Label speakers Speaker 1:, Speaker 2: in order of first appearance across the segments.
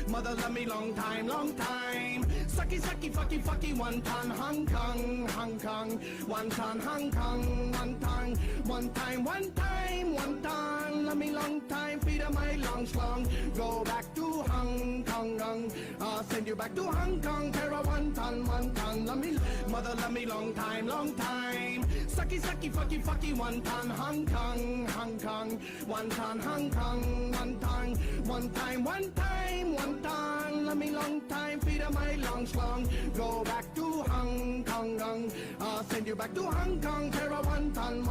Speaker 1: mother love me long time, long time. Sucky, sucky, fucky, fucky, one ton, Hong Kong, Hong Kong. One ton, Hong Kong, one ton. One time, one time, one ton. Love me long time, feed of my long schlong. Go back to Hong Kong, I'll send you back to Hong Kong. Terra one ton, love me, mother love me long time, long time. Sucky, sucky, fucky, fucky, one ton, Hong Kong, Hong Kong. One ton, Hong Kong, one ton. One time, one time, one ton. Love me long time, feed of my long schlong. Go back to Hong Kong, I'll send you back to Hong Kong. Terra one ton,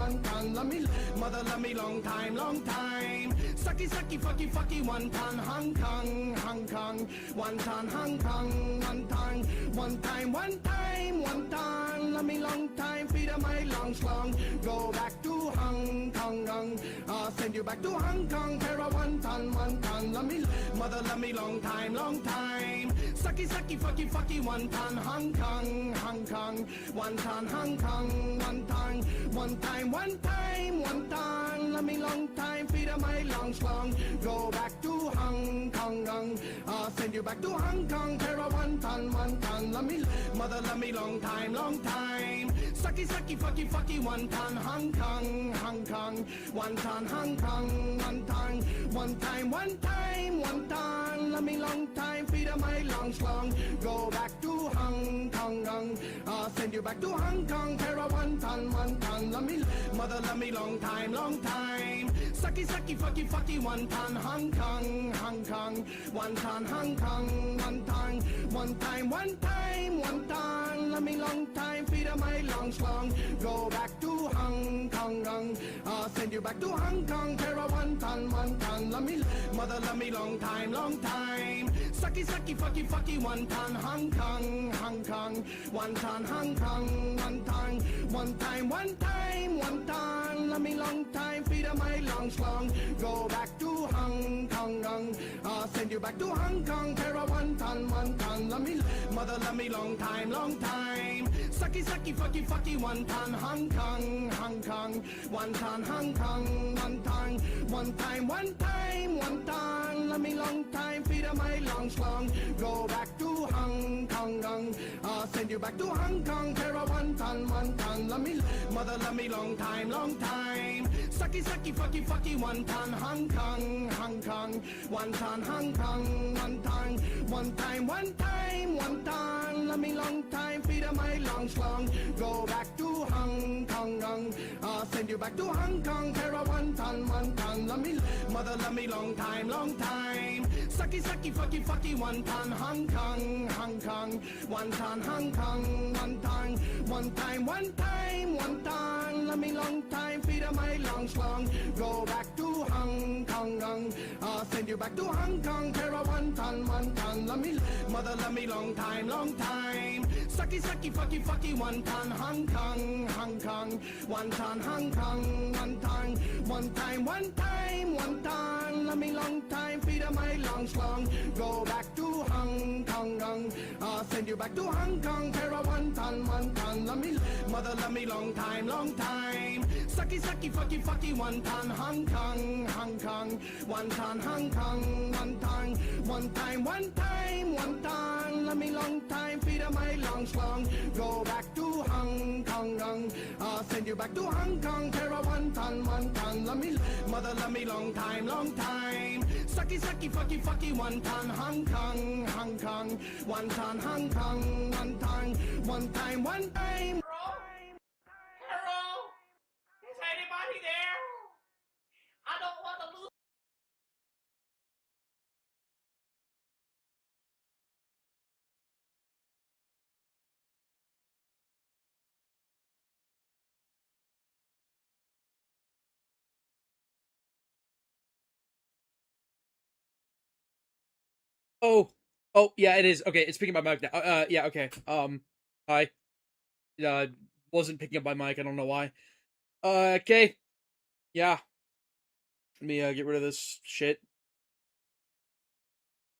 Speaker 1: love me, mother love me long time, long time. Sucky, sucky, fucky, fucky, one ton, Hong Kong, Hong Kong. One ton, Hong Kong, one ton. One time, one time, one ton. Love me long time, feed of my long schlong. Go back to Hong Kong, I'll send you back to Hong Kong. Terra one ton, love me, mother love me long time, long time. Sucky, sucky, fucky, fucky, one ton, Hong Kong, Hong Kong. One ton, Hong Kong, one ton. One time, one time, one ton. Love me long time, feed of my long schlong. Go back to Hong Kong, I'll send you back to Hong Kong. Terra one ton, love me, mother love me long time, long time. Sucky, sucky, fucky, fucky, one ton, Hong Kong, Hong Kong. One ton, Hong Kong, one ton. One time, one time, one ton. Love me long time, feed of my long schlong. Go back to Hong Kong, I'll send you back to Hong Kong. Terra one ton, love me, mother love me long time, long time. Sucky, sucky, fucky, fucky, one ton, Hong Kong, Hong Kong. One ton, Hong Kong, one ton. One time, one time, one ton. Love me long time, feed of my long schlong. Go back to Hong Kong, I'll send you back to Hong Kong. Terra one ton, love me, mother love me long time, long time. Sucky, sucky, fucky, fucky, one ton, Hong Kong, Hong Kong. One ton, Hong Kong, one ton. One time, one time, one ton. Love me long time, feed of my long schlong. Go back to Hong Kong, I'll send you back to Hong Kong. Terra one ton, love me, mother love me long time, long time. Sucky, sucky, fucky, fucky, one ton, Hong Kong, Hong Kong. One ton, Hong Kong, one ton. One time, one time, one ton. Love me long time, feed of my long schlong. Go back to Hong Kong, I'll send you back to Hong Kong. Terra one ton, love me, mother love me long time, long time. Sucky, sucky, fucky, fucky, one ton, Hong Kong, Hong Kong. One ton, Hong Kong, one ton. One time, one time, one ton. Love me long time, feed of my long schlong. Go back to Hong Kong, I'll send you back to Hong Kong. Terra one ton, love me, mother love me long time, long time. Sucky, sucky, fucky, fucky, one ton, Hong Kong, Hong Kong. One ton, Hong Kong, one ton. One time, one time, one ton. Love me long time, feed of my long schlong. Go back to Hong Kong, I'll send you back to Hong Kong. Terra one ton, love me, mother love me long time, long time. Sucky, sucky, fucky, fucky, one ton, Hong Kong, Hong Kong. One ton, Hong Kong, one ton. One time, one time, one ton. Love me long time, feed of my long schlong. Go back to Hong Kong, I'll send you back to Hong Kong. Terra one ton, love me, mother love me long time, long time. Sucky, sucky, fucky, fucky, one ton, Hong Kong, Hong Kong. One ton, Hong Kong, one ton. One time, one time, one ton. Love me long time, feed of my long schlong. Go back to Hong Kong, I'll send you back to Hong Kong. Terra one ton, love me, mother love me long time, long time. Sucky, sucky, fucky, fucky, one ton, Hong Kong, Hong Kong. One ton, Hong Kong, one ton. One time, one time.
Speaker 2: Hello? Is anybody there? I don't want to lose.
Speaker 3: Oh, yeah, it is. Okay, it's picking up my mic now. Yeah, okay. Hi. Uh, wasn't picking up my mic. I don't know why. Okay. Yeah. Let me get rid of this shit.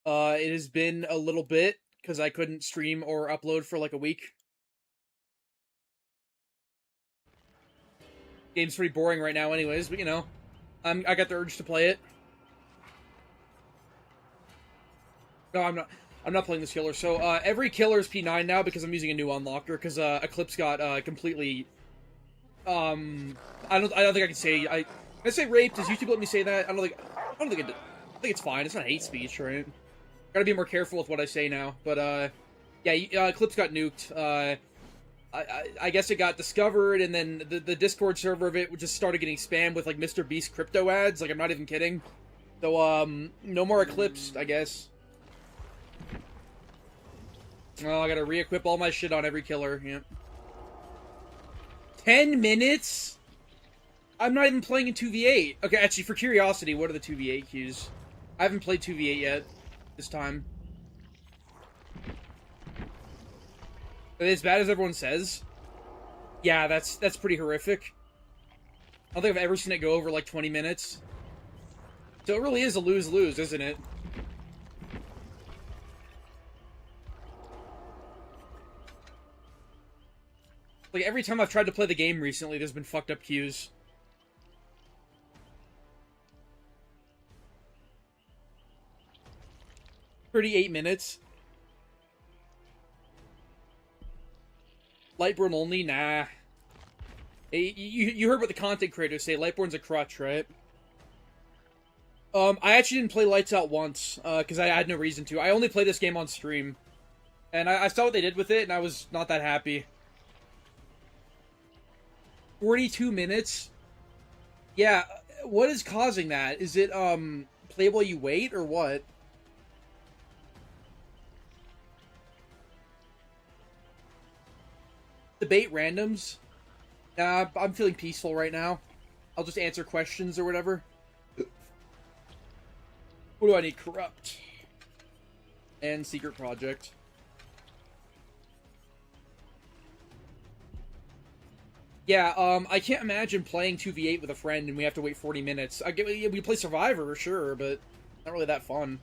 Speaker 3: It has been a little bit because I couldn't stream or upload for like a week. Game's pretty boring right now, anyways. But you know, I got the urge to play it. No, I'm not. I'm not playing this killer. So every killer is P9 now because I'm using a new unlocker because Eclipse got completely. I don't think I can say I say raped. Does YouTube let me say that? I don't think it. I think it's fine. It's not hate speech, right? Gotta be more careful with what I say now. But yeah, Eclipse got nuked. I guess it got discovered, and then the Discord server of it just started getting spammed with like Mr. Beast crypto ads. Like I'm not even kidding. So no more Eclipse, I guess. Oh, I gotta re-equip all my shit on every killer. Yep. 10 minutes? I'm not even playing in 2v8. Okay, actually, for curiosity, what are the 2v8 queues? I haven't played 2v8 yet this time. Are they as bad as everyone says? Yeah, that's pretty horrific. I don't think I've ever seen it go over like 20 minutes. So it really is a lose-lose, isn't it? Like, every time I've tried to play the game recently, there's been fucked up queues. $38 minutes. Lightborn only? Nah. Hey, you heard what the content creators say. Lightborn's a crutch, right? I actually didn't play Lights Out once, because I had no reason to. I only played this game on stream. And I saw what they did with it, and I was not that happy. 42 minutes? Yeah, what is causing that? Is it, play while you wait, or what? Debate randoms? Nah, I'm feeling peaceful right now. I'll just answer questions or whatever. What do I need? Corrupt. And secret project. Yeah, I can't imagine playing 2v8 with a friend and we have to wait 40 minutes. We play Survivor, sure, but not really that fun.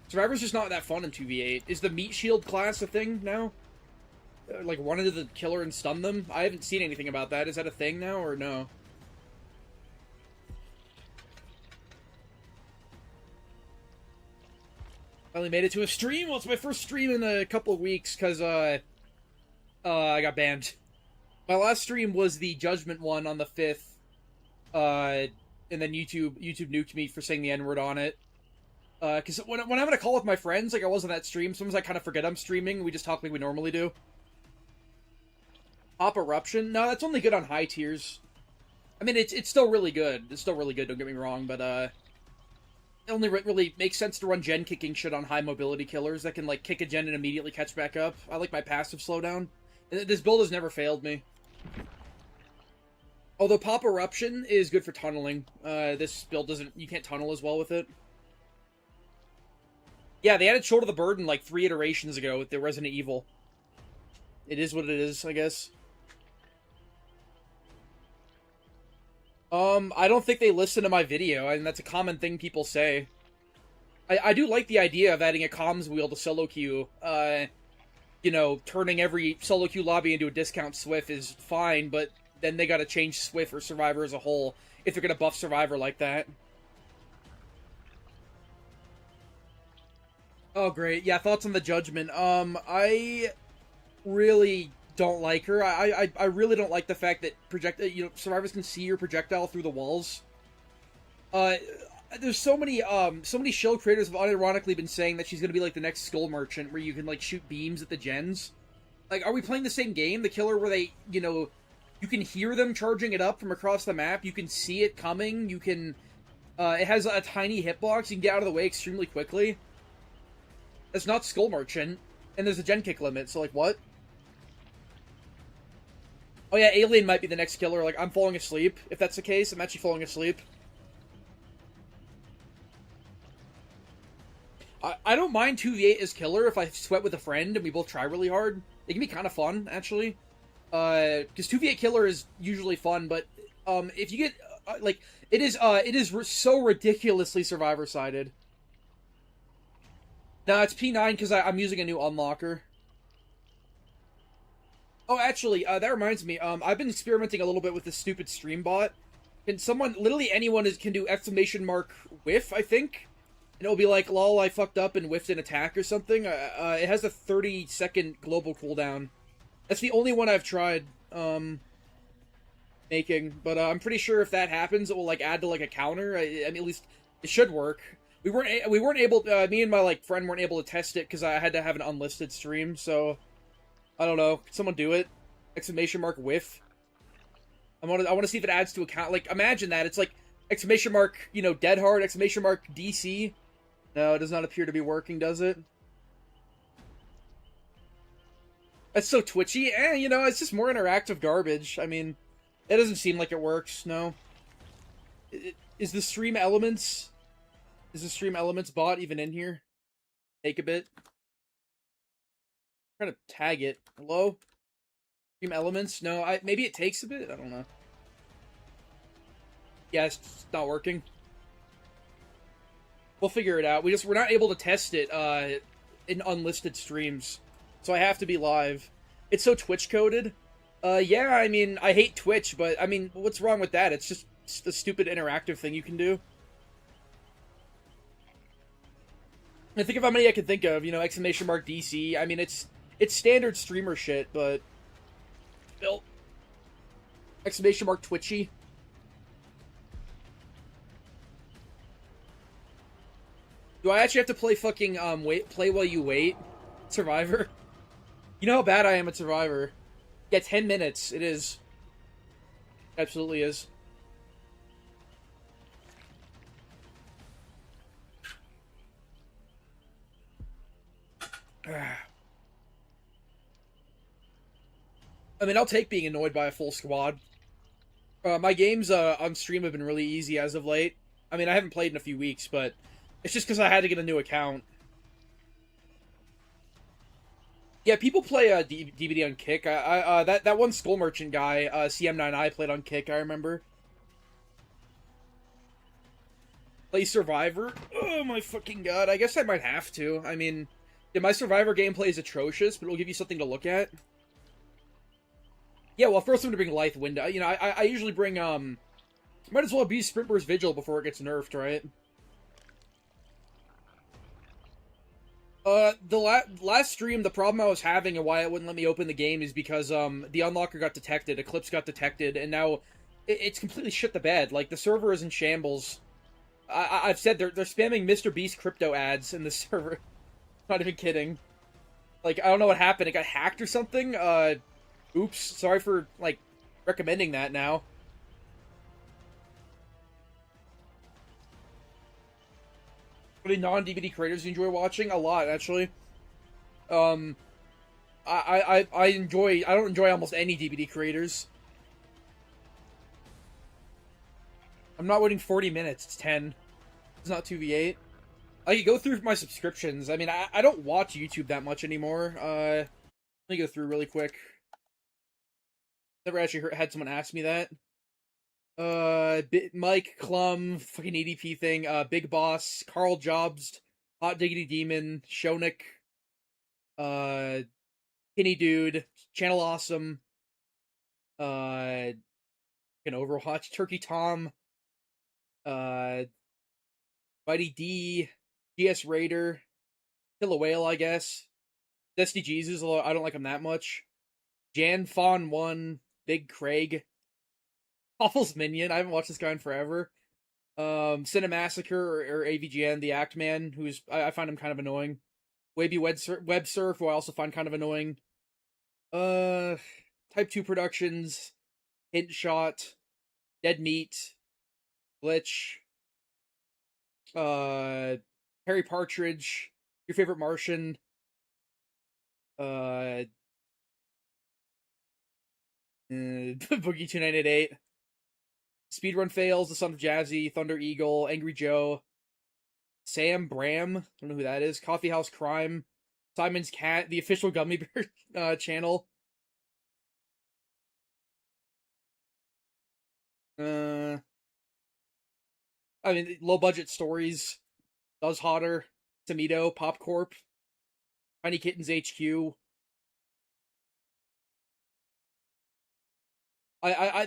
Speaker 3: Survivor's just not that fun in 2v8. Is the meat shield class a thing now? Like, run into the killer and stun them? I haven't seen anything about that. Is that a thing now, or no? Finally made it to a stream? Well, it's my first stream in a couple of weeks, because, I got banned. My last stream was the Judgment one on the 5th, and then YouTube nuked me for saying the N-word on it. Because when I'm on a call with my friends, like I was on that stream, sometimes I kind of forget I'm streaming, we just talk like we normally do. Pop Eruption? No, that's only good on high tiers. I mean, it's still really good. It's still really good, don't get me wrong, but, it only really makes sense to run gen kicking shit on high mobility killers that can, like, kick a gen and immediately catch back up. I like my passive slowdown. This build has never failed me. Although Pop Eruption is good for tunneling. This build you can't tunnel as well with it. Yeah, they added Shoulder the Burden like 3 iterations ago with the Resident Evil. It is what it is, I guess. I don't think they listen to my video, and that's a common thing people say. I do like the idea of adding a comms wheel to solo queue. You know, turning every solo queue lobby into a discount Swift is fine, but then they gotta change Swift or Survivor as a whole if they're gonna buff Survivor like that. Oh, great. Yeah, thoughts on the Judgment. I really don't like her. I really don't like the fact that survivors can see your projectile through the walls. There's so many show creators have unironically been saying that she's gonna be like the next Skull Merchant, where you can like shoot beams at the gens. Like, are we playing the same game, the killer, where they, you can hear them charging it up from across the map, you can see it coming, you can, it has a tiny hitbox, you can get out of the way extremely quickly. That's not Skull Merchant, and there's a gen kick limit, so like, what? Oh yeah, Alien might be the next killer, like, I'm falling asleep. If that's the case, I'm actually falling asleep. I don't mind 2v8 as killer if I sweat with a friend and we both try really hard. It can be kind of fun, actually. Because 2v8 killer is usually fun, but, if you get, like, it is so ridiculously Survivor-sided. No, it's P9 because I'm using a new unlocker. Oh, actually, that reminds me, I've been experimenting a little bit with this stupid stream bot. Can someone, literally anyone can do exclamation mark whiff, I think? and it'll be like, lol, I fucked up and whiffed an attack or something. It has a 30-second global cooldown. That's the only one I've tried making, but I'm pretty sure if that happens, it will like add to like a counter. I mean, at least it should work. We weren't able. Me and my like friend weren't able to test it because I had to have an unlisted stream. So I don't know. Could someone do it? Exclamation mark whiff. I want to see if it adds to a count. Like imagine that it's like exclamation mark dead hard exclamation mark DC. No, it does not appear to be working, does it? That's so twitchy. It's just more interactive garbage. I mean, it doesn't seem like it works. No. Is the stream elements? Is the stream elements bot even in here? Take a bit. I'm trying to tag it. Hello? Stream elements? No, maybe it takes a bit. I don't know. Yeah, it's not working. We'll figure it out. We're not able to test it in unlisted streams, so I have to be live. It's so Twitch coded. Yeah, I mean, I hate Twitch, but I mean, what's wrong with that? It's just a stupid interactive thing you can do. I think of how many I can think of. Exclamation mark DC. I mean, it's standard streamer shit, but still. Exclamation mark Twitchy. Do I actually have to play fucking, play while you wait? Survivor? You know how bad I am at Survivor. Yeah, 10 minutes. It is. Absolutely is. I mean, I'll take being annoyed by a full squad. My games on stream have been really easy as of late. I mean, I haven't played in a few weeks, but it's just because I had to get a new account. Yeah, people play DBD on Kick. That one Skull Merchant guy, CM9I, played on Kick, I remember. Play Survivor? Oh my fucking god, I guess I might have to. I mean, yeah, my Survivor gameplay is atrocious, but it'll give you something to look at. Yeah, well, first I'm gonna bring Lithe Wind. I usually bring, might as well be Sprint Burst Vigil before it gets nerfed, right? The last stream, the problem I was having and why it wouldn't let me open the game is because, the unlocker got detected, Eclipse got detected, and now it's completely shit the bed. Like, the server is in shambles. I've said they're spamming Mr. Beast crypto ads in the server. Not even kidding. Like, I don't know what happened. It got hacked or something? Oops. Sorry for, like, recommending that now. Any non-DVD creators you enjoy watching? A lot, actually. I don't enjoy almost any DVD creators. I'm not waiting 40 minutes, it's 10. It's not 2v8. I could go through my subscriptions. I mean, I don't watch YouTube that much anymore. Let me go through really quick. Never actually had someone ask me that. Mike, Clum, fucking EDP thing, Big Boss, Carl Jobs, Hot Diggity Demon, Shonik, Kenny Dude, Channel Awesome, fucking Overwatch, Turkey Tom, Mighty D, GS Raider, Kill a Whale, I guess, Dusty Jesus, although I don't like him that much, Jan Fawn 1, Big Craig, Awful's Minion. I haven't watched this guy in forever. Cinemassacre or AVGN, the Act Man, who's I find him kind of annoying. Wavy Web Surf, who I also find kind of annoying. Type 2 Productions, Hint Shot, Dead Meat, Glitch, Harry Partridge, Your Favorite Martian, Boogie 2988. Speedrun Fails, The Son of Jazzy, Thunder Eagle, Angry Joe, Sam Bram, I don't know who that is, Coffee House Crime, Simon's Cat, the official Gummy Bear channel. I mean, Low Budget Stories, Does Hotter, Tomato, Pop Corp, Tiny Kittens HQ.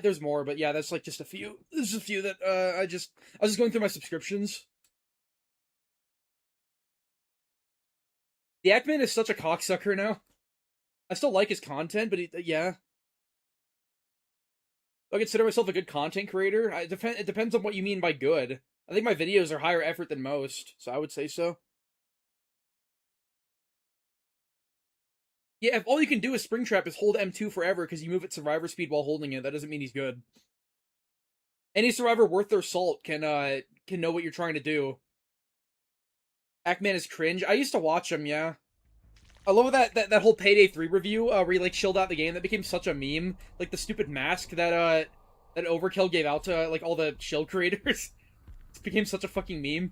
Speaker 3: There's more, but yeah, that's like just a few. There's just a few that I was just going through my subscriptions. The Ackman is such a cocksucker now. I still like his content, but yeah. I consider myself a good content creator. It depends on what you mean by good. I think my videos are higher effort than most, so I would say so. Yeah, if all you can do with Springtrap is hold M2 forever because you move at survivor speed while holding it, that doesn't mean he's good. Any survivor worth their salt can know what you're trying to do. Ackman is cringe. I used to watch him, yeah. I love that whole Payday 3 review where he like chilled out the game. That became such a meme. Like the stupid mask that Overkill gave out to like all the shield creators. It became such a fucking meme.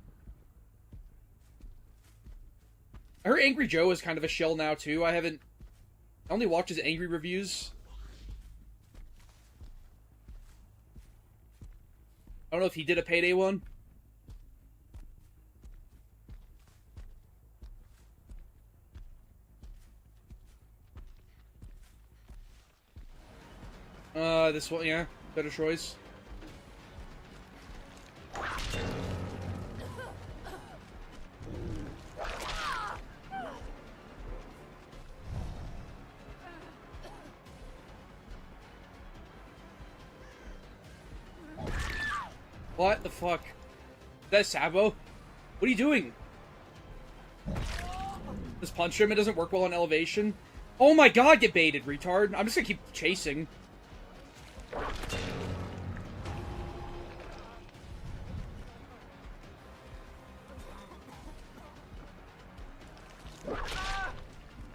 Speaker 3: I heard Angry Joe is kind of a shill now too. I only watch his angry reviews. I don't know if he did a Payday one. This one, yeah. Better choice. What the fuck? Is that Sabo? What are you doing? Just punch him. It doesn't work well on elevation. Oh my god, get baited, retard. I'm just gonna keep chasing.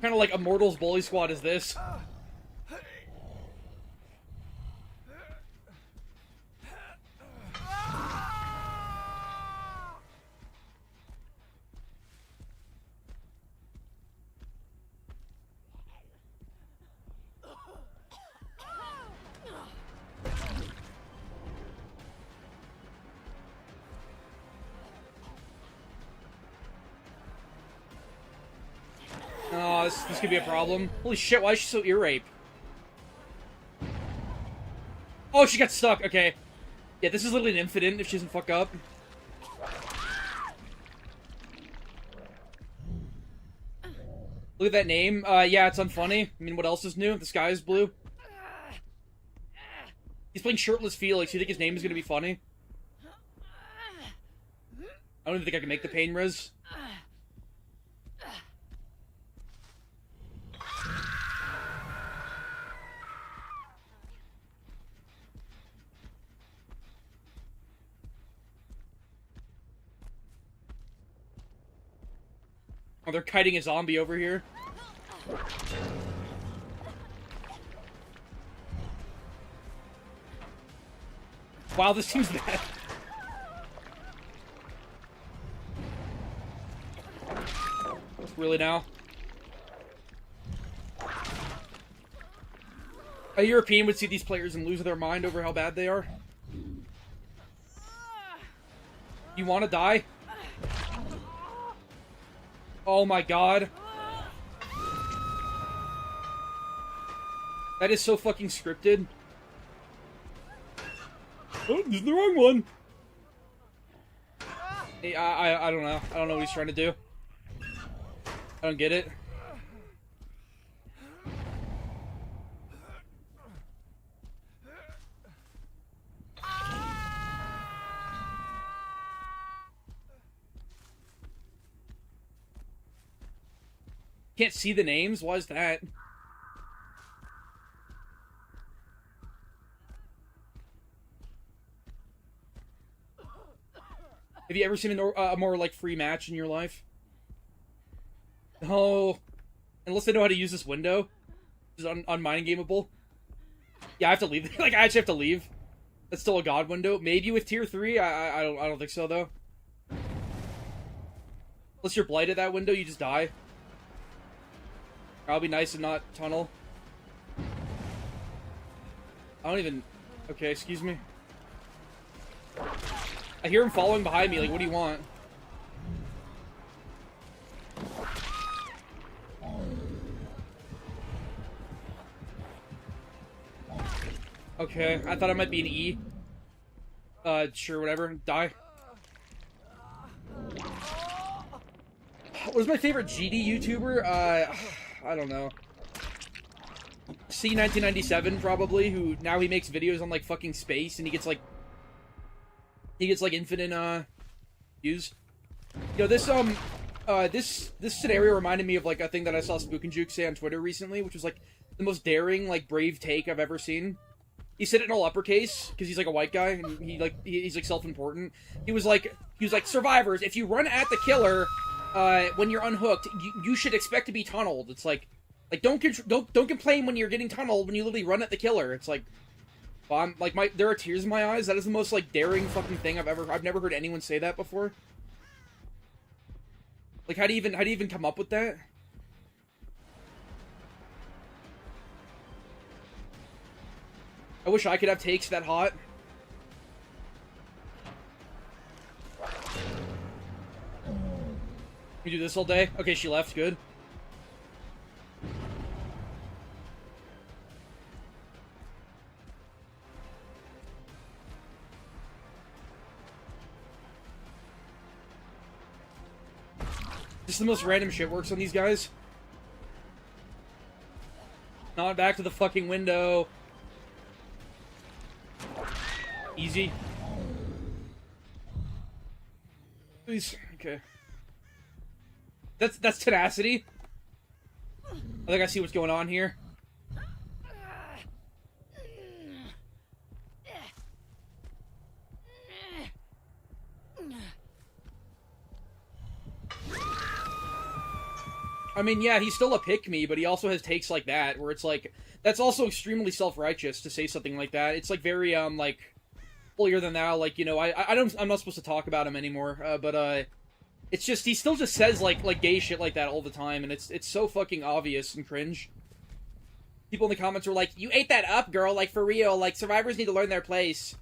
Speaker 3: Kind of like Immortals Bully Squad is this. Oh, this could be a problem. Holy shit, why is she so ear rape? Oh, she got stuck. Okay. Yeah, this is literally an infinite if she doesn't fuck up. Look at that name. Yeah, it's unfunny. I mean, what else is new? The sky is blue. He's playing shirtless Felix. You think his name is gonna be funny? I don't even think I can make the pain res. Oh, they're kiting a zombie over here. Wow, this seems bad. Really now? A European would see these players and lose their mind over how bad they are. You want to die? Oh my god. That is so fucking scripted. Oh, this is the wrong one. Hey, I don't know. I don't know what he's trying to do. I don't get it. Can't see the names? Why is that? Have you ever seen a more, like, free match in your life? No. Unless they know how to use this window. It's unmining-gameable. Yeah, I have to leave. Like, I actually have to leave. That's still a god window. Maybe with tier 3? I don't think so, though. Unless you're blighted that window, you just die. I'll be nice and not tunnel. I don't even... Okay, excuse me. I hear him following behind me, like, what do you want? Okay, I thought I might be an E. Sure, whatever. Die. What was my favorite GD YouTuber? I don't know. C1997 probably, who now he makes videos on like fucking space and he gets like infinite views. Yo, this scenario reminded me of like a thing that I saw Spook and Juke say on Twitter recently, which was like the most daring, like brave take I've ever seen. He said it in all uppercase because he's like a white guy and he's like self-important. He was like survivors, if you run at the killer when you're unhooked, you should expect to be tunneled. It's like don't complain when you're getting tunneled when you literally run at the killer. It's like, well, I'm like there are tears in my eyes. That is the most like daring fucking thing I've never heard anyone say that before. Like how do you even come up with that? I wish I could have takes that hot. We do this all day? Okay, she left. Good. Just the most random shit works on these guys. Not back to the fucking window. Easy. Please. Okay. That's tenacity. I think I see what's going on here. I mean, yeah, he's still a pick-me, but he also has takes like that, where it's like, that's also extremely self-righteous to say something like that. It's like very, like, holier than thou, like, you know, I'm not supposed to talk about him anymore, but it's just, he still just says, like gay shit like that all the time, and it's so fucking obvious and cringe. People in the comments are like, you ate that up, girl, like, for real, like, survivors need to learn their place.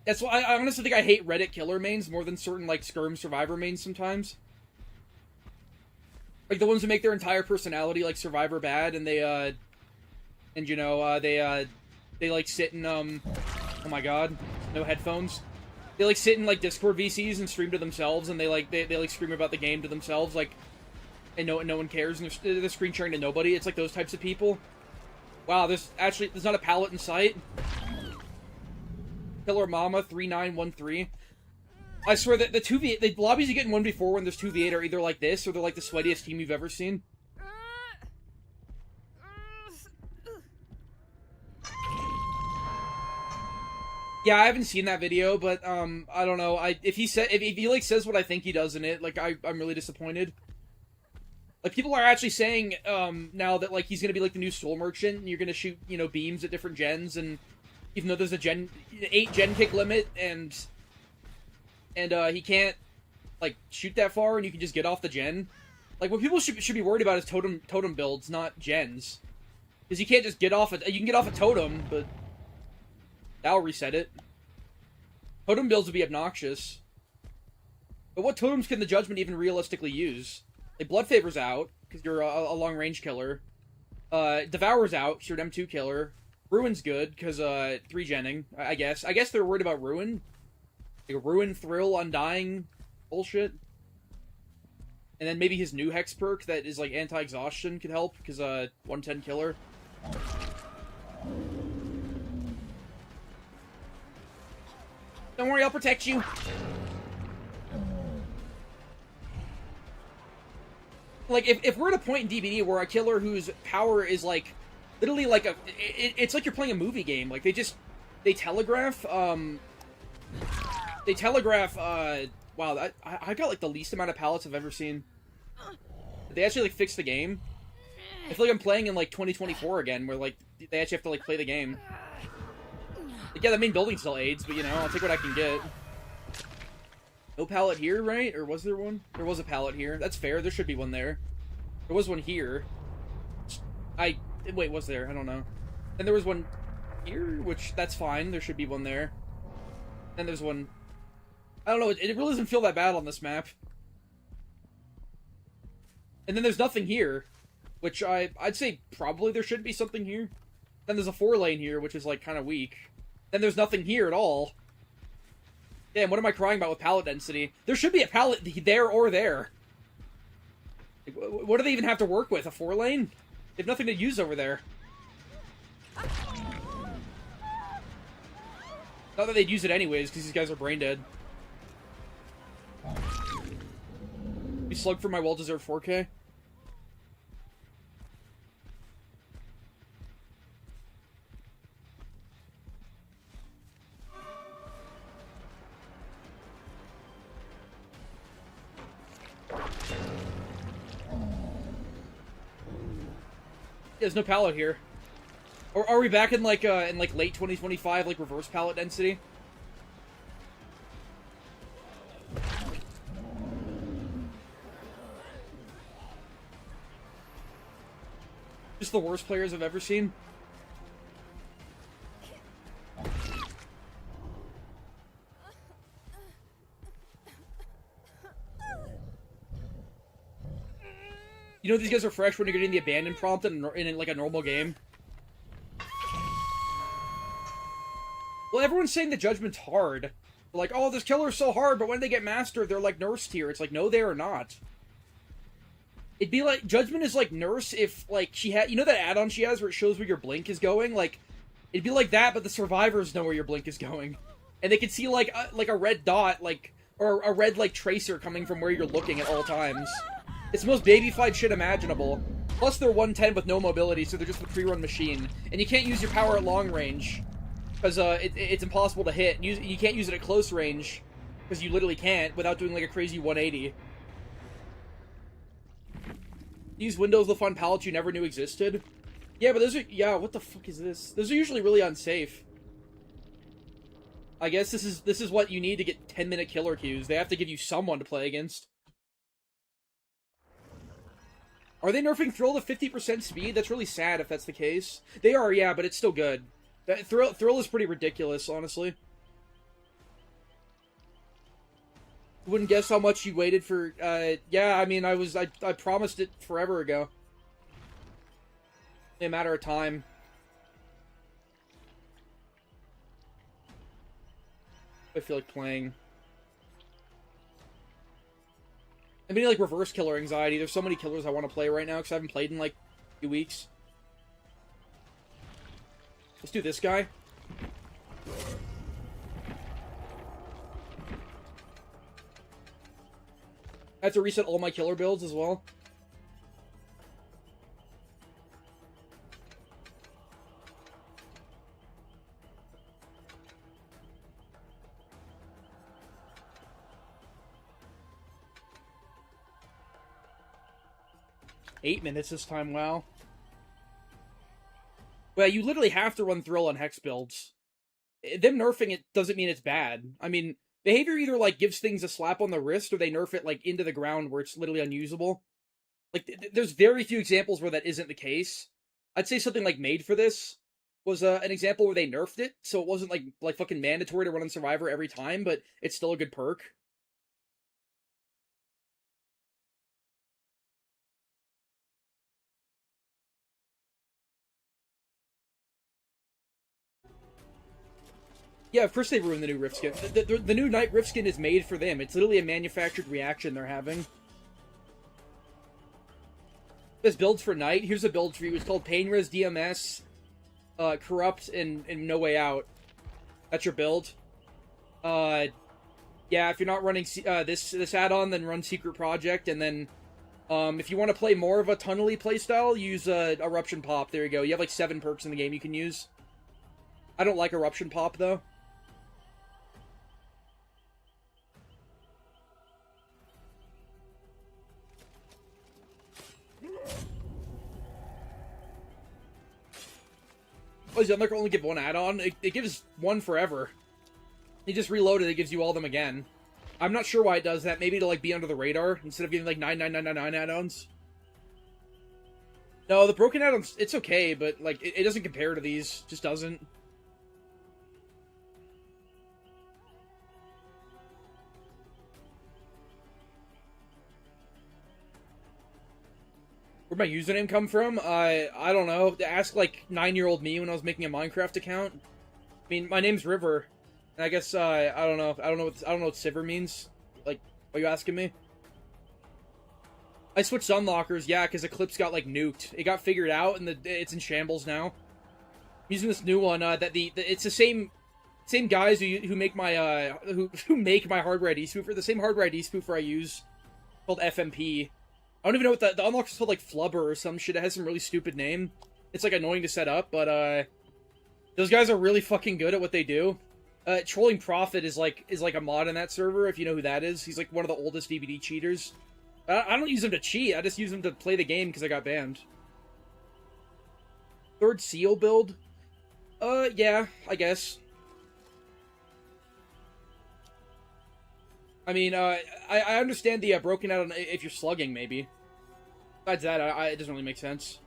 Speaker 3: That's why, I honestly think I hate Reddit killer mains more than certain, like, Skirm survivor mains sometimes. Like, the ones who make their entire personality, like, survivor bad, and they, and, you know, they, like, sit in, oh my god, no headphones. They, like, sit in, like, Discord VCs and stream to themselves, and they, like, scream about the game to themselves, like, and no one cares, and they're screen sharing to nobody. It's, like, those types of people. Wow, there's not a pallet in sight. Killer Mama 3913. I swear that the lobbies you get in 1v4 when there's 2v8 are either like this, or they're like the sweatiest team you've ever seen. Yeah, I haven't seen that video, but I don't know. If he like says what I think he does in it, like I'm really disappointed. Like, people are actually saying now that like he's gonna be like the new soul merchant, and you're gonna shoot, you know, beams at different gens, and even though there's a 8 gen kick limit, and he can't like shoot that far, and you can just get off the gen. Like, what people should be worried about is totem builds, not gens, because you can't just get off you can get off a totem, but that'll reset it. Totem builds would be obnoxious. But what totems can the Judgment even realistically use? Like, Blood Favor's out, because you're a long-range killer. Devour's out, because you're an M2 killer. Ruin's good, because, 3-genning, I guess. I guess they're worried about Ruin. Like, Ruin, Thrill, Undying, bullshit. And then maybe his new Hex perk that is, like, anti-exhaustion could help, because, 110 killer. Don't worry, I'll protect you. Like, if we're at a point in DBD where a killer whose power is, like, literally like it's like you're playing a movie game. Like, they telegraph, wow, I got, like, the least amount of pallets I've ever seen. They actually, like, fixed the game. I feel like I'm playing in, like, 2024 again, where, like, they actually have to, like, play the game. Like, yeah, the main building still aids, but, you know, I'll take what I can get. No pallet here, right? Or was there one? There was a pallet here. That's fair. There should be one there. There was one here. Wait, was there? I don't know. And there was one here, which, that's fine. There should be one there. And there's one... I don't know. It really doesn't feel that bad on this map. And then there's nothing here, which I'd say probably there should be something here. Then there's a 4-lane here, which is, like, kind of weak. Then there's nothing here at all. Damn, what am I crying about with pallet density? There should be a pallet there or there. Like, what do they even have to work with? A 4-lane? They have nothing to use over there. Not that they'd use it anyways, because these guys are brain dead. You slug for my well-deserved 4K? There's no pallet here. Or are we back in like late 2025, like reverse pallet density? Just the worst players I've ever seen. You know these guys are fresh when you're getting the abandon prompt in like a normal game. Well, everyone's saying the judgment's hard. They're like, oh, this killer's so hard, but when they get mastered, they're like Nurse tier. It's like, no, they are not. It'd be like, Judgment is like Nurse if, like, she had, you know that add-on she has where it shows where your blink is going? Like, it'd be like that, but the survivors know where your blink is going. And they can see, like a red dot, like, or a red, like, tracer coming from where you're looking at all times. It's the most babyfied shit imaginable. Plus, they're 110 with no mobility, so they're just a pre-run machine. And you can't use your power at long range, because it's impossible to hit. You can't use it at close range, because you literally can't, without doing, like, a crazy 180. Use windows to find pallets you never knew existed. Yeah, but those are... Yeah, what the fuck is this? Those are usually really unsafe. I guess this is what you need to get 10-minute killer queues. They have to give you someone to play against. Are they nerfing Thrill to 50% speed? That's really sad if that's the case. They are, yeah, but it's still good. Thrill is pretty ridiculous, honestly. Wouldn't guess how much you waited for, yeah, I mean, I promised it forever ago. In a matter of time. I feel like playing. I'm getting, like, reverse killer anxiety. There's so many killers I want to play right now, because I haven't played in, like, 2 weeks. Let's do this guy. I have to reset all my killer builds as well. Eight minutes this time, wow. Well, you literally have to run Thrill on Hex builds. Them nerfing it doesn't mean it's bad. I mean, behavior either, like, gives things a slap on the wrist, or they nerf it, like, into the ground where it's literally unusable. Like, there's very few examples where that isn't the case. I'd say something like Made for This was an example where they nerfed it, so it wasn't, like fucking mandatory to run on Survivor every time, but it's still a good perk. Yeah, of course they ruined the new Rift skin. The new Night Rift skin is made for them. It's literally a manufactured reaction they're having. This builds for Night. Here's a build for you. It's called Pain Res DMS, Corrupt, and No Way Out. That's your build. Yeah, if you're not running this add-on, then run Secret Project, and then if you want to play more of a tunnely playstyle, use Eruption Pop. There you go. You have like 7 perks in the game you can use. I don't like Eruption Pop, though. Oh, does Unlock only give one add-on? It gives one forever. You just reload it, it gives you all of them again. I'm not sure why it does that. Maybe to, like, be under the radar, instead of giving, like, 99999 add-ons. No, the broken add-ons, it's okay, but, like, it doesn't compare to these. Just doesn't. Where'd my username come from? I don't know. Ask, like, 9-year-old me when I was making a Minecraft account. I mean, my name's River. And I guess, I don't know. I don't know what Sivir means. Like, are you asking me? I switched unlockers, yeah, because Eclipse got, like, nuked. It got figured out, and it's in shambles now. I'm using this new one, it's the same guys who make my, who make my hardware ID spoofer, the same hardware ID spoofer I use, called FMP. I don't even know what the unlock is called, like, Flubber or some shit. It has some really stupid name. It's, like, annoying to set up, but, those guys are really fucking good at what they do. Trolling Prophet is like a mod in that server, if you know who that is. He's, like, one of the oldest DVD cheaters. I don't use him to cheat, I just use him to play the game because I got banned. Third seal build? Yeah, I guess. I mean, I understand the broken out on if you're slugging, maybe. Besides that, it doesn't really make sense.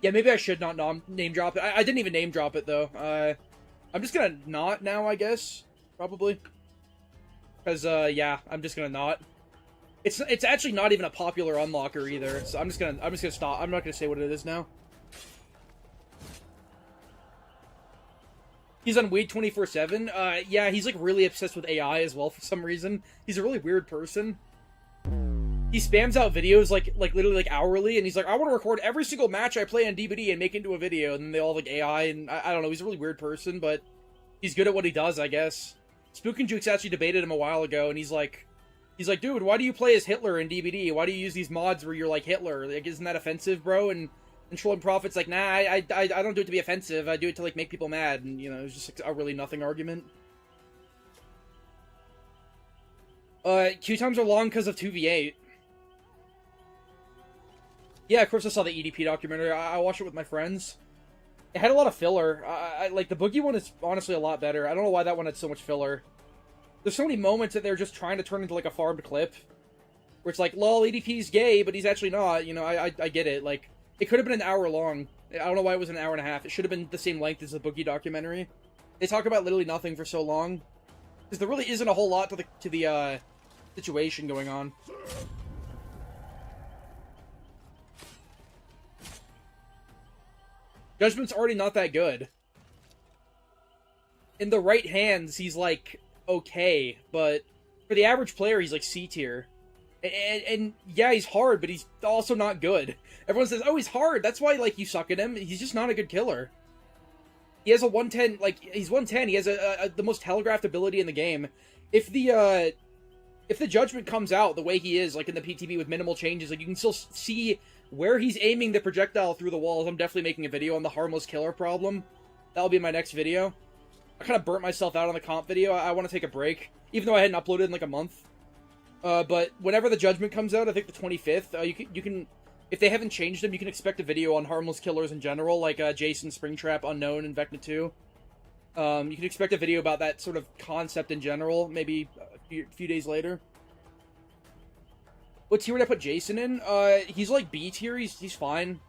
Speaker 3: Yeah, maybe I should not name drop it. I didn't even name drop it, though. I'm just gonna not now, I guess. Probably. Because, yeah, I'm just gonna not. It's actually not even a popular unlocker, either. So I'm just gonna stop. I'm not gonna say what it is now. He's on Weed 24/7. Yeah, he's, like, really obsessed with AI as well for some reason. He's a really weird person. He spams out videos, like literally, like, hourly, and he's like, I want to record every single match I play on DBD and make it into a video, and then they all have, like, AI, and I don't know, he's a really weird person, but he's good at what he does, I guess. Spook and Jukes actually debated him a while ago, and he's like, dude, why do you play as Hitler in DBD? Why do you use these mods where you're like Hitler? Like, isn't that offensive, bro? And Trolling Prophet's like, nah, I don't do it to be offensive, I do it to, like, make people mad, and, you know, it was just, like, a really nothing argument. Queue times are long because of 2v8. Yeah, of course I saw the EDP documentary. I watched it with my friends. It had a lot of filler. Like, the Boogie one is honestly a lot better. I don't know why that one had so much filler. There's so many moments that they're just trying to turn into, like, a farmed clip. Where it's like, lol, EDP's gay, but he's actually not. You know, I get it. Like, it could have been an hour long. I don't know why it was an hour and a half. It should have been the same length as the Boogie documentary. They talk about literally nothing for so long. Because there really isn't a whole lot to the situation going on. Judgment's already not that good. In the right hands, he's, like, okay, but for the average player, he's, like, C tier. And yeah, he's hard, but he's also not good. Everyone says, oh, he's hard, that's why, like, you suck at him. He's just not a good killer. He has a 110, like, he's 110, he has the most telegraphed ability in the game. If the Judgment comes out the way he is, like, in the PTB with minimal changes, like, you can still see where he's aiming the projectile through the walls. I'm definitely making a video on the harmless killer problem. That'll be my next video. I kind of burnt myself out on the comp video. I want to take a break, even though I hadn't uploaded in, like, a month. But whenever the Judgment comes out, I think the 25th, you can, if they haven't changed them, you can expect a video on harmless killers in general, like, Jason, Springtrap, Unknown, and Vecna 2. You can expect a video about that sort of concept in general, maybe a few days later. What tier would I put Jason in? He's like B tier. He's fine.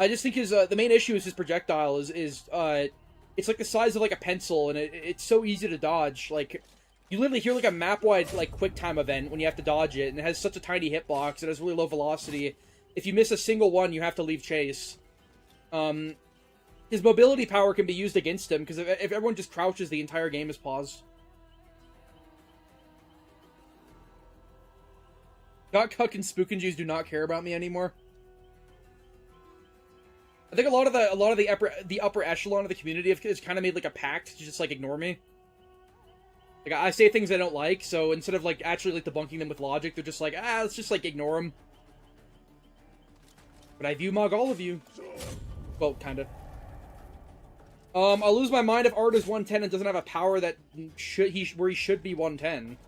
Speaker 3: I just think his the main issue is his projectile is it's like the size of, like, a pencil, and it's so easy to dodge. Like, you literally hear, like, a map-wide, like, quick time event when you have to dodge it, and it has such a tiny hitbox. It has really low velocity. If you miss a single one, you have to leave chase. His mobility power can be used against him because if everyone just crouches, the entire game is paused. Got Cuck and Spook and Jews do not care about me anymore. I think a lot of the upper echelon of the community has kind of made, like, a pact to just, like, ignore me. Like, I say things I don't like, so instead of, like, actually, like, debunking them with logic, they're just like, let's just, like, ignore them. But I view mug all of you. Well, kinda. I'll lose my mind if Art is 110 and doesn't have a power that where he should be 110.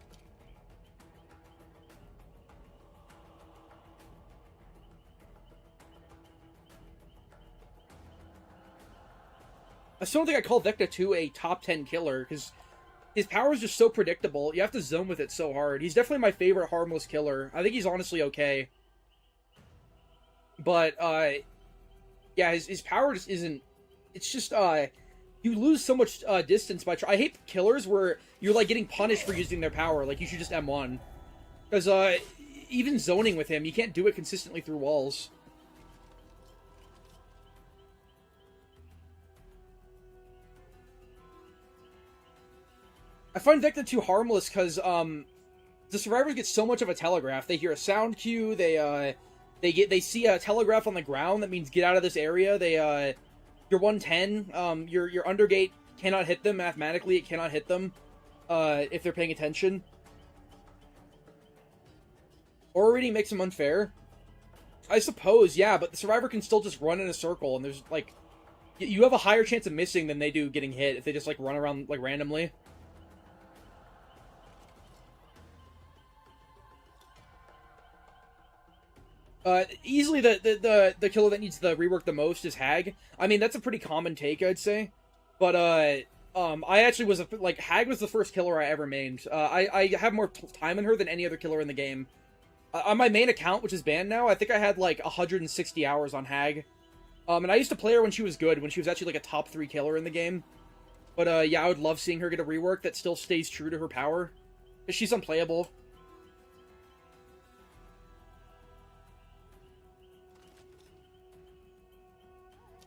Speaker 3: I still don't think I call Vecna 2 a top 10 killer, because his power is just so predictable. You have to zone with it so hard. He's definitely my favorite harmless killer. I think he's honestly okay. But, yeah, his power just isn't... It's just, you lose so much distance by... I hate killers where you're, like, getting punished for using their power. Like, you should just M1. Because, even zoning with him, you can't do it consistently through walls. I find Vecna 2 harmless because, the survivors get so much of a telegraph. They hear a sound cue, they see a telegraph on the ground that means get out of this area. You're 110, your undergate cannot hit them mathematically, it cannot hit them, if they're paying attention. Already makes them unfair. I suppose, yeah, but the survivor can still just run in a circle, and there's, like, you have a higher chance of missing than they do getting hit if they just, like, run around, like, randomly. Easily the killer that needs the rework the most is Hag. I mean, that's a pretty common take, I'd say. But, I actually was, Hag was the first killer I ever mained. I have more time in her than any other killer in the game. On my main account, which is banned now, I think I had, like, 160 hours on Hag. And I used to play her when she was good, when she was actually, like, a top 3 killer in the game. But, yeah, I would love seeing her get a rework that still stays true to her power. Because she's unplayable.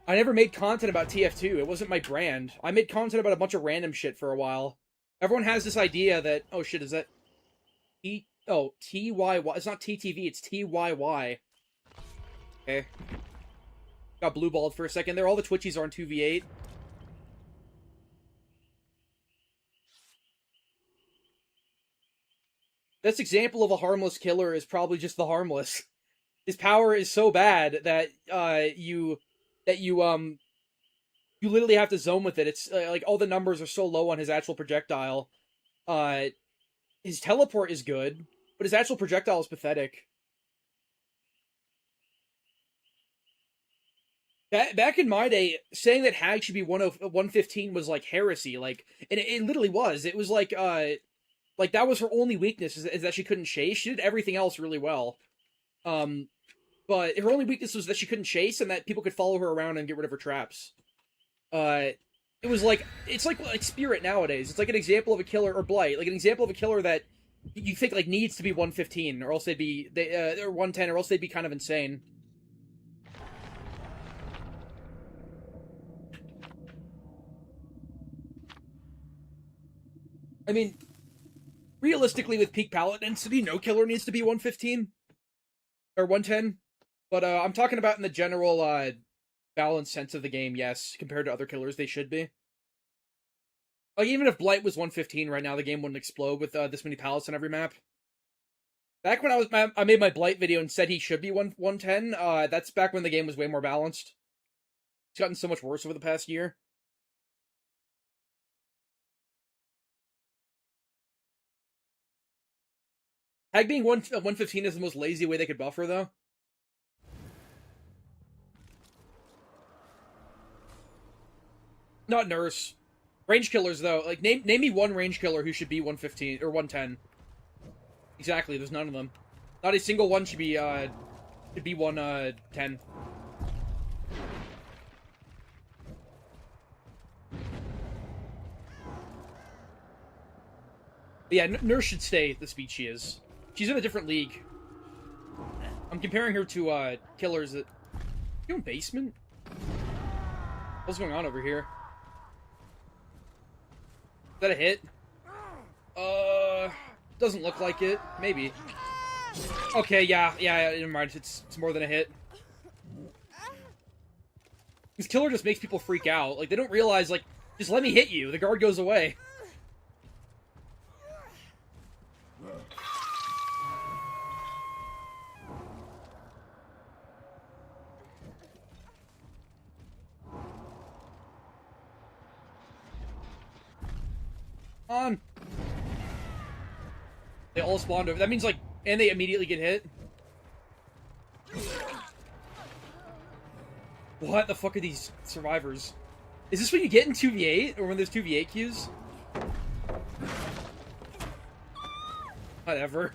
Speaker 3: I never made content about TF2. It wasn't my brand. I made content about a bunch of random shit for a while. Everyone has this idea that... Oh, shit, is that... Oh, TYY. It's not TTV, it's TYY. Okay. Got blue-balled for a second there. All the Twitchies are on 2v8. This example of a harmless killer is probably just the harmless. His power is so bad that, you literally have to zone with it. It's, like, all the numbers are so low on his actual projectile. His teleport is good, but his actual projectile is pathetic. Back in my day, saying that Hag should be 115 was, like, heresy, like, and it literally was. It was, like, that was her only weakness, is that she couldn't chase. She did everything else really well. But her only weakness was that she couldn't chase and that people could follow her around and get rid of her traps. It was like, it's like Spirit nowadays. It's like an example of a killer, or Blight, like an example of a killer that you think, like, needs to be 115, or else they'd be, or 110, or else they'd be kind of insane. I mean, realistically, with peak pallet density, no killer needs to be 115. Or 110. But, I'm talking about in the general, balanced sense of the game, yes. Compared to other killers, they should be. Like, even if Blight was 115 right now, the game wouldn't explode with, this many pallets on every map. Back when I made my Blight video and said he should be 110, that's back when the game was way more balanced. It's gotten so much worse over the past year. Hag being 115 is the most lazy way they could buff her, though. Not Nurse. Range killers, though. Like, name me one range killer who should be 115, or 110. Exactly, there's none of them. Not a single one should be 110. But yeah, Nurse should stay the speed she is. She's in a different league. I'm comparing her to, killers that... You in basement? What's going on over here? Is that a hit? Doesn't look like it. Maybe. Okay, yeah, never mind. It's more than a hit. This killer just makes people freak out. Like, they don't realize, like, just let me hit you. The guard goes away. On. They all spawned over. That means, like, and they immediately get hit. What the fuck are these survivors? Is this what you get in 2v8? Or when there's 2v8 queues? Whatever.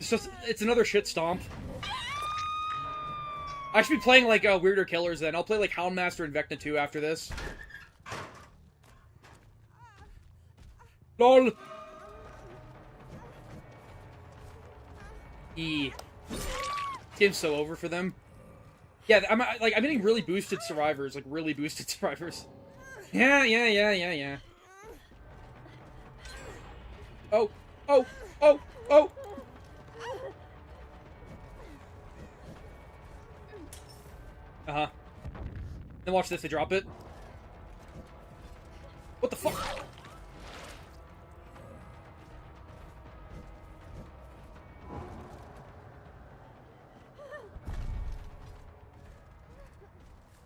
Speaker 3: It's another shit stomp. I should be playing, like, weirder killers then. I'll play, like, Houndmaster and Vecna 2 after this. LOL! Game's so over for them. Yeah, I'm getting really boosted survivors, like really boosted survivors. Yeah. Oh, oh, oh, oh. Uh-huh. Then watch this, they drop it. What the fuck?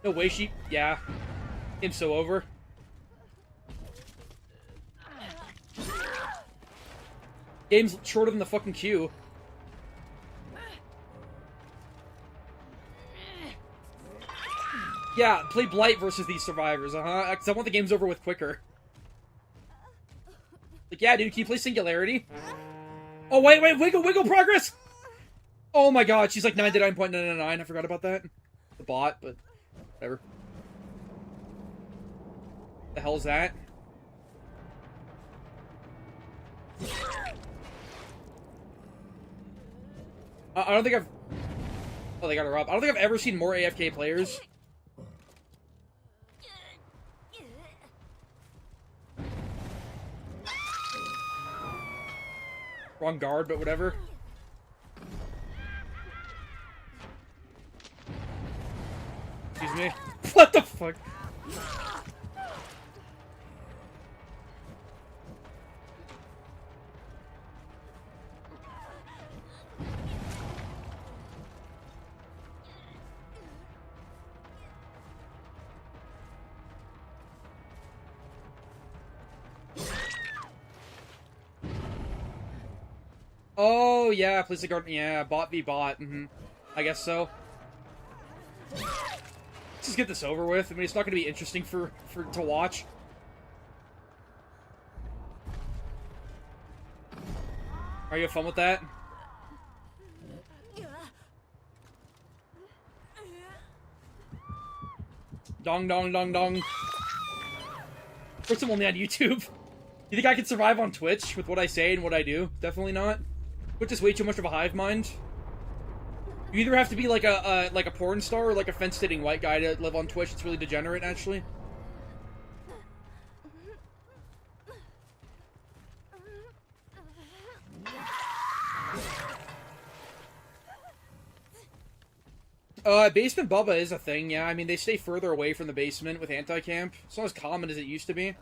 Speaker 3: No way she... Yeah. Game's so over. Game's shorter than the fucking queue. Yeah, play Blight versus these survivors, because I want the games over with quicker. Like, yeah, dude, can you play Singularity? Oh, wait, wiggle progress! Oh my god, she's like 99.999, I forgot about that. The bot, but whatever. The hell is that? I don't think I've... Oh, they got her up. I don't think I've ever seen more AFK players. Wrong guard, but whatever. Excuse me. What the fuck? Oh, yeah, please the guard. Yeah, bot v bot. I guess so. Let's just get this over with. I mean, it's not going to be interesting to watch. Are you have fun with that? Dong, dong, dong, dong. First, I'm only on YouTube. You think I can survive on Twitch with what I say and what I do? Definitely not. Twitch is way too much of a hive mind. You either have to be like a porn star or like a fence-sitting white guy to live on Twitch. It's really degenerate, actually. Basement Bubba is a thing, yeah. I mean, they stay further away from the basement with anti-camp. It's not as common as it used to be.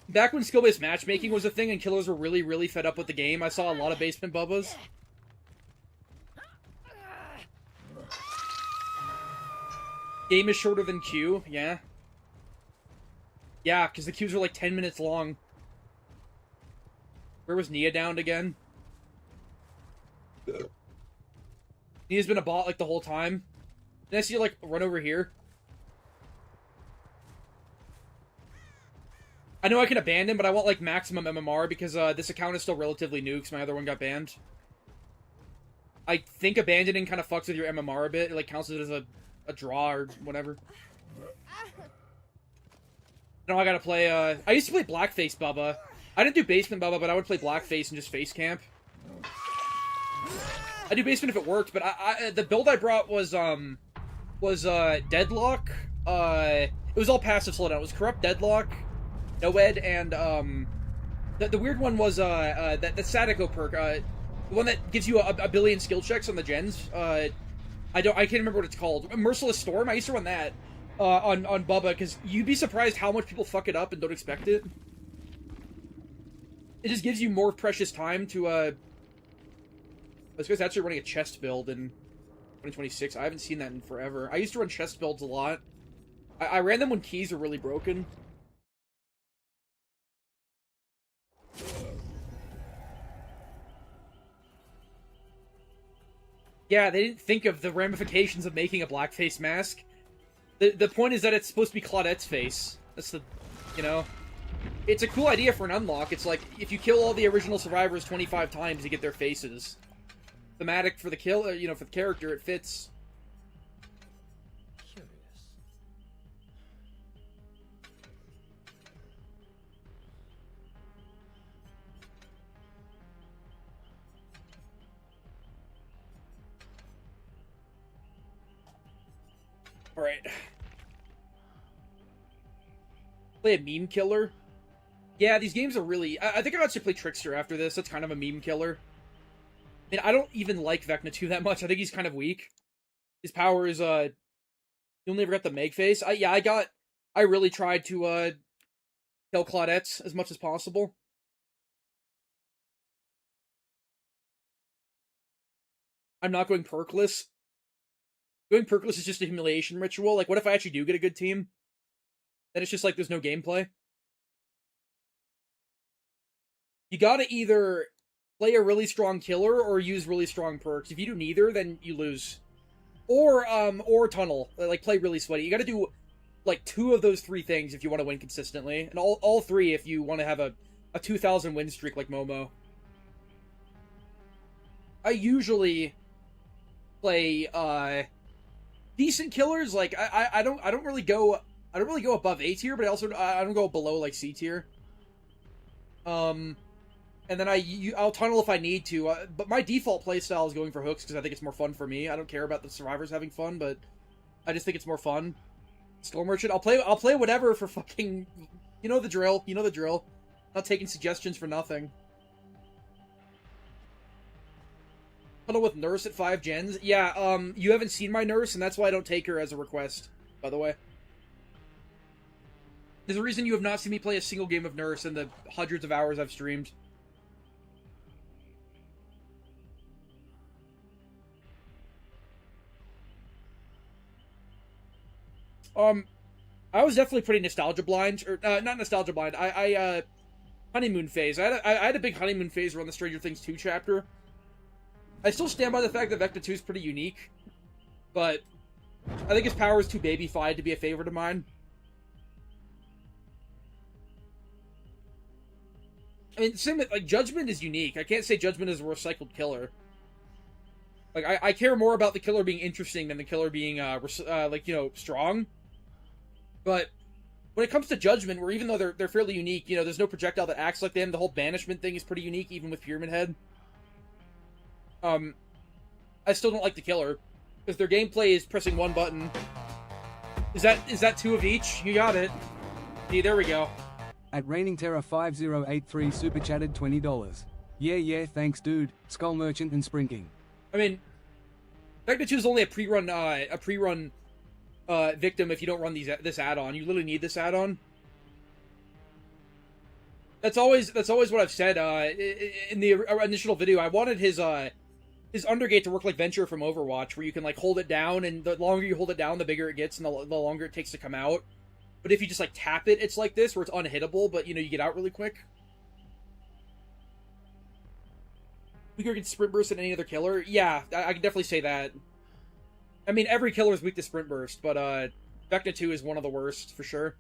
Speaker 3: Back when skill-based matchmaking was a thing and killers were really, really fed up with the game, I saw a lot of Basement Bubbas. Game is shorter than queue, yeah. Yeah, because the queues are like 10 minutes long. Where was Nia downed again? Nia's been a bot like the whole time. Did I see you like run over here? I know I can abandon, but I want like maximum MMR because this account is still relatively new because my other one got banned. I think abandoning kind of fucks with your MMR a bit. It like counts it as a draw or whatever. Now I gotta play, I used to play Blackface Bubba. I didn't do Basement Bubba, but I would play Blackface and just face camp. I do Basement if it worked, but the build I brought was Deadlock. It was all passive slowdown. It was Corrupt Deadlock, Noed, and the weird one was the Sadako perk, the one that gives you a billion skill checks on the gens. I can't remember what it's called. Merciless Storm. I used to run that on Bubba because you'd be surprised how much people fuck it up and don't expect it. It just gives you more precious time to This guy's actually running a chest build in 2026. I haven't seen that in forever. I used to run chest builds a lot. I ran them when keys were really broken. Yeah, they didn't think of the ramifications of making a blackface mask. The point is that it's supposed to be Claudette's face. That's the, you know... It's a cool idea for an unlock. It's like, if you kill all the original survivors 25 times, you get their faces. Thematic for the kill, you know, for the character, it fits.
Speaker 4: Curious.
Speaker 3: Alright. Play a meme killer. Yeah, these games are really... I think I'll actually play Trickster after this. That's kind of a meme killer. I mean, I don't even like Vecna 2 that much. I think he's kind of weak. His power is, you only ever got the Meg face. I really tried to, kill Claudettes as much as possible. I'm not going perkless. Going perkless is just a humiliation ritual. Like, what if I actually do get a good team? Then it's just like there's no gameplay. You gotta either play a really strong killer or use really strong perks. If you do neither, then you lose. Or tunnel. Like, play really sweaty. You gotta do, like, 2 of those 3 things if you want to win consistently. And all 3 if you want to have a 2,000 win streak like Momo. I usually play, decent killers. Like, I don't really go above A tier, but I don't go below, like, C tier. And then I'll tunnel if I need to, but my default playstyle is going for hooks because I think it's more fun for me. I don't care about the survivors having fun, but I just think it's more fun. Skull Merchant, I'll play whatever for fucking, you know the drill, Not taking suggestions for nothing. Tunnel with Nurse at 5 gens. Yeah, you haven't seen my Nurse, and that's why I don't take her as a request, by the way. There's a reason you have not seen me play a single game of Nurse in the hundreds of hours I've streamed. I was definitely pretty nostalgia blind, or not nostalgia blind. I honeymoon phase. I had a big honeymoon phase around the Stranger Things 2 chapter. I still stand by the fact that Vecna 2 is pretty unique, but I think his power is too babyfied to be a favorite of mine. I mean, like, Judgment is unique. I can't say Judgment is a recycled killer. Like, I care more about the killer being interesting than the killer being, like, you know, strong. But when it comes to Judgment, where even though they're fairly unique, you know, there's no projectile that acts like them, the whole banishment thing is pretty unique, even with Pyramid Head. I still don't like the killer, because their gameplay is pressing one button. Is that 2 of each? You got it. See, there we go.
Speaker 4: At Reigning Terror 5083 super chatted $20. Yeah, thanks dude. Skull Merchant and Sprinking.
Speaker 3: I mean, Vecna 2 is only a pre-run victim if you don't run this add-on. You literally need this add-on. That's always what I've said. In the initial video, I wanted his Undergate to work like Venture from Overwatch, where you can, like, hold it down, and the longer you hold it down, the bigger it gets, and the longer it takes to come out. But if you just, like, tap it, it's like this, where it's unhittable, but, you know, you get out really quick. Weaker against Sprint Burst than any other killer? Yeah, I can definitely say that. I mean, every killer is weak to Sprint Burst, but Vecna 2 is one of the worst, for sure.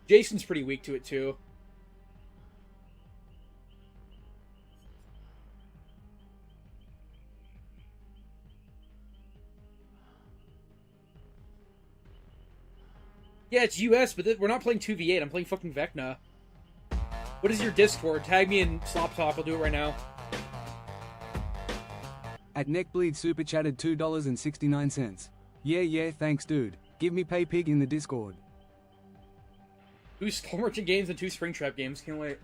Speaker 3: Jason's pretty weak to it, too. Yeah, it's US, but we're not playing 2v8. I'm playing fucking Vecna. What is your Discord? Tag me in Slop Talk. I'll do it right now.
Speaker 4: At Neckbleed super chatted $2.69. Yeah, thanks dude. Give me pay pig in the Discord.
Speaker 3: 2 Skull Merchant games and 2 Springtrap games. Can't wait.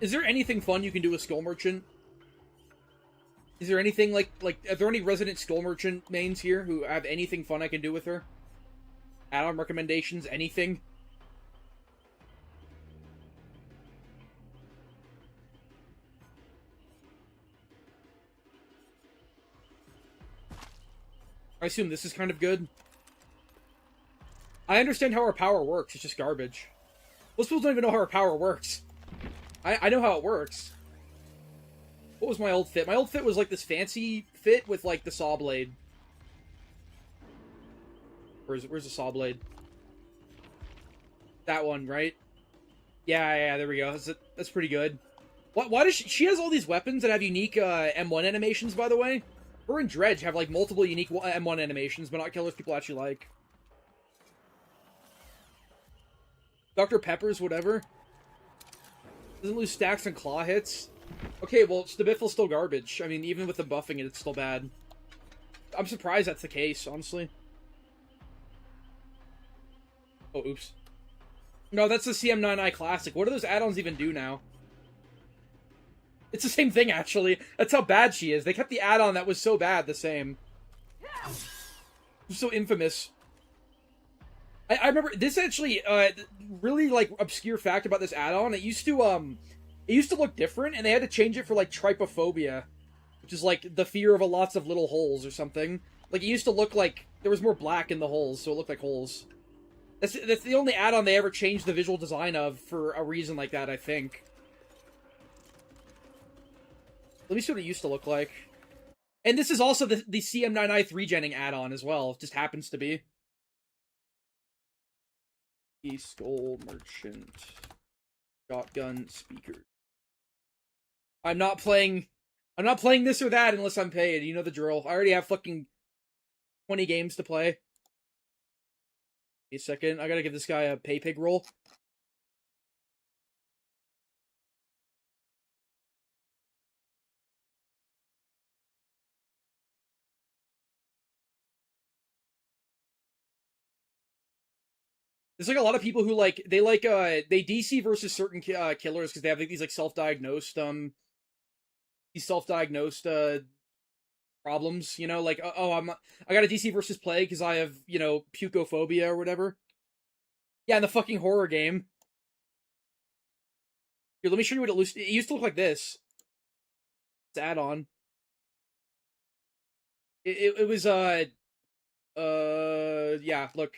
Speaker 3: Is there anything fun you can do with Skull Merchant? Is there anything like are there any resident Skull Merchant mains here who have anything fun I can do with her? Add-on recommendations? Anything? I assume this is kind of good. I understand how her power works, it's just garbage. Most people don't even know how her power works. I know how it works. What was my old fit? My old fit was like this fancy fit with like the saw blade. Where's the saw blade? That one, right? Yeah, there we go. That's pretty good. Why does she has all these weapons that have unique M1 animations, by the way? Her and Dredge have like multiple unique M1 animations, but not killers people actually like. Dr. Pepper's, whatever. Doesn't lose stacks and claw hits. Okay, well, Stabiffel's still garbage. I mean, even with the buffing it, it's still bad. I'm surprised that's the case, honestly. Oh, oops. No, that's the CM9I Classic. What do those add-ons even do now? It's the same thing, actually. That's how bad she is. They kept the add-on that was so bad the same. So infamous. I remember this actually, really, like, obscure fact about this add-on. It used to look different, and they had to change it for, like, trypophobia, which is, like, the fear of lots of little holes or something. Like, it used to look like there was more black in the holes, so it looked like holes. That's the only add-on they ever changed the visual design of for a reason like that, I think. Let me see what it used to look like. And this is also the CM9I 3-genning add-on as well. It just happens to be. Skull Merchant. Shotgun Speaker. I'm not playing this or that unless I'm paid. You know the drill. I already have fucking 20 games to play. Wait a second. I gotta give this guy a pay pig roll. There's like a lot of people who they DC versus certain killers because they have like these like self-diagnosed problems, you know, like I got a DC versus play because I have, you know, pucophobia or whatever. Yeah, in the fucking horror game. Here, let me show you what it used to look like this. It's add-on. It was yeah, look.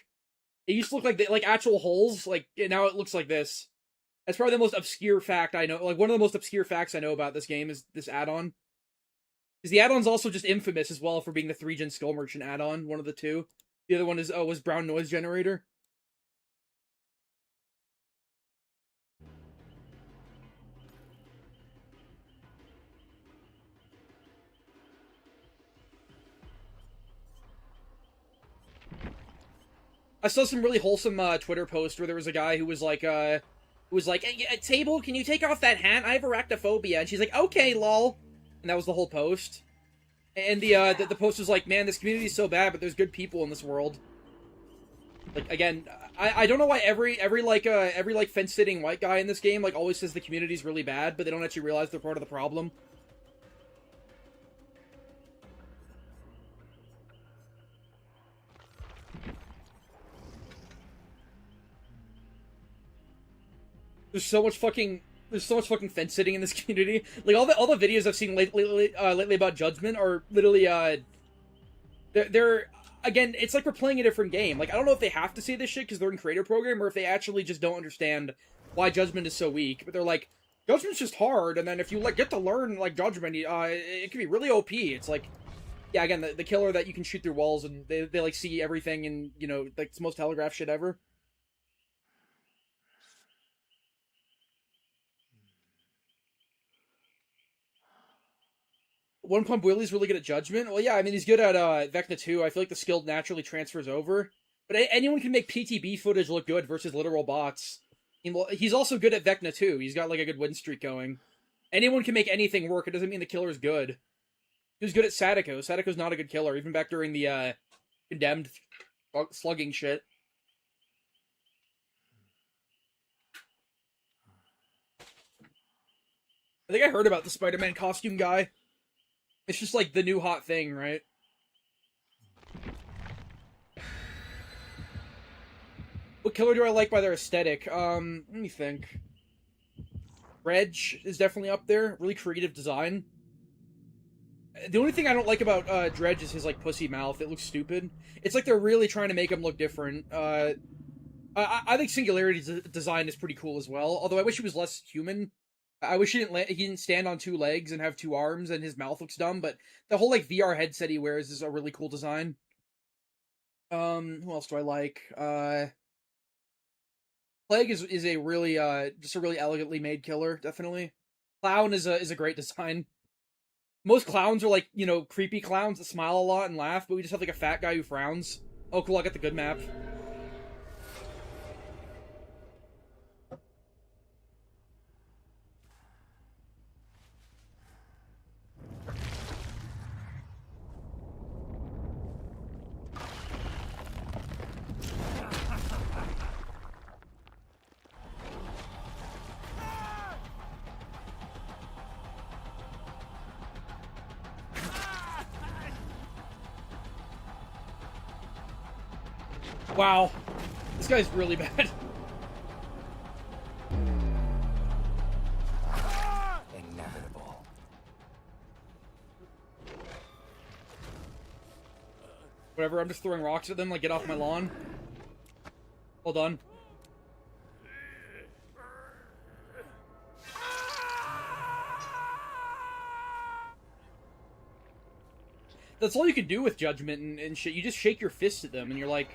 Speaker 3: It used to look like actual holes, like, now it looks like this. That's probably the most obscure fact I know. Like, one of the most obscure facts I know about this game is this add-on. Because the add-on's also just infamous as well for being the 3-gen Skull Merchant add-on, one of the two. The other one was Brown Noise Generator. I saw some really wholesome Twitter post where there was a guy who was like, hey, Table, can you take off that hat? I have arachnophobia. And she's like, okay, lol. And that was the whole post. And the post was like, man, this community is so bad, but there's good people in this world. Like, again, I don't know why every fence-sitting white guy in this game, like, always says the community's really bad, but they don't actually realize they're part of the problem. There's so much fucking fence sitting in this community. Like all the videos I've seen lately about Judgment are literally they're again, it's like we're playing a different game. Like I don't know if they have to say this shit because they're in creator program or if they actually just don't understand why Judgment is so weak. But they're like, Judgment's just hard, and then if you like get to learn like Judgment, it can be really OP. It's like, yeah, again, the killer that you can shoot through walls and they like see everything and, you know, like it's the most telegraphed shit ever. One Pump Willie's really good at Judgment. Well, yeah, I mean, he's good at Vecna 2. I feel like the skill naturally transfers over. But anyone can make PTB footage look good versus literal bots. He's also good at Vecna 2. He's got like a good win streak going. Anyone can make anything work. It doesn't mean the killer is good. He was good at Sadako. Sadako's not a good killer, even back during the condemned slugging shit. I think I heard about the Spider-Man costume guy. It's just like the new hot thing, right? What killer do I like by their aesthetic? Let me think. Reg is definitely up there. Really creative design. The only thing I don't like about Dredge is his like pussy mouth. It looks stupid. It's like they're really trying to make him look different. I think Singularity's design is pretty cool as well. Although I wish he was less human. I wish he didn't stand on 2 legs and have 2 arms and his mouth looks dumb, but the whole like VR headset he wears is a really cool design. Who else do I like? Plague is a really just a really elegantly made killer, definitely. Clown is a great design. Most clowns are like, you know, creepy clowns that smile a lot and laugh, but we just have like a fat guy who frowns. Oh cool, I got the good map. Wow. This guy's really bad.
Speaker 5: Inevitable.
Speaker 3: Whatever, I'm just throwing rocks at them, like, get off my lawn. Hold on. That's all you can do with Judgment and shit. You just shake your fists at them, and you're like,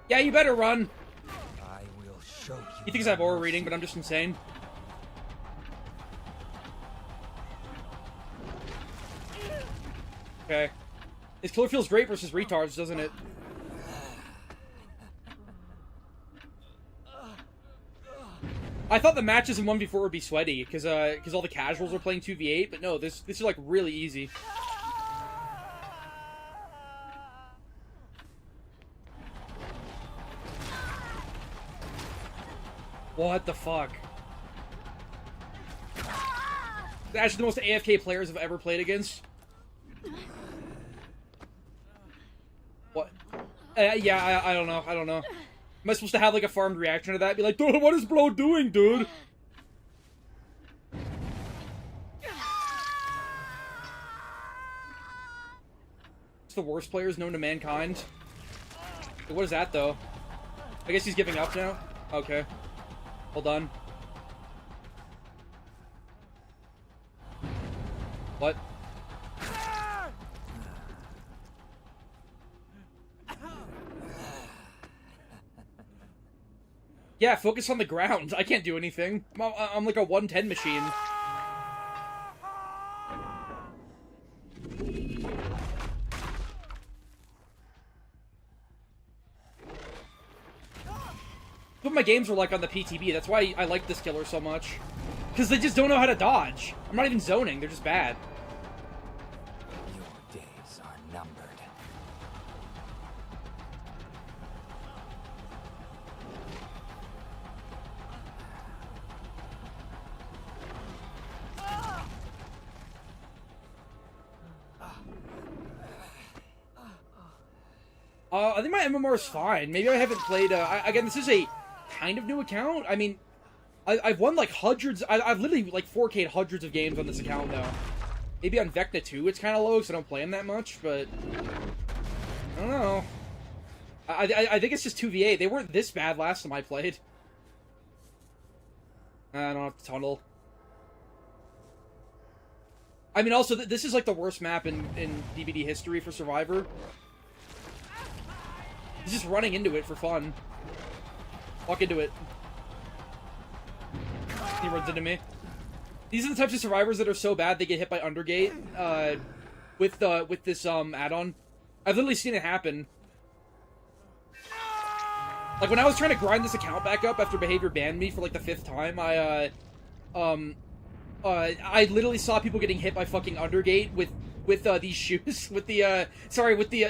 Speaker 3: yeah, you better run.
Speaker 5: I will show you.
Speaker 3: He thinks I have aura reading, but I'm just insane. Okay. His killer feels great versus retards, doesn't it? I thought the matches in 1v4 would be sweaty, because all the casuals are playing 2v8, but no, this is, like, really easy. What the fuck? They're actually the most AFK players I've ever played against. What? Yeah, I don't know. I don't know. Am I supposed to have, like, a farmed reaction to that? Be like, dude, what is Blow doing, dude? It's the worst players known to mankind. What is that, though? I guess he's giving up now? Okay. Hold on. What? Yeah, focus on the ground. I can't do anything. I'm like a 110 machine. What my games are like on the PTB. That's why I like this killer so much. Because they just don't know how to dodge. I'm not even zoning. They're just bad.
Speaker 5: Your days are numbered.
Speaker 3: I think my MMR is fine. Maybe I haven't played, again, this is a kind of new account. I mean, I've won, like, hundreds, I've literally, like, 4K'd hundreds of games on this account now. Maybe on Vecna 2 it's kind of low, because I don't play him that much, but I don't know. I think it's just 2v8. They weren't this bad last time I played. I don't have to tunnel. I mean, also, this is, like, the worst map in DBD history for Survivor. He's just running into it for fun. Walk into it. He runs into me. These are the types of survivors that are so bad they get hit by Undergate, with this, add-on. I've literally seen it happen. Like, when I was trying to grind this account back up after Behavior banned me for, like, the 5th time, I literally saw people getting hit by fucking Undergate with these shoes. With the,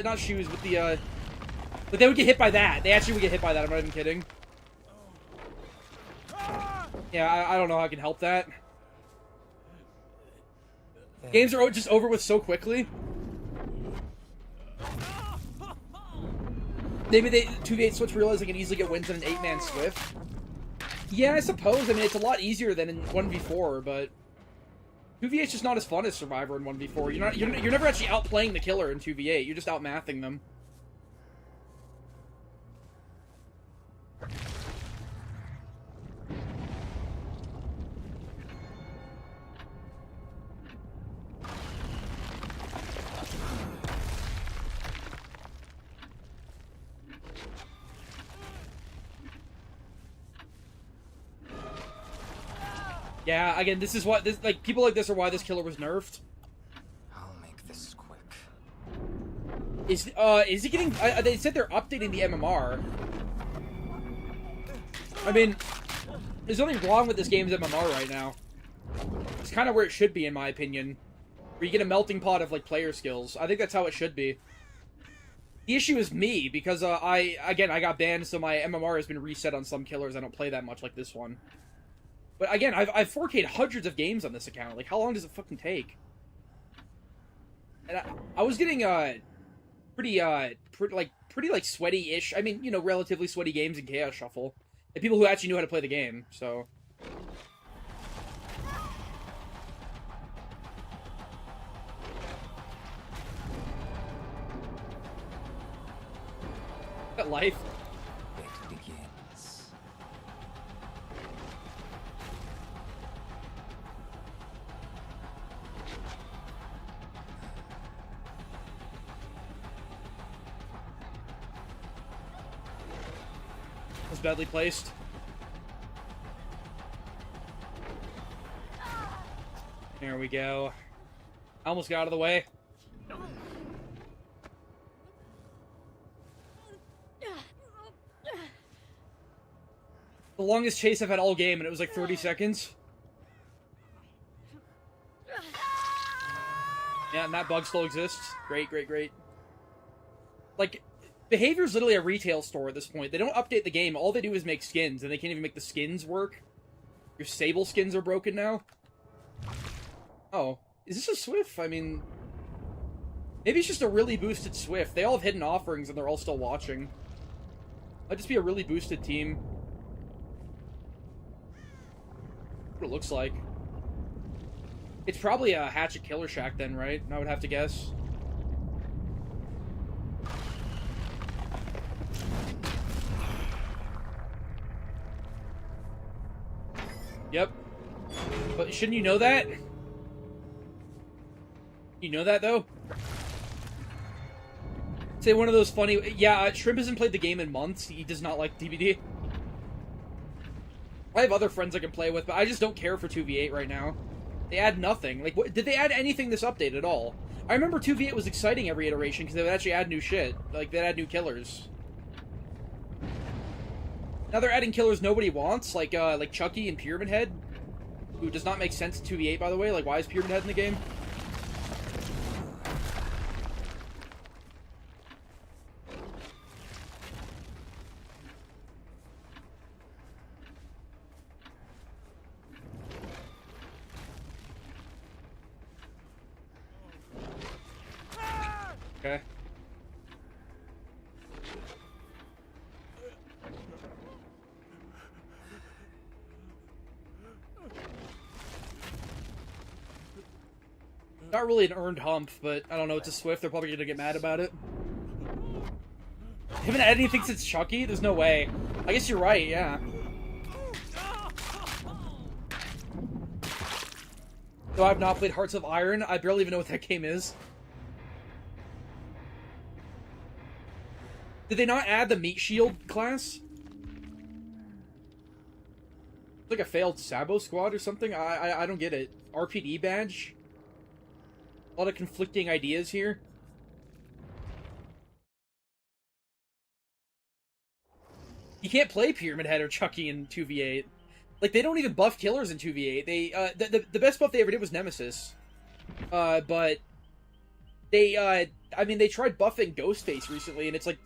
Speaker 3: not shoes, with the, but they would get hit by that. They actually would get hit by that, I'm not even kidding. Yeah, I don't know how I can help that. Games are just over with so quickly. Maybe 2v8 Switch realized they can easily get wins in an 8-man Swift. Yeah, I suppose. I mean, it's a lot easier than in 1v4, but 2v8's just not as fun as Survivor in 1v4. You're never actually outplaying the killer in 2v8. You're just outmathing them. Yeah, again, this is what like people like this are why this killer was nerfed.
Speaker 5: I'll make this quick.
Speaker 3: Is he getting? They said they're updating the MMR. I mean, there's nothing wrong with this game's MMR right now. It's kind of where it should be, in my opinion. Where you get a melting pot of like player skills. I think that's how it should be. The issue is me because I got banned, so my MMR has been reset on some killers. I don't play that much like this one. But again, I've 4K'd hundreds of games on this account. Like, how long does it fucking take? And I was getting, pretty like sweaty-ish. I mean, you know, relatively sweaty games in Chaos Shuffle. And people who actually knew how to play the game, so. That life.
Speaker 5: It begins.
Speaker 3: Was badly placed. There we go. Almost got out of the way. The longest chase I've had all game, and it was like 30 seconds. Yeah, and that bug still exists. Great, great, great. Like, Behavior's literally a retail store at this point. They don't update the game. All they do is make skins, and they can't even make the skins work. Your Sable skins are broken now. Oh. Is this a Swift? I mean... Maybe it's just a really boosted Swift. They all have hidden offerings, and they're all still watching. Might just be a really boosted team. What it looks like. It's probably a Hatchet Killer Shack then, right? I would have to guess. Yep. But shouldn't you know that? You know that, though? Say one of those funny... Yeah, Shrimp hasn't played the game in months. He does not like DBD. I have other friends I can play with, but I just don't care for 2v8 right now. They add nothing. Like, what, did they add anything this update at all? I remember 2v8 was exciting every iteration because they would actually add new shit. Like, they'd add new killers. Now they're adding killers nobody wants, like Chucky and Pyramid Head, who does not make sense in 2v8, by the way. Like, why is Pyramid Head in the game? Okay. Not really an earned hump, but I don't know, it's a Swift, they're probably gonna get mad about it. Haven't added anything since Chucky? There's no way. I guess you're right, yeah. Though I've not played Hearts of Iron, I barely even know what that game is. Did they not add the Meat Shield class? It's like a failed Sabo squad or something? I don't get it. RPD badge? A lot of conflicting ideas here. You can't play Pyramid Head or Chucky in 2v8. Like, they don't even buff killers in 2v8. They, the best buff they ever did was Nemesis. But they, I mean, they tried buffing Ghostface recently, and it's like,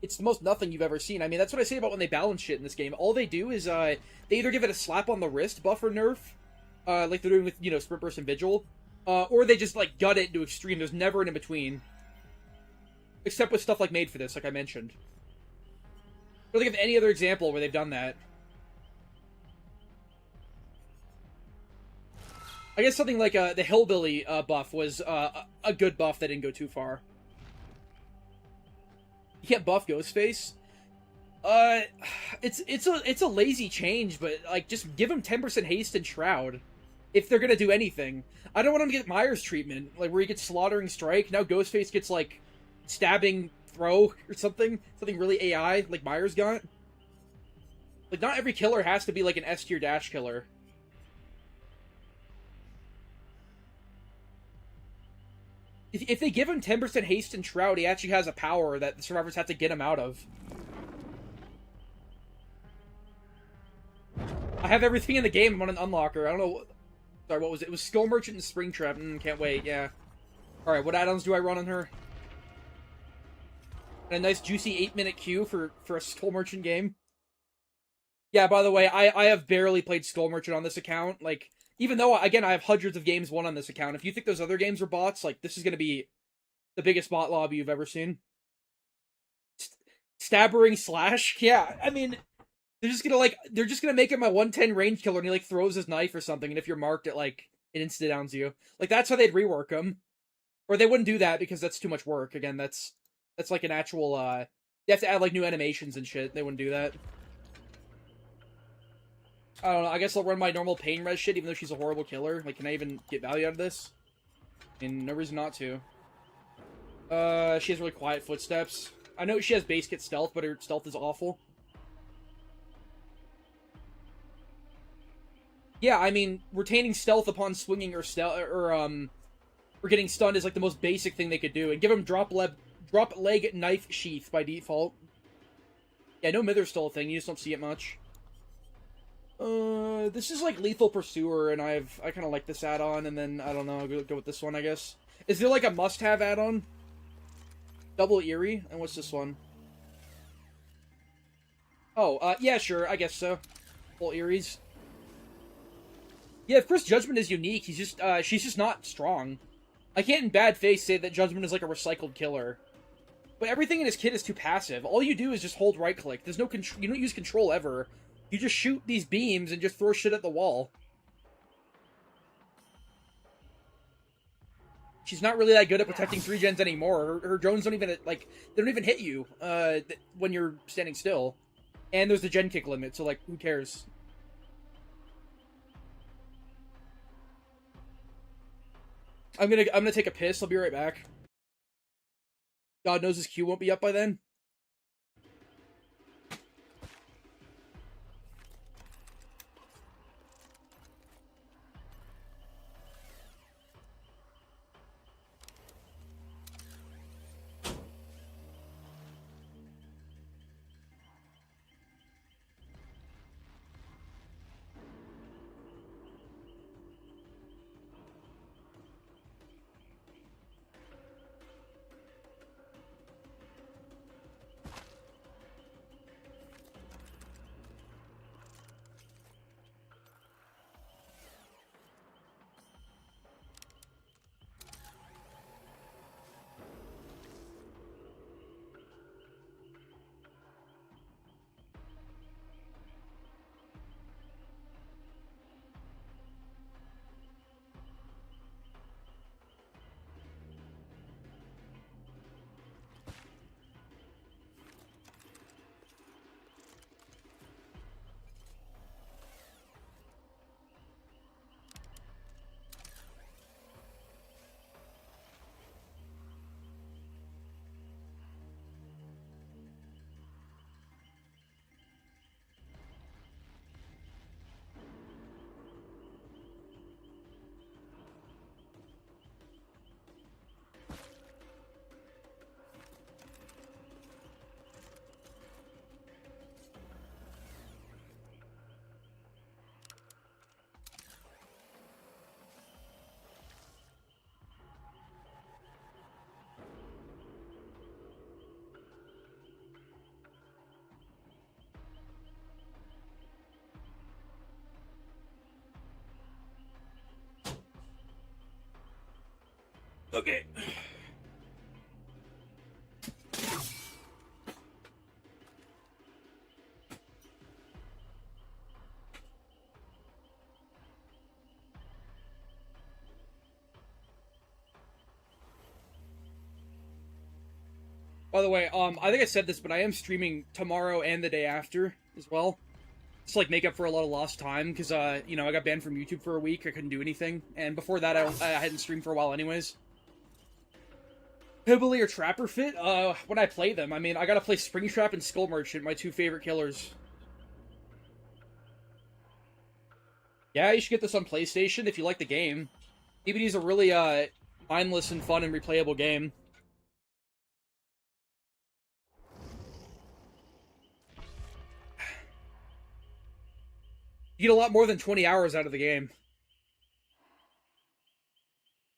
Speaker 3: it's the most nothing you've ever seen. I mean, that's what I say about when they balance shit in this game. All they do is, they either give it a slap on the wrist buff or nerf, like they're doing with, you know, Sprint Burst and Vigil, or they just, like, gut it into extreme. There's never an in-between. Except with stuff like Made for This, like I mentioned. Don't think of any other example where they've done that. I guess something like the Hillbilly buff was a good buff that didn't go too far. You can't buff Ghostface. It's a lazy change, but like just give him 10% haste and Shroud if they're gonna do anything. I don't want him to get Myers treatment, like where he gets Slaughtering Strike. Now Ghostface gets like Stabbing Throw or something really AI like Myers got. Like not every killer has to be like an S tier dash killer. If they give him 10% haste and Shroud, he actually has a power that the survivors have to get him out of. I have everything in the game. I'm on an unlocker. I don't know. Sorry, what was it? It was Skull Merchant and Springtrap. Can't wait, yeah. Alright, what add-ons do I run on her? And a nice juicy 8-minute queue for a Skull Merchant game. Yeah, by the way, I have barely played Skull Merchant on this account. Like, even though, again, I have hundreds of games won on this account, if you think those other games are bots, like, this is going to be the biggest bot lobby you've ever seen. Stabbering slash? Yeah, I mean, they're just gonna make it my 110 range killer and he like throws his knife or something, and if you're marked it like it insta downs you. Like that's how they'd rework him. Or they wouldn't do that because that's too much work. Again, that's like an actual you have to add like new animations and shit. They wouldn't do that. I don't know, I guess I'll run my normal pain res shit even though she's a horrible killer. Like, can I even get value out of this? I mean, no reason not to. She has really quiet footsteps. I know she has base kit stealth, but her stealth is awful. Yeah, I mean, retaining stealth upon swinging or getting stunned is like the most basic thing they could do, and give him drop leg knife sheath by default. Yeah, no mither still a thing. You just don't see it much. This is like Lethal Pursuer, and I kind of like this add-on, and then I don't know, I'll go with this one, I guess. Is there like a must-have add-on? Double Eerie, and what's this one? Oh, yeah, sure, I guess so. Full Eerie's. Yeah, of course, Judgment is unique. He's just, she's just not strong. I can't in bad faith say that Judgment is like a recycled killer. But everything in his kit is too passive. All you do is just hold right-click. There's no control. You don't use control ever. You just shoot these beams and just throw shit at the wall. She's not really that good at protecting 3-gens anymore. Her drones don't even, like, they don't even hit you when you're standing still. And there's the gen kick limit, so, like, who cares? I'm gonna take a piss. I'll be right back. God knows his Q won't be up by then. Okay. By the way, I think I said this, but I am streaming tomorrow and the day after as well. Just like make up for a lot of lost time, because you know, I got banned from YouTube for a week. I couldn't do anything, and before that, I hadn't streamed for a while, anyways. Hillbilly or Trapper Fit? When I play them, I mean, I gotta play Springtrap and Skull Merchant, my two favorite killers. Yeah, you should get this on PlayStation if you like the game. DBD is a really mindless and fun and replayable game. You get a lot more than 20 hours out of the game.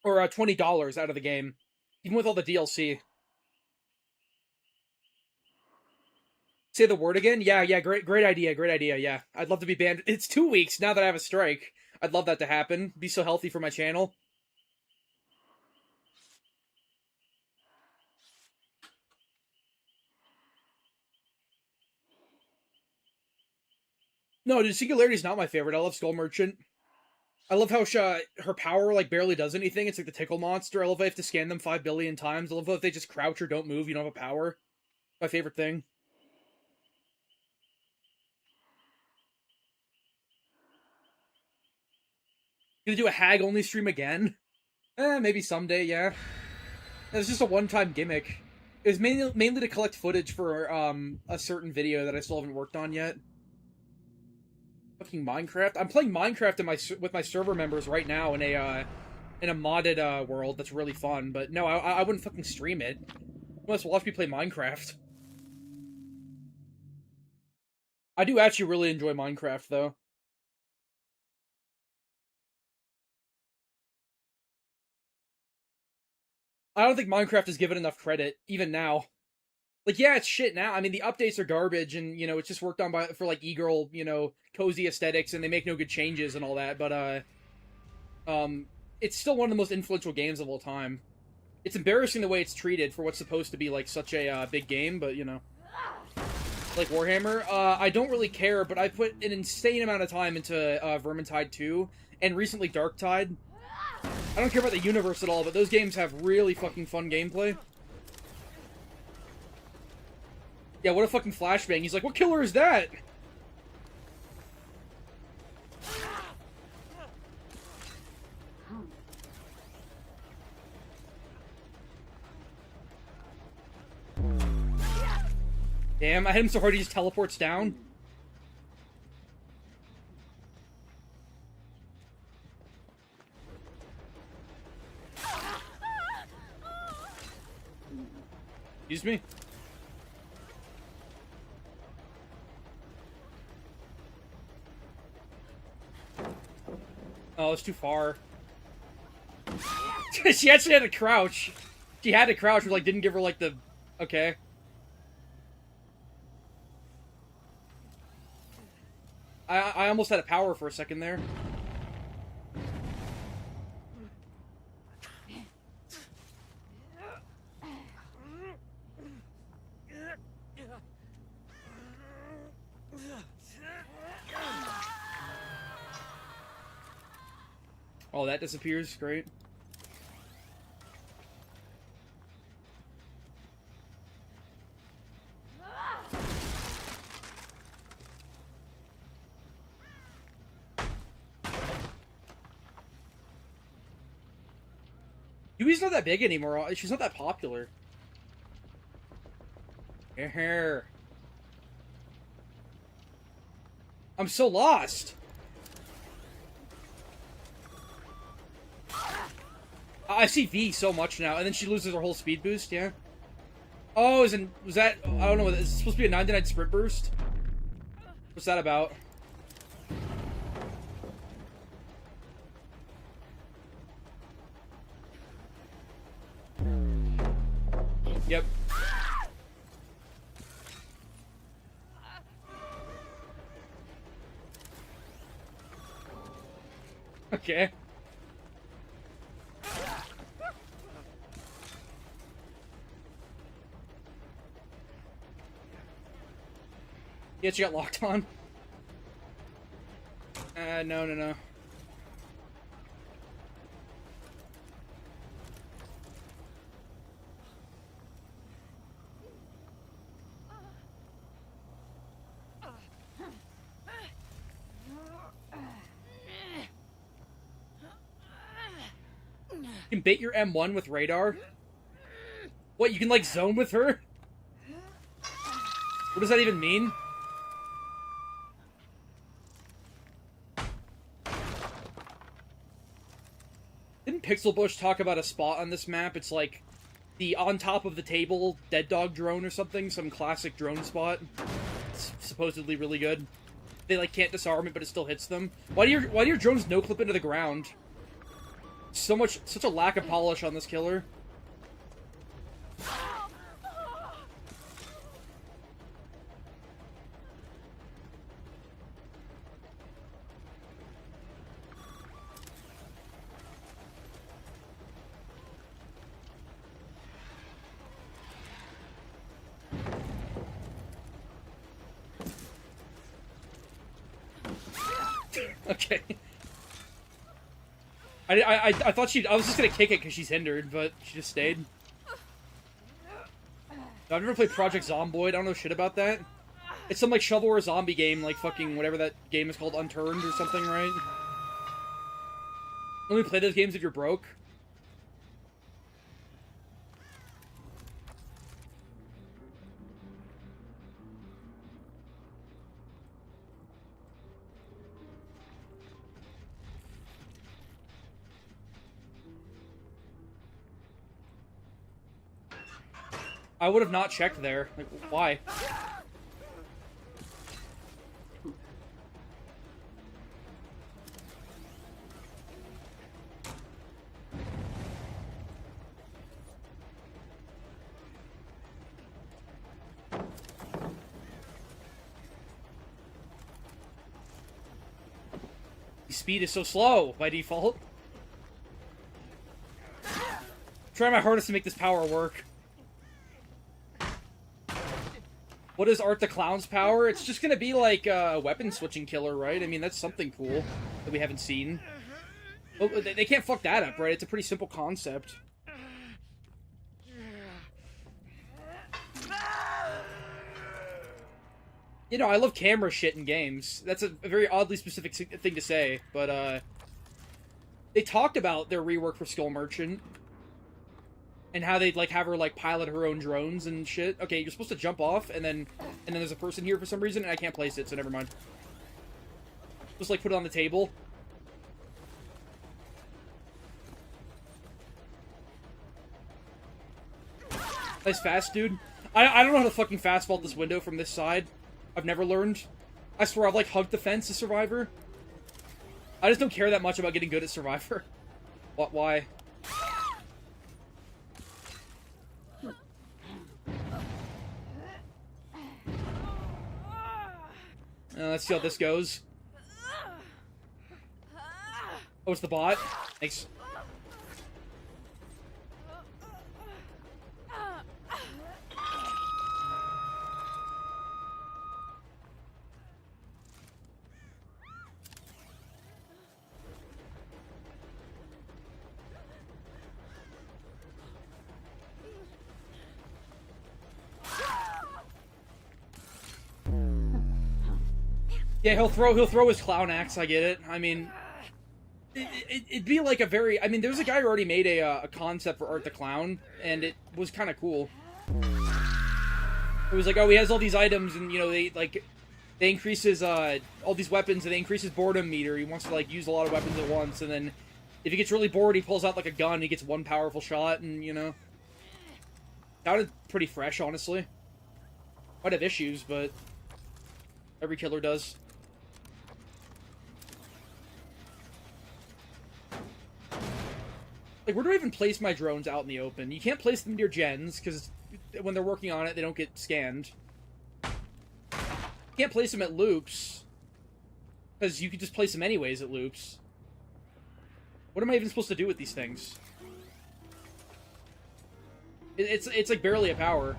Speaker 3: Or $20 out of the game. Even with all the DLC. Say the word again? Yeah, great idea, yeah. I'd love to be banned. It's 2 weeks now that I have a strike. I'd love that to happen. Be so healthy for my channel. No, dude, Singularity's not my favorite. I love Skull Merchant. I love how her power, like, barely does anything. It's like the Tickle Monster. I love how I have to scan them 5 billion times. I love how if they just crouch or don't move, you don't have a power. My favorite thing. Gonna do a hag-only stream again? Maybe someday, yeah. It's just a one-time gimmick. It was mainly to collect footage for, a certain video that I still haven't worked on yet. Fucking Minecraft. I'm playing Minecraft with my server members right now in a modded world that's really fun. But no, I wouldn't fucking stream it. Unless watch me play Minecraft. I do actually really enjoy Minecraft though. I don't think Minecraft is given enough credit even now. Like, yeah, it's shit now. I mean, the updates are garbage, and you know, it's just worked on for like e-girl, you know, cozy aesthetics, and they make no good changes and all that. But it's still one of the most influential games of all time. It's embarrassing the way it's treated for what's supposed to be like such a big game, but you know, like Warhammer. I don't really care, but I put an insane amount of time into Vermintide 2 and recently Darktide. I don't care about the universe at all, but those games have really fucking fun gameplay. Yeah, what a fucking flashbang. He's like, what killer is that? Damn, I hit him so hard he just teleports down. Excuse me? Oh, it's too far. She actually had to crouch. She had to crouch, but like didn't give her like the... Okay. I almost had a power for a second there. Oh, that disappears. Great. Yui's not that big anymore. She's not that popular. Here. I'm so lost. I see V so much now, and then she loses her whole speed boost, yeah? Oh, was that... I don't know, is it supposed to be a 99 sprint burst? What's that about? Yep. Okay. Yeah, she got locked on. No. You can bait your M1 with radar? What, you can like zone with her? What does that even mean? Didn't Pixel Bush talk about a spot on this map? It's like the on top of the table dead dog drone or something, some classic drone spot. It's supposedly really good. They like can't disarm it, but it still hits them. Why do your drones no clip into the ground? Such a lack of polish on this killer. Okay. I thought I was just gonna kick it because she's hindered, but she just stayed. I've never played Project Zomboid. I don't know shit about that. It's some, like, shovelware zombie game, like fucking whatever that game is called, Unturned or something, right? Only play those games if you're broke. I would have not checked there. Like, why? Speed is so slow by default. Try my hardest to make this power work. What is Art the Clown's power? It's just gonna be like a weapon switching killer, right? I mean, that's something cool that we haven't seen. Oh, they can't fuck that up, right? It's a pretty simple concept. You know, I love camera shit in games. That's a very oddly specific thing to say, but, they talked about their rework for Skull Merchant. And how they'd, like, have her, like, pilot her own drones and shit. Okay, you're supposed to jump off, and then there's a person here for some reason, and I can't place it, so never mind. Just, like, put it on the table. Nice fast, dude. I don't know how to fucking fast vault this window from this side. I've never learned. I swear I've, like, hugged the fence as Survivor. I just don't care that much about getting good at Survivor. What? Why? Let's see how this goes. Oh, it's the bot? Thanks. Yeah, he'll throw his clown axe, I get it. I mean, it'd be like a very... I mean, there's a guy who already made a concept for Art the Clown, and it was kind of cool. It was like, oh, he has all these items, and, you know, they increase his, all these weapons, and they increase his boredom meter. He wants to, like, use a lot of weapons at once, and then if he gets really bored, he pulls out, like, a gun, and he gets one powerful shot, and, you know... Sounded pretty fresh, honestly. Might have issues, but... every killer does. Like, where do I even place my drones out in the open? You can't place them near gens, because when they're working on it, they don't get scanned. You can't place them at loops, because you could just place them anyways at loops. What am I even supposed to do with these things? It's like barely a power.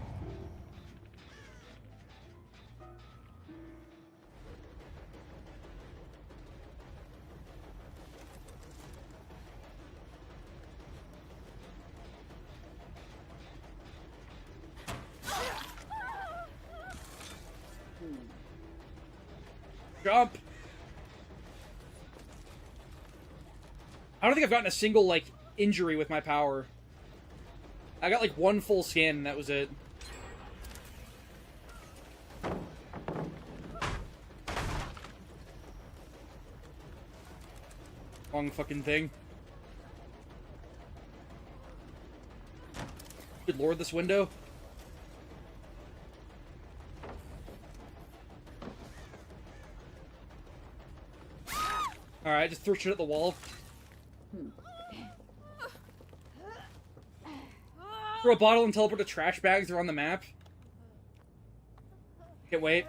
Speaker 3: Jump! I don't think I've gotten a single, like, injury with my power. I got, like, one full scan, and that was it. Wrong fucking thing. Good lord, this window. Alright, just throw shit at the wall. Throw a bottle and teleport to trash bags around the map. Can't wait.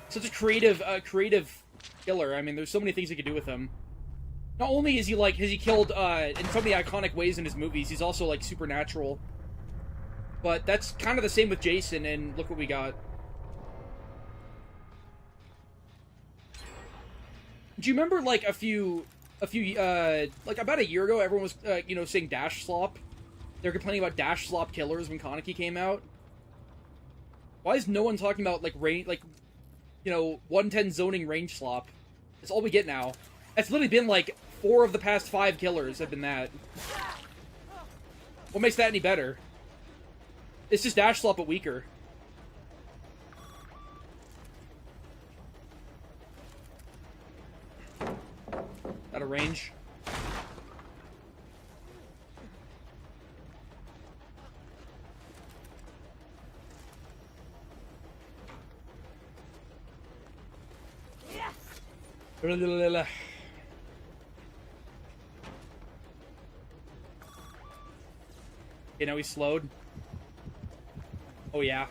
Speaker 3: Such a creative killer. I mean, there's so many things you could do with him. Not only is he, like, has he killed, in so many iconic ways in his movies, he's also, like, supernatural. But that's kind of the same with Jason, and look what we got. Do you remember like a few like about a year ago, everyone was you know, saying dash slop. They're complaining about dash slop killers when Kaneki came out. Why is no one talking about like range, like, you know, 110 zoning range slop? That's all we get now. It's literally been like 4 of the past 5 killers have been that. What makes that any better? It's just dash slop but weaker. Out of range. Okay, now he's slowed. Oh yeah.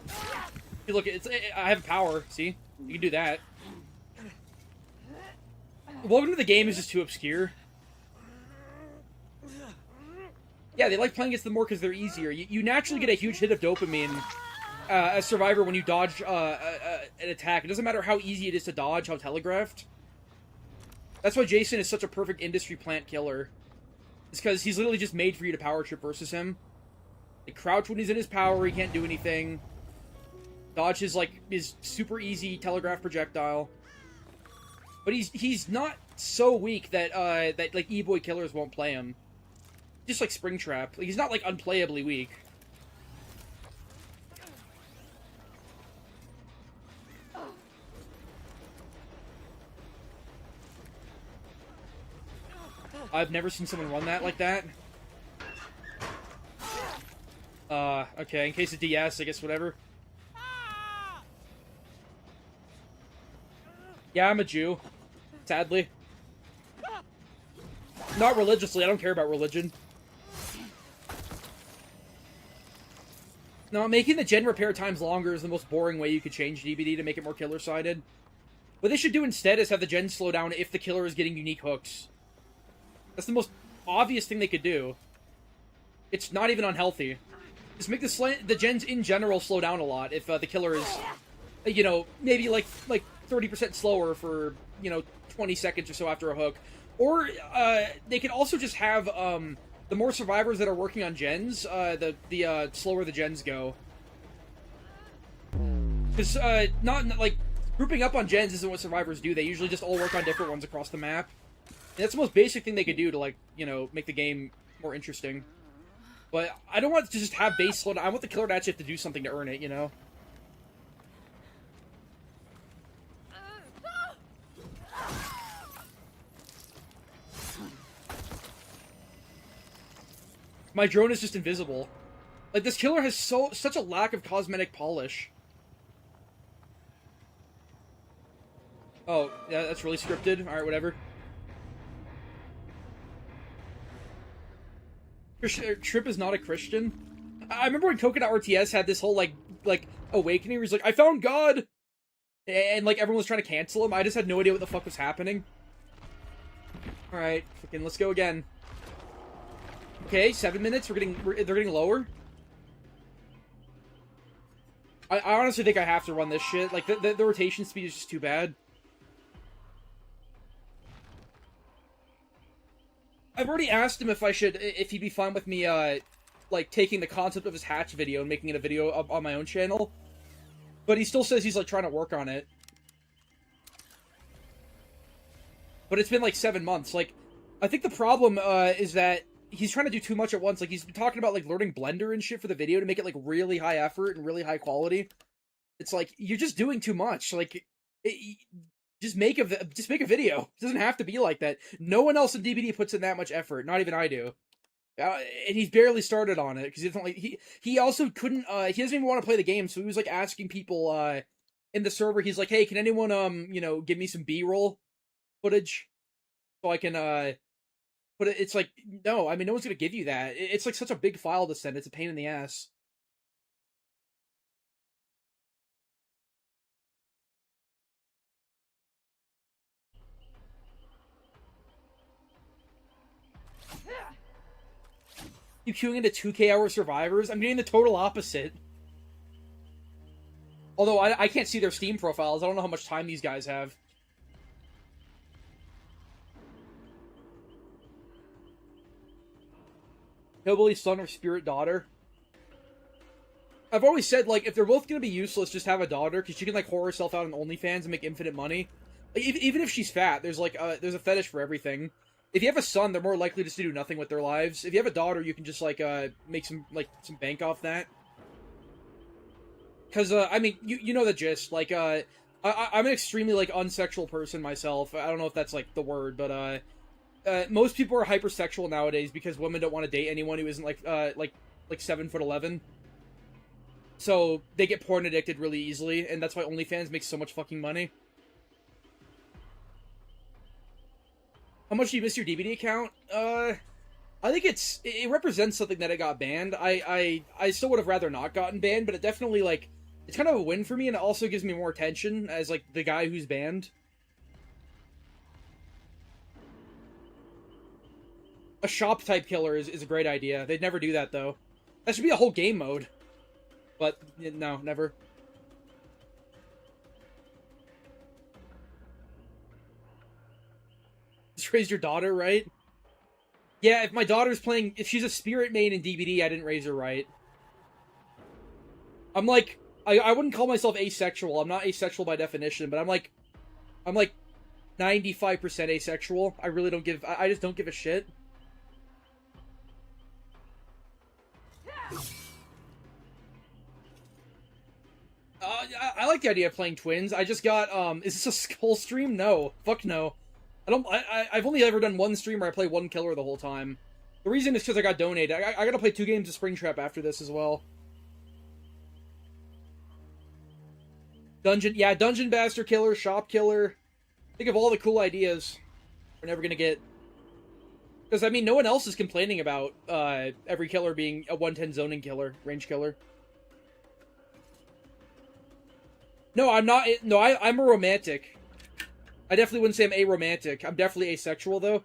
Speaker 3: Hey, look, I have power. See, you can do that. Welcome to the game is just too obscure. Yeah, they like playing against them more because they're easier. You naturally get a huge hit of dopamine as Survivor when you dodge an attack. It doesn't matter how easy it is to dodge, how telegraphed. That's why Jason is such a perfect industry plant killer. It's because he's literally just made for you to power trip versus him. Like, crouch when he's in his power, he can't do anything. Dodge is like his super easy telegraph projectile. But he's not so weak that that like E-boy killers won't play him. Just like Springtrap. Like, he's not like unplayably weak. I've never seen someone run that like that. Okay, in case of DS, I guess whatever. Yeah, I'm a Jew. Sadly. Not religiously, I don't care about religion. No, making the gen repair times longer is the most boring way you could change DBD to make it more killer-sided. What they should do instead is have the gen slow down if the killer is getting unique hooks. That's the most obvious thing they could do. It's not even unhealthy. Just make the gens in general slow down a lot if the killer is, you know, maybe like 30% slower for, you know, 20 seconds or so after a hook. Or they could also just have the more survivors that are working on gens, the slower the gens go. Because not like grouping up on gens isn't what survivors do. They usually just all work on different ones across the map. And that's the most basic thing they could do to, like, you know, make the game more interesting. But I don't want to just have base slowdown. I want the killer to actually have to do something to earn it, you know? My drone is just invisible. Like, this killer has such a lack of cosmetic polish. Oh, yeah, that's really scripted. Alright, whatever. Trip is not a Christian. I remember when Coconut RTS had this whole, like awakening where he's like, I found God! And, like, everyone was trying to cancel him. I just had no idea what the fuck was happening. Alright, fucking, let's go again. Okay, 7 minutes. They're getting lower. I honestly think I have to run this shit. Like, the rotation speed is just too bad. I've already asked him if he'd be fine with me, like, taking the concept of his hatch video and making it a video on my own channel. But he still says he's, like, trying to work on it. But it's been, like, 7 months. Like, I think the problem, is that he's trying to do too much at once. Like, he's been talking about, like, learning Blender and shit for the video to make it, like, really high effort and really high quality. It's like, you're just doing too much. Like, just make a video. It doesn't have to be like that. No one else in DBD puts in that much effort. Not even I do. And he's barely started on it because he doesn't like. He also couldn't. He doesn't even want to play the game, so he was like asking people in the server. He's like, "Hey, can anyone you know, give me some B-roll footage so I can put it?" It's like, no. I mean, no one's gonna give you that. It's like such a big file to send. It's a pain in the ass. You queuing into 2K hour survivors? I'm getting the total opposite. Although I can't see their Steam profiles. I don't know how much time these guys have. Hillbilly son or spirit daughter. I've always said, like, if they're both gonna be useless, just have a daughter, because she can, like, whore herself out on OnlyFans and make infinite money. Like, even if she's fat, there's, like, there's a fetish for everything. If you have a son, they're more likely just to do nothing with their lives. If you have a daughter, you can just, like, make some bank off that. Because, I mean, you know the gist. Like, I'm an extremely, like, unsexual person myself. I don't know if that's, like, the word, but, most people are hypersexual nowadays because women don't want to date anyone who isn't, like 7'11". So, they get porn addicted really easily, and that's why OnlyFans makes so much fucking money. How much do you miss your DVD account? I think it represents something that it got banned. I still would have rather not gotten banned, but it definitely, like, it's kind of a win for me, and it also gives me more attention as, like, the guy who's banned. A shop-type killer is a great idea. They'd never do that, though. That should be a whole game mode. But, no, never. Just raise your daughter, right? Yeah, if my daughter's playing... If she's a spirit main in DBD, I didn't raise her right. I'm like... I wouldn't call myself asexual. I'm not asexual by definition, but I'm like 95% asexual. I really don't give... I just don't give a shit. I like the idea of playing twins. I just got, is this a skull stream? No. Fuck no. I've only ever done one stream where I play one killer the whole time. The reason is because I got donated. I gotta play 2 games of Springtrap after this as well. Dungeon Master Killer, Shop Killer. Think of all the cool ideas we're never gonna get. Because, I mean, no one else is complaining about, every killer being a 110 zoning killer, range killer. No, I'm not. No, I'm a romantic. I definitely wouldn't say I'm aromantic. I'm definitely asexual, though.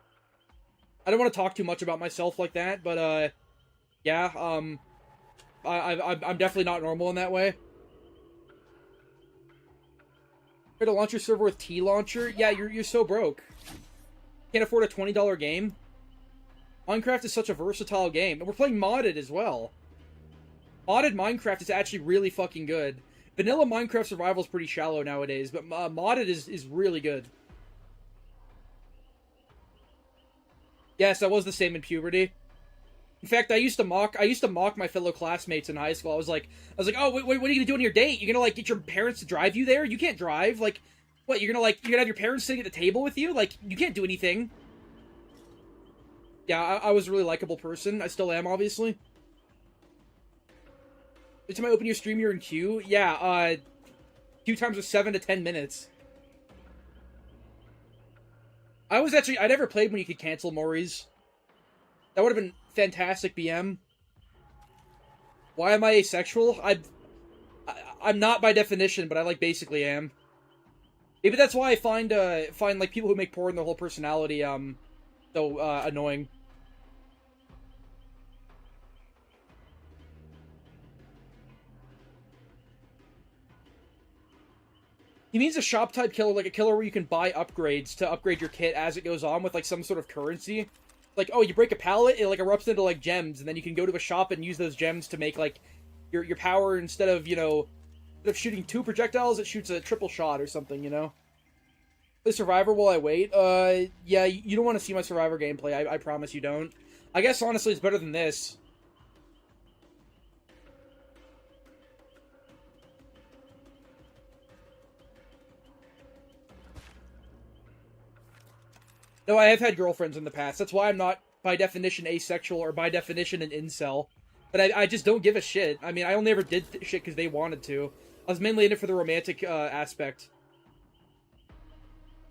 Speaker 3: I don't want to talk too much about myself like that, but, yeah, I'm definitely not normal in that way. Try to launch your server with T-Launcher? Yeah, you're so broke. Can't afford a $20 game. Minecraft is such a versatile game. And we're playing modded as well. Modded Minecraft is actually really fucking good. Vanilla Minecraft survival is pretty shallow nowadays, but modded is really good. Yes, I was the same in puberty. In fact, I used to mock my fellow classmates in high school. I was like, oh, wait, what are you gonna do on your date? You're gonna, like, get your parents to drive you there? You can't drive. Like, what? You're gonna have your parents sitting at the table with you? Like, you can't do anything. Yeah, I was a really likable person. I still am, obviously. Every time I open your stream, you're in queue. Yeah, queue times are 7 to 10 minutes. I never played when you could cancel Maury's. That would have been fantastic, BM. Why am I asexual? I'm not by definition, but I, like, basically am. Maybe that's why I find like, people who make porn, their whole personality, so, annoying. He means a shop-type killer, like a killer where you can buy upgrades to upgrade your kit as it goes on with, like, some sort of currency. Like, oh, you break a pallet, it, like, erupts into, like, gems, and then you can go to a shop and use those gems to make, like, your power, instead of, you know, instead of shooting 2 projectiles, it shoots a triple shot or something, you know? Play Survivor while I wait? Yeah, you don't want to see my Survivor gameplay, I promise you don't. I guess, honestly, it's better than this. No, I have had girlfriends in the past. That's why I'm not, by definition, asexual, or by definition, an incel. But I just don't give a shit. I mean, I only ever did shit because they wanted to. I was mainly in it for the romantic, aspect.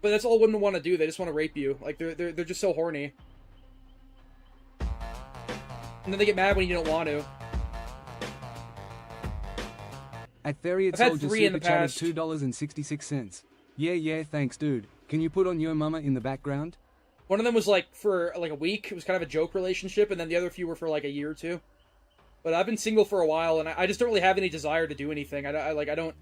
Speaker 3: But that's all women want to do. They just want to rape you. Like, they're just so horny. And then they get mad when you don't want to.
Speaker 4: At Theriot Soldier super chatted $2.66. Yeah, thanks, dude. Can you put on Yo Mama in the background?
Speaker 3: One of them was, like, for, like, a week. It was kind of a joke relationship, and then the other few were for, like, a year or two. But I've been single for a while, and I just don't really have any desire to do anything. I don't,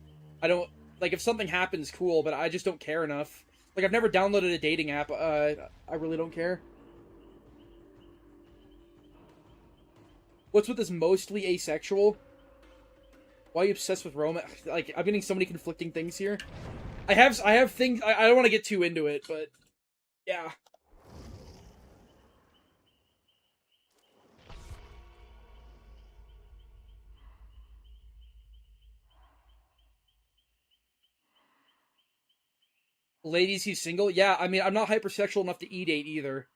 Speaker 3: like, if something happens, cool, but I just don't care enough. Like, I've never downloaded a dating app. I really don't care. What's with this mostly asexual? Why are you obsessed with romance? Like, I'm getting so many conflicting things here. I have things, I don't want to get too into it, but, yeah. Ladies, he's single? Yeah, I mean, I'm not hypersexual enough to e-date either.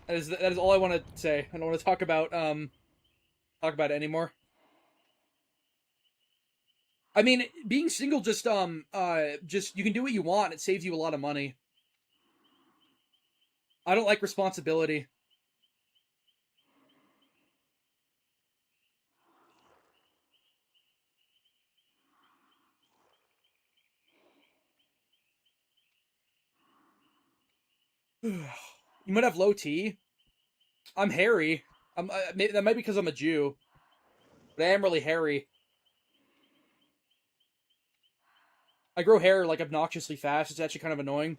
Speaker 3: That is all I want to say. I don't want to talk about it anymore. I mean, being single just you can do what you want. It saves you a lot of money. I don't like responsibility. You might have low T. I'm hairy. That might be because I'm a Jew. But I am really hairy. I grow hair, like, obnoxiously fast. It's actually kind of annoying.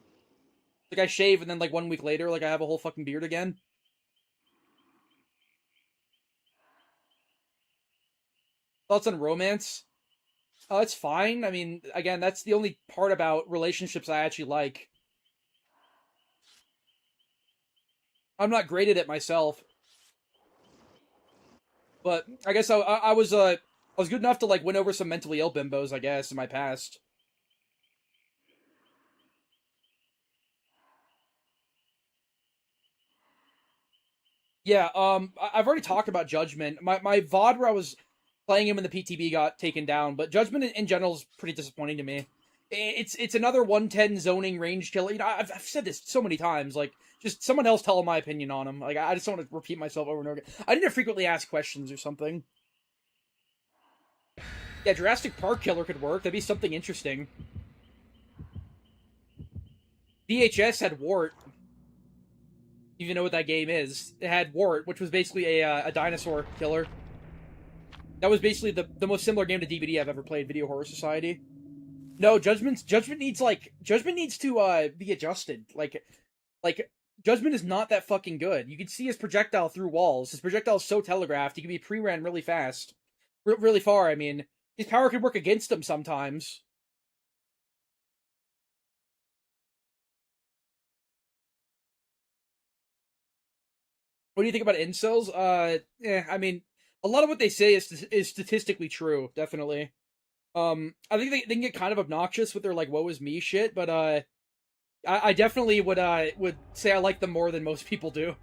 Speaker 3: Like, I shave, and then, like, 1 week later, like, I have a whole fucking beard again. Thoughts on romance? Oh, it's fine. I mean, again, that's the only part about relationships I actually like. I'm not great at it myself. But I guess I was good enough to, like, win over some mentally ill bimbos, I guess, in my past. Yeah, I've already talked about Judgment. My VOD where I was playing him in the PTB got taken down, but Judgment in general is pretty disappointing to me. It's another 110 zoning range killer. You know, I've said this so many times. Like, just someone else tell my opinion on him. Like, I just don't want to repeat myself over and over again. I need to frequently ask questions or something. Yeah, Jurassic Park killer could work. That'd be something interesting. VHS had Wart. You even know what that game is. It had Wart, which was basically a dinosaur killer. That was basically the most similar game to DVD I've ever played, Video Horror Society. No, Judgment needs to be adjusted. Like Judgment is not that fucking good. You can see his projectile through walls. His projectile is so telegraphed. He can be pre-ran really fast, really far. I mean, his power could work against him sometimes. What do you think about incels? I mean, a lot of what they say is statistically true, definitely. I think they can get kind of obnoxious with their, like, woe is me shit, but I definitely would say I like them more than most people do.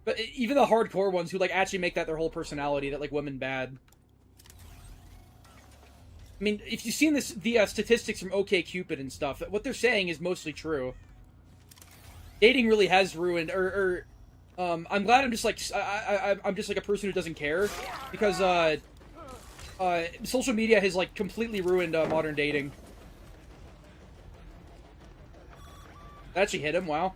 Speaker 3: But even the hardcore ones who, like, actually make that their whole personality, that, like, women bad. I mean, if you've seen the statistics from OkCupid and stuff, what they're saying is mostly true. Dating really has ruined, I'm glad I'm just like I'm just like a person who doesn't care, because social media has, like, completely ruined modern dating. That actually hit him. Wow.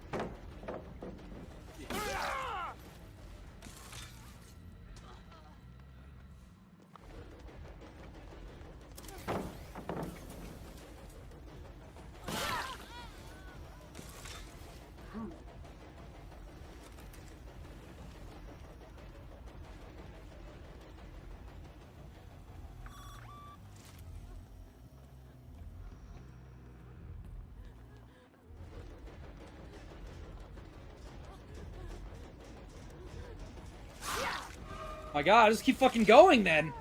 Speaker 3: My god, just keep fucking going then.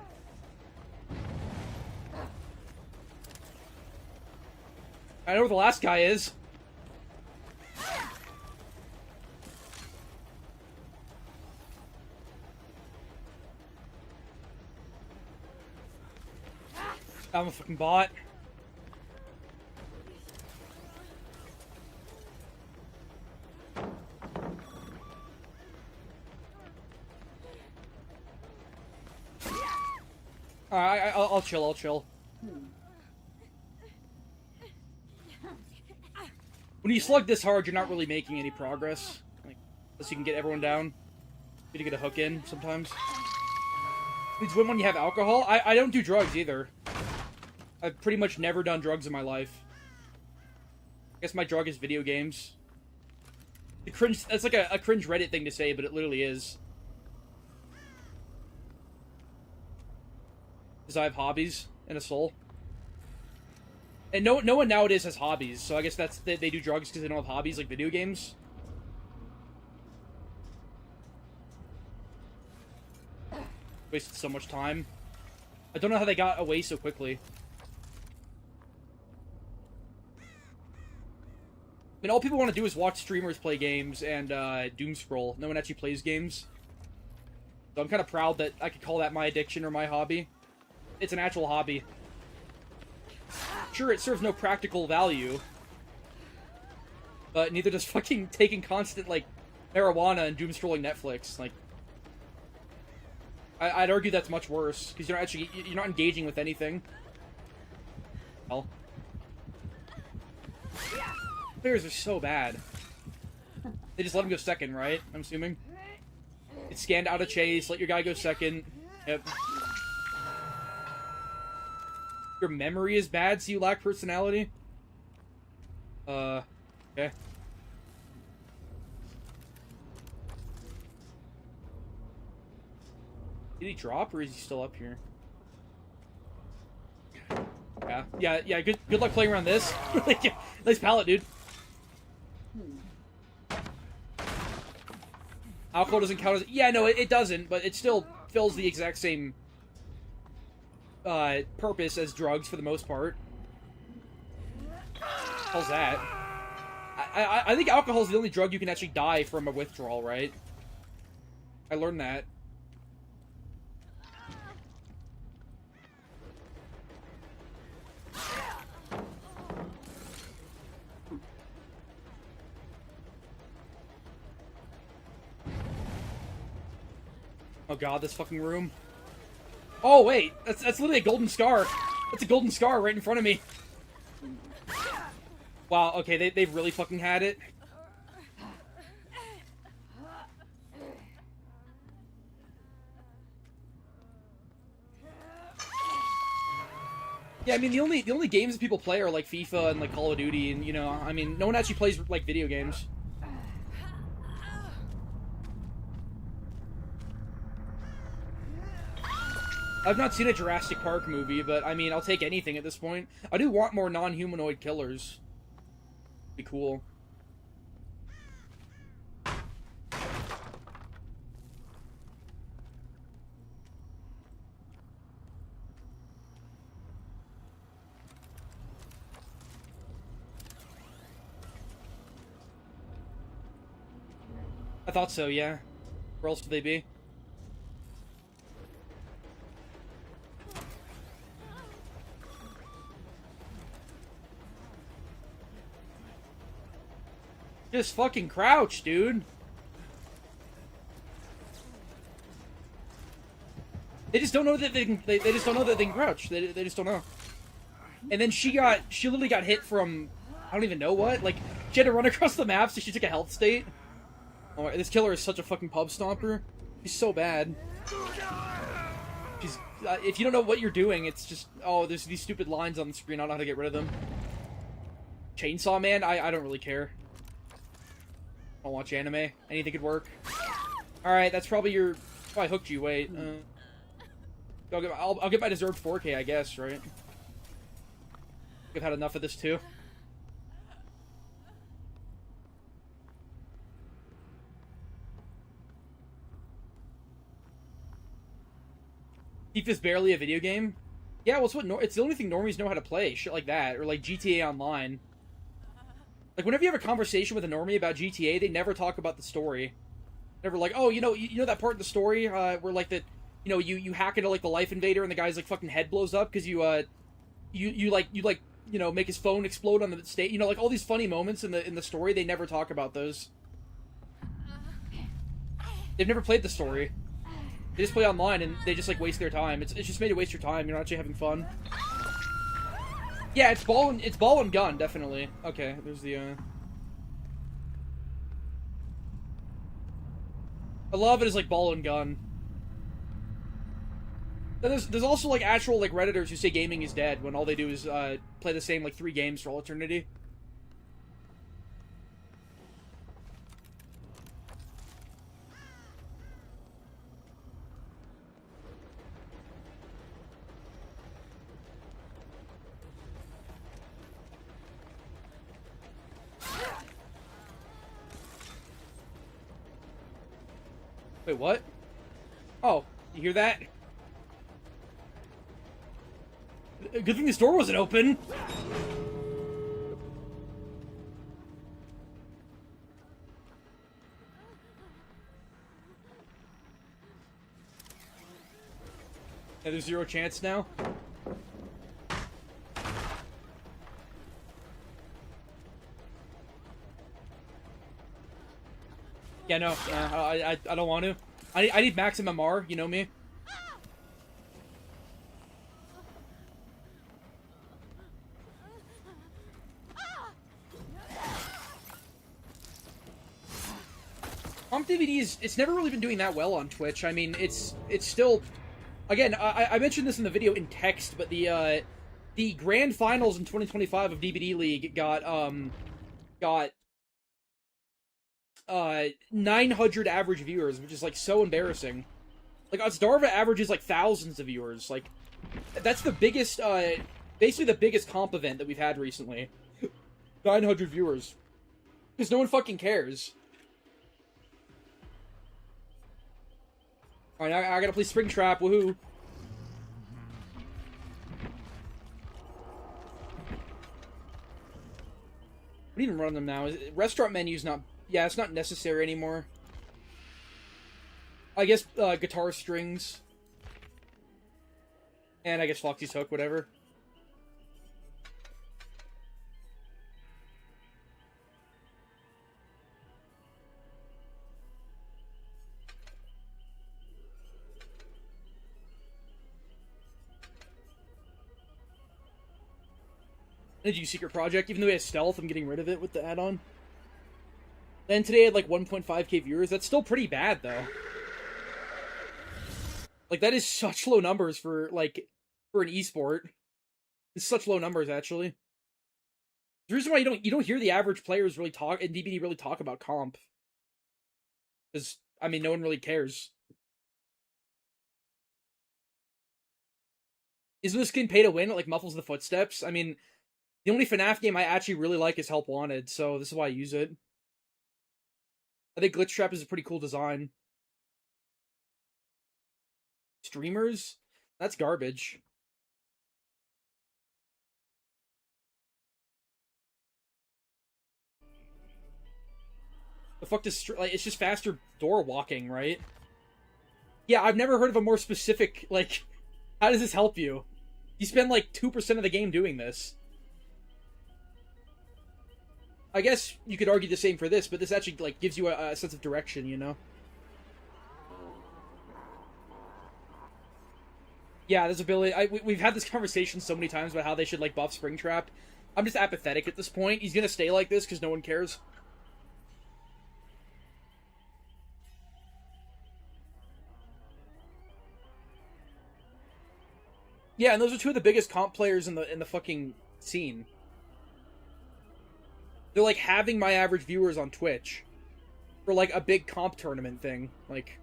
Speaker 3: I know where the last guy is. I'm a fucking bot. Alright, I'll chill. When you slug this hard, you're not really making any progress. Like, unless you can get everyone down. You need to get a hook in sometimes. Please win when you have alcohol? I don't do drugs either. I've pretty much never done drugs in my life. I guess my drug is video games. That's like a cringe Reddit thing to say, but it literally is. Because I have hobbies and a soul. And no one nowadays has hobbies, so I guess that's they do drugs because they don't have hobbies like video games. Wasted so much time. I don't know how they got away so quickly. I mean, all people want to do is watch streamers play games and doom scroll. No one actually plays games. So I'm kind of proud that I could call that my addiction or my hobby. It's an actual hobby. Sure, it serves no practical value. But neither does fucking taking constant, like, marijuana and doom scrolling Netflix. Like, I'd argue that's much worse, because you're not engaging with anything. Hell. Players are so bad. They just let him go second, right? I'm assuming. It's scanned out of chase, let your guy go second. Yep. Your memory is bad, so you lack personality? Okay. Did he drop, or is he still up here? Yeah, good luck playing around this. Nice pallet, dude. Alcohol doesn't count as... Yeah, no, it doesn't, but it still fills the exact same purpose as drugs for the most part. How's that? I think alcohol is the only drug you can actually die from a withdrawal, right? I learned that. Oh god, this fucking room. Oh wait, that's literally a golden scar. That's a golden scar right in front of me. Wow, okay, they've really fucking had it. Yeah, I mean the only games that people play are like FIFA and like Call of Duty, and you know, I mean no one actually plays like video games. I've not seen a Jurassic Park movie, but I mean, I'll take anything at this point. I do want more non-humanoid killers. Be cool. I thought so, yeah. Where else would they be? Just fucking crouch, dude. They just don't know that they can. They just don't know that they can crouch. They just don't know. And then she literally got hit from, I don't even know what. Like she had to run across the map, so she took a health state. Oh, this killer is such a fucking pub stomper. He's so bad. She's if you don't know what you're doing, it's just there's these stupid lines on the screen. I don't know how to get rid of them. Chainsaw Man, I don't really care. I don't watch anime. Anything could work. Alright, that's probably your... Oh, I hooked you. Wait. I'll get my deserved 4K, I guess, right? I've had enough of this, too. FIFA's barely a video game? Yeah, well, it's the only thing normies know how to play. Shit like that. Or, like, GTA Online. Like, whenever you have a conversation with a normie about GTA, they never talk about the story. Never like, oh, you know that part of the story where, like, you hack into, like, the Life Invader and the guy's, like, fucking head blows up because you make his phone explode on the stage. You know, like, all these funny moments in the story, they never talk about those. They've never played the story. They just play online and they just, like, waste their time. It's just made to waste your time. You're not actually having fun. Yeah, it's ball and gun, definitely. Okay, there's the, I love it as, like, ball and gun. Then there's also, like, actual, like, Redditors who say gaming is dead when all they do is, play the same, like, 3 games for all eternity. Wait, what? Oh, you hear that? Good thing this door wasn't open. Yeah, there's 0 chance now. Yeah, no, I don't want to. I need max MMR, you know me. Comp DVDs, it's never really been doing that well on Twitch. I mean, it's still... Again, I mentioned this in the video in text, but the grand finals in 2025 of DVD League got 900 average viewers, which is, like, so embarrassing. Like, Darva averages, like, thousands of viewers. Like, that's the biggest, basically the biggest comp event that we've had recently. 900 viewers. Because no one fucking cares. Alright, I gotta play Springtrap, woohoo. What do you even run them now? Restaurant menu's not... Yeah, it's not necessary anymore. I guess guitar strings. And I guess Foxy's Hook, whatever. Did you Secret Project? Even though it has stealth, I'm getting rid of it with the add-on. Then today I had like 1.5k viewers. That's still pretty bad, though. Like, that is such low numbers for, like, for an esport. It's such low numbers, actually. The reason why you don't hear the average players really talk, and DBD really talk about comp. Because, I mean, no one really cares. Isn't this skin pay to win? It, like, muffles the footsteps? I mean... The only FNAF game I actually really like is Help Wanted, so this is why I use it. I think Glitch Trap is a pretty cool design. Streamers? That's garbage. The fuck does... Like, it's just faster door walking, right? Yeah, I've never heard of a more specific, like... How does this help you? You spend, like, 2% of the game doing this. I guess you could argue the same for this, but this actually, like, gives you a sense of direction, you know? Yeah, there's ability... we've had this conversation so many times about how they should, like, buff Springtrap. I'm just apathetic at this point. He's gonna stay like this because no one cares. Yeah, and those are two of the biggest comp players in the fucking scene. They're, like, having my average viewers on Twitch for, like, a big comp tournament thing. Like,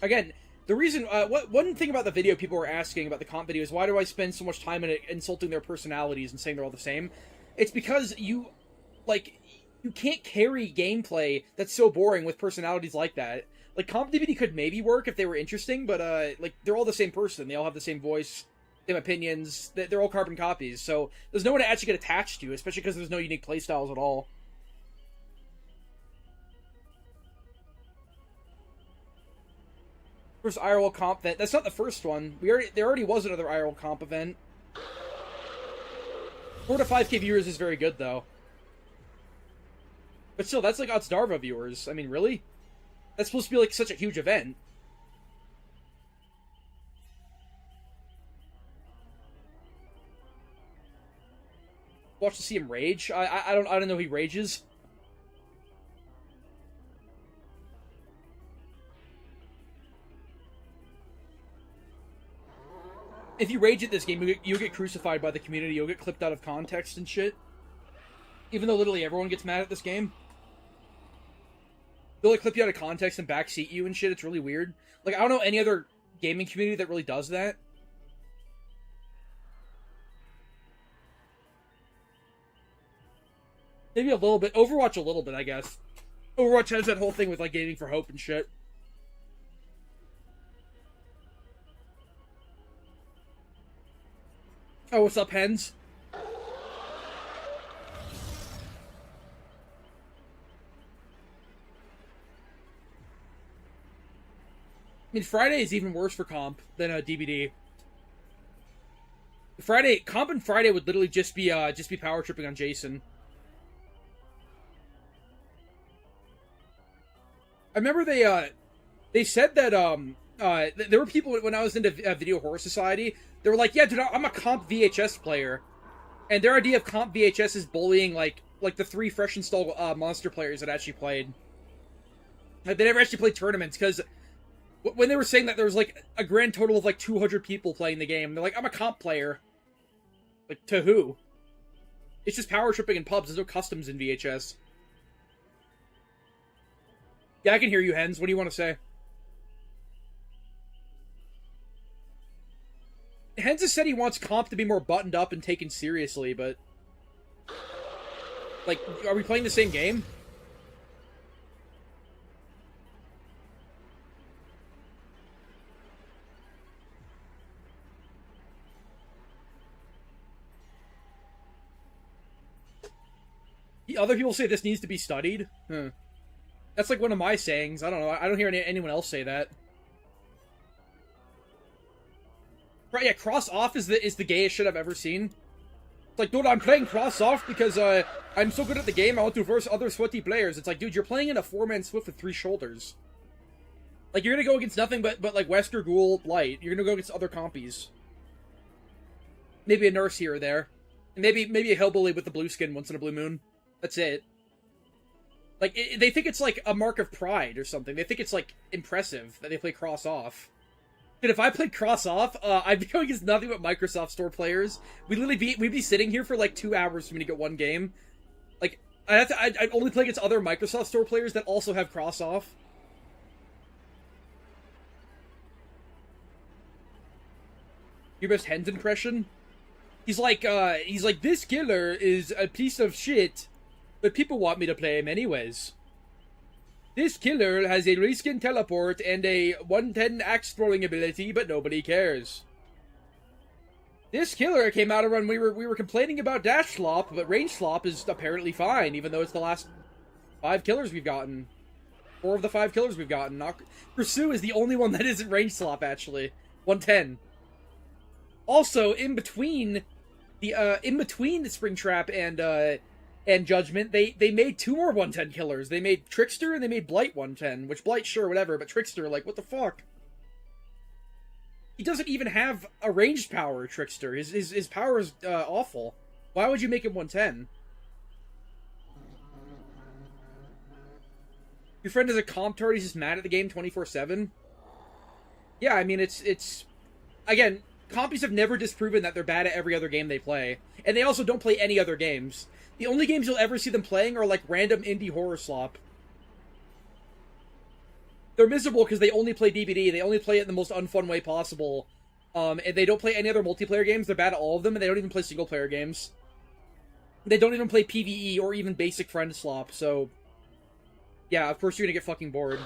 Speaker 3: again, the reason... one thing about the video people were asking about the comp video is why do I spend so much time in it insulting their personalities and saying they're all the same? It's because you, like, you can't carry gameplay that's so boring with personalities like that. Like, comp DVD could maybe work if they were interesting, but, like, they're all the same person. They all have the same voice, same opinions. They're all carbon copies, so there's no one to actually get attached to, especially because there's no unique playstyles at all. First IRL comp event. That's not the first one. There already was another IRL comp event. 4 to 5k viewers is very good, though. But still, that's like Darva viewers. I mean, really? That's supposed to be like such a huge event. Watch to see him rage. I don't know he rages. If you rage at this game, you'll get crucified by the community. You'll get clipped out of context and shit. Even though literally everyone gets mad at this game. They'll like clip you out of context and backseat you and shit. It's really weird. Like, I don't know any other gaming community that really does that. Maybe a little bit. Overwatch a little bit, I guess. Overwatch has that whole thing with, like, gaming for hope and shit. Oh, what's up, hens? I mean, Friday is even worse for comp than a DBD. Comp and Friday would literally just be power tripping on Jason. I remember they said that there were people when I was into Video Horror Society. They were like, "Yeah, dude, I'm a comp VHS player," and their idea of comp VHS is bullying like the 3 fresh install monster players that actually played. They never actually played tournaments because when they were saying that there was like a grand total of like 200 people playing the game, they're like, "I'm a comp player." Like, to who? It's just power tripping in pubs. There's no customs in VHS. Yeah, I can hear you, hens. What do you want to say? Hens has said he wants comp to be more buttoned up and taken seriously, but... Like, are we playing the same game? Other people say this needs to be studied? That's like one of my sayings. I don't know. I don't hear anyone else say that. Right, yeah, cross off is the gayest shit I've ever seen. It's like, dude, I'm playing cross off because I'm so good at the game, I want to verse other sweaty players. It's like, dude, you're playing in a 4-man Swift with 3 shoulders. Like, you're gonna go against nothing but like Wesker, Ghoul, Light. You're gonna go against other compies. Maybe a nurse here or there. And maybe a hillbilly with the blue skin once in a blue moon. That's it. Like, they think it's like a mark of pride or something. They think it's like impressive that they play cross off. Dude, if I played cross off, I'd be going against nothing but Microsoft Store players. We'd be sitting here for like 2 hours for me to get one game. Like, I'd only play against other Microsoft Store players that also have cross off. Your best hens impression? He's like, this killer is a piece of shit, but people want me to play him anyways. This killer has a reskin teleport and a 110 axe throwing ability, but nobody cares. This killer came out when we were complaining about dash slop, but range slop is apparently fine, even though it's the last 5 killers we've gotten. 4 of the 5 killers we've gotten. Pursue is the only one that isn't range slop, actually. 110. Also, in between the Springtrap and Judgment, they made 2 more 110 killers. They made Trickster and they made Blight 110, which Blight, sure, whatever, but Trickster, like, what the fuck? He doesn't even have a ranged power, Trickster. His power is awful. Why would you make him 110? Your friend is a comp tard, he's just mad at the game 24/7? Yeah, I mean, it's... Again, compies have never disproven that they're bad at every other game they play. And they also don't play any other games. The only games you'll ever see them playing are, like, random indie horror slop. They're miserable because they only play DBD. They only play it in the most unfun way possible. And they don't play any other multiplayer games. They're bad at all of them, and they don't even play single-player games. They don't even play PvE or even basic friend slop, so... Yeah, of course you're gonna get fucking bored.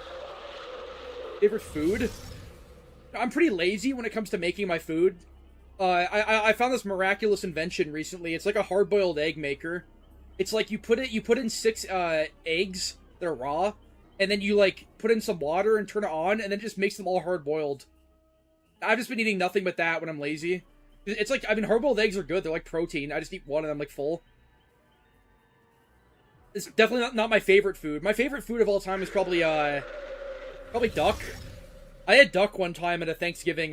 Speaker 3: Favorite food? I'm pretty lazy when it comes to making my food. I found this miraculous invention recently. It's like a hard-boiled egg maker. It's like you put in 6 eggs that are raw, and then you like put in some water and turn it on, and then it just makes them all hard-boiled. I've just been eating nothing but that when I'm lazy. It's like, I mean, hard-boiled eggs are good. They're like protein. I just eat one and I'm like full. It's definitely not my favorite food. My favorite food of all time is probably duck. I had duck one time at a Thanksgiving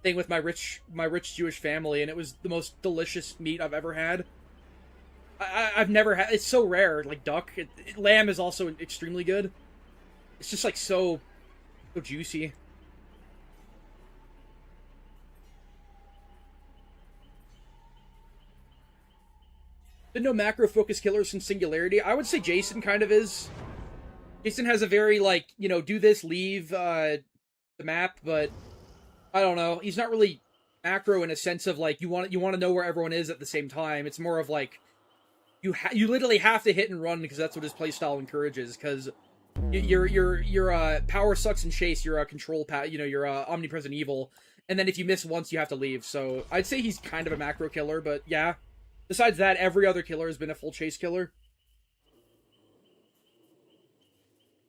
Speaker 3: thing with my rich Jewish family, and it was the most delicious meat I've ever had. I've never had... It's so rare, like duck. Lamb is also extremely good. It's just like so juicy. Been no macro focus killers since Singularity. I would say Jason kind of is. Jason has a very, like, you know, do this, leave the map, but I don't know. He's not really macro in a sense of like you want to know where everyone is at the same time. It's more of like you literally have to hit and run because that's what his playstyle encourages. Because your power sucks and chase. You're a control you're omnipresent evil, and then if you miss once, you have to leave. So I'd say he's kind of a macro killer, but yeah. Besides that, every other killer has been a full chase killer.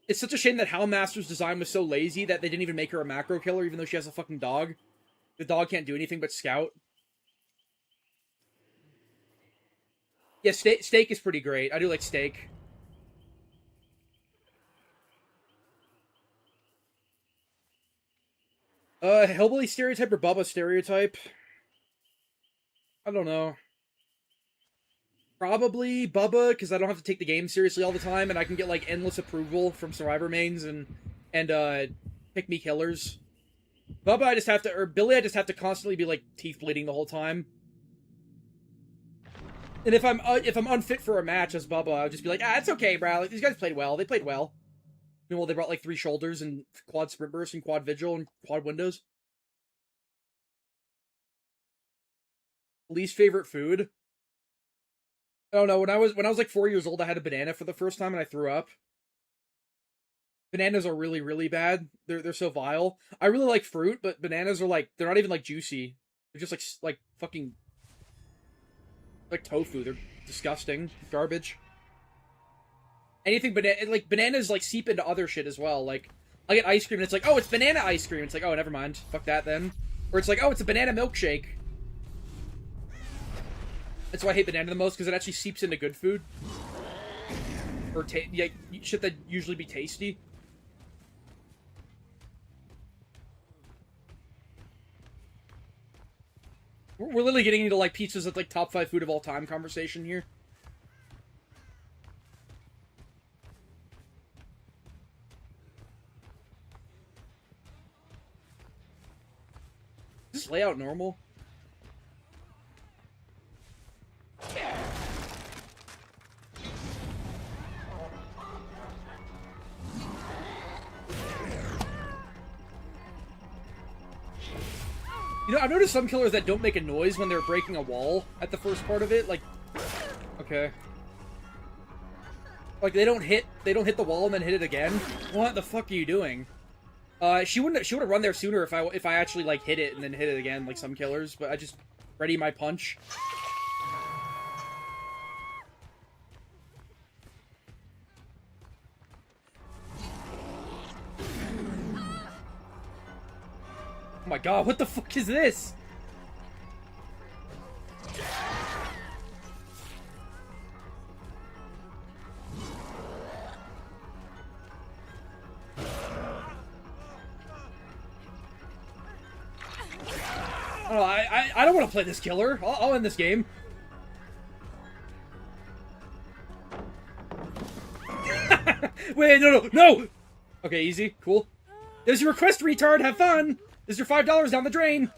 Speaker 3: It's such a shame that Houndmaster's design was so lazy that they didn't even make her a macro killer, even though she has a fucking dog. The dog can't do anything but scout. Yeah, steak is pretty great. I do like steak. Hillbilly stereotype or Bubba stereotype? I don't know. Probably Bubba, because I don't have to take the game seriously all the time, and I can get, like, endless approval from Survivor mains and pick me killers. Bubba, I just have to, or Billy, I just have to constantly be, like, teeth bleeding the whole time. And if I'm unfit for a match as Bubba, I'll just be like, it's okay, bro. Like, these guys played well. They played well. Well, they brought like 3 shoulders and quad sprint burst and quad vigil and quad windows. Least favorite food? I don't know. When I was like 4 years old, I had a banana for the first time and I threw up. Bananas are really, really bad. They're so vile. I really like fruit, but bananas are like, they're not even like juicy. They're just like fucking like tofu. They're disgusting. Garbage. Anything bananas like seep into other shit as well. Like I get ice cream and it's like, oh, it's banana ice cream. It's like, oh, never mind. Fuck that then. Or it's like, oh, it's a banana milkshake. That's why I hate banana the most, because it actually seeps into good food. Or yeah, shit that usually be tasty. We're literally getting into like pizzas at like top 5 food of all time conversation here. Is this layout normal? You know, I've noticed some killers that don't make a noise when they're breaking a wall at the first part of it. Like, okay. Like, they don't hit the wall and then hit it again. What the fuck are you doing? She would have run there sooner if I actually like hit it and then hit it again like some killers, but I just ready my punch. Oh my god, what the fuck is this? Oh, I don't want to play this killer. I'll end this game. Wait, no! Okay, easy, cool. There's your request, retard. Have fun. There's your $5 down the drain.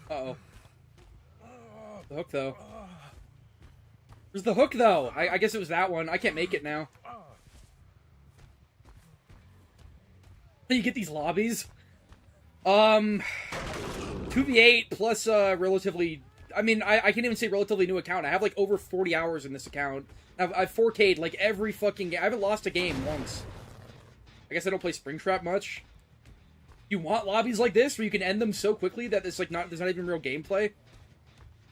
Speaker 3: Uh-oh. The hook, though. Where's the hook, though? I guess it was that one. I can't make it now. You get these lobbies? 2v8 plus relatively... I mean, I can't even say relatively new account. I have like over 40 hours in this account. I've 4K'd like every fucking game. I haven't lost a game once. I guess I don't play Springtrap much. You want lobbies like this where you can end them so quickly that it's like there's not even real gameplay?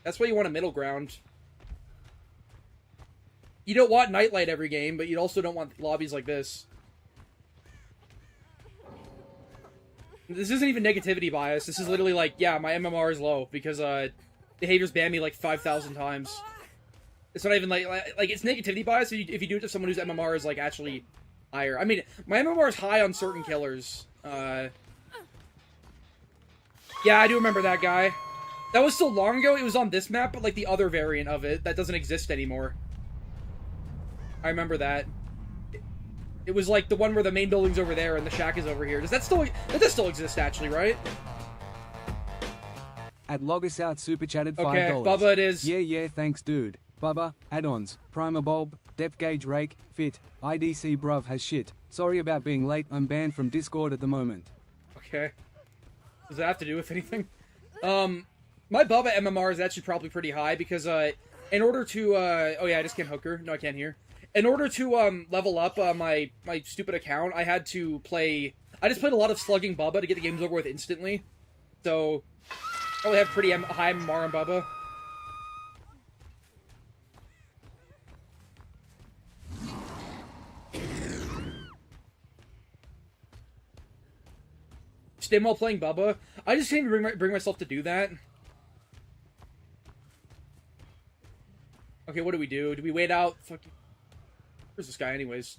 Speaker 3: That's why you want a middle ground. You don't want Nightlight every game, but you also don't want lobbies like this. This isn't even negativity bias. This is literally like, yeah, my MMR is low because behaviors ban me like 5,000 times. It's not even like it's negativity bias if you do it to someone whose MMR is like actually higher. I mean, my MMR is high on certain killers. Yeah, I do remember that guy. That was so long ago. It was on this map, but like the other variant of it that doesn't exist anymore. I remember that. It was like the one where the main building's over there and the shack is over here. Does that still exist actually, right?
Speaker 4: At Logos Out super chatted $5.
Speaker 3: Okay, Bubba it is.
Speaker 4: Yeah, thanks dude. Bubba, add-ons, Primer Bulb, Depth Gauge Rake, Fit, IDC bruv has shit. Sorry about being late, I'm banned from Discord at the moment.
Speaker 3: Okay. Does that have to do with anything? My Bubba MMR is actually probably pretty high because, in order to, oh yeah, I just can't hook her. No, I can't hear. In order to, level up, my stupid account, I had to play... I just played a lot of slugging Bubba to get the games over with instantly. So, probably have pretty high MMR on Bubba. Stim while playing Bubba. I just can't even bring myself to do that. Okay, what do we do? Do we wait out? Fucking... Where's this guy anyways?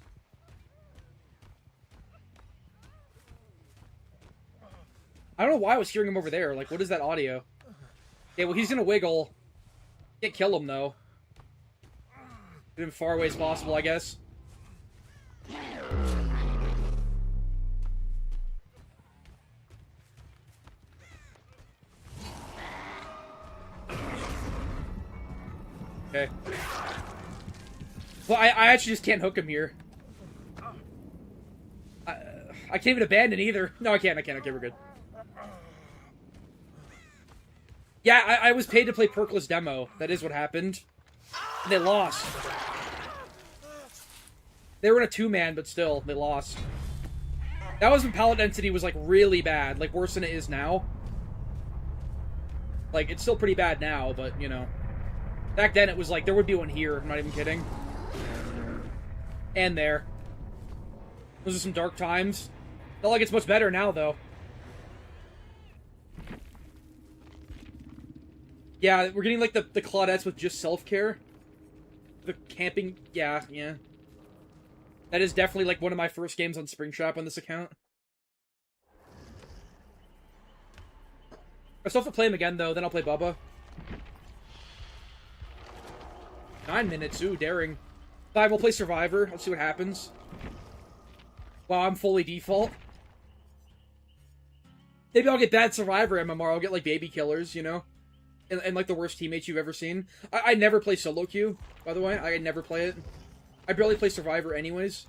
Speaker 3: I don't know why I was hearing him over there. Like, what is that audio? Yeah, well, he's gonna wiggle. Can't kill him, though. Get him far away as possible, I guess. Okay. Well, I actually just can't hook him here. I can't even abandon either. No, I can't. Okay, we're good. Yeah, I was paid to play Perkless demo. That is what happened. And they lost. They were in a 2-man, but still, they lost. That was when pallet density was, like, really bad. Like, worse than it is now. Like, it's still pretty bad now, but, you know. Back then, it was like, there would be one here. I'm not even kidding. And there. Those are some dark times. Not like it's much better now, though. Yeah, we're getting, like, the Claudettes with just self-care. The camping... Yeah. That is definitely, like, one of my first games on Springtrap on this account. I still have to play him again, though. Then I'll play Bubba. 9 minutes. Ooh, daring. 5, we'll play Survivor. Let's see what happens. Wow, I'm fully default. Maybe I'll get bad Survivor MMR. I'll get, like, baby killers, you know? And like, the worst teammates you've ever seen. I never play solo queue, by the way. I never play it. I barely play Survivor anyways.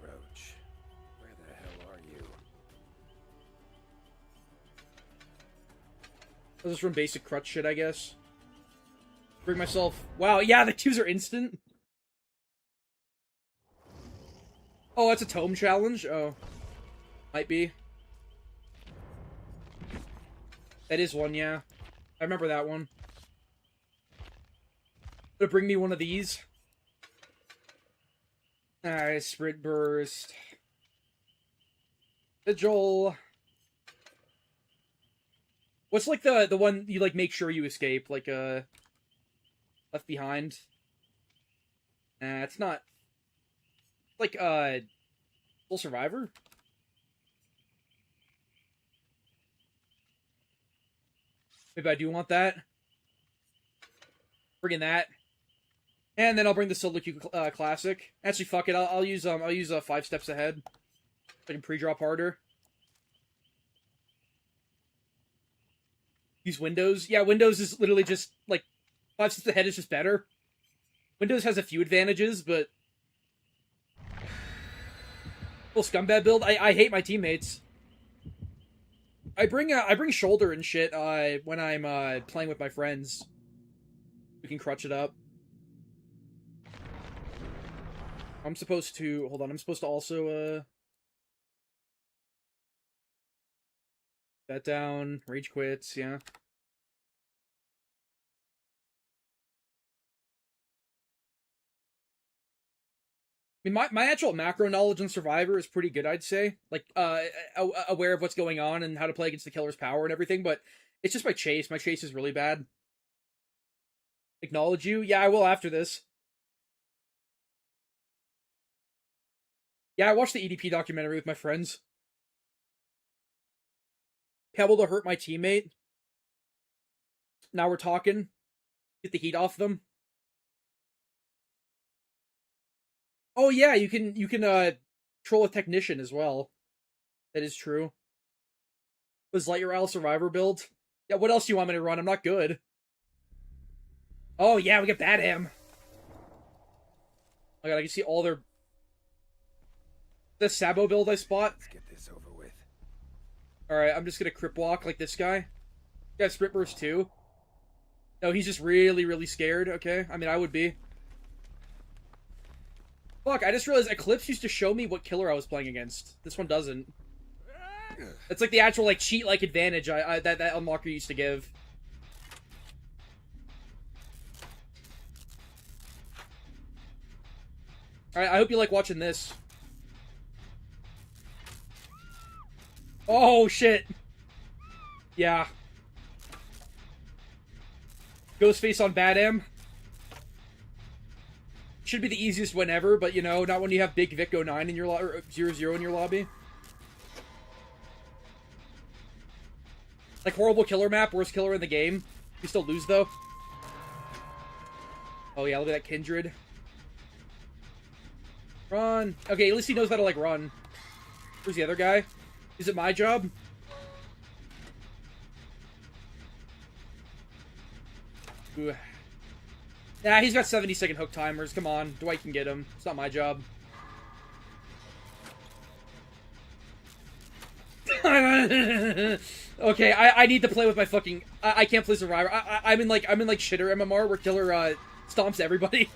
Speaker 5: Roach, where the hell are you?
Speaker 3: This is from basic crutch shit, I guess. Bring myself... Wow, yeah, the queues are instant. Oh, that's a tome challenge? Oh. Might be. That is one, yeah. I remember that one. Gonna bring me one of these. Alright, Sprint Burst. Vigil. What's like the one you like make sure you escape? Like Left Behind? Nah, it's not. Like Full Survivor? Maybe I do want that. Bringing that. And then I'll bring the Solo Queue Classic. Actually, fuck it. I'll use 5 steps ahead. So I can pre-drop harder. Use Windows. Yeah, Windows is literally just, like, 5 steps ahead is just better. Windows has a few advantages, but... Full scumbag build? I hate my teammates. I bring shoulder and shit, when I'm, playing with my friends. We can crutch it up. I'm supposed to... Hold on, I'm supposed to also, that down, rage quits, yeah. I mean, my actual macro knowledge on Survivor is pretty good, I'd say. Like, aware of what's going on and how to play against the killer's power and everything, but it's just my chase. My chase is really bad. Acknowledge you? Yeah, I will after this. Yeah, I watched the EDP documentary with my friends. Pebble to hurt my teammate. Now we're talking. Get the heat off them. Oh yeah, you can troll a technician as well. That is true. Was Light Your Owl Survivor build? Yeah, what else do you want me to run? I'm not good. Oh yeah, we get Bad Ham. Oh god, I can see all their... The Sabo build I spot.
Speaker 5: Let's get this over with.
Speaker 3: Alright, I'm just gonna crip walk like this guy. You got sprint burst too. No, he's just really, really scared, okay? I mean, I would be. Fuck, I just realized Eclipse used to show me what killer I was playing against. This one doesn't. It's like the actual, like, cheat-like advantage that unlocker used to give. Alright, I hope you like watching this. Oh, shit. Yeah. Ghostface on Badam. Should be the easiest win ever, but you know, not when you have Big Vic 09 in your or 00 in your lobby. Like horrible killer map, worst killer in the game. You still lose though. Oh yeah, look at that Kindred. Run. Okay, at least he knows how to like run. Where's the other guy? Is it my job? Ooh. Nah, he's got 70-second hook timers. Come on, Dwight can get him. It's not my job. Okay, I need to play with my fucking. I can't play Survivor. I'm in like shitter MMR where killer stomps everybody.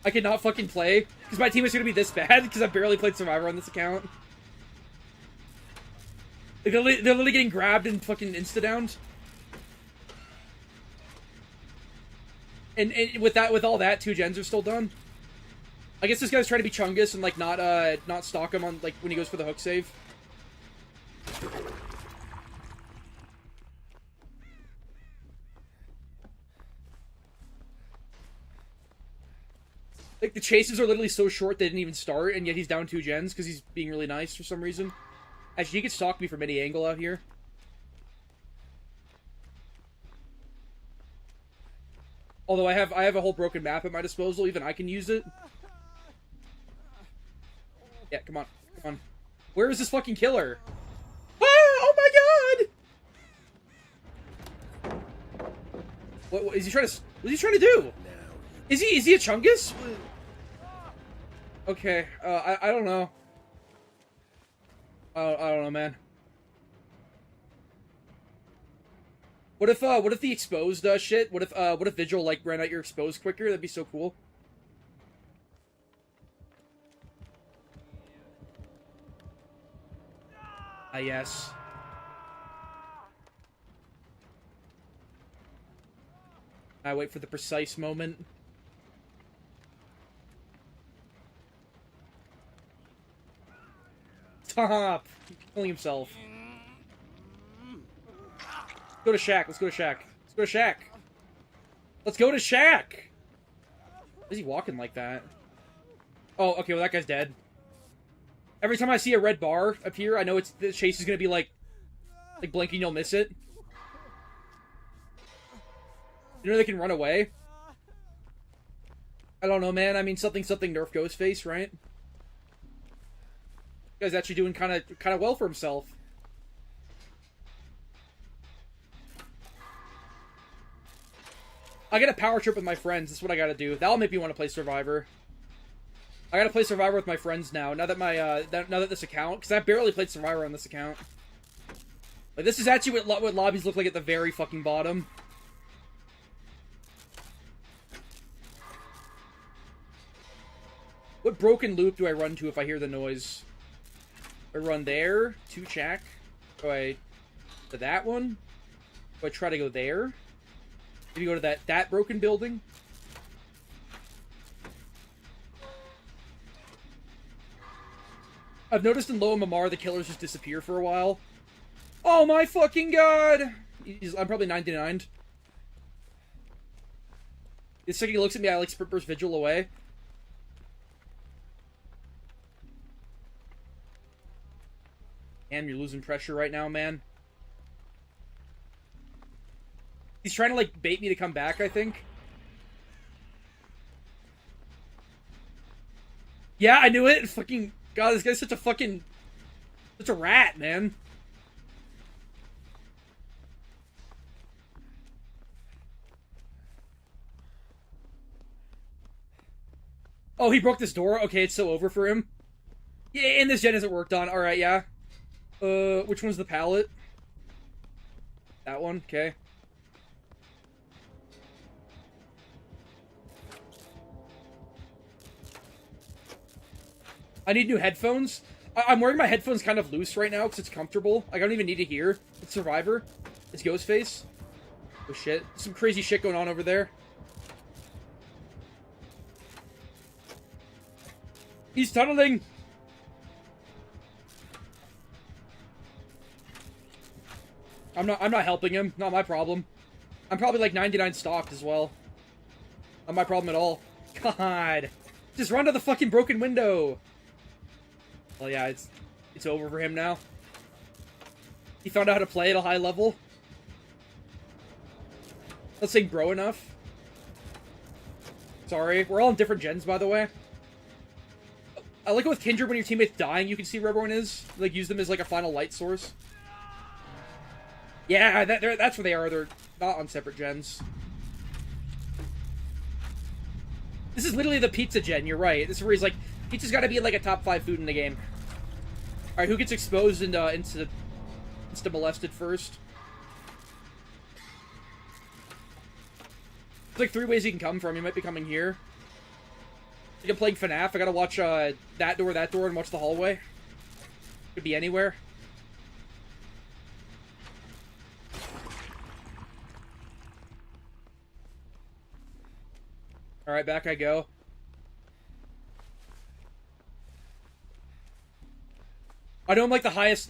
Speaker 3: I cannot fucking play because my team is gonna be this bad because I barely played Survivor on this account. Like, they're literally getting grabbed and fucking insta-downed. And with all that, 2 gens are still done. I guess this guy's trying to be Chungus and like not stalk him on like when he goes for the hook save. Like the chases are literally so short they didn't even start, and yet he's down 2 gens because he's being really nice for some reason. Actually, he could stalk me from any angle out here. Although I have a whole broken map at my disposal, even I can use it. Yeah, come on, come on. Where is this fucking killer? Ah! Oh my god! What is he trying to? What is he trying to do? Is he a Chungus? Okay, I don't know. I don't know, man. What if the exposed shit? What if Vigil like ran out your exposed quicker? That'd be so cool. Ah, yes. I wait for the precise moment. Stop! He's killing himself. Let's go to Shaq. Let's go to Shaq. Let's go to Shaq. Let's go to Shaq! Why is he walking like that? Oh, okay, well that guy's dead. Every time I see a red bar appear, I know the chase is gonna be like blinking, you'll miss it. You know they can run away? I don't know, man. I mean, something nerf Ghostface, right? This guy's actually doing kind of well for himself. I gotta power trip with my friends. That's what I gotta do. That'll make me want to play Survivor. I gotta play Survivor with my friends now. Now that my now that this account, because I barely played Survivor on this account. Like this is actually what lobbies look like at the very fucking bottom. What broken loop do I run to if I hear the noise? I run there to Shaq. Do I to that one? Do I try to go there? Maybe go to that broken building? I've noticed in low MMR the killers just disappear for a while. Oh my fucking god! I'm probably 99'd. The second he looks at me, I like sprint burst Vigil away. Damn, you're losing pressure right now, man. He's trying to, like, bait me to come back, I think. Yeah, I knew it! Fucking... God, this guy's such a fucking... Such a rat, man. Oh, he broke this door? Okay, it's so over for him. Yeah, and this gen hasn't worked on. Alright, yeah. Which one's the pallet? That one? Okay. I need new headphones. I'm wearing my headphones kind of loose right now because it's comfortable. Like, I don't even need to hear. It's Survivor. It's Ghostface. Oh shit. Some crazy shit going on over there. He's tunneling! I'm not helping him. Not my problem. I'm probably like 99 stocked as well. Not my problem at all. God. Just run to the fucking broken window. Well, yeah, it's over for him now. He found out how to play at a high level. Let's say bro enough. Sorry. We're all on different gens, by the way. I like it with Kindred, when your teammate's dying, you can see where everyone is. Like, use them as, like, a final light source. Yeah, that's where they are. They're not on separate gens. This is literally the pizza gen, you're right. This is where he's like, pizza's gotta be, like, a top 5 food in the game. Alright, who gets exposed and, insta-molested first? There's, like, 3 ways he can come from. He might be coming here. Like, I'm playing FNAF. I gotta watch, that door, and watch the hallway. Could be anywhere. Alright, back I go. I know I'm, like, the highest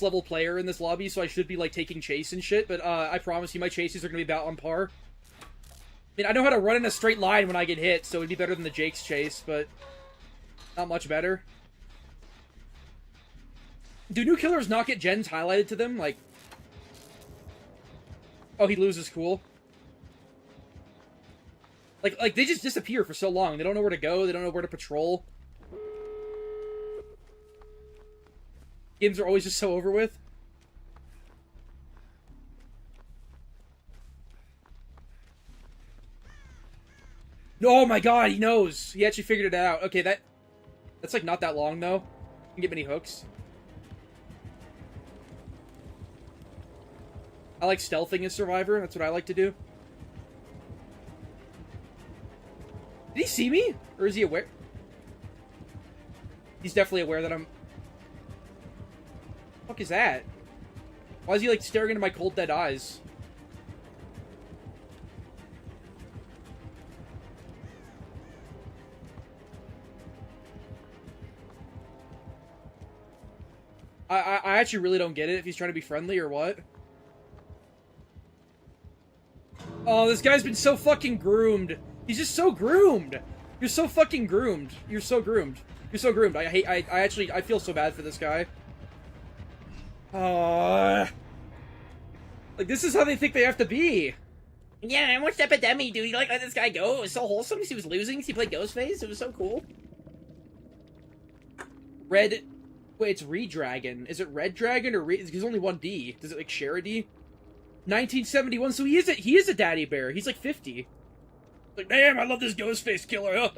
Speaker 3: level player in this lobby, so I should be, like, taking chase and shit, but, I promise you my chases are gonna be about on par. I mean, I know how to run in a straight line when I get hit, so it'd be better than the Jake's chase, but not much better. Do new killers not get gens highlighted to them? Like, oh, he loses, cool. Like they just disappear for so long. They don't know where to go. They don't know where to patrol. Games are always just so over with. Oh my god, he knows. He actually figured it out. Okay, that's like not that long though. You can get many hooks. I like stealthing as Survivor. That's what I like to do. Did he see me? Or is he aware? He's definitely aware that I'm... What the fuck is that? Why is he like staring into my cold dead eyes? I actually really don't get it, if he's trying to be friendly or what. Oh, this guy's been so fucking groomed. He's just so groomed. You're so fucking groomed. You're so groomed. You're so groomed. I feel so bad for this guy. Like, this is how they think they have to be. Yeah, I watched Epidemic, dude. You like let this guy go? It was so wholesome. He was losing. He played Ghostface. It was so cool. Red... Wait, it's Redragon. Is it Red Dragon or there's only one D? Does it like share a D? 1971. So he is a daddy bear. He's like 50. Like, damn, I love this Ghostface killer.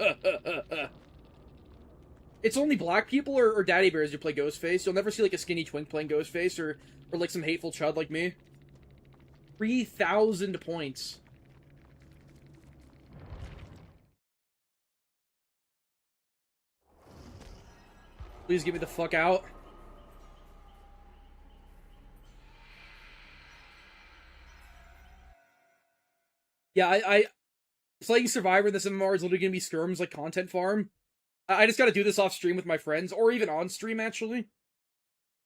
Speaker 3: It's only black people or daddy bears who play Ghostface. You'll never see like a skinny twink playing Ghostface or like some hateful chud like me. 3,000 points. Please get me the fuck out. Yeah, I playing Survivor in this MMR is literally gonna be skirms like content farm. I just gotta do this off stream with my friends, or even on stream actually.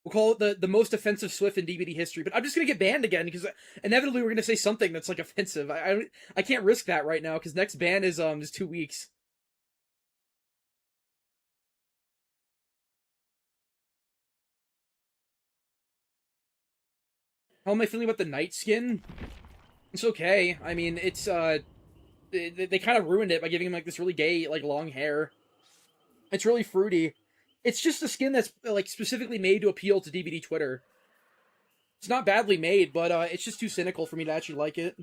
Speaker 3: We'll call it the most offensive Swift in DBD history, but I'm just gonna get banned again because inevitably we're gonna say something that's like offensive. I can't risk that right now because next ban is 2 weeks. How am I feeling about the night skin? It's okay. I mean, it's, they kind of ruined it by giving him, like, this really gay, like, long hair. It's really fruity. It's just a skin that's, like, specifically made to appeal to DBD Twitter. It's not badly made, but, it's just too cynical for me to actually like it.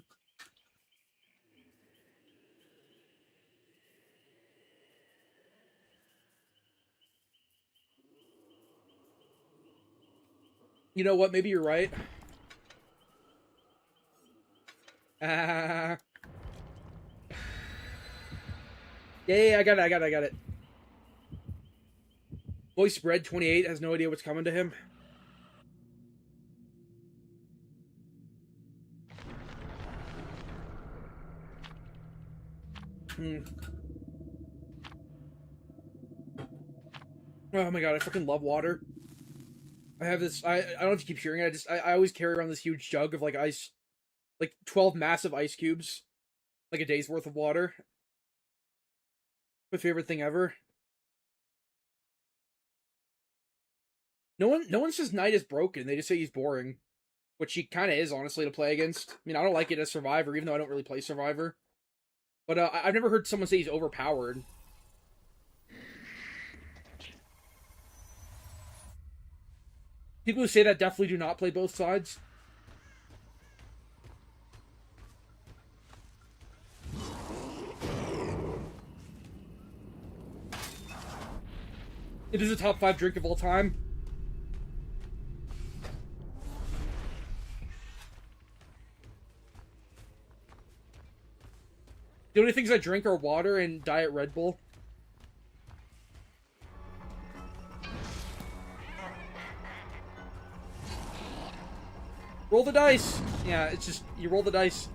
Speaker 3: You know what? Maybe you're right. Yeah, I got it. Voice Spread 28 has no idea what's coming to him. Oh my god, I fucking love water. I have this, I don't have to keep hearing it, I always carry around this huge jug of, like, ice, like, 12 massive ice cubes. Like a day's worth of water. My favorite thing ever. No one says Knight is broken, they just say he's boring. Which he kinda is, honestly, to play against. I mean, I don't like it as Survivor, even though I don't really play Survivor. But, I've never heard someone say he's overpowered. People who say that definitely do not play both sides. It is a top 5 drink of all time. The only things I drink are water and Diet Red Bull. Roll the dice! Yeah, it's just, you roll the dice.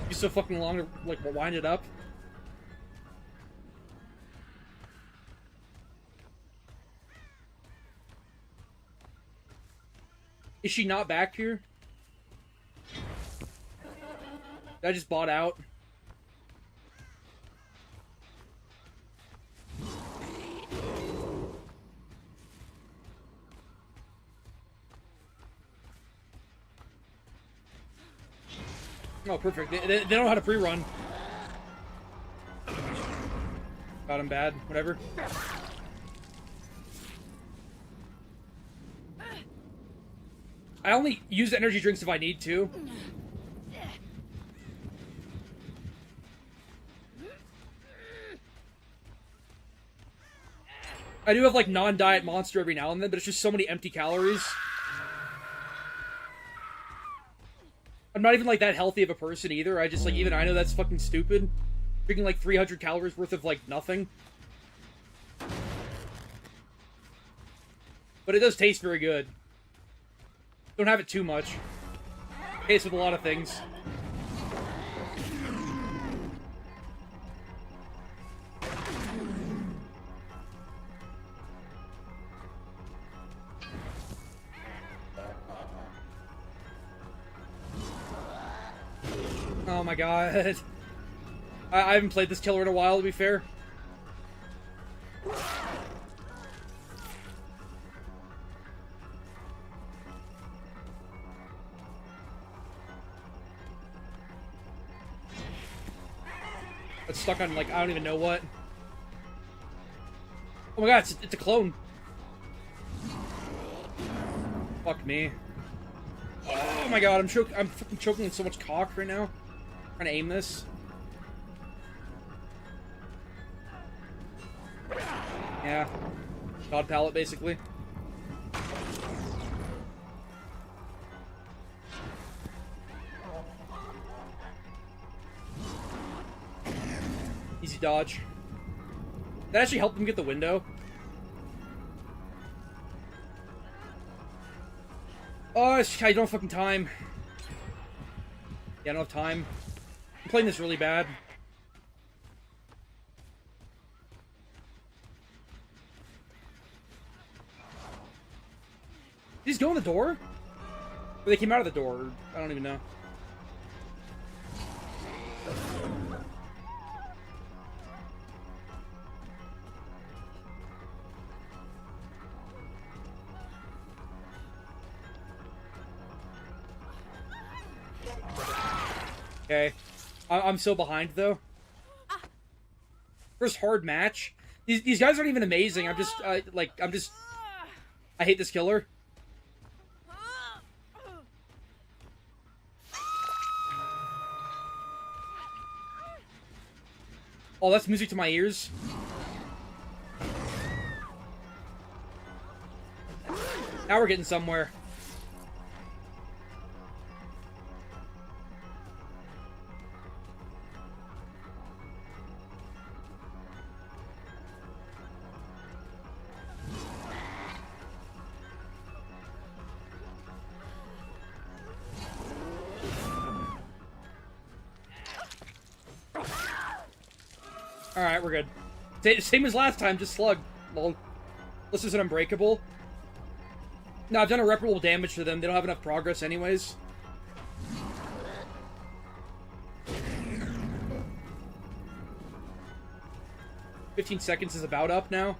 Speaker 3: You're so fucking long to, like, wind it up. Is she not back here? I just bought out. Oh, perfect. They don't know how to pre-run. Got him bad. Whatever. I only use energy drinks if I need to. I do have, like, non-diet Monster every now and then, but it's just so many empty calories. I'm not even, like, that healthy of a person either. I just, like, even I know that's fucking stupid. Drinking, like, 300 calories worth of, like, nothing. But it does taste very good. Don't have it too much. Tastes with a lot of things. Oh my god. I haven't played this killer in a while, to be fair. It's stuck on, like, I don't even know what. Oh my god, it's a clone. Fuck me. Oh my god, I'm fucking choking on so much cock right now. Trying to aim this. Yeah. God palette, basically. Easy dodge. That actually helped him get the window. Oh, I don't have fucking time. Yeah, I don't have time. I'm playing this really bad. Did he just go in the door? Or they came out of the door? I don't even know. Okay. I'm so behind, though. First hard match. These guys aren't even amazing. I'm just, I hate this killer. Oh, that's music to my ears. Now we're getting somewhere. Alright, we're good. Same as last time, just slug. Well, this isn't unbreakable. No, I've done irreparable damage to them. They don't have enough progress anyways. "15 seconds is about up now.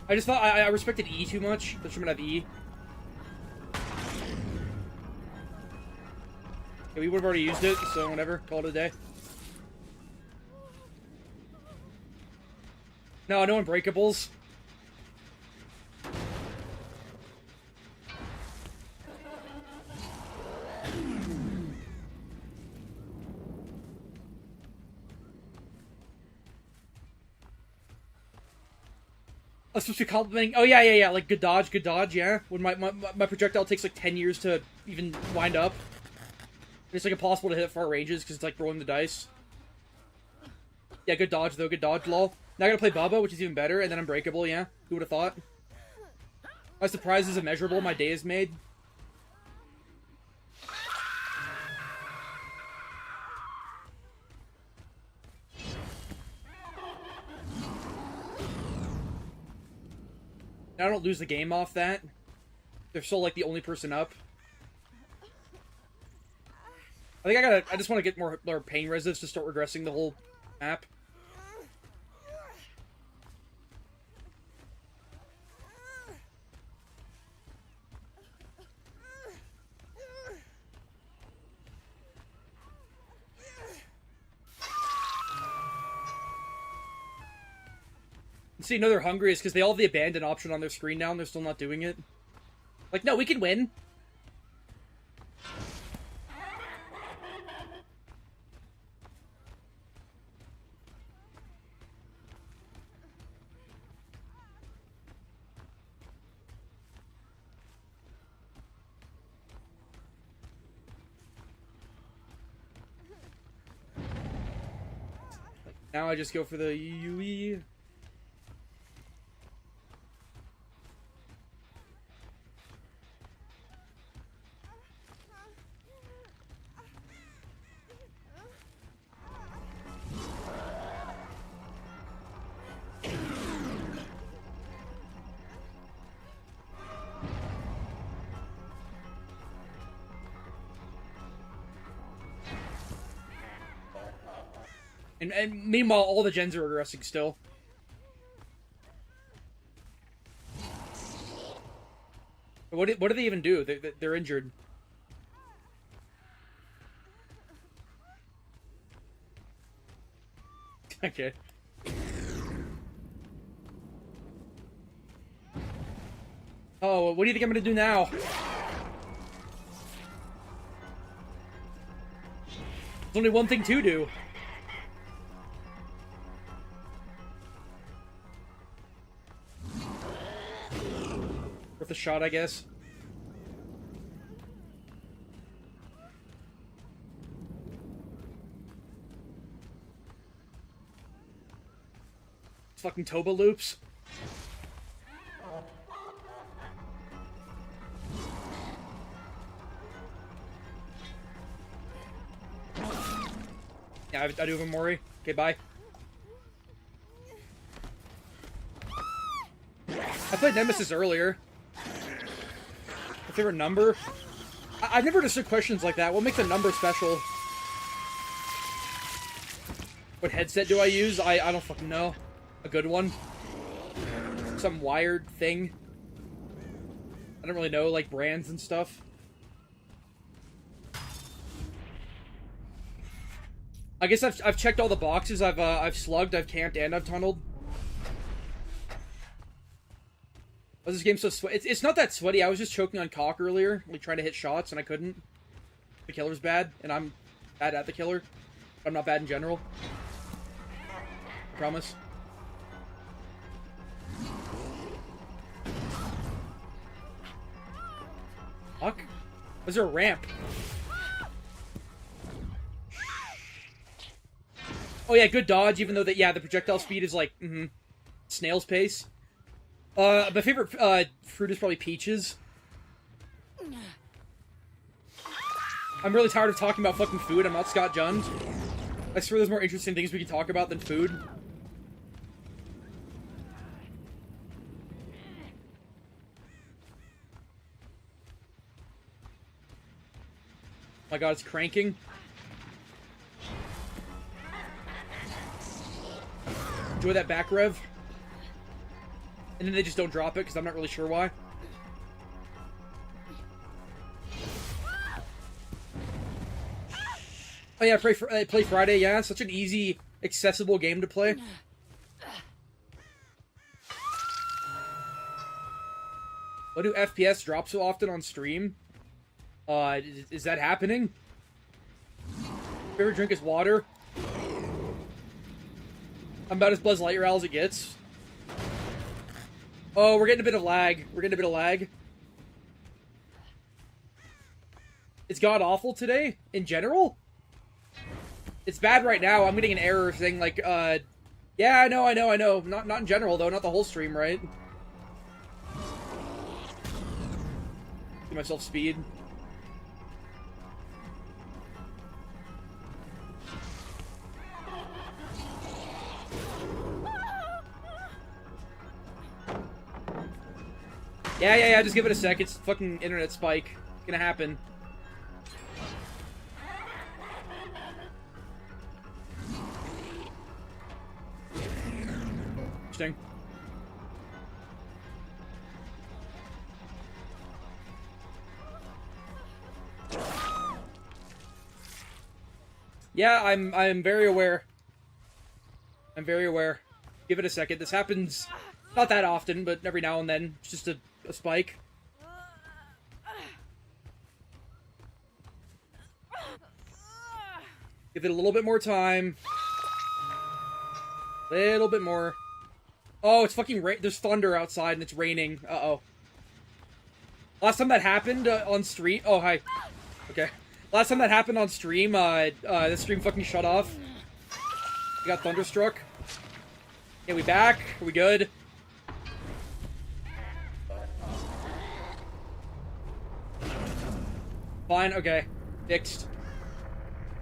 Speaker 3: I just thought I respected E too much. I shouldn't have E. Yeah, we would have already used it, so whatever. Call it a day. No unbreakables. I'm supposed to be complimenting. Oh yeah. Like good dodge, yeah. When my projectile takes like 10 years to even wind up. It's like impossible to hit at far ranges because it's like rolling the dice. Yeah, good dodge though, good dodge, lol. Now I gotta play Bubba, which is even better, and then Unbreakable, yeah. Who would have thought? My surprise is immeasurable, my day is made. Now I don't lose the game off that. They're still like the only person up. I think I just want to get more pain resists to start regressing the whole map. See, no, they're hungry is because they all have the abandon option on their screen now and they're still not doing it. Like, no, we can win. Now I just go for the UE. And meanwhile, all the gens are regressing still. What do they even do? They're injured. Okay. Oh, what do you think I'm gonna do now? There's only one thing to do. Worth a shot, I guess. Fucking Toba loops. Yeah, I do have a Mori. Okay, bye. I played Nemesis earlier. My favorite number? I've never understood questions like that. What makes a number special? What headset do I use? I don't fucking know. A good one? Some wired thing? I don't really know, like brands and stuff. I guess I've checked all the boxes. I've slugged, I've camped, and I've tunneled. Why is this game so sweaty? It's not that sweaty. I was just choking on cock earlier, like trying to hit shots, and I couldn't. The killer's bad, and I'm bad at the killer. I'm not bad in general. I promise. Fuck. Was there a ramp? Oh yeah, good dodge, even though the projectile speed is like, snail's pace. My favorite fruit is probably peaches. I'm really tired of talking about fucking food. I'm not Scott Jund. I swear there's more interesting things we can talk about than food. Oh my god, it's cranking. Enjoy that back rev. And then they just don't drop it, because I'm not really sure why. Oh yeah, play Friday, yeah. Such an easy, accessible game to play. Why do FPS drop so often on stream? Is that happening? Favorite drink is water. I'm about as Buzz Lightyear as it gets. Oh, we're getting a bit of lag. It's god-awful today, in general? It's bad right now. I'm getting an error saying, like, yeah, I know. Not in general, though. Not the whole stream, right? Give myself speed. Yeah, just give it a sec. It's fucking internet spike. It's gonna happen. Interesting. Yeah, I'm very aware. I'm very aware. Give it a second. This happens not that often, but every now and then. It's just a spike. Give it a little bit more time. Little bit more. Oh, it's fucking there's thunder outside and it's raining. Uh-oh. Last time that happened on stream... Oh, hi. Okay. Last time that happened on stream, the stream fucking shut off. We got thunderstruck. Okay, we back? Are we good? Fine, okay. Fixed.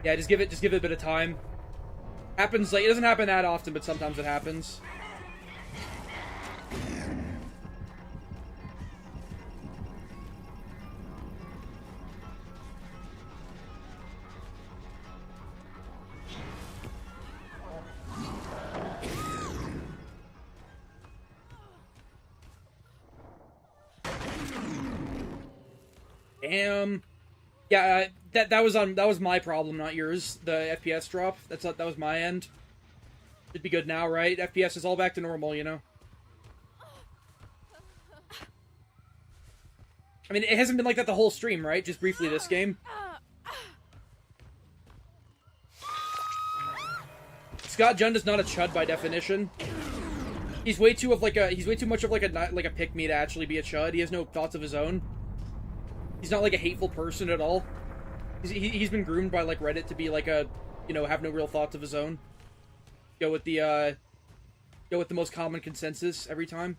Speaker 3: Yeah, just give it a bit of time. Happens, like, it doesn't happen that often, but sometimes it happens. Damn. Yeah, that was my problem, not yours. The FPS drop. That was my end. Should be good now, right? FPS is all back to normal, you know. I mean, it hasn't been like that the whole stream, right? Just briefly this game. Scott Jund is not a chud by definition. He's way too much of like a pick-me to actually be a chud. He has no thoughts of his own. He's not like a hateful person at all. He's been groomed by like Reddit to be like a, you know, have no real thoughts of his own. Go with the most common consensus every time.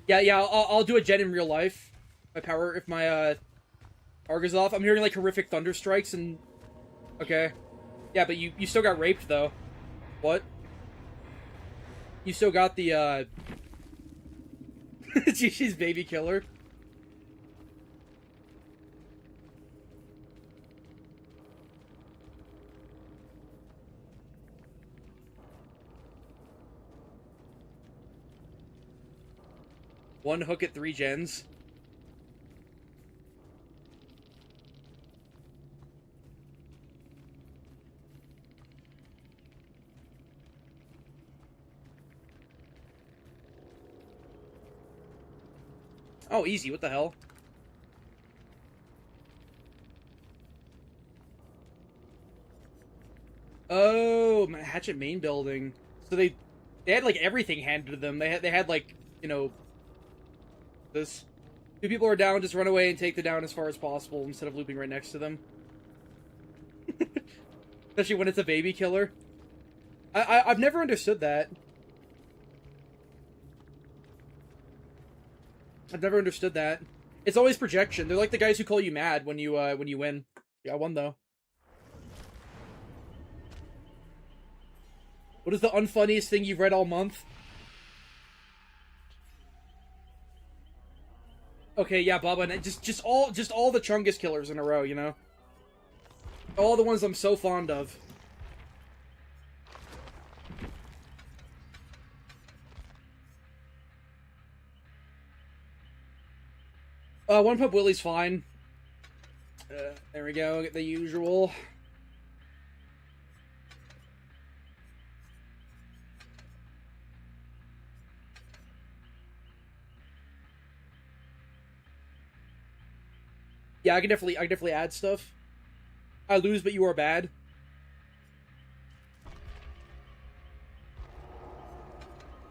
Speaker 3: Yeah, I'll do a gen in real life. If my power goes off. I'm hearing like horrific thunder strikes and okay. Yeah, but you still got raped though. What? You still got the she's baby killer. One hook at 3 gens. Oh, easy. What the hell? Oh, Hatchet main building. So they had like everything handed to them. They had like, you know, this. 2 people are down, just run away and take the down as far as possible instead of looping right next to them. Especially when it's a baby killer. I've never understood that. I've never understood that. It's always projection. They're like the guys who call you mad when you win. You got one though. What is the unfunniest thing you've read all month? Okay, yeah, Bubba, and just all the Chungus killers in a row, you know? All the ones I'm so fond of. One Pump Willie's fine. There we go, get the usual. Yeah, I can definitely add stuff. I lose, but you are bad.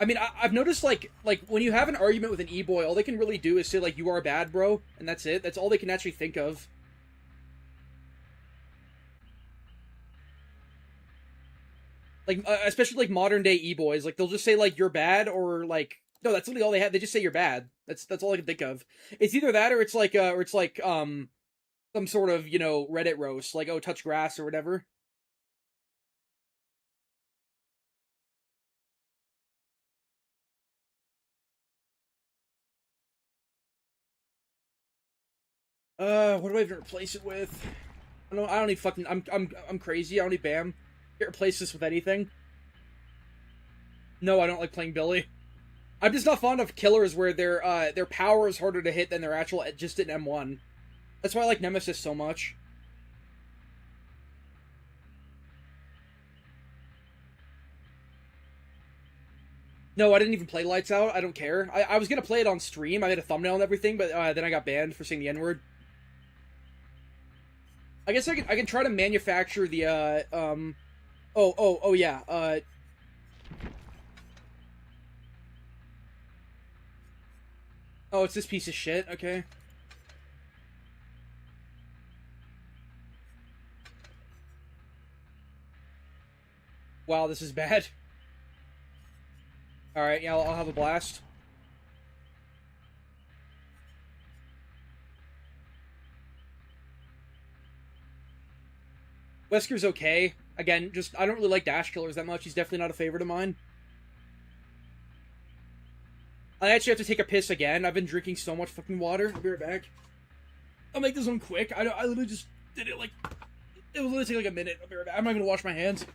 Speaker 3: I mean, I've noticed, like, when you have an argument with an e-boy, all they can really do is say, like, you are bad, bro, and that's it. That's all they can actually think of. Like, especially, like, modern-day e-boys. Like, they'll just say, like, you're bad, or, like... No, that's literally all they have. They just say you're bad. That's all I can think of. It's either that, or it's like, some sort of, you know, Reddit roast. Like, oh, touch grass, or whatever. What do I even replace it with? I don't need fucking... I'm crazy. I don't need BAM. Can't replace this with anything. No, I don't like playing Billy. I'm just not fond of killers where their power is harder to hit than their actual just an M1. That's why I like Nemesis so much. No, I didn't even play Lights Out. I don't care. I was gonna play it on stream. I made a thumbnail and everything, but then I got banned for saying the N-word. I guess I can try to manufacture the oh yeah, oh, it's this piece of shit. Okay. Wow, this is bad. Alright, yeah, I'll have a blast. Wesker's okay. Again, just, I don't really like Dash Killers that much. He's definitely not a favorite of mine. I actually have to take a piss again. I've been drinking so much fucking water. I'll be right back. I'll make this one quick. I literally just did it like... It will literally take like a minute. I'll be right back. I'm not gonna wash my hands.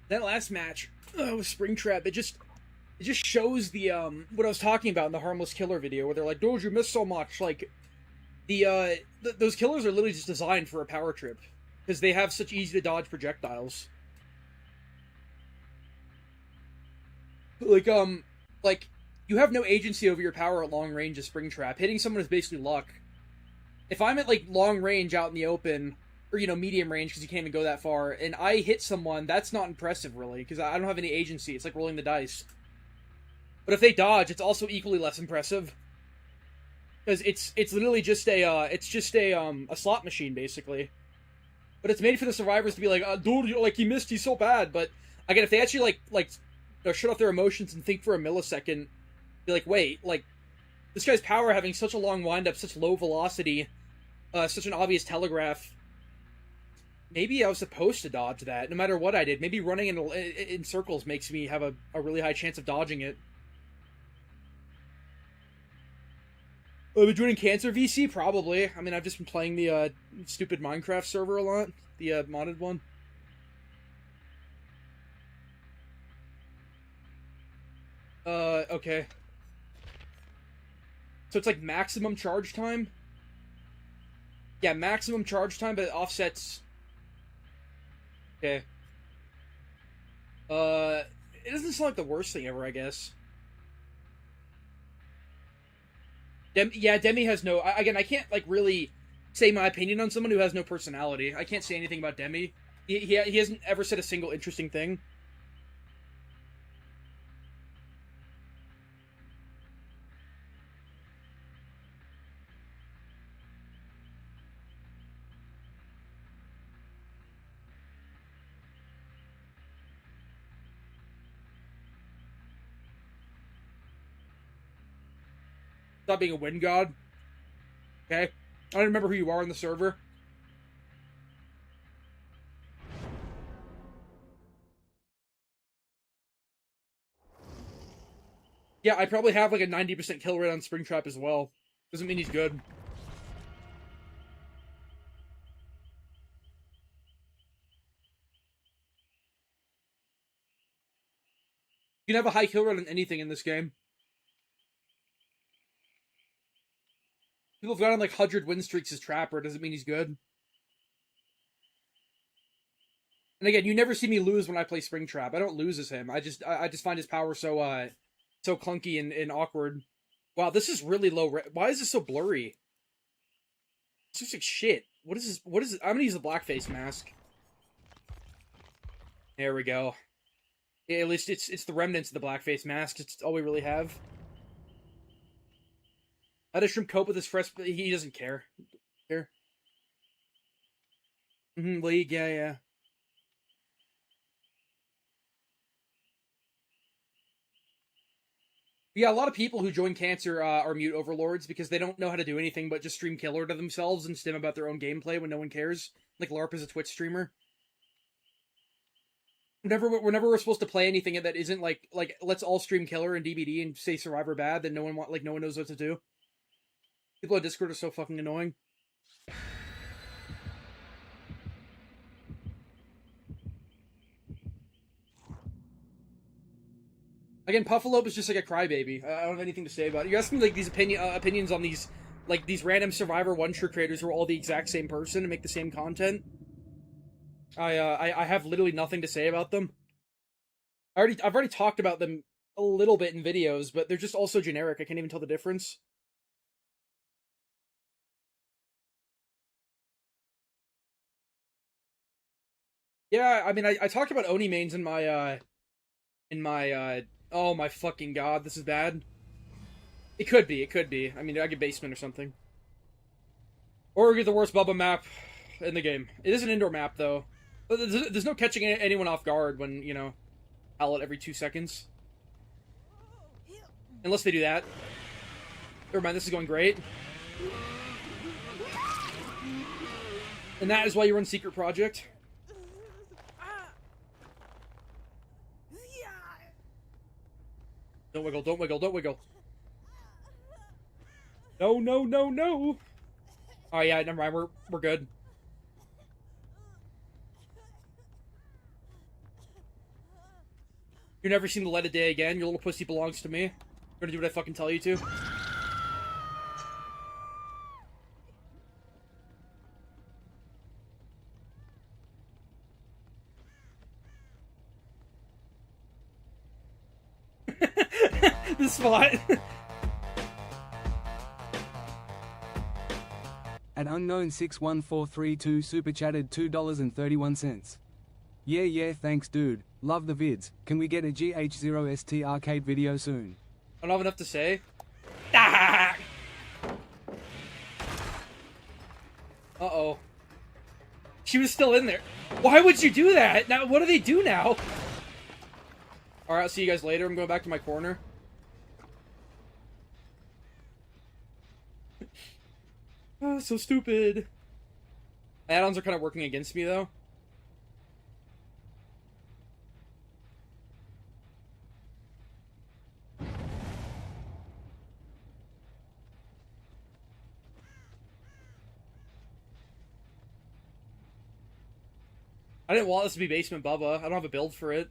Speaker 3: That last match with Springtrap, it just shows the what I was talking about in the harmless killer video, where they're like, "Dude, you missed so much." Like those killers are literally just designed for a power trip because they have such easy to dodge projectiles. Like you have no agency over your power at long range as Springtrap. Hitting someone is basically luck. If I'm at like long range out in the open, or medium range because you can't even go that far, and I hit someone, that's not impressive really because I don't have any agency. It's like rolling the dice. But if they dodge, it's also equally less impressive because it's literally just a slot machine basically. But it's made for the survivors to be like, dude, like he missed, he's so bad. But again, if they actually shut off their emotions and think for a millisecond, be like, wait, like this guy's power having such a long windup, such low velocity, such an obvious telegraph. Maybe I was supposed to dodge that, no matter what I did. Maybe running in circles makes me have a really high chance of dodging it. I've been joining Cancer VC? Probably. I mean, I've just been playing the stupid Minecraft server a lot. The modded one. Okay. So it's like maximum charge time? Yeah, maximum charge time, but it offsets... Okay. It doesn't sound like the worst thing ever, I guess. Demi has no... Again, I can't, like, really say my opinion on someone who has no personality. I can't say anything about Demi. He hasn't ever said a single interesting thing. Stop being a wind god. Okay? I don't remember who you are on the server. Yeah, I probably have like a 90% kill rate on Springtrap as well. Doesn't mean he's good. You can have a high kill rate on anything in this game. People have gotten like 100 win streaks as Trapper. Doesn't mean he's good. And again, you never see me lose when I play Springtrap. I don't lose as him. I just find his power so so clunky and awkward. Wow, this is really low. Why is this so blurry? It's just like shit. What is this? What is it? I'm gonna use the blackface mask. There we go. Yeah, at least it's the remnants of the blackface mask. It's all we really have. How does Shrimp cope with this fresh? He doesn't care. Care. League, yeah. Yeah, a lot of people who join Cancer are mute overlords because they don't know how to do anything but just stream killer to themselves and stim about their own gameplay when no one cares. Like LARP is a Twitch streamer. Whenever we're supposed to play anything that isn't like let's all stream killer and DBD and say Survivor bad, then no one knows what to do. People on Discord are so fucking annoying. Again, Puffalope is just like a crybaby. I don't have anything to say about it. You ask me like these opinions on these random Survivor one-shot creators who are all the exact same person and make the same content. I have literally nothing to say about them. I've already talked about them a little bit in videos, but they're just all so generic. I can't even tell the difference. Yeah, I mean, I talked about Oni mains in my oh my fucking god, this is bad. It could be. I mean, I get basement or something. Or we get the worst Bubba map in the game. It is an indoor map, though. There's no catching anyone off guard when, howl it every 2 seconds. Unless they do that. Never mind, this is going great. And that is why you run Secret Project. Don't wiggle, don't wiggle, don't wiggle. No. Oh yeah, never mind, we're good. You're never seen the light of day again. Your little pussy belongs to me. You're gonna do what I fucking tell you to. The spot.
Speaker 4: At unknown61432 super chatted $2.31. Yeah, thanks dude. Love the vids. Can we get a GH0ST arcade video soon?
Speaker 3: I don't have enough to say. Ah! Uh-oh. She was still in there. Why would you do that? Now, what do they do now? Alright, I'll see you guys later. I'm going back to my corner. Oh, so stupid. Add-ons are kind of working against me, though. I didn't want this to be Basement Bubba. I don't have a build for it.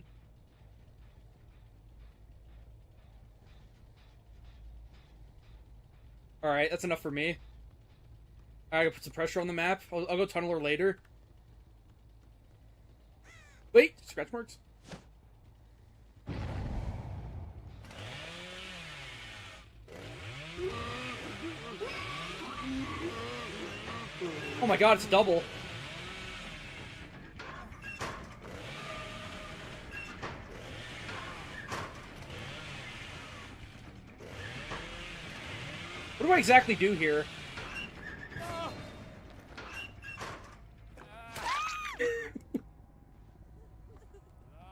Speaker 3: Alright, that's enough for me. I gotta put some pressure on the map. I'll go Tunneler later. Wait, scratch marks? Oh my god, it's a double. What do I exactly do here?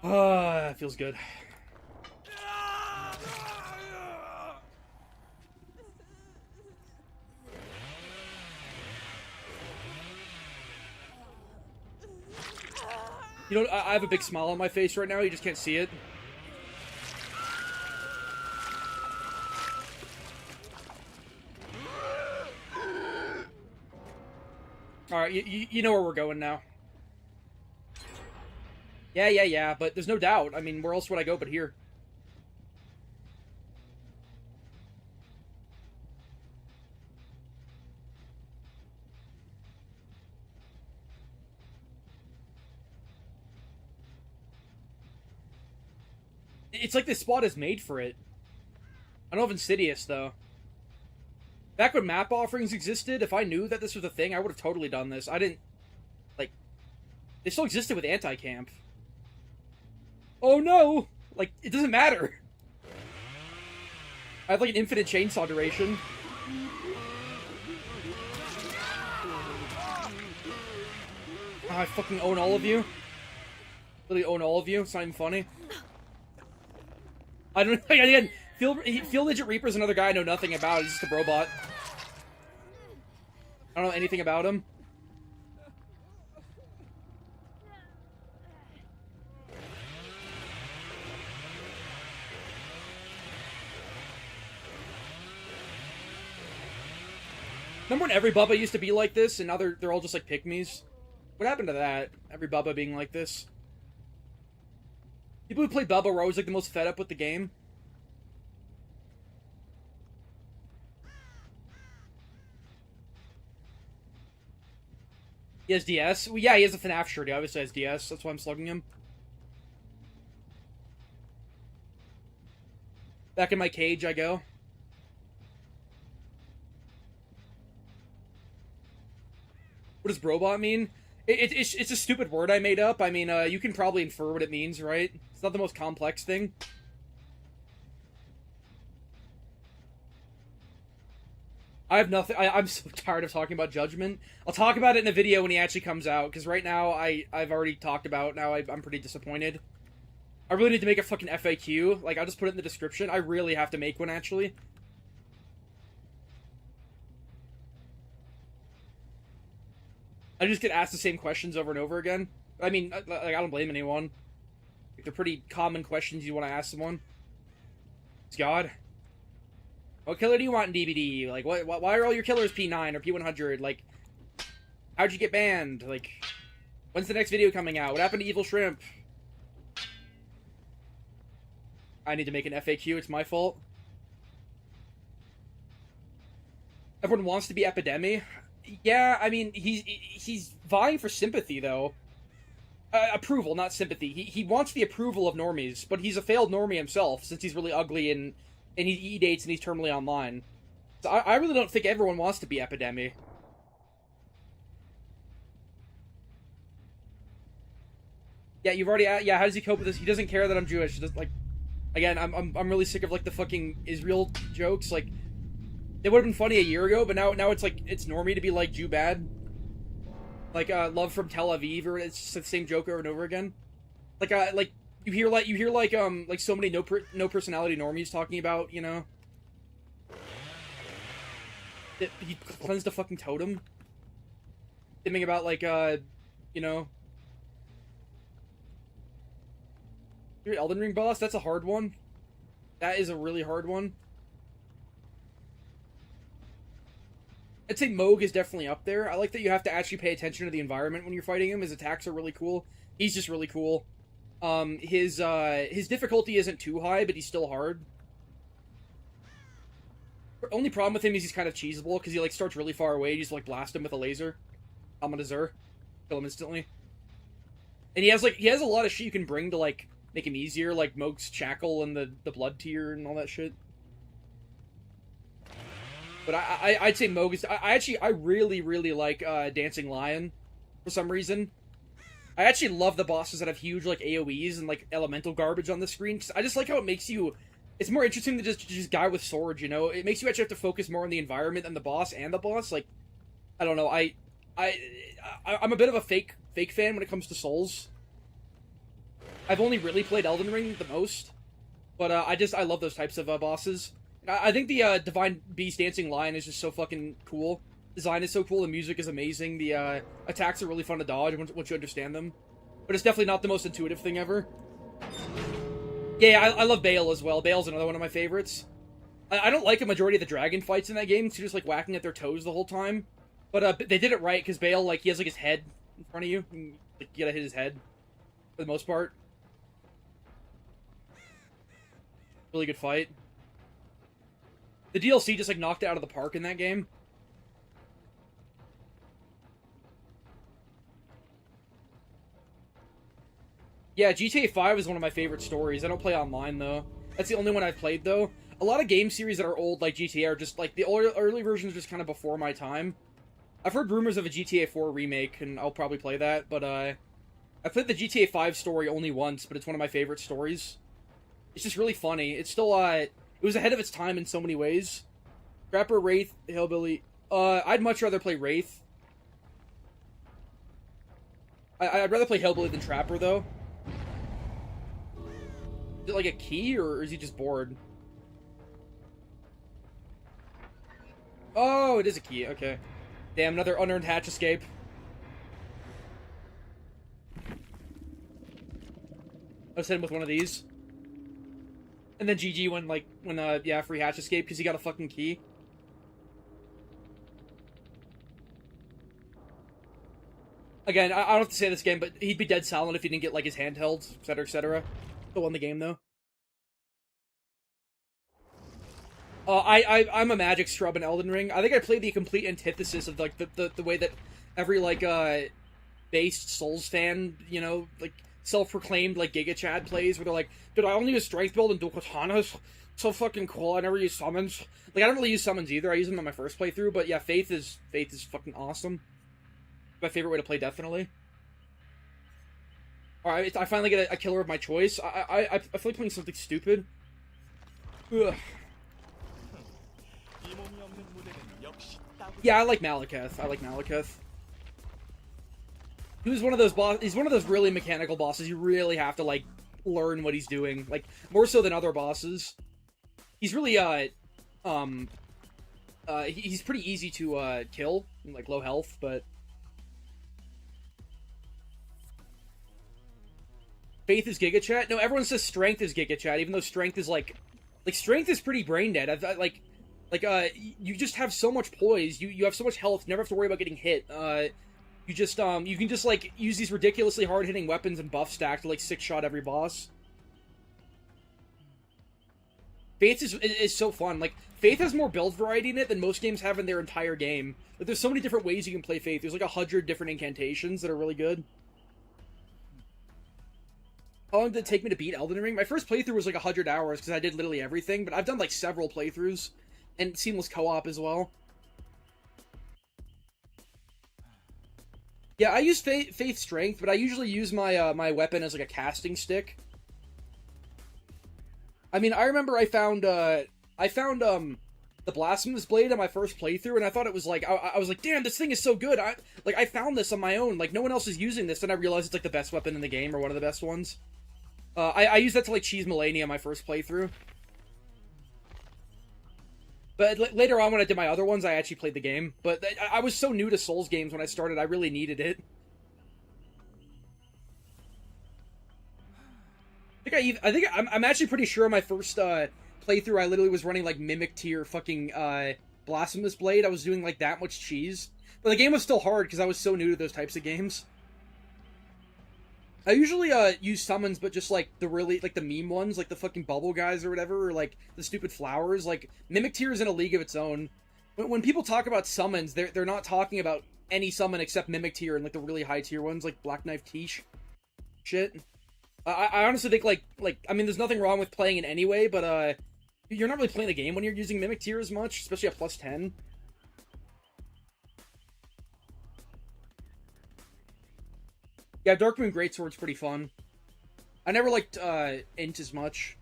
Speaker 3: That feels good. You know, I have a big smile on my face right now, you just can't see it. Alright, you know where we're going now. Yeah, but there's no doubt. I mean, where else would I go but here? It's like this spot is made for it. I don't have Insidious, though. Back when map offerings existed, if I knew that this was a thing, I would have totally done this. I didn't... Like... They still existed with anti-camp. Oh no! Like, it doesn't matter. I have like an infinite chainsaw duration. Oh, I fucking own all of you. Really own all of you. It's not even funny. I don't know. Again, Field Legit Reaper's another guy I know nothing about. He's just a robot. I don't know anything about him. Remember when every Bubba used to be like this, and now they're all just like pygmies? What happened to that? Every Bubba being like this? People who play Bubba were always like the most fed up with the game. He has DS? Well, yeah, he has a FNAF shirt. He obviously has DS. That's why I'm slugging him. Back in my cage I go. What does Brobot mean? It's a stupid word I made up. I mean, you can probably infer what it means, right? It's not the most complex thing. I have nothing. I'm so tired of talking about Judgment. I'll talk about it in a video when he actually comes out, because right now I've already talked about. Now I'm pretty disappointed. I really need to make a fucking FAQ. Like, I'll just put it in the description. I really have to make one, actually. I just get asked the same questions over and over again. I mean, like, I don't blame anyone. Like, they're pretty common questions you want to ask someone. It's God. What killer do you want in DBD? Like, why are all your killers P9 or P100? Like, how'd you get banned? Like, when's the next video coming out? What happened to Evil Shrimp? I need to make an FAQ, it's my fault. Everyone wants to be Epidemi. Yeah, I mean, he's vying for sympathy, though. Approval, not sympathy. He wants the approval of normies, but he's a failed normie himself, since he's really ugly and he E-dates and he's terminally online. So I really don't think everyone wants to be Epidemi. Yeah, you've already... Yeah, how does he cope with this? He doesn't care that I'm Jewish. Just, like... Again, I'm really sick of, like, the fucking Israel jokes. Like, it would have been funny a year ago, but now it's, like, it's normie to be, like, Jew bad. Like, Love from Tel Aviv, or it's just the same joke over and over again. Like, you hear, so many no personality normies talking about, you know... He cleansed a fucking totem. Thinking about, like, you know... Your Elden Ring boss? That's a hard one. That is a really hard one. I'd say Moog is definitely up there. I like that you have to actually pay attention to the environment when you're fighting him. His attacks are really cool. He's just really cool. His difficulty isn't too high, but he's still hard. The only problem with him is he's kind of cheesable, because he, like, starts really far away. You just, like, blast him with a laser. Almanazur. Kill him instantly. And he has a lot of shit you can bring to, like, make him easier, like Moog's Shackle and the Blood Tier and all that shit. But I'd say Moog is... I really, really like Dancing Lion for some reason. I actually love the bosses that have huge, like, AoEs and, like, elemental garbage on the screen, because I just like how it makes you... It's more interesting than just guy with swords, you know? It makes you actually have to focus more on the environment than the boss and the boss. Like, I don't know, I'm a bit of a fake fan when it comes to Souls. I've only really played Elden Ring the most, but I love those types of bosses. I think the Divine Beast Dancing Lion is just so fucking cool. Design is so cool, the music is amazing, the attacks are really fun to dodge once you understand them. But it's definitely not the most intuitive thing ever. Yeah, I love Bale as well. Bale's another one of my favorites. I don't like a majority of the dragon fights in that game, so you're just, like, whacking at their toes the whole time. But they did it right, because Bale, like, he has, like, his head in front of you. And, like, you gotta hit his head, for the most part. Really good fight. The DLC just, like, knocked it out of the park in that game. Yeah, GTA 5 is one of my favorite stories. I don't play online, though. That's the only one I've played, though. A lot of game series that are old, like GTA, are just, like, the early versions are just kind of before my time. I've heard rumors of a GTA 4 remake, and I'll probably play that, but, I played the GTA 5 story only once, but it's one of my favorite stories. It's just really funny. It's still, it was ahead of its time in so many ways. Trapper, Wraith, Hillbilly. I'd much rather play Wraith. I'd rather play Hillbilly than Trapper, though. Is it like a key, or is he just bored? Oh, it is a key, okay. Damn, another unearned hatch escape. Let's hit him with one of these. And then GG when yeah, free hatch escape, because he got a fucking key. Again, I don't have to say this game, but he'd be dead silent if he didn't get, like, his handheld, etc., etc. Still won the game, though. I'm a magic scrub in Elden Ring. I think I played the complete antithesis of, like, the way that every, like, based Souls fan, you know, like, self-proclaimed, like, Giga Chad plays, where they're like, dude, I only use Strength Build and dual katanas. So fucking cool. I never use summons. Like, I don't really use summons either. I use them in my first playthrough, but yeah, Faith is fucking awesome. My favorite way to play, definitely. Alright, I finally get a killer of my choice. I feel like playing something stupid. Ugh. Yeah, I like Malekith. He's one of those really mechanical bosses. You really have to, like, learn what he's doing. Like, more so than other bosses. He's really, he's pretty easy to, kill. Like, low health, but... Faith is Giga Chat? No, everyone says Strength is Giga Chat, even though Strength is, like, Strength is pretty brain dead. You just have so much poise. You have so much health. You never have to worry about getting hit. You just, you can just, like, use these ridiculously hard-hitting weapons and buff stack to, like, 6-shot every boss. Faith is so fun. Like, Faith has more build variety in it than most games have in their entire game. Like, there's so many different ways you can play Faith. There's like 100 different incantations that are really good. How long did it take me to beat Elden Ring? My first playthrough was like 100 hours because I did literally everything, but I've done like several playthroughs and seamless co-op as well. Yeah, I use Faith Strength, but I usually use my my weapon as like a casting stick. I mean, I remember I found the Blasphemous Blade on my first playthrough, and I thought it was like, I was like, damn, this thing is so good. I found this on my own. Like, no one else is using this, and I realized it's like the best weapon in the game, or one of the best ones. I used that to like cheese Malenia on my first playthrough. But later on, when I did my other ones, I actually played the game. But I was so new to Souls games when I started, I really needed it. I'm actually pretty sure on my first playthrough, I literally was running like Mimic tier fucking Blasphemous Blade. I was doing like that much cheese. But the game was still hard because I was so new to those types of games. I usually use summons, but just like the really like the meme ones, like the fucking bubble guys or whatever, or like the stupid flowers. Like Mimic tier is in a league of its own. When people talk about summons, they're not talking about any summon except Mimic tier and like the really high tier ones, like Black Knife Tiche shit. I honestly think like I mean, there's nothing wrong with playing it anyway, but you're not really playing the game when you're using Mimic tier as much, especially at plus 10. Yeah, Darkmoon Greatsword's pretty fun. I never liked Int as much.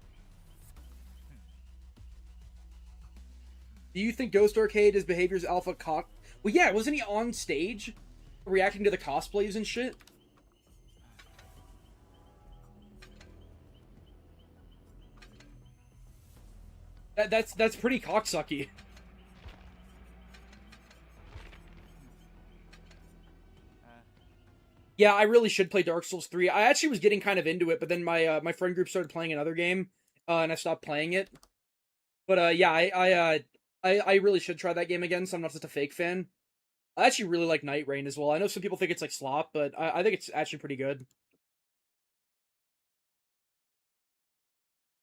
Speaker 3: Do you think Ghost Arcade, his behavior's alpha cock? Well, yeah, wasn't he on stage reacting to the cosplays and shit? That's pretty cocksucky. Yeah, I really should play Dark Souls 3. I actually was getting kind of into it, but then my my friend group started playing another game, and I stopped playing it. But yeah, I really should try that game again, so I'm not such a fake fan. I actually really like Night Rain as well. I know some people think it's like slop, but I think it's actually pretty good.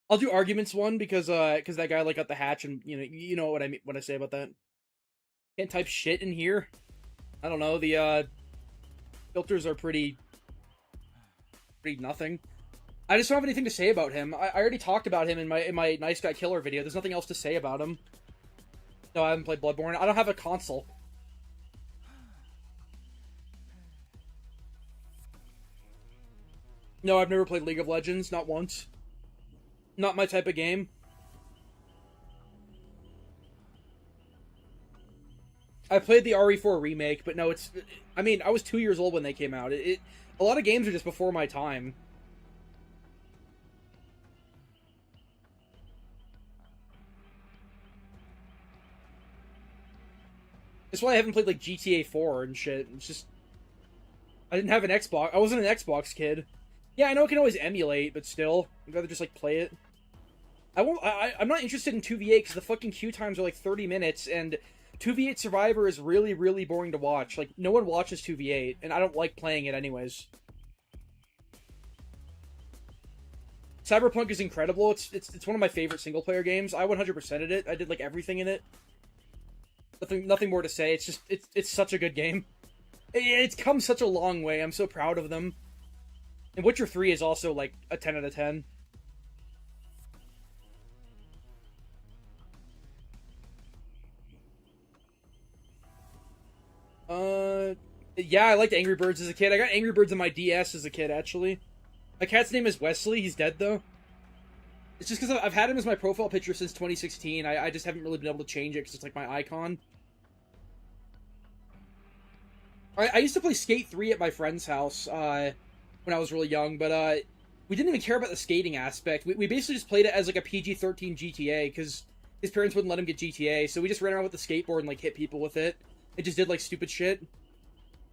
Speaker 3: I'll do arguments one because that guy like got the hatch, and you know what I mean, what I say about that. Can't type shit in here. I don't know, the filters are pretty nothing. I just don't have anything to say about him. I already talked about him in my Nice Guy Killer video. There's nothing else to say about him. No, I haven't played Bloodborne. I don't have a console. No, I've never played League of Legends, not once. Not my type of game. I played the RE4 remake, but no, it's... I mean, I was 2 years old when they came out. A lot of games are just before my time. That's why I haven't played, like, GTA 4 and shit. It's just... I didn't have an Xbox. I wasn't an Xbox kid. Yeah, I know it can always emulate, but still. I'd rather just, like, play it. I'm not interested in 2v8 because the fucking queue times are like 30 minutes, and 2v8 Survivor is really, really boring to watch. Like, no one watches 2v8, and I don't like playing it anyways. Cyberpunk is incredible. It's one of my favorite single-player games. I 100%'d it. I did, like, everything in it. Nothing more to say. It's just, it's such a good game. It's come such a long way. I'm so proud of them. And Witcher 3 is also, like, a 10 out of 10. Yeah, I liked Angry Birds as a kid. I got Angry Birds on my DS as a kid, actually. My cat's name is Wesley. He's dead, though. It's just because I've had him as my profile picture since 2016. I just haven't really been able to change it because it's like my icon. I used to play Skate 3 at my friend's house when I was really young, but we didn't even care about the skating aspect. We basically just played it as like a PG-13 GTA because his parents wouldn't let him get GTA, so we just ran around with the skateboard and like hit people with it. It just did like stupid shit.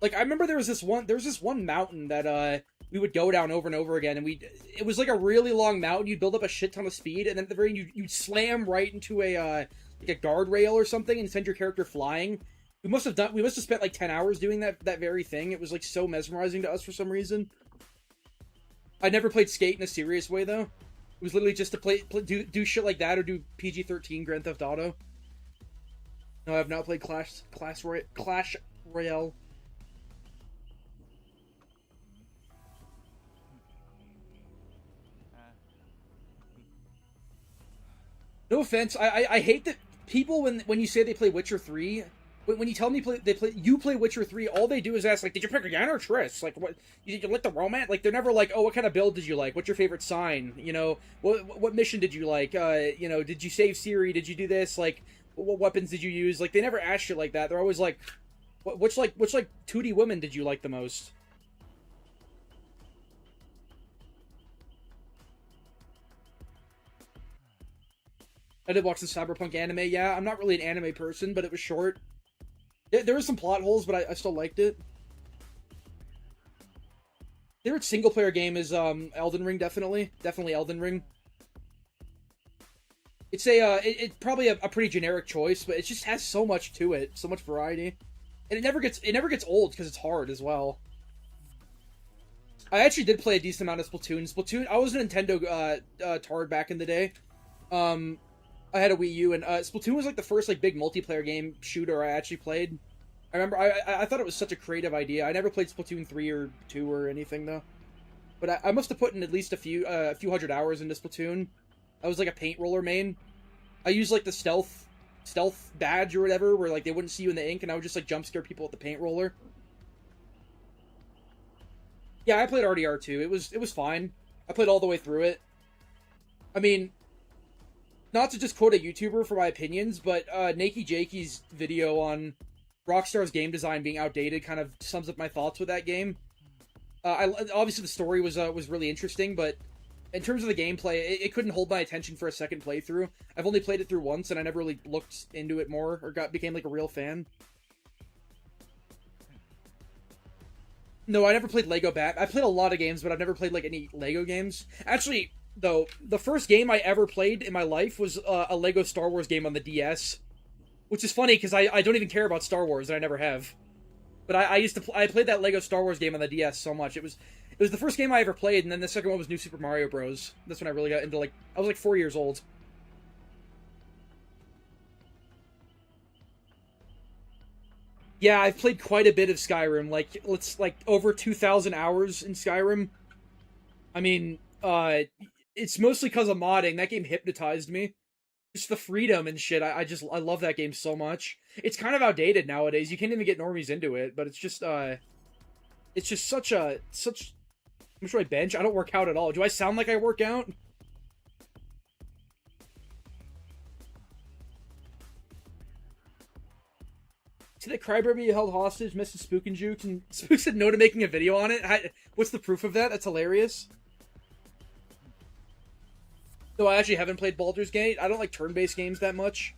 Speaker 3: Like, I remember there was this one mountain that we would go down over and over again, and it was like a really long mountain. You'd build up a shit ton of speed, and then at the very end you'd slam right into a like a guardrail or something and send your character flying. We must have spent like 10 hours doing that very thing. It was like so mesmerizing to us for some reason. I never played Skate in a serious way though. It was literally just to do shit like that or do PG-13 Grand Theft Auto. No, I have not played Clash Royale. No offense, I hate that people when you say they play Witcher 3, when you tell me you play Witcher 3, all they do is ask like, did you pick Yen or Triss? Like, what did you like the romance? Like, they're never like, oh, what kind of build did you like? What's your favorite sign? You know, what mission did you like? You know, did you save Ciri? Did you do this? Like, what weapons did you use? Like, they never ask shit like that. They're always like, which 2D women did you like the most? I did watch the Cyberpunk anime. Yeah, I'm not really an anime person, but it was short. There were some plot holes, but I still liked it. Favorite single player game is Elden Ring, definitely Elden Ring. It's it's probably a pretty generic choice, but it just has so much to it, so much variety, and it never gets old because it's hard as well. I actually did play a decent amount of Splatoon. I was a Nintendo tard back in the day. I had a Wii U, and Splatoon was like the first like big multiplayer game shooter I actually played. I remember I thought it was such a creative idea. I never played Splatoon 3 or 2 or anything though, but I must have put in at least a few hundred hours into Splatoon. I was like a paint roller main. I used like the stealth badge or whatever, where like they wouldn't see you in the ink, and I would just like jump scare people with the paint roller. Yeah, I played RDR2. It was fine. I played all the way through it. I mean, not to just quote a YouTuber for my opinions, but Nakey Jakey's video on Rockstar's game design being outdated kind of sums up my thoughts with that game. Obviously the story was really interesting, but in terms of the gameplay, it couldn't hold my attention for a second playthrough. I've only played it through once, and I never really looked into it more or became like a real fan. No, I never played Lego Bat. I played a lot of games, but I've never played like any Lego games. Actually, though, the first game I ever played in my life was a Lego Star Wars game on the DS, which is funny because I don't even care about Star Wars, and I never have. But I played that Lego Star Wars game on the DS so much. It was the first game I ever played, and then the second one was New Super Mario Bros. That's when I really got into like I was like 4 years old. Yeah, I've played quite a bit of Skyrim, like over 2,000 hours in Skyrim. I mean, it's mostly because of modding. That game hypnotized me. Just the freedom and shit. I love that game so much. It's kind of outdated nowadays. You can't even get normies into it, but it's just such. How much do I bench? I don't work out at all. Do I sound like I work out? See that Crybaby held hostage, Mrs. Spook and Jukes, and Spook said no to making a video on it? What's the proof of that? That's hilarious. No, I actually haven't played Baldur's Gate. I don't like turn-based games that much.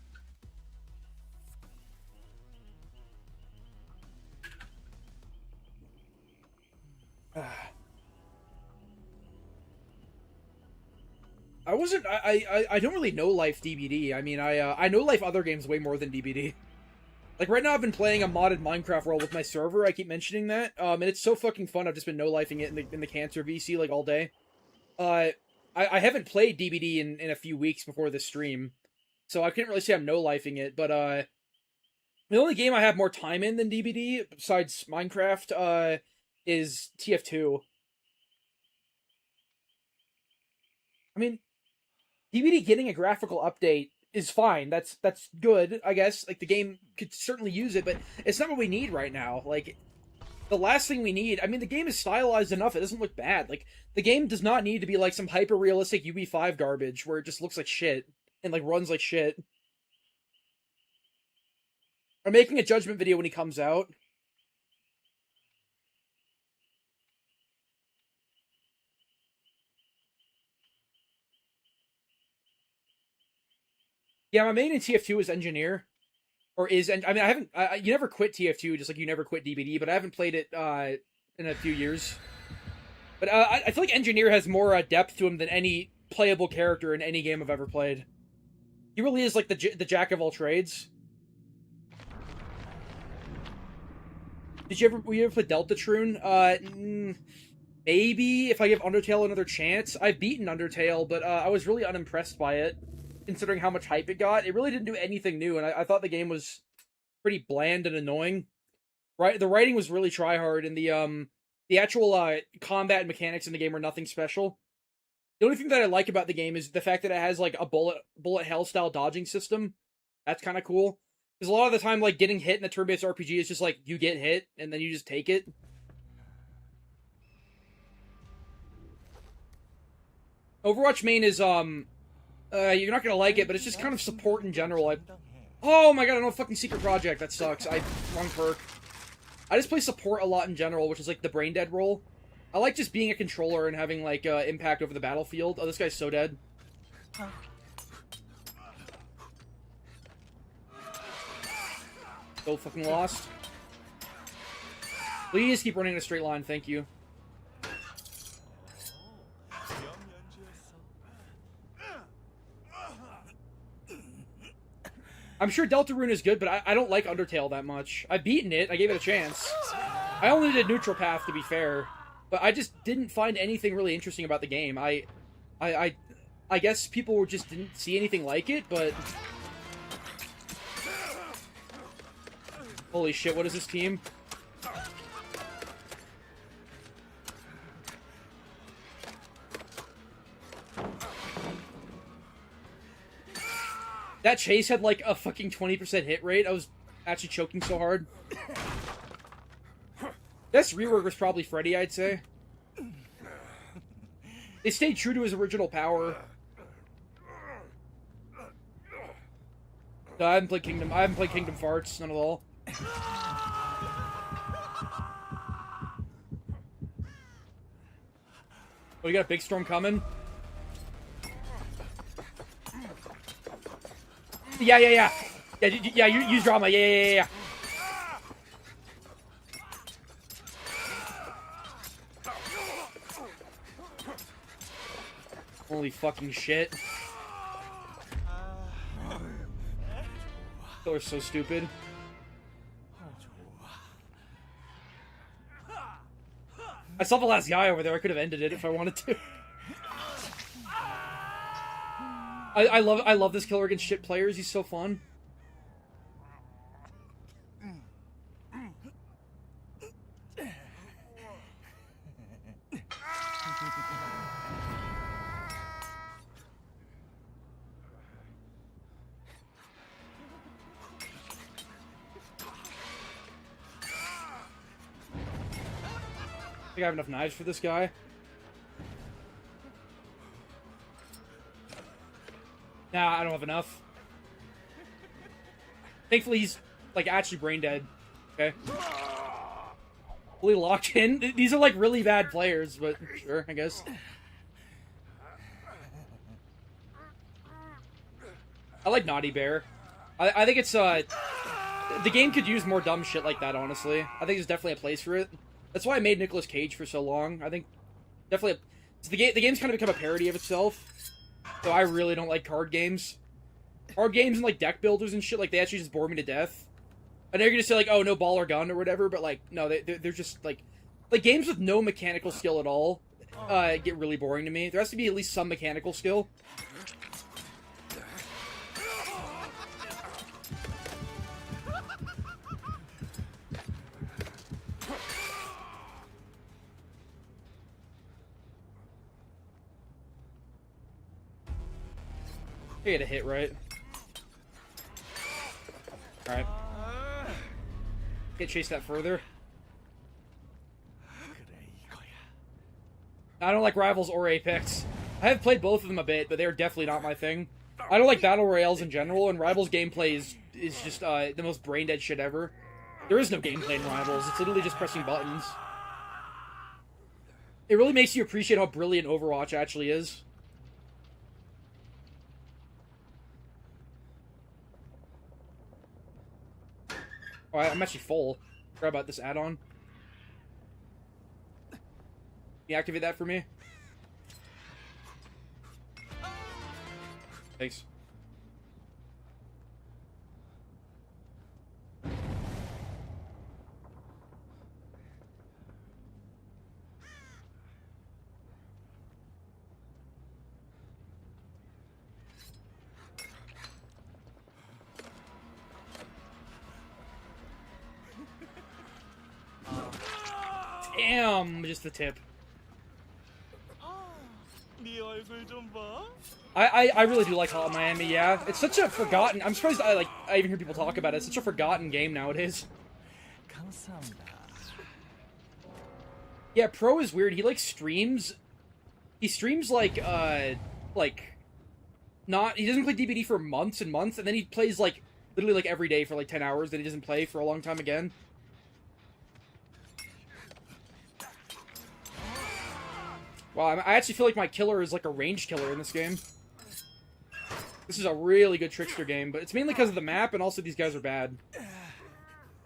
Speaker 3: I don't really know Life DBD. I mean, I know Life other games way more than DBD. Like, right now I've been playing a modded Minecraft world with my server, I keep mentioning that, and it's so fucking fun. I've just been no-lifing it in the Cancer VC, like, all day. I haven't played DBD in a few weeks before this stream, so I can't really say I'm no-lifing it, but, the only game I have more time in than DBD, besides Minecraft, is TF2. I mean, DBD getting a graphical update is fine. That's good, I guess. Like, the game could certainly use it, but it's not what we need right now. Like, the last thing we need... I mean, the game is stylized enough. It doesn't look bad. Like, the game does not need to be, like, some hyper-realistic UB5 garbage where it just looks like shit and, like, runs like shit. I'm making a judgment video when he comes out. Yeah, my main in TF2 is engineer, or is. I mean, I haven't. You never quit TF2, just like you never quit DBD. But I haven't played it in a few years. But I feel like engineer has more depth to him than any playable character in any game I've ever played. He really is like the jack of all trades. Were you ever play Delta Troon? maybe if I give Undertale another chance. I've beaten Undertale, but I was really unimpressed by it, considering how much hype it got. It really didn't do anything new, and I thought the game was pretty bland and annoying. Right, the writing was really try hard, and the actual combat mechanics in the game were nothing special. The only thing that I like about the game is the fact that it has like a bullet hell style dodging system. That's kind of cool. Because a lot of the time, like getting hit in a turn-based RPG is just like you get hit and then you just take it. Overwatch main is you're not gonna like it, but it's just kind of support in general. Oh my god, I know fucking secret project. That sucks. Wrong perk. I just play support a lot in general, which is like the brain dead role. I like just being a controller and having like impact over the battlefield. Oh, this guy's so dead. So fucking lost. Please keep running in a straight line, thank you. I'm sure Deltarune is good, but I don't like Undertale that much. I've beaten it, I gave it a chance. I only did neutral path, to be fair. But I just didn't find anything really interesting about the game. I guess people just didn't see anything like it, but... Holy shit, what is this team? That chase had like a fucking 20% hit rate. I was actually choking so hard. Best rework was probably Freddy, I'd say. They stayed true to his original power. No, I haven't played Kingdom Farts, none at all. Oh, you got a big storm coming? Yeah. Yeah, use drama. Yeah. Holy fucking shit. They're so stupid. I saw the last guy over there. I could have ended it if I wanted to. I love this killer against shit players. He's so fun. I think I have enough knives for this guy. Nah, I don't have enough. Thankfully, he's, like, actually brain dead. Okay. Fully locked in. These are, like, really bad players, but sure, I guess. I like Naughty Bear. I think it's, the game could use more dumb shit like that, honestly. I think there's definitely a place for it. That's why I made Nicolas Cage for so long. I think definitely so the game's kind of become a parody of itself. So I really don't like card games. Card games and like deck builders and shit, like they actually just bore me to death. I know you're gonna say like, oh, no ball or gun or whatever, but like no, they're just like games with no mechanical skill at all get really boring to me. There has to be at least some mechanical skill. I get a hit, right? Alright. Can't chase that further. I don't like Rivals or Apex. I have played both of them a bit, but they're definitely not my thing. I don't like Battle Royales in general, and Rivals gameplay is just the most brain-dead shit ever. There is no gameplay in Rivals. It's literally just pressing buttons. It really makes you appreciate how brilliant Overwatch actually is. Oh, I'm actually full. Forgot about this add-on. Can you activate that for me? Thanks. Damn, just the tip. I really do like Hotline Miami, yeah. It's such a forgotten... I'm surprised I even hear people talk about it. It's such a forgotten game nowadays. Yeah, Pro is weird. He, like, streams... He streams, like, not... He doesn't play DBD for months and months, and then he plays, like, literally, like, every day for, like, 10 hours, then he doesn't play for a long time again. Wow, I actually feel like my killer is, like, a ranged killer in this game. This is a really good trickster game, but it's mainly because of the map, and also these guys are bad.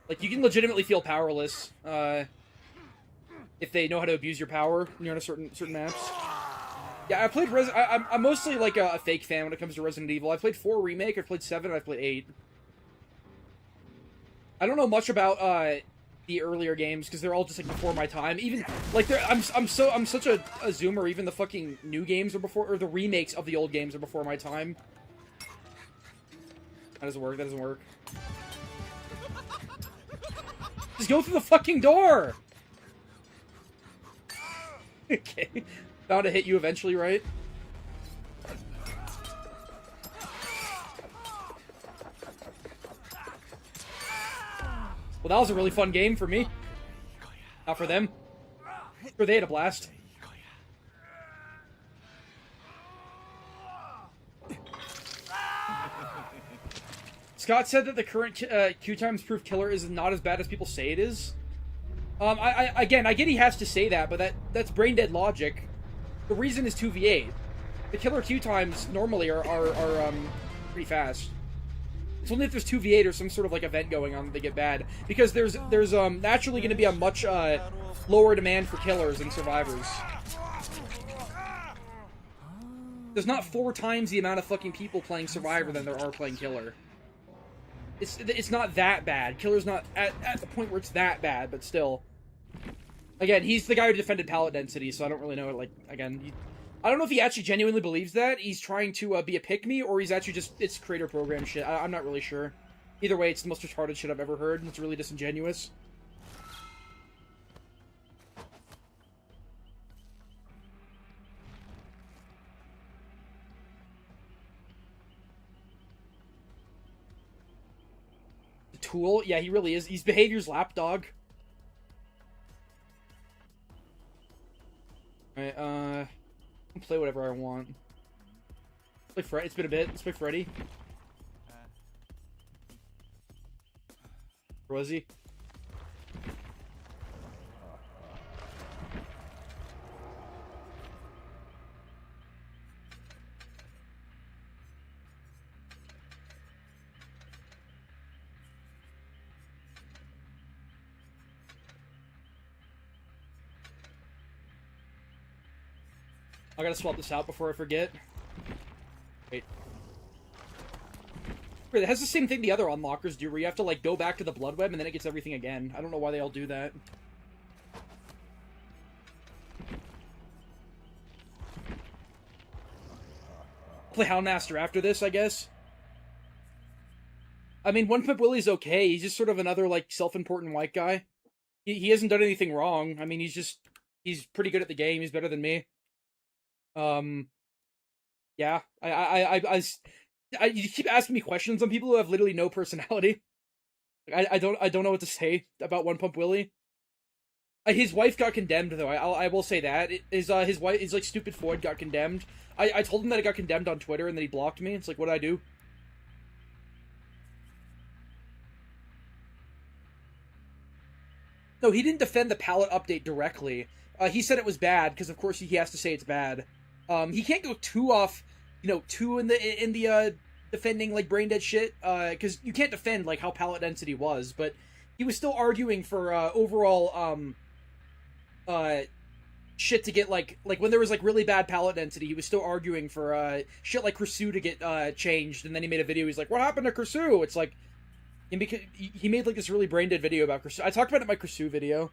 Speaker 3: Like, you can legitimately feel powerless, if they know how to abuse your power when you're on a certain maps. Yeah, I played I'm mostly, like, a fake fan when it comes to Resident Evil. I played 4 Remake, I've played 7, and I've played 8. I don't know much about, the earlier games, because they're all just, like, before my time. Even, like, I'm such a zoomer, even the fucking new games are before, or the remakes of the old games are before my time. That doesn't work, that doesn't work. Just go through the fucking door! Okay. Bound to hit you eventually, right? Well, that was a really fun game for me. Not for them. Sure, they had a blast. Scott said that the current Q times proof killer is not as bad as people say it is. Again, I get he has to say that, but that's brain dead logic. The reason is 2v8. The killer Q times normally are pretty fast. It's only if there's 2v8 or some sort of like event going on that they get bad, because there's naturally going to be a much lower demand for killers in Survivors. There's not 4 times the amount of fucking people playing Survivor than there are playing Killer. It's not that bad. Killer's not at the point where it's that bad, but still. Again, he's the guy who defended pallet density, so I don't really know, like, again, I don't know if he actually genuinely believes that. He's trying to be a pick-me, or he's actually just, it's creator program shit. I'm not really sure. Either way, it's the most retarded shit I've ever heard, and it's really disingenuous. Tool? Yeah, he really is. He's behavior's lapdog. Alright, I can play whatever I want. Let's play Freddy. It's been a bit. Let's play Freddy. Where was he? I gotta swap this out before I forget. Wait. It has the same thing the other unlockers do, where you have to, like, go back to the blood web and then it gets everything again. I don't know why they all do that. Play Houndmaster after this, I guess. I mean, One Pip Willie's okay. He's just sort of another, like, self-important white guy. He hasn't done anything wrong. I mean, he's pretty good at the game. He's better than me. Yeah, you keep asking me questions on people who have literally no personality. I don't know what to say about One Pump Willie. His wife got condemned, though. I will say that. His wife, his, like, stupid Ford got condemned. I told him that it got condemned on Twitter, and then he blocked me. It's like, what did I do? No, he didn't defend the palette update directly. He said it was bad, because of course he has to say it's bad. He can't go too off, too in the defending, like, brain dead shit, because you can't defend, like, how palette density was, but he was still arguing for, overall, shit to get, like, when there was, like, really bad palette density, he was still arguing for, shit like Kursu to get, changed, and then he made a video, he's like, what happened to Kursu? It's like, he made, like, this really brain dead video about Kursu. I talked about it in my Kursu video.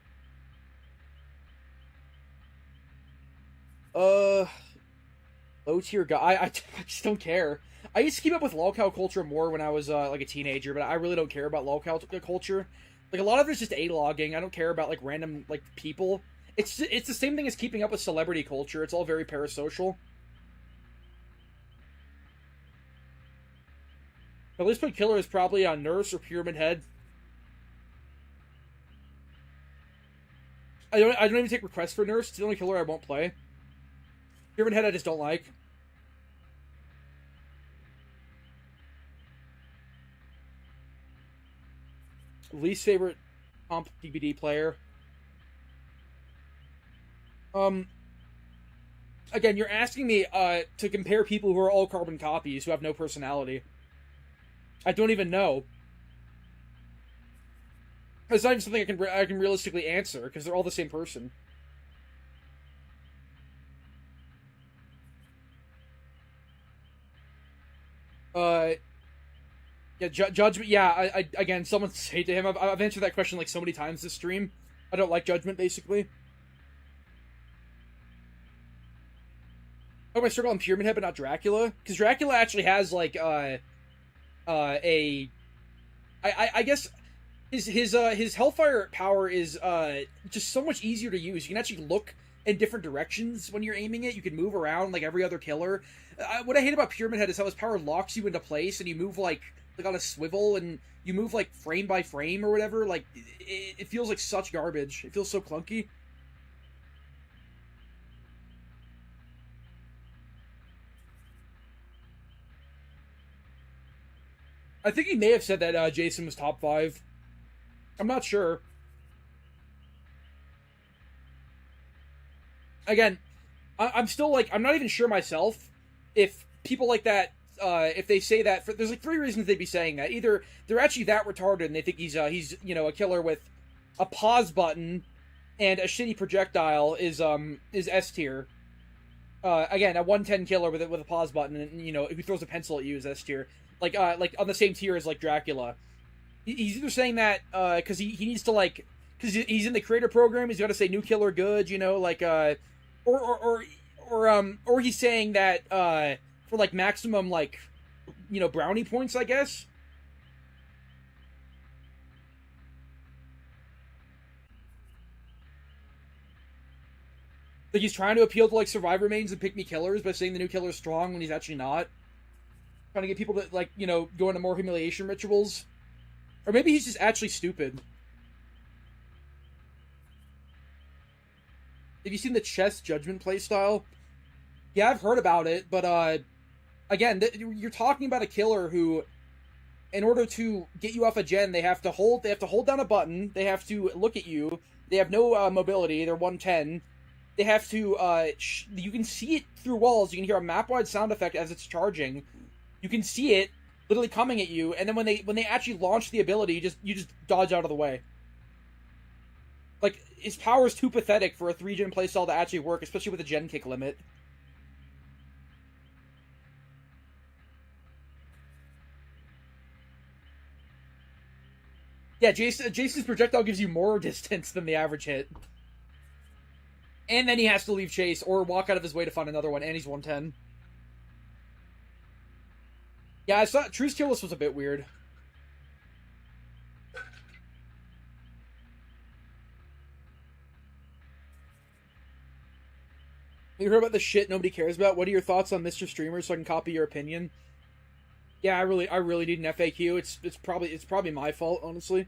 Speaker 3: Low tier guy. I just don't care. I used to keep up with lolcow culture more when I was like a teenager, but I really don't care about lolcow culture. Like, a lot of it's just A-logging. I don't care about, like, random, like, people. It's the same thing as keeping up with celebrity culture. It's all very parasocial. The least played killer is probably on Nurse or Pyramid Head. I don't even take requests for Nurse. It's the only killer I won't play. Pyramid Head I just don't like. Least favorite comp DVD player. Again, you're asking me to compare people who are all carbon copies who have no personality. I don't even know. It's not even something I can realistically answer because they're all the same person. Yeah, Judgment. Yeah, I again, someone say to him. I've answered that question like so many times this stream. I don't like Judgment, basically. Oh, I circle on Pyramid Head, but not Dracula, because Dracula actually has like I guess his Hellfire power is just so much easier to use. You can actually look in different directions when you're aiming it. You can move around like every other killer. What I hate about Pyramid Head is how his power locks you into place, and you move like on a swivel, and you move like frame by frame or whatever. Like it feels like such garbage. It feels so clunky. I think he may have said that Jason was top 5. I'm not sure. Again, I'm still like, I'm not even sure myself if people like that, if they say that, there's like 3 reasons they'd be saying that. Either they're actually that retarded and they think he's you know, a killer with a pause button and a shitty projectile is S tier. Again, a 110 killer with a pause button and, you know, who throws a pencil at you is S tier. Like on the same tier as like Dracula. He's either saying that because he needs to like, because he's in the creator program, he's got to say new killer good, you know, like or he's saying that for like maximum like, you know, brownie points, I guess. Like he's trying to appeal to like survivor mains and pick me killers by saying the new killer's strong when he's actually not. Trying to get people to, like, you know, go into more humiliation rituals. Or maybe he's just actually stupid. Have you seen the chess Judgment playstyle? Yeah, I've heard about it, but, again, you're talking about a killer who, in order to get you off a gen, they have to hold down a button, they have to look at you, they have no, mobility, they're 110, they have to, you can see it through walls, you can hear a map-wide sound effect as it's charging, you can see it literally coming at you, and then when they actually launch the ability, you just dodge out of the way. Like, his power is too pathetic for a 3-gen playstyle to actually work, especially with a gen kick limit. Yeah, Jason's projectile gives you more distance than the average hit. And then he has to leave chase, or walk out of his way to find another one, and he's 110. Yeah, I saw True's kill list was a bit weird. You heard about the shit nobody cares about? What are your thoughts on Mr. Streamer so I can copy your opinion? Yeah, I really need an FAQ. It's probably my fault, honestly.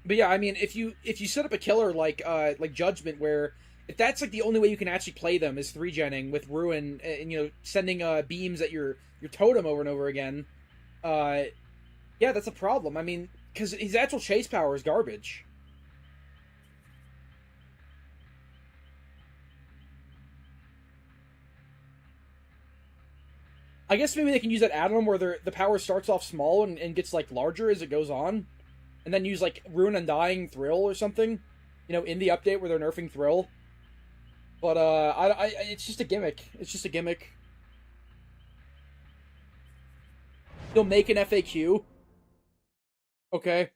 Speaker 3: But yeah, I mean, if you set up a killer like Judgment, where if that's like the only way you can actually play them is 3-genning with Ruin and, you know, sending beams at your totem over and over again, yeah, that's a problem. I mean, because his actual chase power is garbage. I guess maybe they can use that add-on where the power starts off small and gets like larger as it goes on, and then use like Ruin Undying Thrill or something, you know, in the update where they're nerfing Thrill. But it's just a gimmick. It's just a gimmick. You'll make an FAQ. Okay.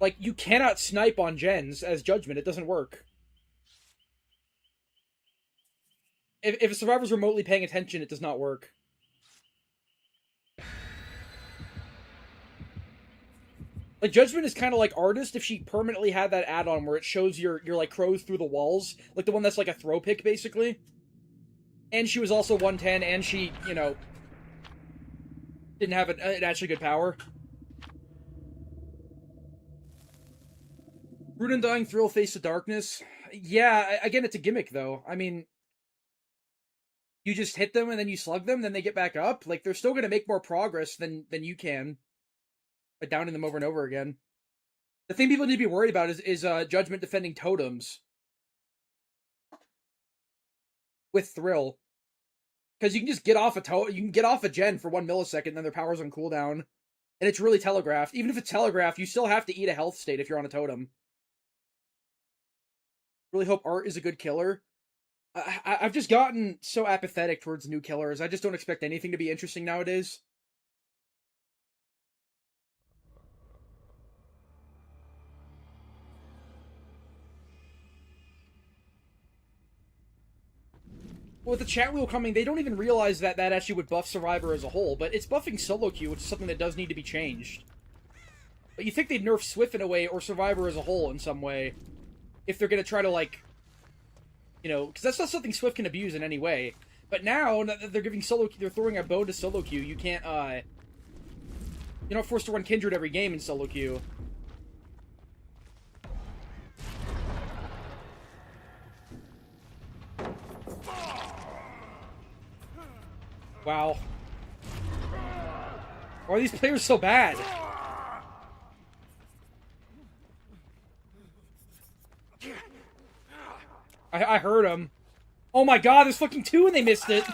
Speaker 3: Like, you cannot snipe on gens as Judgment. It doesn't work. if a survivor's remotely paying attention, it does not work. Like, Judgment is kind of like Artist if she permanently had that add-on where it shows your like, crows through the walls. Like, the one that's like a throw pick, basically. And she was also 110, and she, you know, didn't have an actually good power. Rune Undying Thrill, Face of Darkness. Yeah, again, it's a gimmick, though. I mean, you just hit them and then you slug them, then they get back up. Like, they're still going to make more progress than you can by downing them over and over again. The thing people need to be worried about is Judgment defending totems with Thrill. Because you can just get off you can get off a gen for 1 millisecond, then their power's on cooldown. And it's really telegraphed. Even if it's telegraphed, you still have to eat a health state if you're on a totem. Really hope Art is a good killer. I've just gotten so apathetic towards new killers. I just don't expect anything to be interesting nowadays. With the chat wheel coming, they don't even realize that actually would buff Survivor as a whole, but it's buffing solo queue, which is something that does need to be changed. But you think they'd nerf Swift in a way, or Survivor as a whole in some way, if they're gonna try to, like, you know, because that's not something Swift can abuse in any way. But now that they're giving they're throwing a bow to solo queue, you can't, you're not forced to run Kindred every game in solo queue. Wow. Why are these players so bad? I heard him. Oh my god, there's fucking 2 and they missed it.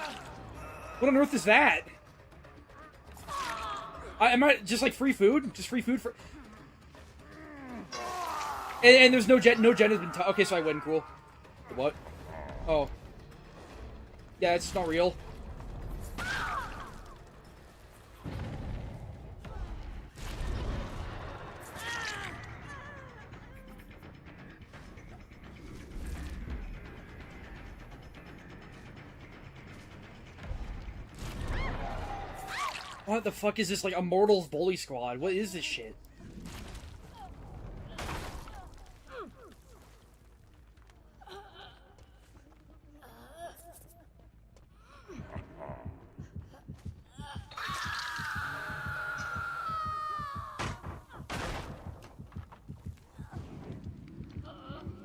Speaker 3: What on earth is that? Am I just like free food? Just free food for... And there's no gen has been... Okay, so I win, cool. What? Oh. Yeah, it's not real. What the fuck is this, like, Immortals Bully Squad? What is this shit?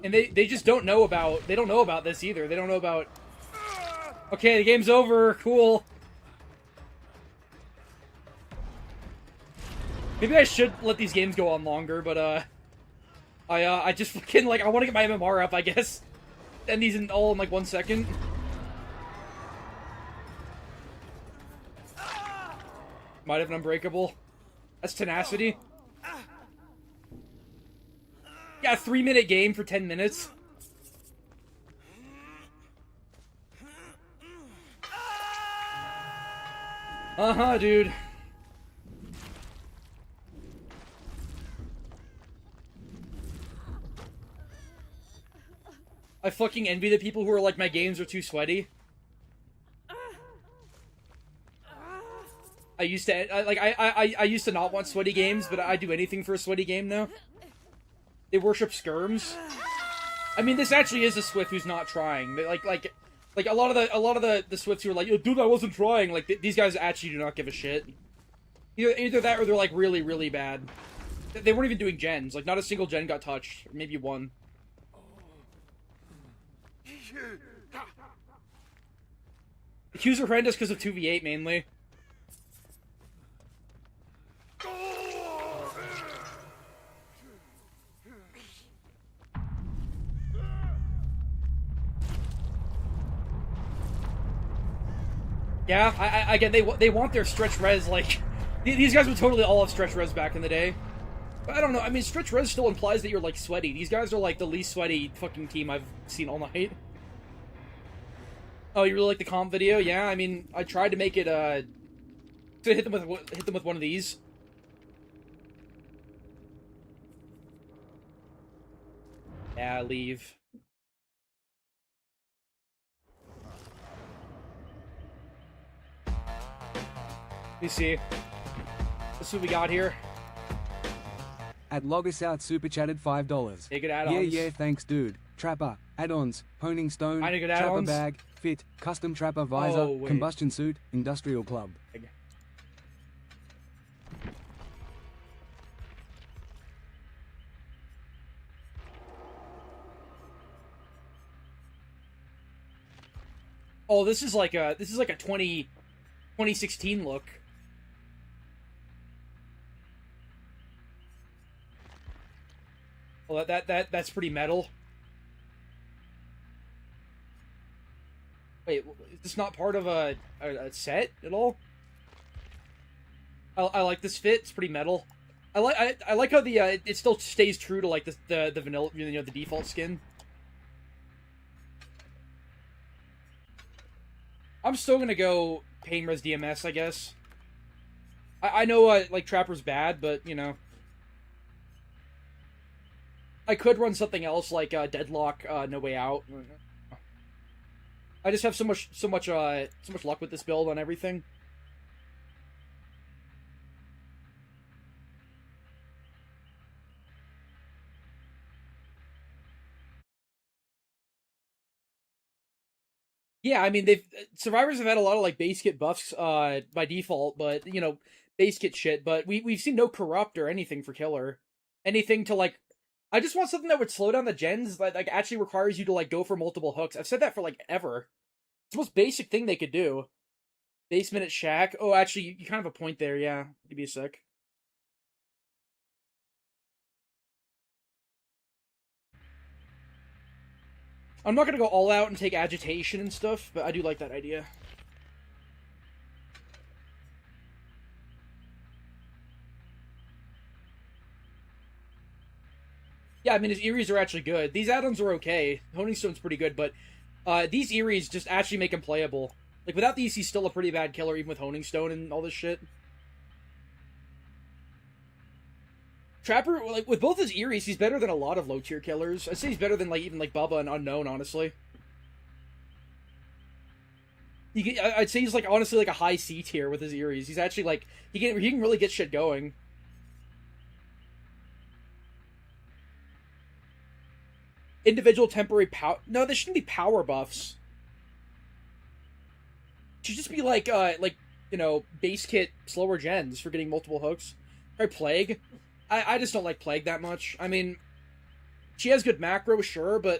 Speaker 3: And they just don't know about, they don't know about this either. They don't know about... Okay, the game's over, cool. Maybe I should let these games go on longer, but, I just fucking, like, I want to get my MMR up, I guess. And these all in, like, 1 second. Might have an Unbreakable. That's tenacity. Yeah, a 3-minute game for 10 minutes. Uh-huh, dude. I fucking envy the people who are like, my games are too sweaty. I used to, I used to not want sweaty games, but I do anything for a sweaty game now. They worship skirms. I mean, this actually is a Swift who's not trying. Like a lot of the Swifts who are like, "Yo, dude, I wasn't trying." Like, these guys actually do not give a shit. Either that or they're like really, really bad. They weren't even doing gens. Like, not a single gen got touched. Maybe one. The queues are horrendous because of 2v8 mainly. Yeah, again, they want their stretch res, like... These guys would totally all have stretch res back in the day. But I don't know, I mean, stretch res still implies that you're, like, sweaty. These guys are, like, the least sweaty fucking team I've seen all night. Oh, you really like the comp video? Yeah, I mean, I tried to make it, to hit them with one of these. Yeah, leave. me see. Let's see what we got here.
Speaker 4: At Logos Out super chatted $5.
Speaker 3: Yeah, good add-ons.
Speaker 4: Yeah, thanks dude. Trapper, add-ons, honing stone,
Speaker 3: I need good
Speaker 4: trapper
Speaker 3: add-ons.
Speaker 4: bag, fit, custom trapper visor,
Speaker 3: Oh, wait.
Speaker 4: combustion suit, industrial club.
Speaker 3: Oh, this is like a 2016 look. Well, that's pretty metal. Wait, is this not part of a set at all? I like this fit. It's pretty metal. I like how the it still stays true to like the vanilla, you know, the default skin. I'm still gonna go Pain Res DMS, I guess. I know like Trapper's bad, but you know, I could run something else like Deadlock, No Way Out. I just have so much luck with this build on everything. Yeah, I mean Survivors have had a lot of like base kit buffs by default, but you know, base kit shit, but we've seen no corrupt or anything for killer. Anything to like I just want something that would slow down the gens that like actually requires you to like go for multiple hooks. I've said that for like ever. It's the most basic thing they could do. Basement at Shack. Oh, actually, you kind of have a point there, yeah. Give me a sec. I'm not gonna go all out and take agitation and stuff, but I do like that idea. Yeah, I mean, his Eries are actually good. These add-ons are okay. Honing Stone's pretty good, but these Eries just actually make him playable. Like, without these, he's still a pretty bad killer, even with Honing Stone and all this shit. Trapper, like, with both his Eries, he's better than a lot of low-tier killers. I'd say he's better than, like, even, like, Bubba and Unknown, honestly. I'd say he's, like, honestly, like, a high C tier with his Eries. He's actually, like, he can really get shit going. Individual temporary power... No, there shouldn't be power buffs. It should just be, like, you know, base kit slower gens for getting multiple hooks. Try Plague. I just don't like Plague that much. I mean, she has good macro, sure, but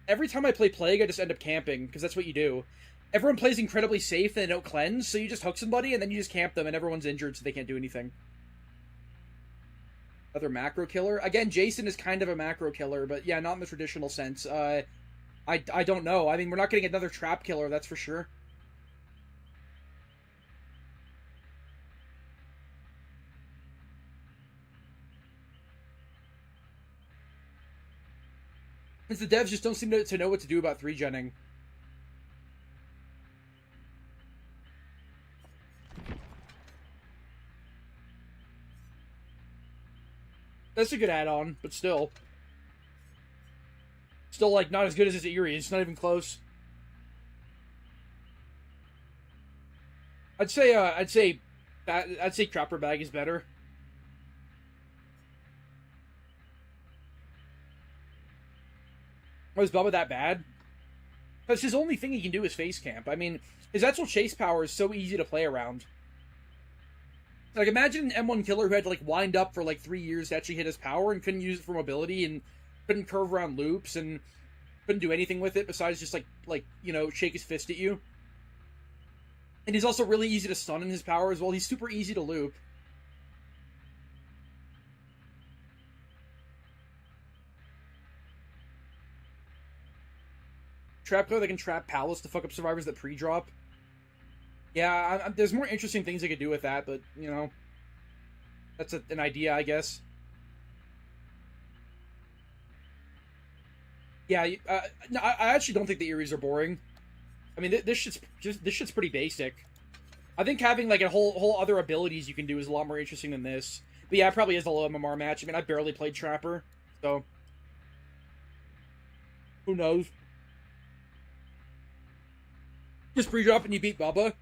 Speaker 3: every time I play Plague, I just end up camping, because that's what you do. Everyone plays incredibly safe and they don't cleanse, so you just hook somebody and then you just camp them and everyone's injured so they can't do anything. Other macro killer? Again, Jason is kind of a macro killer, but yeah, not in the traditional sense. I don't know. I mean, we're not getting another trap killer, that's for sure. Since the devs just don't seem to know what to do about 3-genning. That's a good add-on, but still. Still, like, not as good as his Eerie. It's not even close. I'd say Trapper Bag is better. Was Bubba that bad? Because his only thing he can do is face camp. I mean, his actual chase power is so easy to play around. Like, imagine an M1 killer who had to, like, wind up for, like, 3 years to actually hit his power and couldn't use it for mobility and couldn't curve around loops and couldn't do anything with it besides just, like you know, shake his fist at you. And he's also really easy to stun in his power as well. He's super easy to loop. Trap killer that can trap Palace to fuck up survivors that pre-drop. Yeah, there's more interesting things they could do with that, but, you know, that's an idea, I guess. Yeah, no, I actually don't think the Eries are boring. I mean, this shit's pretty basic. I think having, like, a whole other abilities you can do is a lot more interesting than this. But yeah, it probably is a low MMR match. I mean, I barely played Trapper, so who knows? Just pre-drop and you beat Bubba.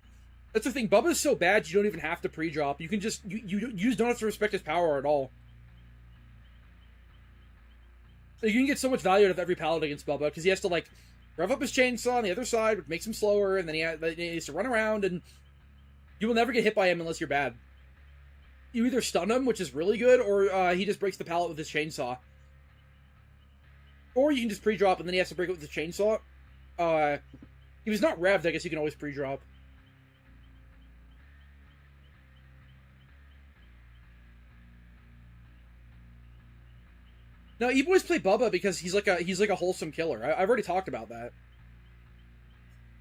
Speaker 3: That's the thing. Bubba's so bad you don't even have to pre-drop. You can just you just don't have to respect his power at all. You can get so much value out of every pallet against Bubba because he has to like rev up his chainsaw on the other side, which makes him slower, and then he has to run around, and you will never get hit by him unless you're bad. You either stun him, which is really good, or he just breaks the pallet with his chainsaw. Or you can just pre-drop, and then he has to break it with the chainsaw. If he's not revved, I guess you can always pre-drop. No, you boys play Bubba because he's like a wholesome killer. I've already talked about that.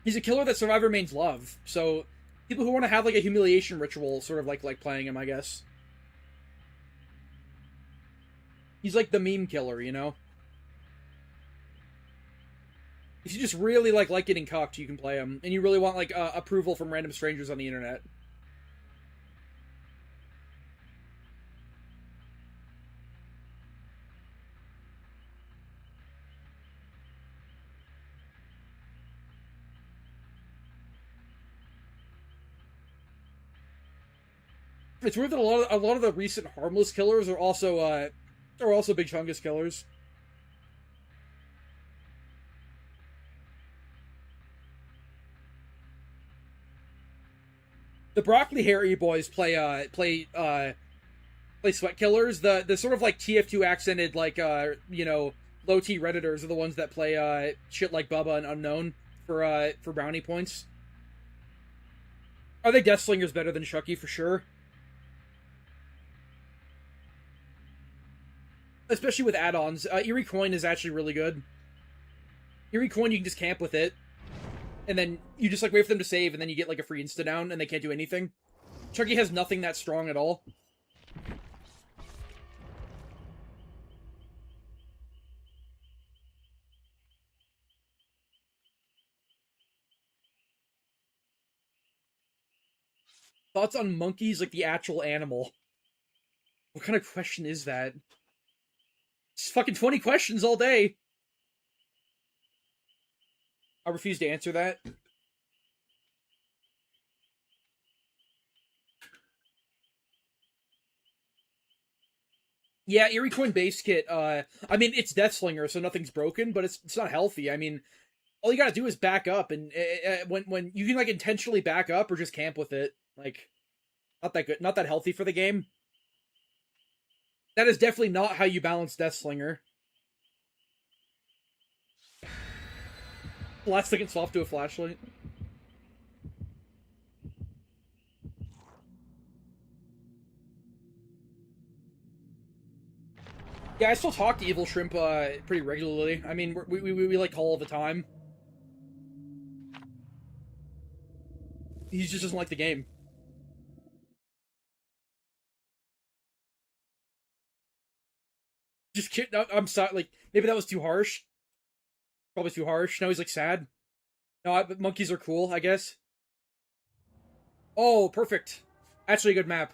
Speaker 3: He's a killer that Survivor mains love. So people who want to have like a humiliation ritual sort of like playing him, I guess. He's like the meme killer, you know? If you just really like getting cucked, you can play him. And you really want like approval from random strangers on the internet. It's weird that a lot of the recent harmless killers are also big chungus killers. The broccoli hairy boys play sweat killers. The sort of like TF2 accented like you know, low T redditors are the ones that play shit like Bubba and Unknown for brownie points. Are they Deathslingers better than Chucky for sure? Especially with add-ons. Eerie Coin is actually really good. Eerie Coin, you can just camp with it. And then you just like wait for them to save, and then you get like a free insta-down, and they can't do anything. Chucky has nothing that strong at all. Thoughts on monkeys like the actual animal? What kind of question is that? It's fucking 20 questions all day. I refuse to answer that. Yeah, Eerie Coin base kit, I mean, it's Deathslinger, so nothing's broken, but it's not healthy. I mean, all you gotta do is back up, and when you can, like, intentionally back up or just camp with it. Like, not that good, not that healthy for the game. That is definitely not how you balance Deathslinger. Last second swap to a flashlight. Yeah, I still talk to Evil Shrimp pretty regularly. I mean, we like call all the time. He just doesn't like the game. Just kidding. I'm sorry. Like, maybe that was too harsh. Probably too harsh. Now he's like sad. No, but monkeys are cool, I guess. Oh, perfect. Actually, a good map.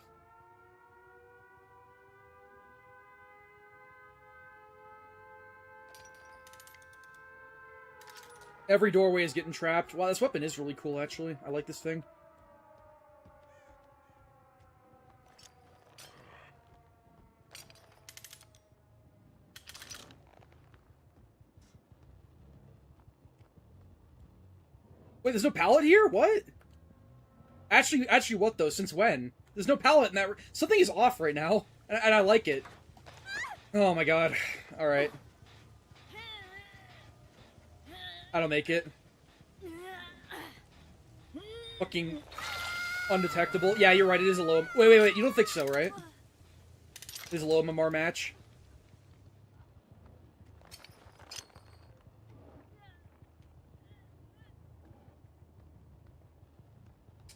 Speaker 3: Every doorway is getting trapped. Wow, this weapon is really cool, actually. I like this thing. Wait, there's no pallet here? What? Actually, what though? Since when? There's no pallet in that. Something is off right now, and I like it. Oh my god. All right. I don't make it. Fucking undetectable. Yeah, you're right. It is a low. Wait. You don't think so, right? It is a low MMR match.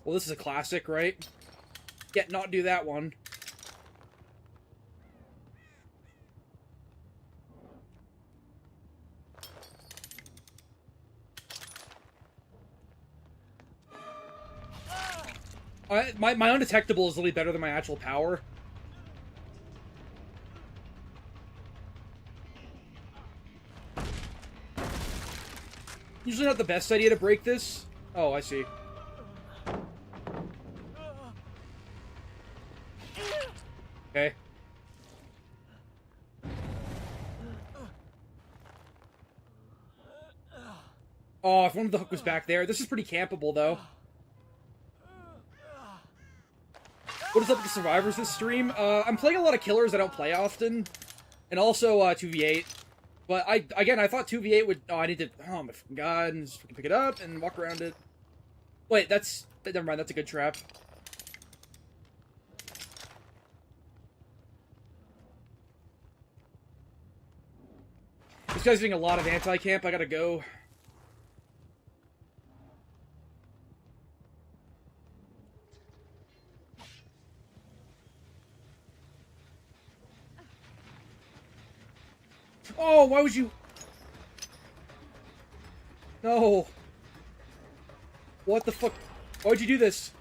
Speaker 3: Well, this is a classic, right? Yet not do that one. My undetectable is literally better than my actual power. Usually not the best idea to break this. Oh, I see. Okay. Oh, if one of the hook was back there. This is pretty campable, though. What is up with the survivors this stream? I'm playing a lot of killers I don't play often. And also, 2v8. But I thought 2v8 would... Oh, I need to... Oh, my fucking god. And just pick it up and walk around it. Wait, that's... Never mind, that's a good trap. This guy's doing a lot of anti-camp. I gotta go. Oh, why would you... No. What the fuck? Why would you do this?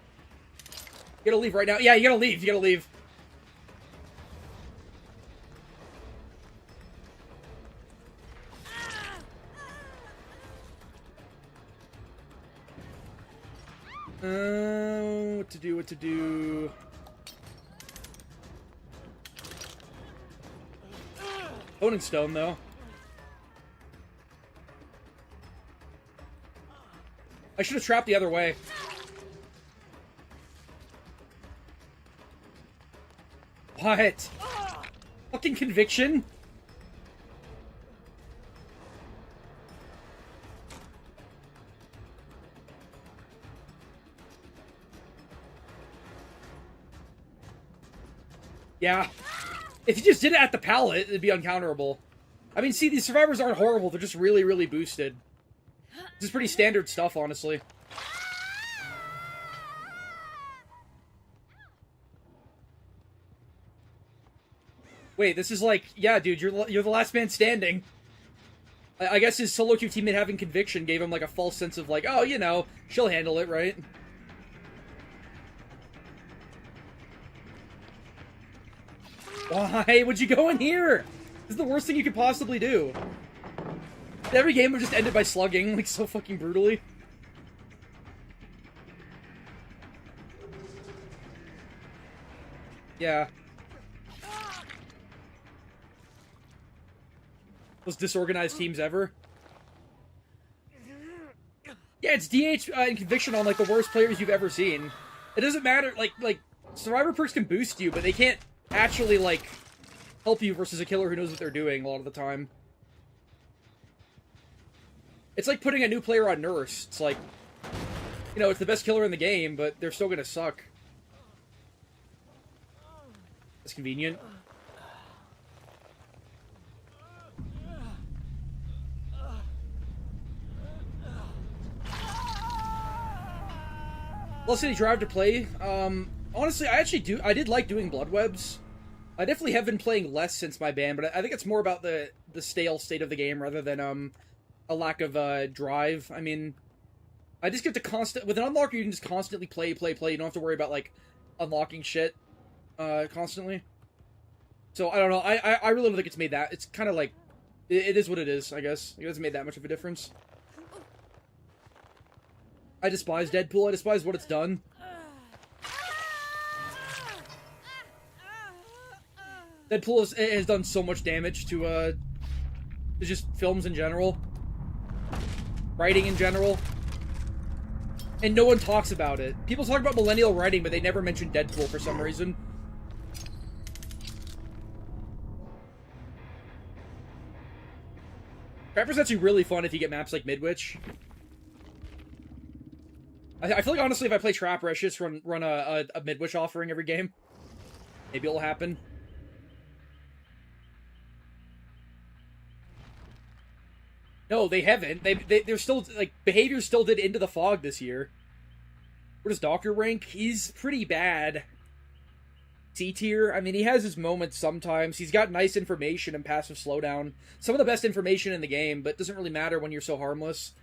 Speaker 3: You gotta leave right now. Yeah, you gotta leave. You gotta leave. What to do, what to do... Honing stone, though. I should have trapped the other way. What? Fucking conviction? Yeah. If you just did it at the pallet, it'd be uncounterable. I mean, see, these survivors aren't horrible. They're just really, really boosted. This is pretty standard stuff, honestly. Wait, this is like... Yeah, dude, you're the last man standing. I guess his solo queue teammate having conviction gave him, like, a false sense of, like, oh, you know, she'll handle it, right? Why would you go in here? This is the worst thing you could possibly do. Every game would just end it by slugging, like, so fucking brutally. Yeah. Most disorganized teams ever. Yeah, it's DH and conviction on, like, the worst players you've ever seen. It doesn't matter, like, survivor perks can boost you, but they can't actually, like, help you versus a killer who knows what they're doing a lot of the time. It's like putting a new player on Nurse. It's like, you know, it's the best killer in the game, but they're still gonna suck. That's convenient. Lost City Drive to play. Honestly, I did like doing Blood Webs. I definitely have been playing less since my ban, but I think it's more about the stale state of the game rather than, a lack of, drive. I mean, I just get to with an unlocker, you can just constantly play. You don't have to worry about, like, unlocking shit, constantly. So, I don't know, I really don't think it's made that, it's kind of like, it is what it is, I guess. It hasn't made that much of a difference. I despise Deadpool, I despise what it's done. Deadpool has done so much damage to just films in general. Writing in general. And no one talks about it. People talk about millennial writing, but they never mention Deadpool for some reason. Trapper's actually really fun if you get maps like Midwich. I feel like, honestly, if I play Trapper, I should just run a Midwich offering every game. Maybe it'll happen. No, they haven't. They're still, like, behavior still did Into the Fog this year. Where does Doctor rank? He's pretty bad. C tier. I mean, he has his moments sometimes. He's got nice information and passive slowdown. Some of the best information in the game, but it doesn't really matter when you're so harmless.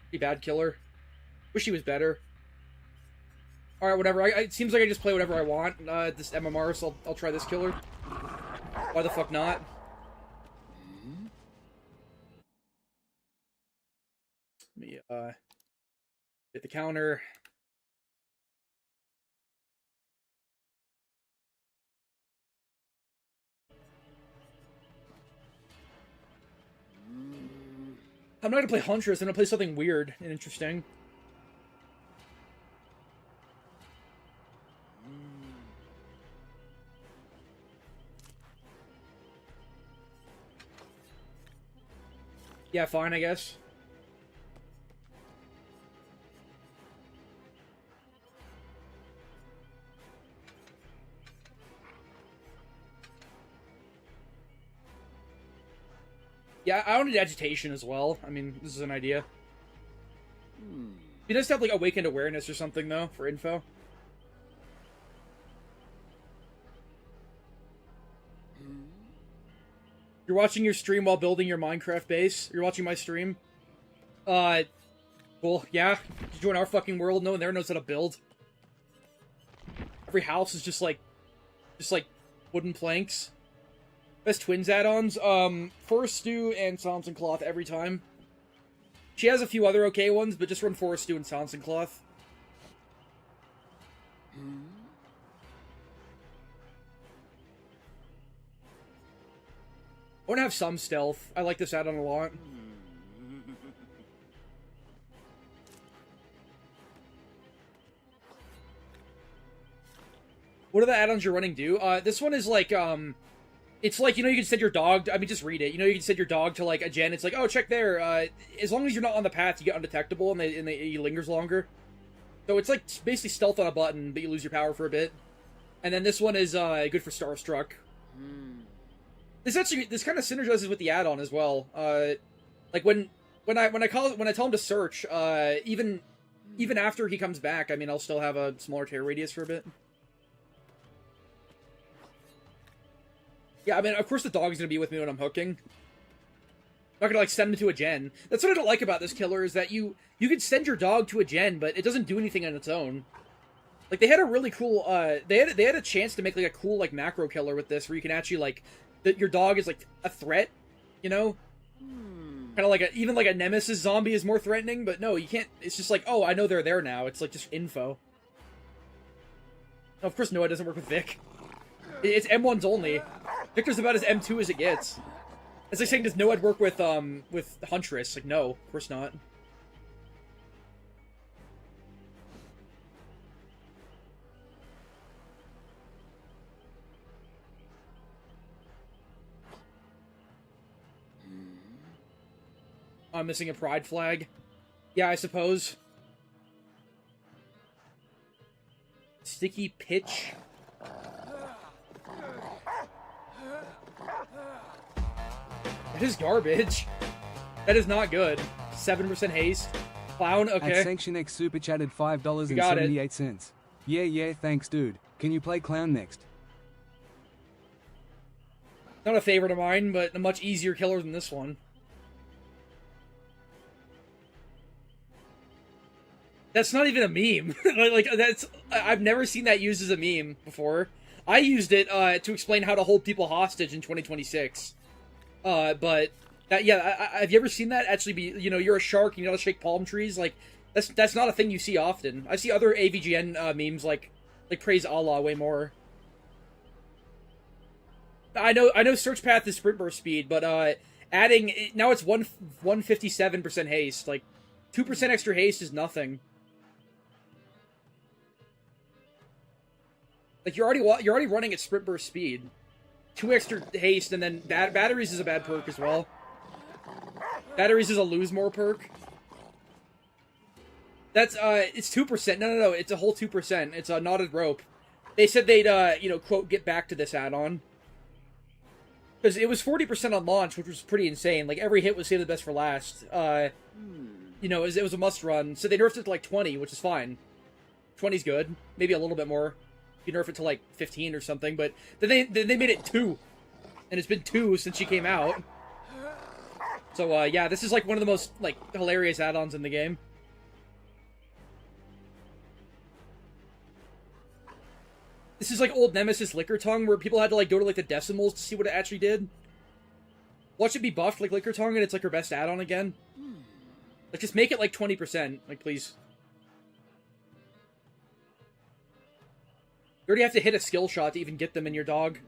Speaker 3: Pretty bad killer. Wish he was better. Alright, whatever. It seems like I just play whatever I want. This MMR, so I'll try this killer. Why the fuck not? Let me, hit the counter. I'm not gonna play Huntress, I'm gonna play something weird and interesting. Yeah, fine, I guess. Yeah, I wanted agitation as well. I mean, this is an idea. Be nice to have, like, awakened awareness or something, though, for info. You're watching your stream while building your Minecraft base? You're watching my stream? Well, yeah. You join our fucking world, no one there knows how to build. Every house is just like wooden planks. Best Twins add-ons, Forest Stew and Silence and Cloth every time. She has a few other okay ones, but just run Forest Stew and Silence and Cloth. I want to have some stealth. I like this add-on a lot. What do the add-ons you're running do? This one is like, it's like, you know, you can send your dog, I mean, just read it. You know, you can send your dog to, like, a gen. It's like, oh, check there. As long as you're not on the path, you get undetectable, and he lingers longer. So it's like basically stealth on a button, but you lose your power for a bit. And then this one is good for Starstruck. This kind of synergizes with the add-on as well. Like when I tell him to search, even after he comes back, I mean, I'll still have a smaller tear radius for a bit. Yeah, I mean, of course the dog's gonna be with me when I'm hooking. I'm not gonna, like, send him to a gen. That's what I don't like about this killer, is that you can send your dog to a gen, but it doesn't do anything on its own. Like, they had a really cool, they had a chance to make, like, a cool, like, macro killer with this, where you can actually, like, your dog is, like, a threat, you know? Kind of like even like a Nemesis zombie is more threatening, but no, you can't, it's just like, oh, I know they're there now. It's, like, just info. No, of course Noah doesn't work with Vic. It's M1s only. Victor's about as M2 as it gets. It's like saying, does Noed work with Huntress? Like, no, of course not. I'm missing a pride flag. Yeah, I suppose. Sticky pitch. That is garbage. That is not good. 7% haste. Clown, okay.
Speaker 4: At Sanction X super chatted $5.78. Yeah, thanks, dude. Can you play Clown next?
Speaker 3: Not a favorite of mine, but a much easier killer than this one. That's not even a meme. like, I've never seen that used as a meme before. I used it to explain how to hold people hostage in 2026. But that, yeah, have you ever seen that actually be, you know, you're a shark and you gotta shake palm trees? Like, that's not a thing you see often. I see other AVGN memes like praise Allah way more. I know search path is sprint burst speed, but adding, now it's 157% haste. Like, 2% extra haste is nothing. Like, you're already running at sprint burst speed. 2 extra haste, and then batteries is a bad perk as well. Batteries is a lose more perk. That's, it's 2%. No, it's a whole 2%. It's a knotted rope. They said they'd, you know, quote, get back to this add-on. Because it was 40% on launch, which was pretty insane. Like, every hit was saved the best for last. You know, it was a must-run. So they nerfed it to, like, 20, which is fine. 20's good. Maybe a little bit more. You nerf it to, like, 15 or something, but then they made it 2. And it's been 2 since she came out. So, yeah, this is, like, one of the most, like, hilarious add-ons in the game. This is like old Nemesis Liquor Tongue, where people had to, like, go to, like, the decimals to see what it actually did. Watch it be buffed like Liquor Tongue, and it's, like, her best add-on again. Like, just make it, like, 20%. Like, please. You already have to hit a skill shot to even get them in your dog.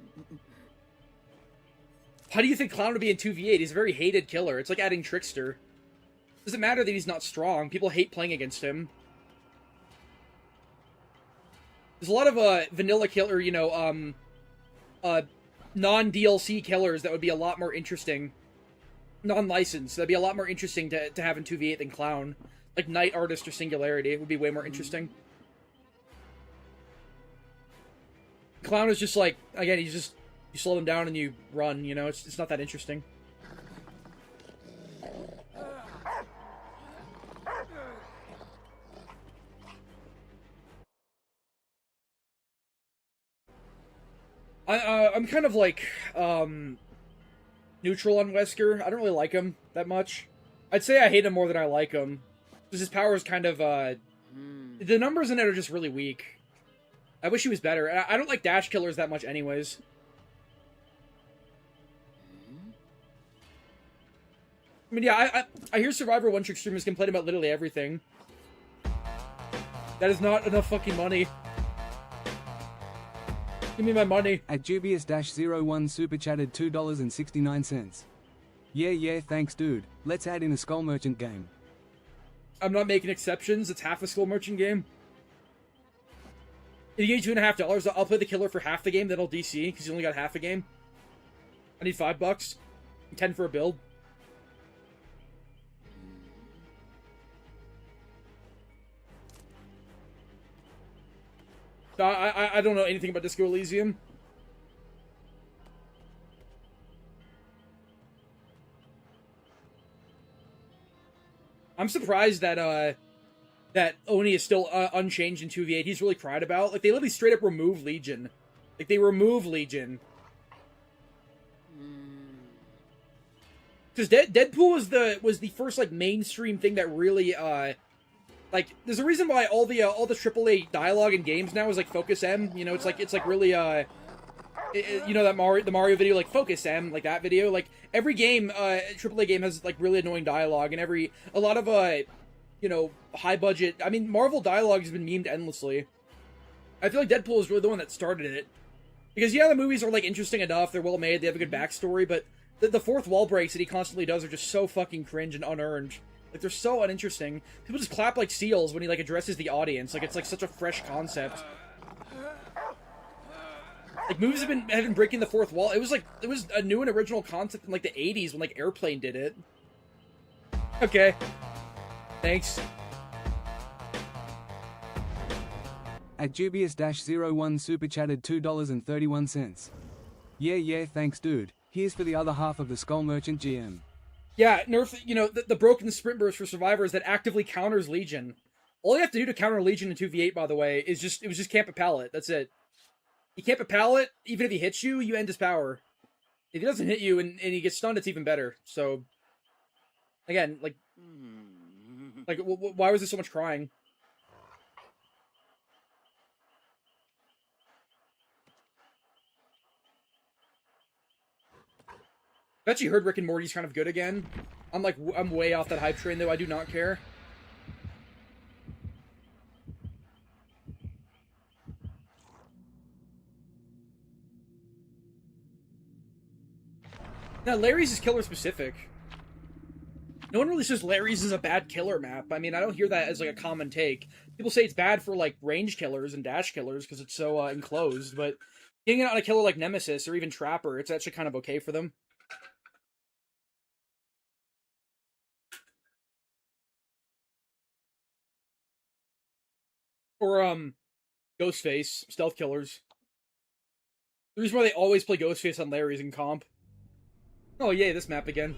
Speaker 3: How do you think Clown would be in 2v8? He's a very hated killer. It's like adding Trickster. Doesn't matter that he's not strong. People hate playing against him. There's a lot of vanilla killer, you know, non-DLC killers that would be a lot more interesting. Non-licensed. That'd be a lot more interesting to have in 2v8 than Clown. Like Night Artist or Singularity would be way more interesting. Clown is just like, again, you slow them down and you run, you know, it's not that interesting. I'm kind of like, neutral on Wesker. I don't really like him that much. I'd say I hate him more than I like him. Because his power is kind of, the numbers in it are just really weak. I wish he was better. And I don't like dash killers that much anyways. I mean, yeah, I hear Survivor one-trick streamers complain about literally everything. That is not enough fucking money. Give me my money.
Speaker 4: At Dubious-01 super chatted $2.69. Yeah, thanks dude. Let's add in a Skull Merchant game.
Speaker 3: I'm not making exceptions. It's half a Skull Merchant game. If you get $2.50, I'll play the killer for half the game, then I'll DC, because you only got half a game. I need $5. 10 for a build. I don't know anything about Disco Elysium. I'm surprised that that Oni is still unchanged in 2v8. He's really cried about. Like, they literally straight up remove Legion. Like, they remove Legion. Because Deadpool was the first, like, mainstream thing that really, like, there's a reason why all the AAA dialogue in games now is, like, Focus M. You know, it's like really, you know that the Mario video, like, Focus M, like that video? Like, every game, AAA game has, like, really annoying dialogue, and a lot of, you know, high budget, I mean, Marvel dialogue has been memed endlessly. I feel like Deadpool is really the one that started it. Because, yeah, the movies are, like, interesting enough, they're well made, they have a good backstory, but the fourth wall breaks that he constantly does are just so fucking cringe and unearned. Like, they're so uninteresting. People just clap like seals when he, like, addresses the audience. Like, it's, like, such a fresh concept. Like, movies have been breaking the fourth wall. It was a new and original concept in, like, the 80s when, like, Airplane did it. Okay. Thanks.
Speaker 4: At Dubious-01 super chatted $2.31. Yeah, thanks dude. Here's for the other half of the Skull Merchant GM.
Speaker 3: Yeah, nerf, you know, the broken sprint burst for Survivors that actively counters Legion. All you have to do to counter Legion in 2v8, by the way, is just camp a pallet. That's it. You camp a pallet, even if he hits you, you end his power. If he doesn't hit you and he gets stunned, it's even better. So, again, like, why was there so much crying? I've actually heard Rick and Morty's kind of good again. I'm way off that hype train, though. I do not care. Now, Larry's is killer specific. No one really says Larry's is a bad killer map. I mean, I don't hear that as, like, a common take. People say it's bad for, like, range killers and dash killers because it's so enclosed, but getting it on a killer like Nemesis or even Trapper, it's actually kind of okay for them. Or, Ghostface, stealth killers. The reason why they always play Ghostface on Larry's in comp. Oh, yay, this map again.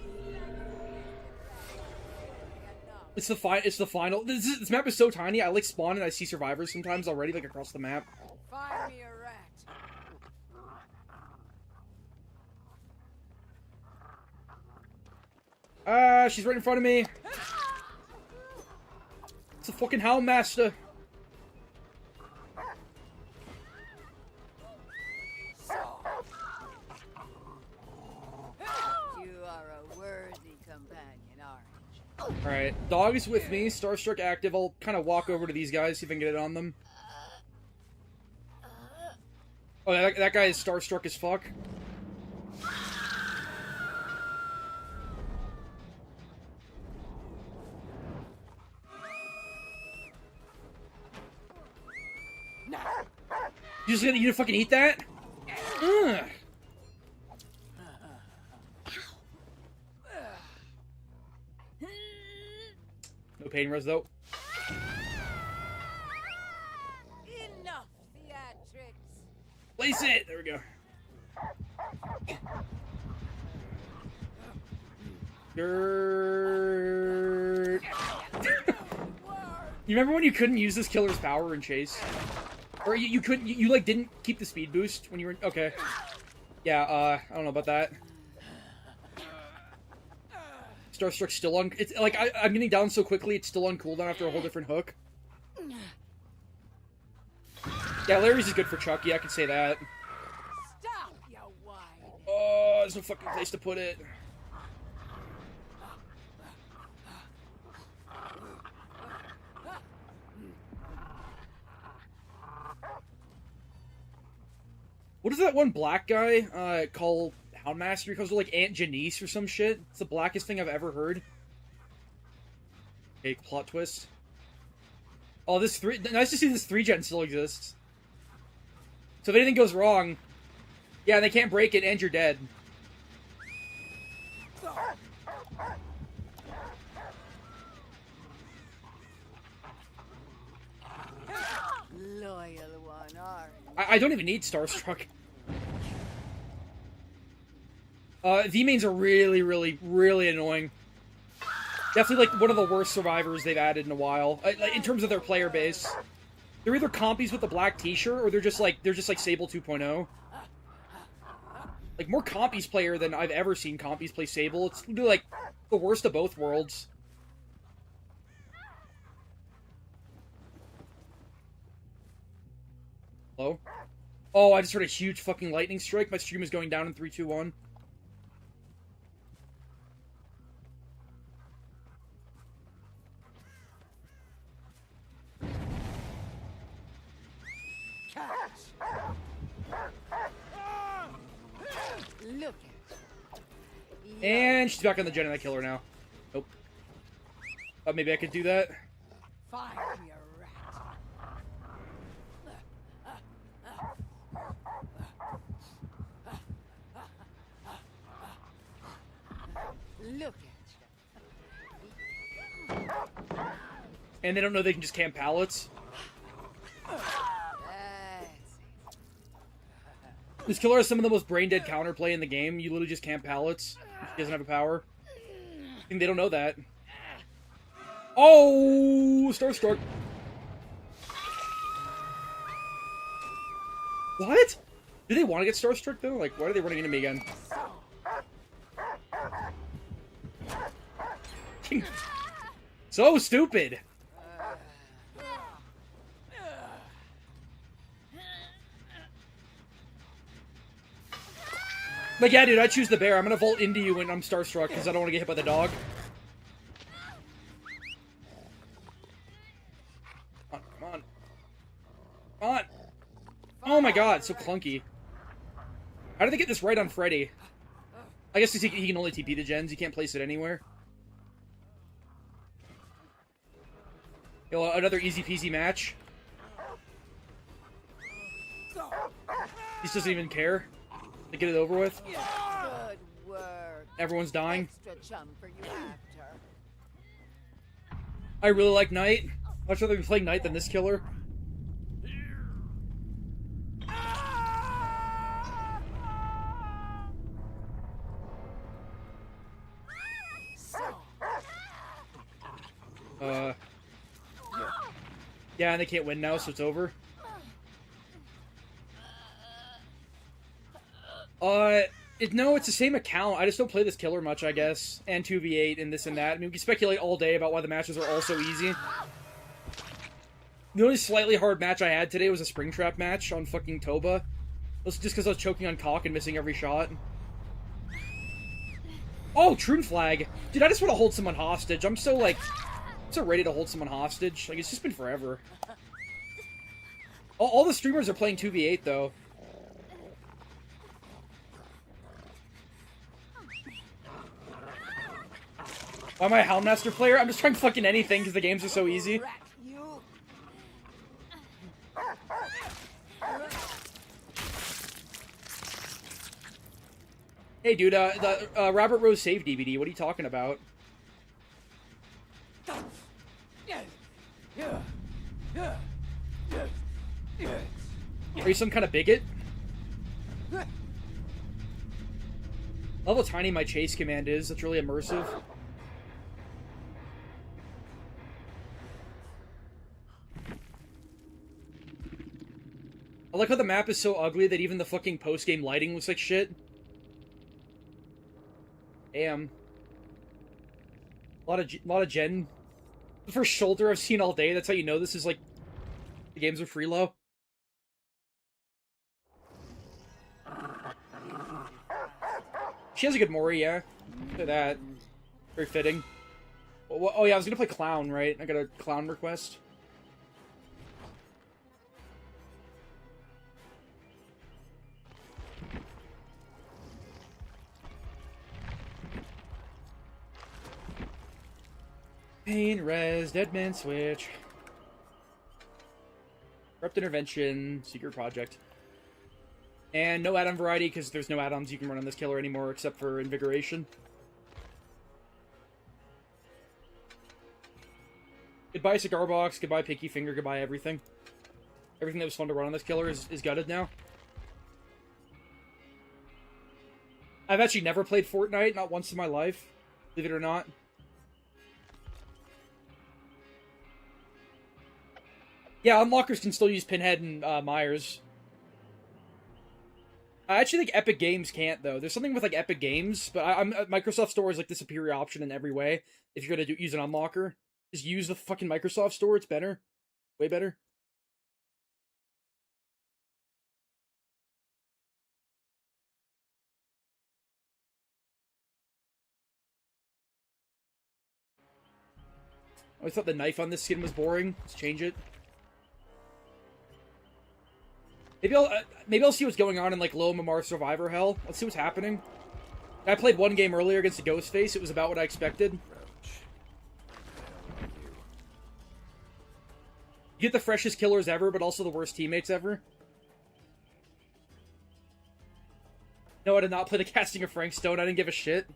Speaker 3: It's the final. This map is so tiny, I, like, spawn and I see survivors sometimes already, like, across the map.
Speaker 6: Find me a rat.
Speaker 3: She's right in front of me. It's a fucking Houndmaster.
Speaker 6: You are a worthy companion, aren't you?
Speaker 3: Alright, dog is with me, Starstruck active. I'll kind of walk over to these guys, see if I can get it on them. Oh, that guy is starstruck as fuck. You fucking eat that? Ugh. No pain res though.
Speaker 6: Enough theatrics.
Speaker 3: Place it! There we go. Dirt. You remember when you couldn't use this killer's power in chase? Or you couldn't, you like didn't keep the speed boost when you were, okay. Yeah, I don't know about that. Starstruck's still on, it's like, I'm getting down so quickly, it's still on cooldown after a whole different hook. Yeah, Larry's is good for Chucky, I can say that.
Speaker 6: Stop, you whine.
Speaker 3: Oh, there's no fucking place to put it. What is that one black guy, called Houndmaster? He calls her like Aunt Janice or some shit. It's the blackest thing I've ever heard. Okay, plot twist. Oh, nice to see this 3-gen still exists. So if anything goes wrong, yeah, they can't break it and you're dead.
Speaker 6: Loyal one, are you?
Speaker 3: I don't even need Starstruck. V-mains are really, really, really annoying. Definitely, like, one of the worst survivors they've added in a while. Like, in terms of their player base. They're either compies with the black t-shirt, or they're just like Sable 2.0. Like, more compies player than I've ever seen compies play Sable. It's literally, like, the worst of both worlds. Hello? Oh, I just heard a huge fucking lightning strike. My stream is going down in 3, 2, 1.
Speaker 6: Look at
Speaker 3: And she's back on the gen and I kill her now. Nope. Thought maybe I could do that.
Speaker 6: Find me a rat. Look at you.
Speaker 3: And they don't know they can just camp pallets.
Speaker 6: That's
Speaker 3: This killer has some of the most brain-dead counterplay in the game. You literally just camp pallets. He doesn't have a power. I think they don't know that. Oh! Starstruck. What? Do they want to get Starstruck, though? Like, why are they running into me again? So stupid! Like, yeah, dude, I choose the bear. I'm gonna vault into you when I'm Starstruck, because I don't want to get hit by the dog. Come on. Come on. Oh my god, so clunky. How did they get this right on Freddy? I guess he can only TP the gens. He can't place it anywhere. You know, another easy peasy match. He just doesn't even care to get it over with.
Speaker 6: good work.
Speaker 3: Everyone's dying.
Speaker 6: Extra chum for you after.
Speaker 3: I really like Knight. Much rather be playing Knight than this killer. Yeah, and they can't win now, so it's over. No, it's the same account. I just don't play this killer much, I guess. And 2v8 and this and that. I mean, we can speculate all day about why the matches are all so easy. The only slightly hard match I had today was a Springtrap match on fucking Toba. It was just because I was choking on cock and missing every shot. Oh, Troon Flag! Dude, I just want to hold someone hostage. I'm so, like, so ready to hold someone hostage. Like, it's just been forever. All the streamers are playing 2v8, though. Why am I a Houndmaster player? I'm just trying fucking anything because the games are so easy.
Speaker 6: Rat, you.
Speaker 3: Hey, dude, the Robert Rose Save DVD, what are you talking about? Are you some kind of bigot? I love how tiny my chase command is. That's really immersive. I like how the map is so ugly that even the fucking post-game lighting looks like shit. Damn. A lot of gen. The first shoulder I've seen all day. That's how you know this is like the games are freelo. She has a good Mori, yeah. Look at that. Very fitting. Oh yeah, I was gonna play Clown, right? I got a Clown request. Pain, res, dead man switch. Corrupt intervention, secret project. And no add-on variety, because there's no add-ons you can run on this killer anymore except for invigoration. Goodbye cigar box, goodbye pinky finger, goodbye everything. Everything that was fun to run on this killer is gutted now. I've actually never played Fortnite, not once in my life, believe it or not. Yeah, unlockers can still use Pinhead and Myers. I actually think Epic Games can't, though. There's something with, like, Epic Games, but Microsoft Store is, like, the superior option in every way. If you're gonna use an unlocker, just use the fucking Microsoft Store. It's better. Way better. I always thought the knife on this skin was boring. Let's change it. Maybe I'll see what's going on in, like, Low Mamar Survivor Hell. Let's see what's happening. I played one game earlier against a Ghostface. It was about what I expected.
Speaker 5: Roach.
Speaker 3: You get the freshest killers ever, but also the worst teammates ever. No, I did not play the Casting of Frank Stone. I didn't give a shit.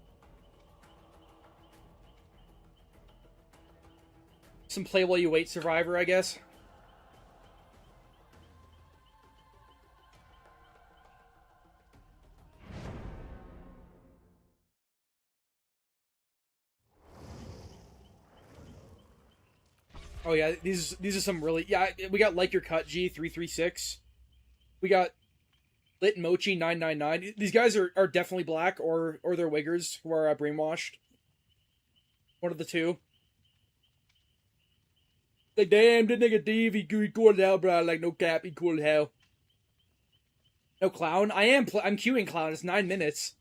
Speaker 3: Some play while you wait Survivor, I guess. Oh yeah, these are some really, yeah, we got Like Your Cut G336. We got Lit Mochi 999. These guys are definitely black or they're wiggers who are brainwashed. One of the two. Like, damn, this nigga Dave, he cool as hell, bro. Like, no cap, he cool as hell. No Clown? I'm queuing Clown. It's 9 minutes.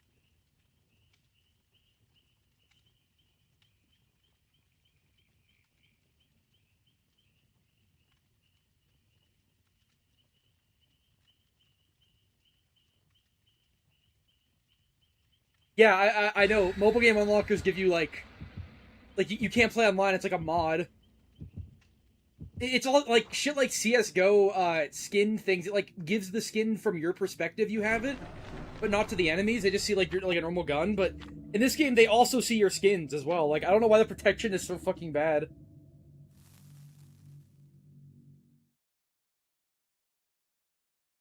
Speaker 3: Yeah, I know. Mobile game unlockers give you, like you can't play online. It's like a mod. It's all, like, shit like CSGO, skin things. It, like, gives the skin from your perspective you have it, but not to the enemies. They just see, like, you're like a normal gun, but in this game, they also see your skins as well. Like, I don't know why the protection is so fucking bad.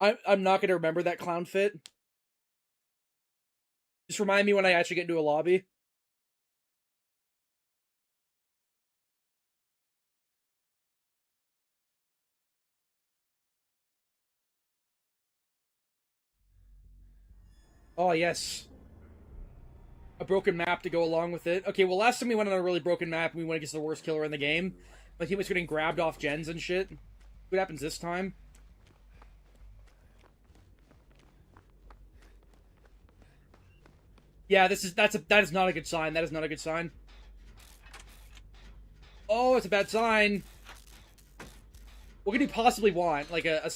Speaker 3: I'm not gonna remember that clown fit. Just remind me when I actually get into a lobby. Oh, yes. A broken map to go along with it. Okay, well, last time we went on a really broken map and we went against the worst killer in the game. My team was getting grabbed off gens and shit. What happens this time? Yeah, that is not a good sign. That is not a good sign. Oh, it's a bad sign. What could he possibly want? Like a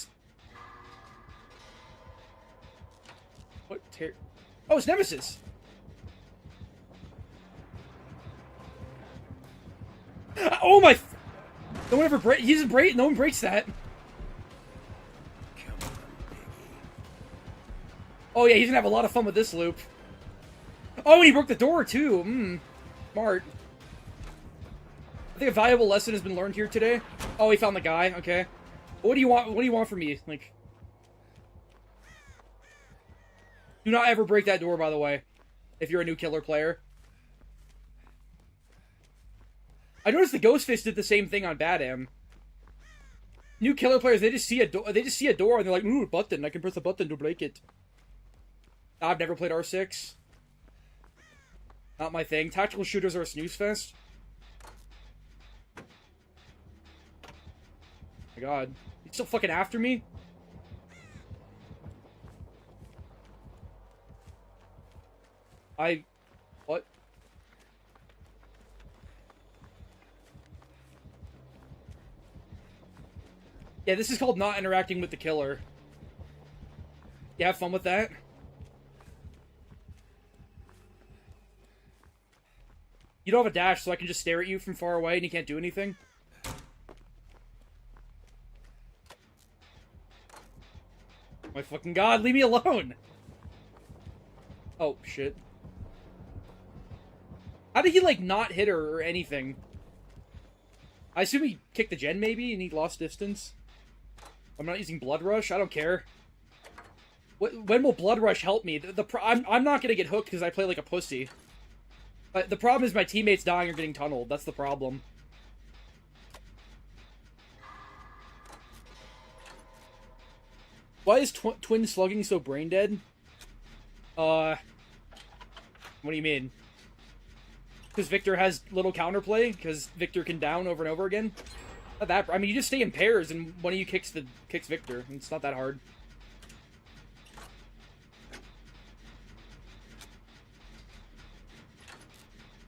Speaker 3: what? Oh, it's Nemesis. Oh my! No one ever break. He doesn't break. No one breaks that. Oh yeah, he's gonna have a lot of fun with this loop. Oh, and he broke the door too. Smart. I think a valuable lesson has been learned here today. Oh, he found the guy. Okay. What do you want? What do you want from me? Like, do not ever break that door, by the way, if you're a new killer player. I noticed the Ghost Fist did the same thing on Badam. New killer players, they just see a door. They just see a door and they're like, "Ooh, button! I can press a button to break it." I've never played R6. Not my thing. Tactical shooters are a snooze fest. Oh my god, he's still fucking after me. What? Yeah, this is called not interacting with the killer. You have fun with that? You don't have a dash, so I can just stare at you from far away and you can't do anything? My fucking god, leave me alone! Oh, shit. How did he, like, not hit her or anything? I assume he kicked the gen, maybe, and he lost distance. I'm not using Blood Rush. I don't care. When will Blood Rush help me? I'm not gonna get hooked because I play like a pussy. But the problem is my teammates dying or getting tunneled. That's the problem. Why is Twin Slugging so brain dead? What do you mean? Because Victor has little counterplay? Because Victor can down over and over again? Not that. I mean, you just stay in pairs, and one of you kicks Victor. It's not that hard.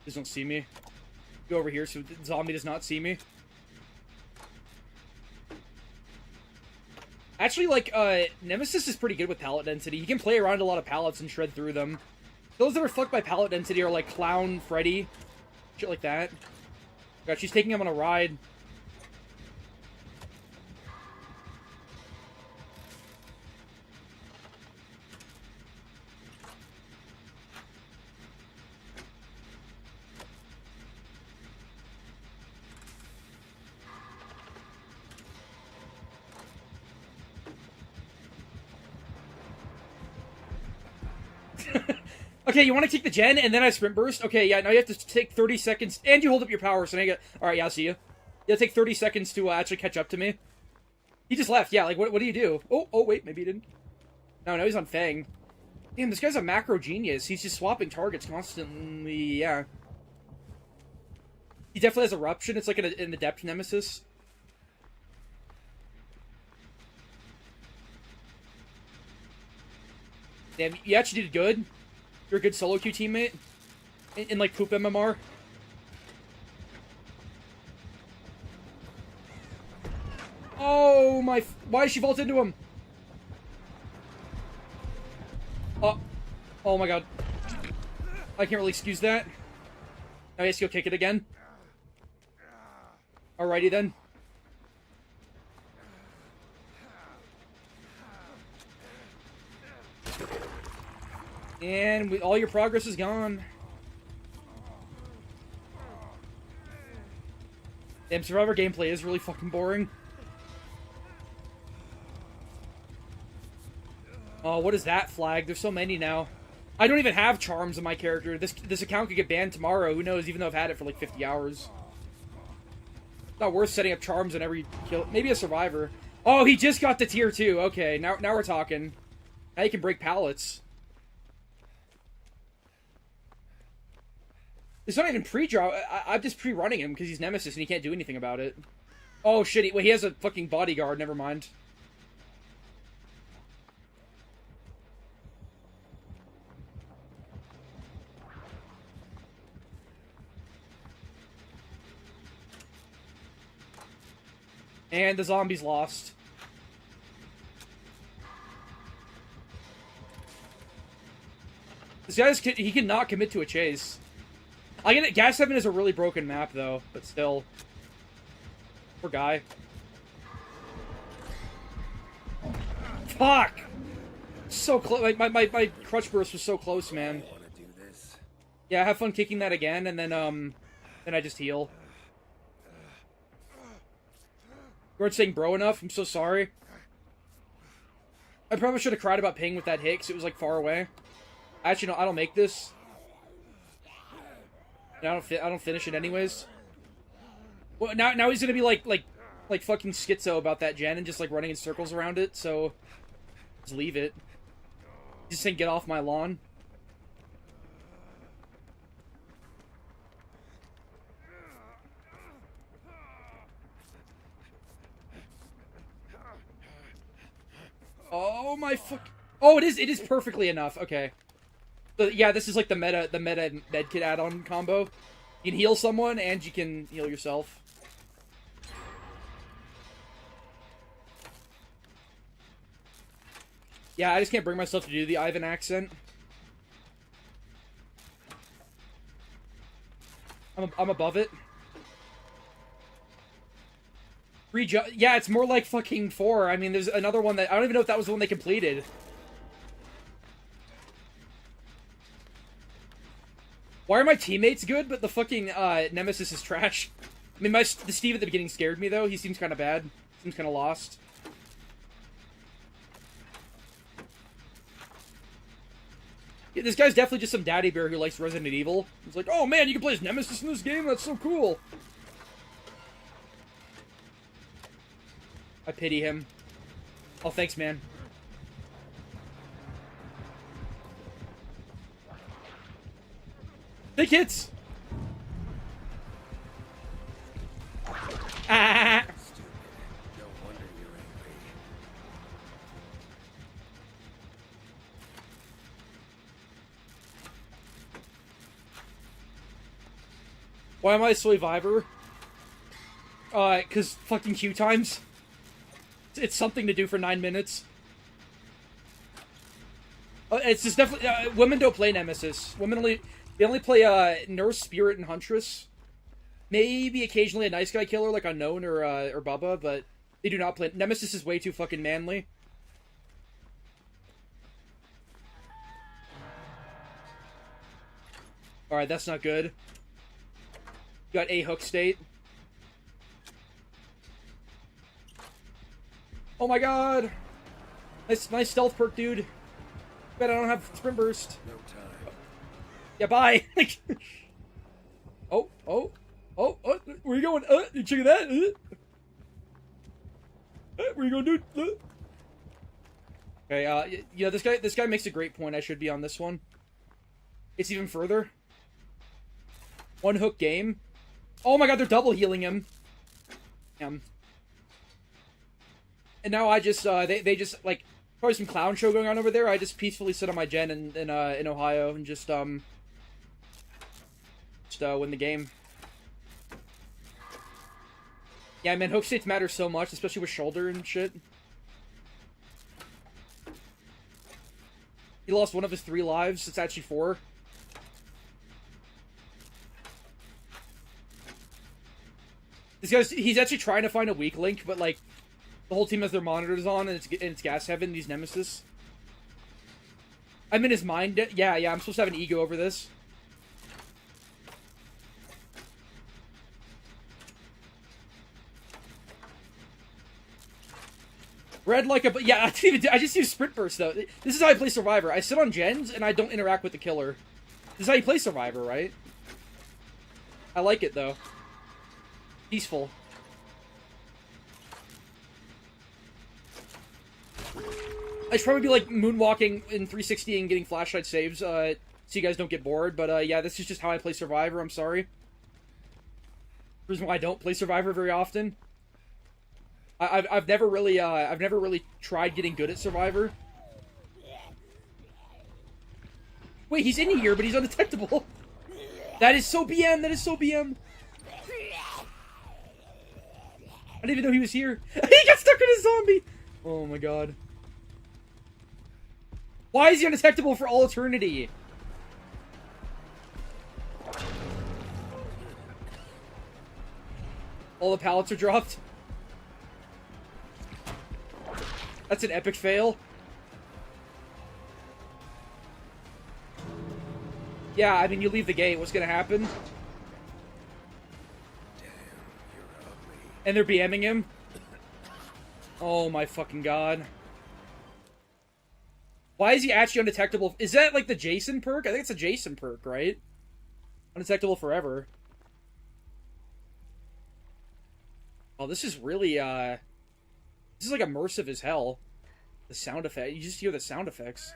Speaker 3: Please don't see me. Go over here so the zombie does not see me. Actually, like, Nemesis is pretty good with pallet density. He can play around a lot of pallets and shred through them. Those that are fucked by pallet density are like Clown Freddy. Shit like that. God, she's taking him on a ride. Okay, you want to take the gen, and then I sprint burst? Okay, yeah, now you have to take 30 seconds, and you hold up your power, so now you get... Alright, yeah, I'll see you. You'll take 30 seconds to actually catch up to me. He just left, yeah, like, what do you do? Oh, wait, maybe he didn't. No, he's on Fang. Damn, this guy's a macro genius. He's just swapping targets constantly, yeah. He definitely has Eruption. It's like an Adept Nemesis. Damn, you actually did good. You're a good solo queue teammate. In like, poop MMR. Oh, my... Why is she vault into him? Oh my god. I can't really excuse that. I guess you'll kick it again. Alrighty then. And all your progress is gone. Damn, Survivor gameplay is really fucking boring. Oh, what is that flag? There's so many now. I don't even have charms on my character. This account could get banned tomorrow. Who knows, even though I've had it for like 50 hours. It's not worth setting up charms on every kill. Maybe a survivor. Oh, he just got to tier 2. Okay, now we're talking. Now you can break pallets. It's not even pre-draw. I'm just pre-running him because he's Nemesis and he can't do anything about it. Oh, shit. Well, he has a fucking bodyguard. Never mind. And the zombie's lost. This guy's... He cannot commit to a chase. I get it. Gas 7 is a really broken map, though, but still. Poor guy. Fuck! So close. My crutch burst was so close, man.
Speaker 5: Want to do this?
Speaker 3: Yeah, have fun kicking that again, and then I just heal. You weren't saying bro enough? I'm so sorry. I probably should have cried about ping with that hit, 'cause it was, like, far away. Actually, no, I don't make this. And I don't finish it anyways. Well, now he's gonna be like fucking schizo about that gen and just, like, running in circles around it, so... Just leave it. Just saying, get off my lawn. Oh my fuck! Oh, it is perfectly enough. Okay. So, yeah, this is like the meta medkit add-on combo. You can heal someone and you can heal yourself. Yeah, I just can't bring myself to do the Ivan accent. I'm above it. Yeah, it's more like fucking 4. I mean, there's another one that... I don't even know if that was the one they completed. Why are my teammates good, but the fucking Nemesis is trash? I mean, the Steve at the beginning scared me, though. He seems kind of bad. Seems kind of lost. Yeah, this guy's definitely just some daddy bear who likes Resident Evil. He's like, oh man, you can play as Nemesis in this game? That's so cool. I pity him. Oh, thanks, man. Big hits! Ah!
Speaker 5: No wonder you're angry.
Speaker 3: Why am I a Soyvivor? Cause fucking queue times. It's something to do for 9 minutes. It's just definitely... women don't play Nemesis. They only play, Nurse, Spirit, and Huntress. Maybe occasionally a nice guy killer, like Unknown or Bubba, but they do not play... Nemesis is way too fucking manly. Alright, that's not good. You got a hook state. Oh my god! Nice stealth perk, dude. Bet I don't have sprint burst.
Speaker 5: No time.
Speaker 3: Yeah, bye! Oh, where you going? You checking that? Where you going, dude? Okay, yeah, this guy makes a great point. I should be on this one. It's even further. One hook game. Oh my god, they're double healing him. Damn. And now I just, they just, like, probably some clown show going on over there. I just peacefully sit on my gen in Ohio and just win the game. Yeah, man, hook states matter so much, especially with shoulder and shit. He lost one of his 3 lives. It's actually 4. He's actually trying to find a weak link, but, like, the whole team has their monitors on, and it's gas heaven, these Nemesis. I'm in his mind. Yeah, I'm supposed to have an ego over this. Red like a... Yeah, I just use Sprint Burst, though. This is how I play Survivor. I sit on gens, and I don't interact with the killer. This is how you play Survivor, right? I like it, though. Peaceful. I should probably be, like, moonwalking in 360 and getting flashlight saves, so you guys don't get bored, but, yeah, this is just how I play Survivor, I'm sorry. Reason why I don't play Survivor very often. I've never really tried getting good at Survivor. Wait, he's in here, but he's undetectable. That is so BM, that is so BM. I didn't even know he was here. He got stuck in a zombie! Oh my god. Why is he undetectable for all eternity? All the pallets are dropped. That's an epic fail. Yeah, I mean, you leave the gate, what's gonna happen?
Speaker 5: Damn, you're ugly.
Speaker 3: And they're BMing him? Oh my fucking god. Why is he actually undetectable? Is that like the Jason perk? I think it's a Jason perk, right? Undetectable forever. Oh, this is really, this is like immersive as hell. The sound effect, you just hear the sound effects.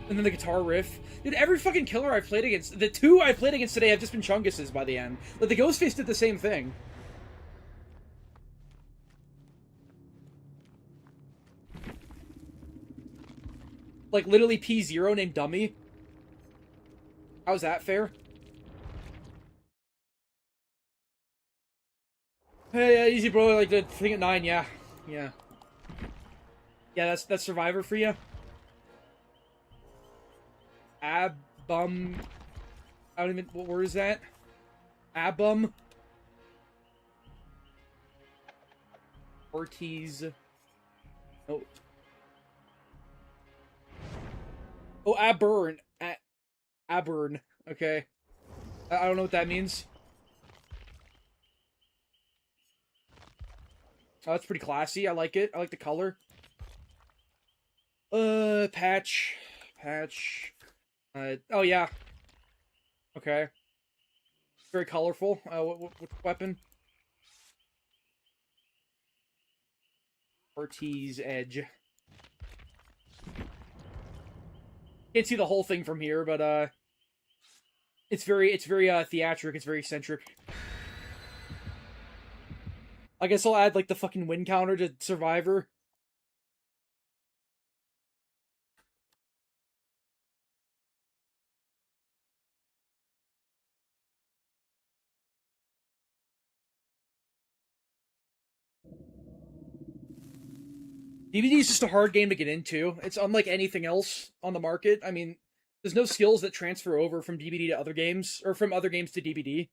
Speaker 3: And then the guitar riff. Dude, every fucking killer I've played against, the two I've played against today have just been Chungus's by the end. But the Ghostface did the same thing. Like, literally P0 named Dummy. How's that fair? Hey, easy bro, like the thing at 9, yeah. Yeah. Yeah, that's Survivor for you. Abum. I don't even, what word is that? Abum. Ortiz. Oh. Oh, Aburn. Aburn. Okay. I don't know what that means. Oh, that's pretty classy. I like it. I like the color. Patch. Patch. Oh, yeah. Okay. Very colorful. What weapon? Ortiz Edge. Can't see the whole thing from here, but, it's very theatric. It's very eccentric. I guess I'll add, like, the fucking win counter to Survivor. DBD is just a hard game to get into. It's unlike anything else on the market. I mean, there's no skills that transfer over from DBD to other games, or from other games to DBD.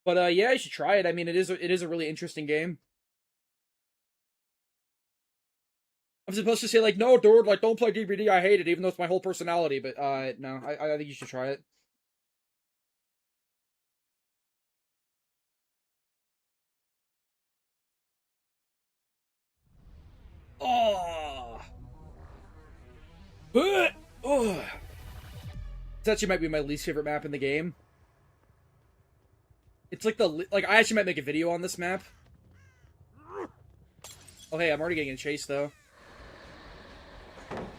Speaker 3: But, yeah, you should try it. I mean, it is a really interesting game. I'm supposed to say, like, no, dude, like, don't play DBD, I hate it, even though it's my whole personality, but, no, I think you should try it. Oh! Oh! This actually might be my least favorite map in the game. It's like I actually might make a video on this map. Oh, hey, I'm already getting a chase, though.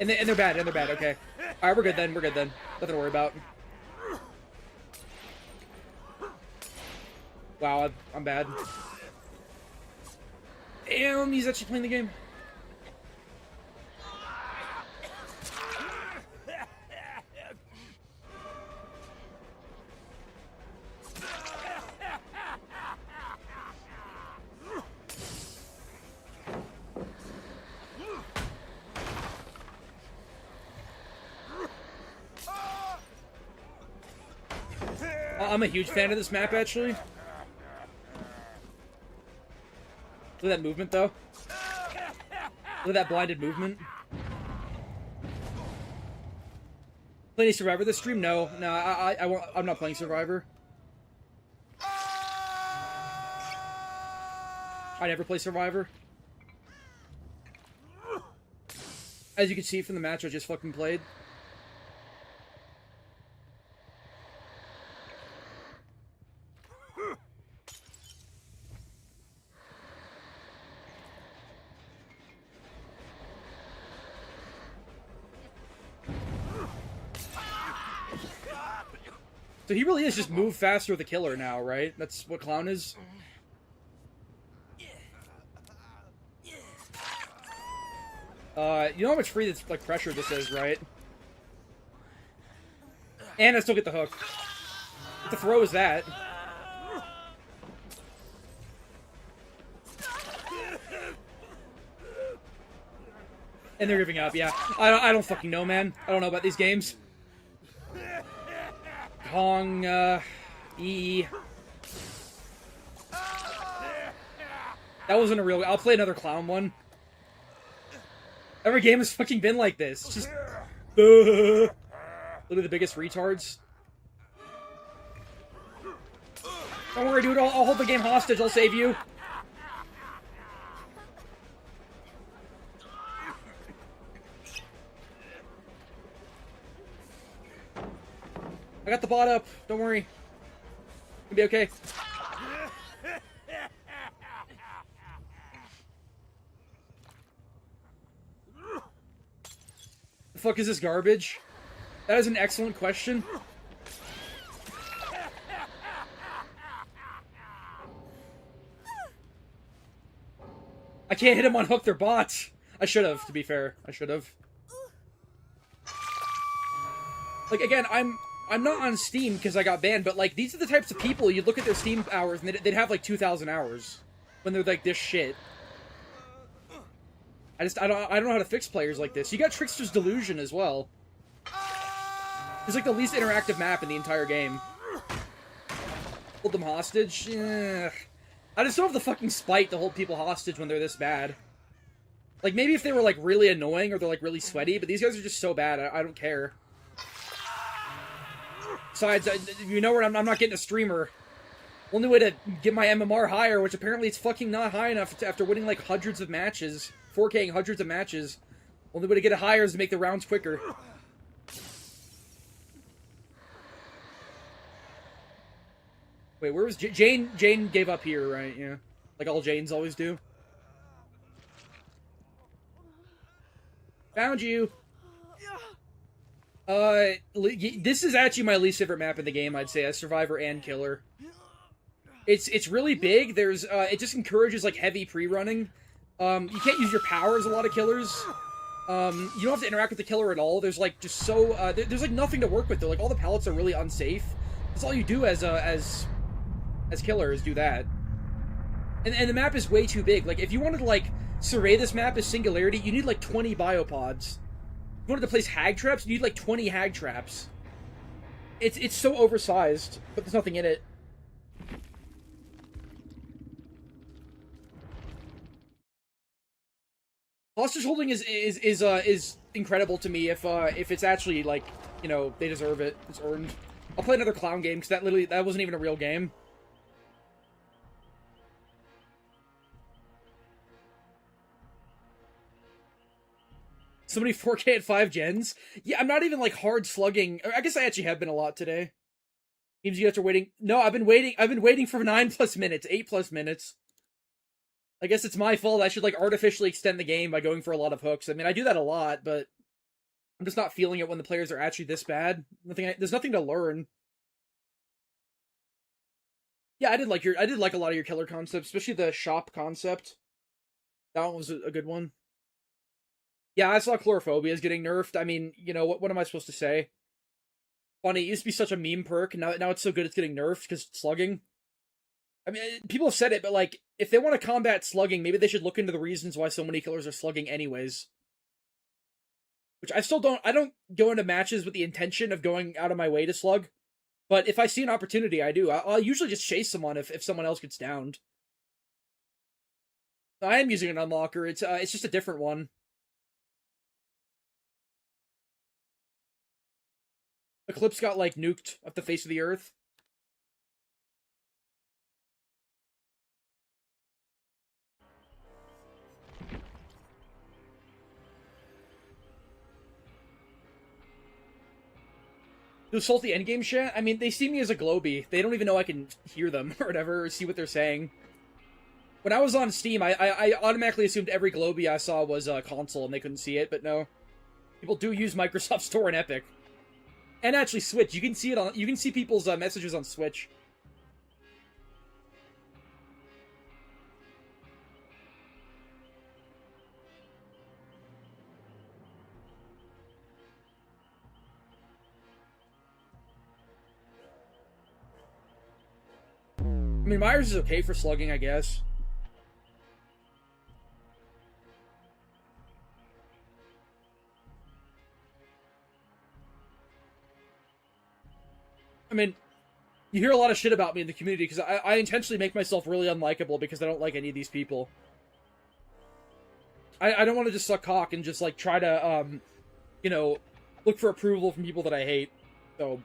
Speaker 3: And they're bad, okay. Alright, we're good then, Nothing to worry about. Wow, I'm bad. Damn, he's actually playing the game. I'm a huge fan of this map, actually. Look at that movement, though. Look at that blinded movement. Play any Survivor this stream? No, I won't. I'm not playing Survivor. I never play Survivor. As you can see from the match I just fucking played. So he really is just move faster with the killer now, right? That's what Clown is? You know how much free this, like, pressure this is, right? And I still get the hook. What the throw is that? And they're giving up, yeah. I don't fucking know, man. I don't know about these games. Kong, E. That wasn't a real... I'll play another Clown one. Every game has fucking been like this. Just Literally the biggest retards. Don't worry, dude. I'll hold the game hostage. I'll save you. I got the bot up. Don't worry. It'll be okay. The fuck is this garbage? That is an excellent question. I can't hit him on hook, they're bots. I should have, to be fair. I should have. Like, again, I'm not on Steam because I got banned, but, like, these are the types of people you'd look at their Steam hours and they'd have, like, 2,000 hours. When they're, like, this shit. I don't know how to fix players like this. You got Trickster's Delusion as well. It's, like, the least interactive map in the entire game. Hold them hostage? Yeah. I just don't have the fucking spite to hold people hostage when they're this bad. Like, maybe if they were, like, really annoying or they're, like, really sweaty, but these guys are just so bad, I don't care. Besides, you know where I'm not getting a streamer. Only way to get my MMR higher, which apparently it's fucking not high enough after winning, like, hundreds of matches. 4K'ing hundreds of matches. Only way to get it higher is to make the rounds quicker. Wait, where was Jane? Jane gave up here, right? Yeah. Like all Janes always do. Found you! This is actually my least favorite map in the game, I'd say, as Survivor and Killer. It's really big. There's, it just encourages, like, heavy pre-running. You can't use your power as a lot of Killers. You don't have to interact with the Killer at all. There's, like, just so, there's, like, nothing to work with, though. Like, all the pallets are really unsafe. That's all you do as Killer is do that. And the map is way too big. Like, if you wanted to, like, survey this map as Singularity, you need, like, 20 biopods. If you wanted to place hag traps, you need, like, 20 hag traps. It's so oversized, but there's nothing in it. Hostage holding is incredible to me if it's actually, like, you know, they deserve it. It's earned. I'll play another clown game, because that wasn't even a real game. So many 4K at 5 gens? Yeah, I'm not even, like, hard slugging. I guess I actually have been a lot today. Seems you guys are waiting. No, I've been waiting for 9+ minutes, 8+ minutes. I guess it's my fault. I should, like, artificially extend the game by going for a lot of hooks. I mean, I do that a lot, but I'm just not feeling it when the players are actually this bad. There's nothing to learn. Yeah, I did like a lot of your Killer concepts, especially the shop concept. That one was a good one. Yeah, I saw Chlorophobia is getting nerfed. I mean, you know, what am I supposed to say? Funny, it used to be such a meme perk, now it's so good it's getting nerfed because it's slugging. I mean, people have said it, but, like, if they want to combat slugging, maybe they should look into the reasons why so many killers are slugging anyways. Which I don't go into matches with the intention of going out of my way to slug. But if I see an opportunity, I do. I'll usually just chase someone if someone else gets downed. I am using an unlocker. It's just a different one. Eclipse got, like, nuked off the face of the earth. Those salty endgame shit? I mean, they see me as a Globy. They don't even know I can hear them or whatever, or see what they're saying. When I was on Steam, I automatically assumed every Globy I saw was a console and they couldn't see it, but no. People do use Microsoft Store and Epic. And actually Switch. You can see people's messages on Switch. I mean, Myers is okay for slugging, I guess. I mean, you hear a lot of shit about me in the community because I intentionally make myself really unlikable because I don't like any of these people. I don't want to just suck cock and just, like, try to, you know, look for approval from people that I hate. So,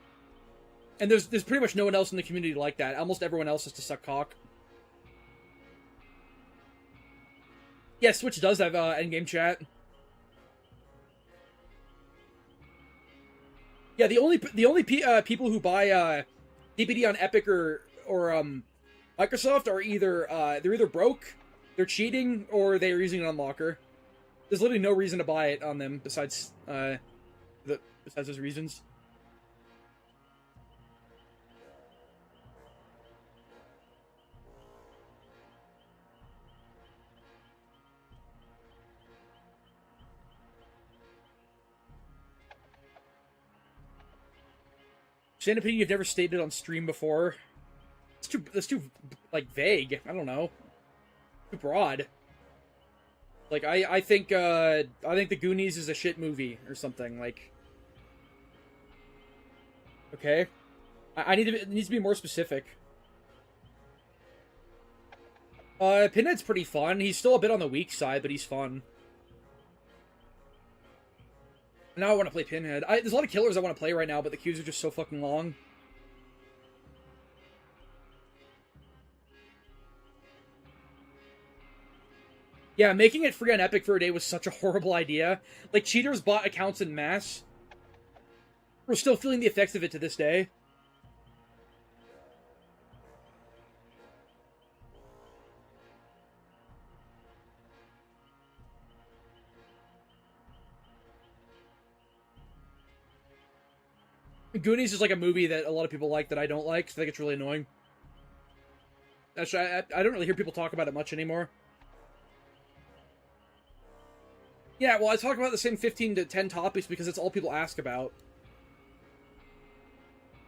Speaker 3: and there's pretty much no one else in the community like that. Almost everyone else is to suck cock. Yeah, Switch does have endgame chat. Yeah, the only people who buy DBD on Epic or Microsoft are either they're either broke, they're cheating, or they're using an unlocker. There's literally no reason to buy it on them besides those reasons. Say an opinion you've never stated on stream before. That's too like vague. I don't know. Too broad. Like I think The Goonies is a shit movie or something. Like, okay, it needs to be more specific. Pinhead's pretty fun. He's still a bit on the weak side, but he's fun. Now I want to play Pinhead. There's a lot of killers I want to play right now, but the queues are just so fucking long. Yeah, making it free on Epic for a day was such a horrible idea. Like, cheaters bought accounts en masse. We're still feeling the effects of it to this day. Goonies is like a movie that a lot of people like that I don't like, so I think it's really annoying. Actually, I don't really hear people talk about it much anymore. Yeah, well, I talk about the same 15 to 10 topics because it's all people ask about.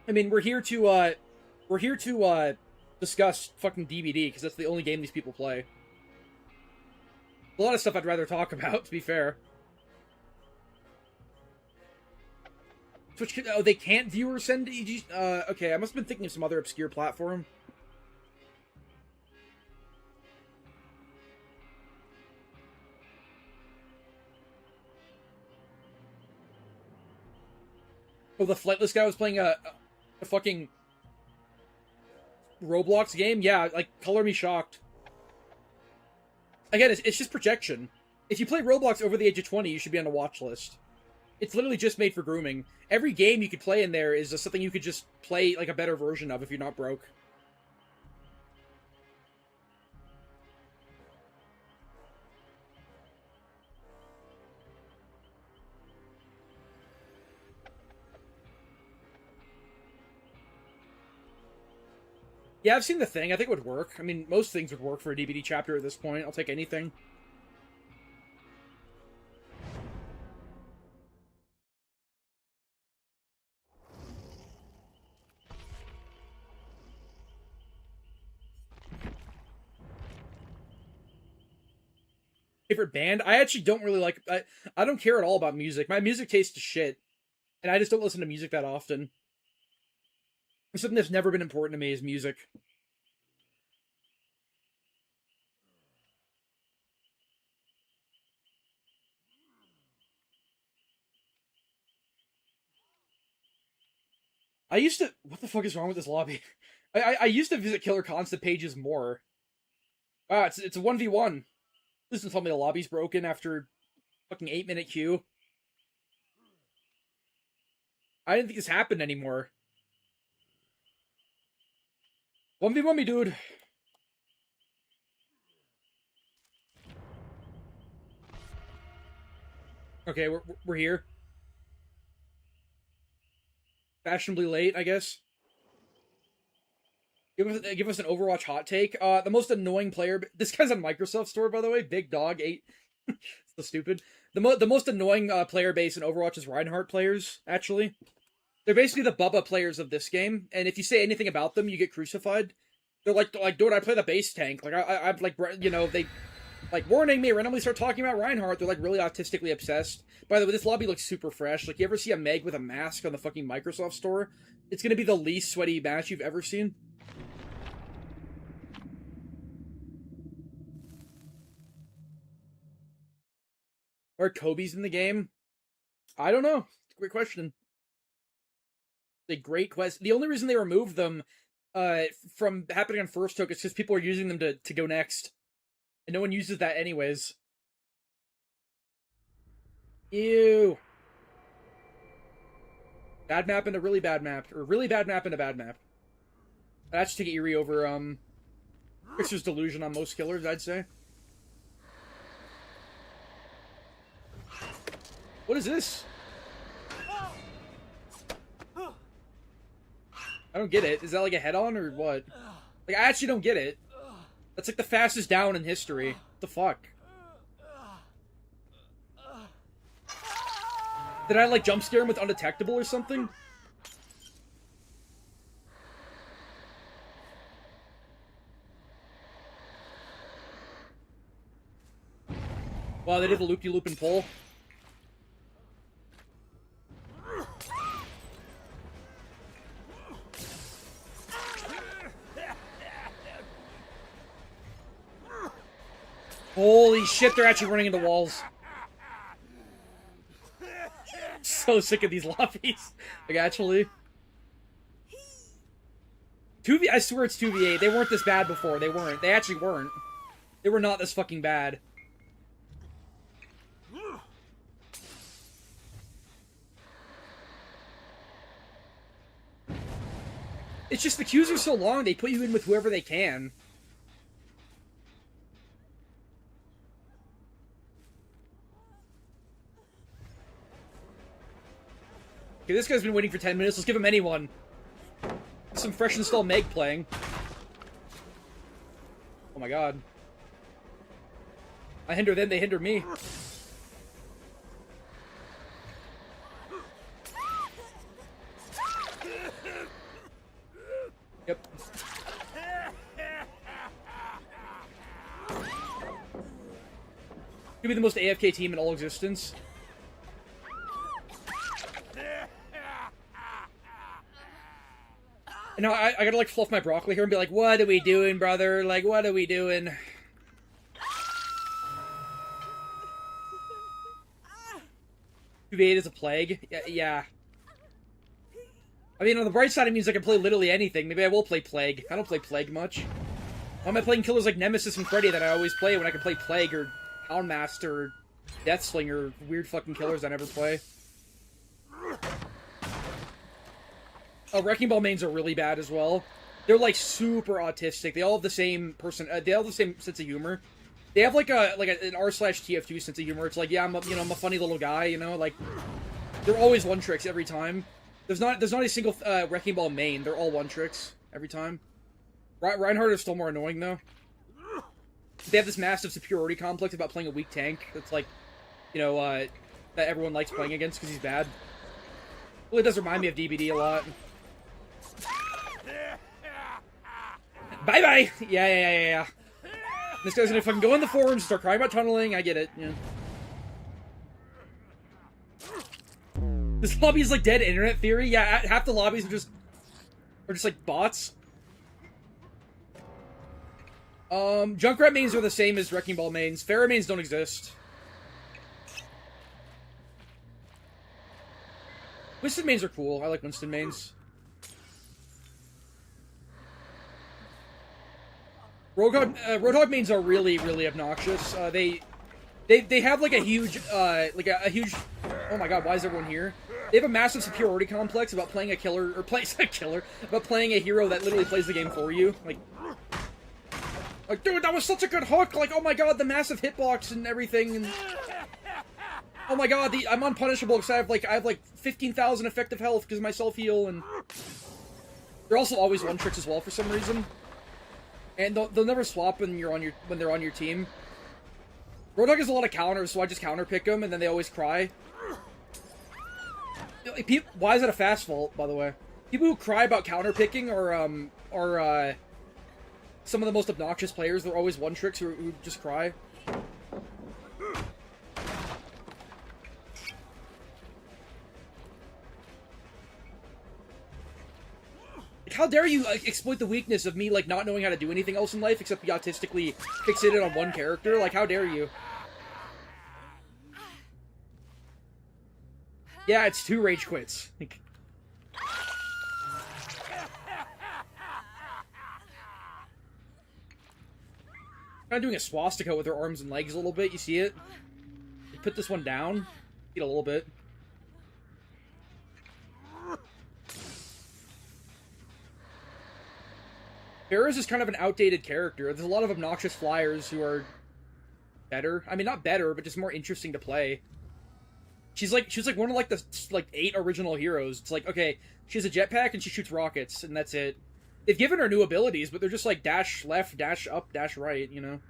Speaker 3: I mean, we're here to discuss fucking DBD because that's the only game these people play. A lot of stuff I'd rather talk about, to be fair. Twitch, oh, they can't view or send EG. Okay, I must have been thinking of some other obscure platform. Oh, the flightless guy was playing a fucking Roblox game? Yeah, like, color me shocked. Again, it's just projection. If you play Roblox over the age of 20, you should be on a watch list. It's literally just made for grooming. Every game you could play in there is something you could just play, like, a better version of if you're not broke. Yeah, I've seen The Thing. I think it would work. I mean, most things would work for a DBD chapter at this point. I'll take anything. Favorite band? I actually don't really like... I don't care at all about music. My music taste is shit. And I just don't listen to music that often. Something that's never been important to me is music. I used to... What the fuck is wrong with this lobby? I used to visit Killer Constant pages more. Wow, it's a 1v1. Please don't tell me the lobby's broken after fucking 8-minute queue. I didn't think this happened anymore. 1v1 me, dude. Okay, we're here. Fashionably late, I guess. Give us an Overwatch hot take. The most annoying player. This guy's on Microsoft Store, by the way. Big Dog 8. So stupid. The most annoying player base in Overwatch is Reinhardt players. Actually, they're basically the Bubba players of this game. And if you say anything about them, you get crucified. They're like, dude, I play the base tank. Like, I'm like, you know, they like warning me. Randomly start talking about Reinhardt. They're like really autistically obsessed. By the way, this lobby looks super fresh. Like, you ever see a Meg with a mask on the fucking Microsoft Store? It's gonna be the least sweaty match you've ever seen. Or Kobe's in the game? I don't know. Great question. A great question. The only reason they removed them from happening on first took is because people are using them to go next. And no one uses that anyways. Ew. Bad map and a really bad map. Or really bad map and a bad map. I'd actually take Eerie over, Trickster's Delusion on most killers, I'd say. What is this? I don't get it. Is that like a head-on or what? Like, I actually don't get it. That's like the fastest down in history. What the fuck? Did I like jump scare him with undetectable or something? Wow, they did the loop-de-loop and pull. Holy shit, they're actually running into walls. So sick of these lobbies. Like, actually. 2v, I swear it's 2v8. They weren't this bad before. They weren't. They actually weren't. They were not this fucking bad. It's just the queues are so long, they put you in with whoever they can. Okay, this guy's been waiting for 10 minutes. Let's give him anyone. Some fresh install Meg playing. Oh my god. I hinder them, they hinder me. Yep. Could be the most AFK team in all existence. And now I gotta like fluff my broccoli here and be like, what are we doing, brother? Like, what are we doing? UV8 is a plague. Yeah. I mean, on the bright side, it means I can play literally anything. Maybe I will play Plague. I don't play Plague much. Why am I playing killers like Nemesis and Freddy that I always play when I can play Plague or Houndmaster or Deathslinger, weird fucking killers I never play? Oh, Wrecking Ball mains are really bad as well. They're like super autistic. They all have the same they all have the same sense of humor. They have like an r/TF2 sense of humor. It's like, yeah, I'm a funny little guy, you know, like they're always one tricks every time. There's not a single Wrecking Ball main. They're all one tricks every time. Reinhardt is still more annoying though. They have this massive superiority complex about playing a weak tank. That's like, you know, that everyone likes playing against because he's bad. Well, it does remind me of DBD a lot. Bye-bye! Yeah. This guy's gonna fucking go in the forums and start crying about tunneling. I get it, yeah. This lobby is like dead internet theory. Yeah, half the lobbies are just like bots. Junkrat mains are the same as Wrecking Ball mains. Pharah mains don't exist. Winston mains are cool. I like Winston mains. Roadhog mains are really, really obnoxious. They have like a huge, oh my god, why is everyone here? They have a massive superiority complex about playing a killer, or about playing a hero that literally plays the game for you. Like, dude, that was such a good hook! Like, oh my god, the massive hitbox and everything, and... Oh my god, I'm unpunishable because I have like 15,000 effective health because of my self-heal, and... They're also always one tricks as well for some reason. And they'll never swap when they're on your team. Roadhog has a lot of counters, so I just counter pick them, and then they always cry. Why is that a fast fault, by the way? People who cry about counter picking are some of the most obnoxious players. They're always one tricks who just cry. How dare you exploit the weakness of me, like, not knowing how to do anything else in life except be autistically fixated on one character? Like, how dare you? Yeah, it's 2 rage quits. Kind of doing a swastika with her arms and legs a little bit. You see it? You put this one down. Eat a little bit. Farrah's is kind of an outdated character. There's a lot of obnoxious flyers who are better. I mean, not better, but just more interesting to play. She was like one of like the 8 original heroes. It's like, okay, she has a jetpack and she shoots rockets, and that's it. They've given her new abilities, but they're just like dash left, dash up, dash right, you know?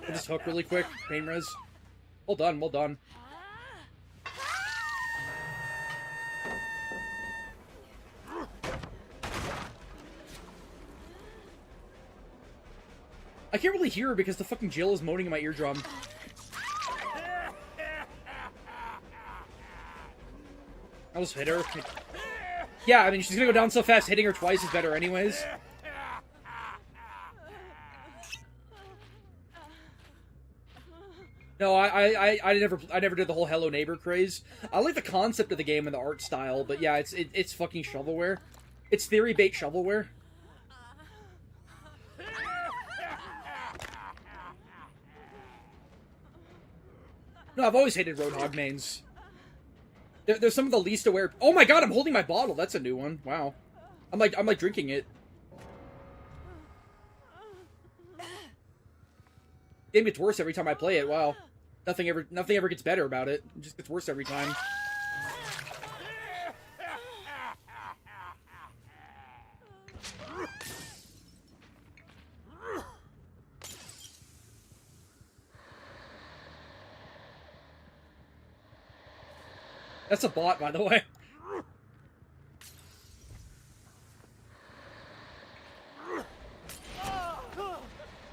Speaker 3: I'll just hook really quick. Pain res. Well done, well done. I can't really hear her because the fucking Jill is moaning in my eardrum. I'll just hit her. Yeah, I mean, she's gonna go down so fast, hitting her twice is better anyways. No, I never did the whole Hello Neighbor craze. I like the concept of the game and the art style, but yeah, it's fucking shovelware. It's theory bait shovelware. No, I've always hated Roadhog mains. They're some of the least aware. Oh my god, I'm holding my bottle. That's a new one. Wow. I'm like drinking it. Game gets worse every time I play it. Wow. Nothing ever gets better about it. It just gets worse every time. That's a bot, by the way.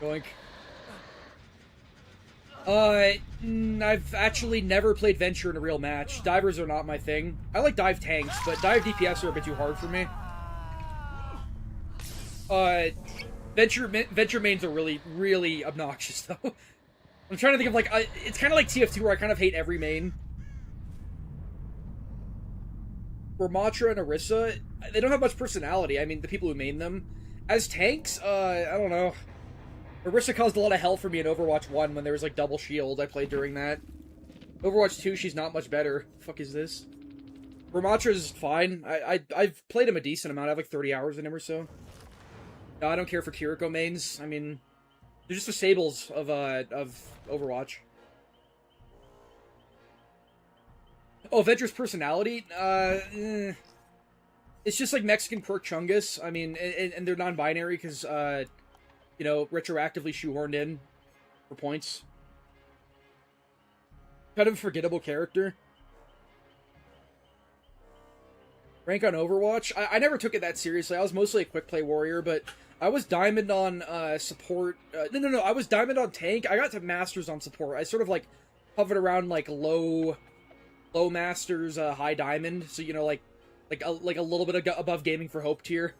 Speaker 3: Yoink. I've actually never played Venture in a real match. Divers are not my thing. I like dive tanks, but dive DPS are a bit too hard for me. Venture mains are really, really obnoxious, though. I'm trying to think of, like, it's kind of like TF2 where I kind of hate every main. Ramatra and Orisa, they don't have much personality. I mean, the people who main them. As tanks, I don't know. Orisa caused a lot of hell for me in Overwatch 1 when there was, like, double shield. I played during that. Overwatch 2, she's not much better. The fuck is this? Ramatra's fine. I've played him a decent amount. I have, like, 30 hours in him or so. No, I don't care for Kiriko mains. I mean, they're just the Sables of Overwatch. Oh, Venture's personality? It's just like Mexican Quirk Chungus. I mean, and they're non-binary because, you know, retroactively shoehorned in for points. Kind of a forgettable character. Rank on Overwatch? I never took it that seriously. I was mostly a quick play warrior, but I was diamond on support. No. I was diamond on tank. I got to masters on support. I sort of like hovered around like low masters, high diamond. So, you know, like a little bit above Gaming for Hope tier.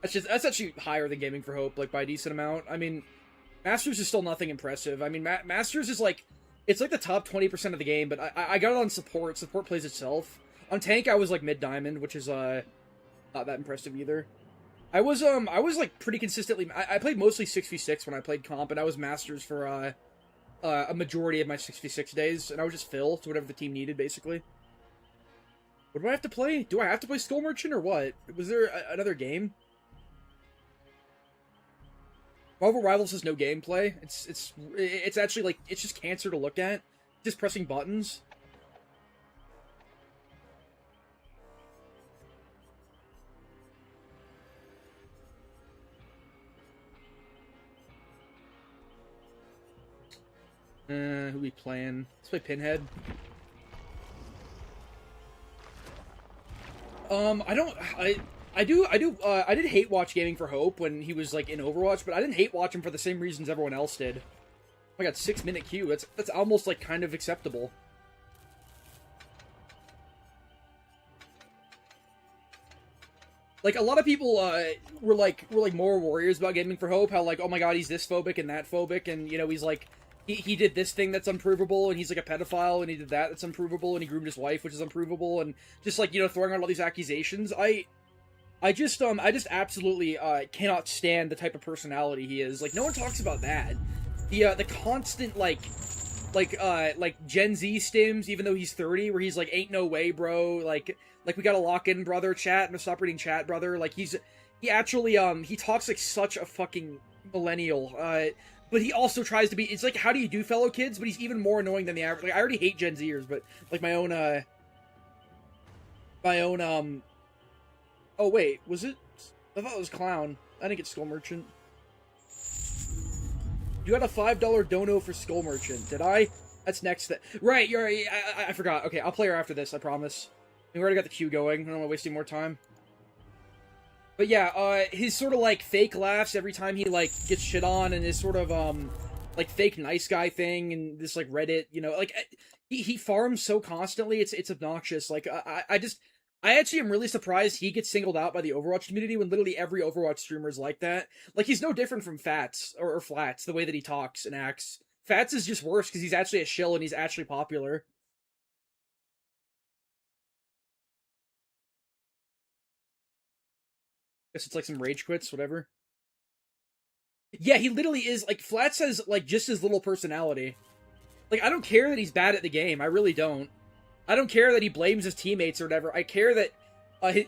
Speaker 3: That's actually higher than Gaming for Hope, like by a decent amount. I mean, masters is still nothing impressive. I mean, masters is like, it's like the top 20% of the game, but I got it on support. Support plays itself. On tank, I was like mid diamond, which is not that impressive either. I was like pretty consistently. I played mostly 6v6 when I played comp, and I was masters for a majority of my 6v6 days, and I would just fill to whatever the team needed, basically. What do I have to play? Do I have to play Skull Merchant or what? Was there another game? Marvel Rivals has no gameplay. It's actually like, it's just cancer to look at. Just pressing buttons. Who we playing? Let's play Pinhead. I did hate watch Gaming for Hope when he was like in Overwatch, but I didn't hate watch him for the same reasons everyone else did. Oh my god, 6-minute queue. That's almost like kind of acceptable. Like, a lot of people were like more warriors about Gaming for Hope, how like, oh my god, he's this phobic and that phobic, and you know, he's like, he did this thing that's unprovable, and he's like a pedophile, and he did that's unprovable, and he groomed his wife, which is unprovable, and just like, you know, throwing out all these accusations. I just absolutely cannot stand the type of personality he is. Like, no one talks about that. The constant like Gen Z stims, even though he's 30, where he's like, ain't no way, bro, like we gotta lock in, brother, chat, and stop reading chat, brother. Like, he actually he talks like such a fucking millennial, but he also tries to be, it's like, how do you do, fellow kids? But he's even more annoying than the average. Like, I already hate Gen Zers, but like my own oh wait, was it? I thought it was Clown. I didn't get Skull Merchant. You got a $5 dono for Skull Merchant. Did I? That's next. Right, you're right. I forgot. Okay, I'll play her after this, I promise. We already got the queue going. I don't want to waste any more time. But yeah, his sort of like fake laughs every time he like gets shit on, and his sort of like fake nice guy thing, and this like Reddit, you know, like he farms so constantly, it's obnoxious. Like I actually am really surprised he gets singled out by the Overwatch community when literally every Overwatch streamer is like that. Like, he's no different from Fats, or Flats, the way that he talks and acts. Fats is just worse because he's actually a shill and he's actually popular. Guess it's like some rage quits, whatever. Yeah, he literally is, like, Flats has, like, just as little personality. Like, I don't care that he's bad at the game, I really don't. I don't care that he blames his teammates or whatever. I care that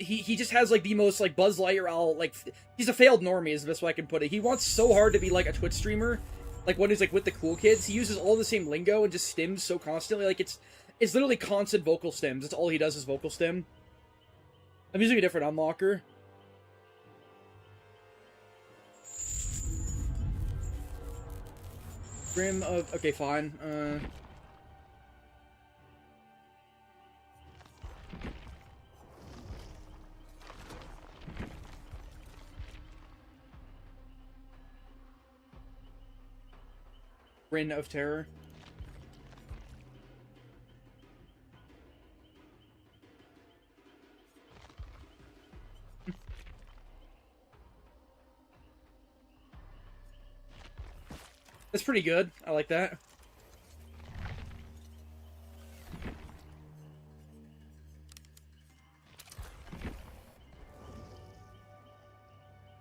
Speaker 3: he just has, like, the most, like, Buzz Lightyear, like, he's a failed normie is the best way I can put it. He wants so hard to be, like, a Twitch streamer, like, when he's, like, with the cool kids. He uses all the same lingo and just stims so constantly. Like, it's literally constant vocal stims. That's all he does is vocal stim. I'm using a different unlocker. Grim of... Okay, fine. Reign of Terror. That's pretty good. I like that.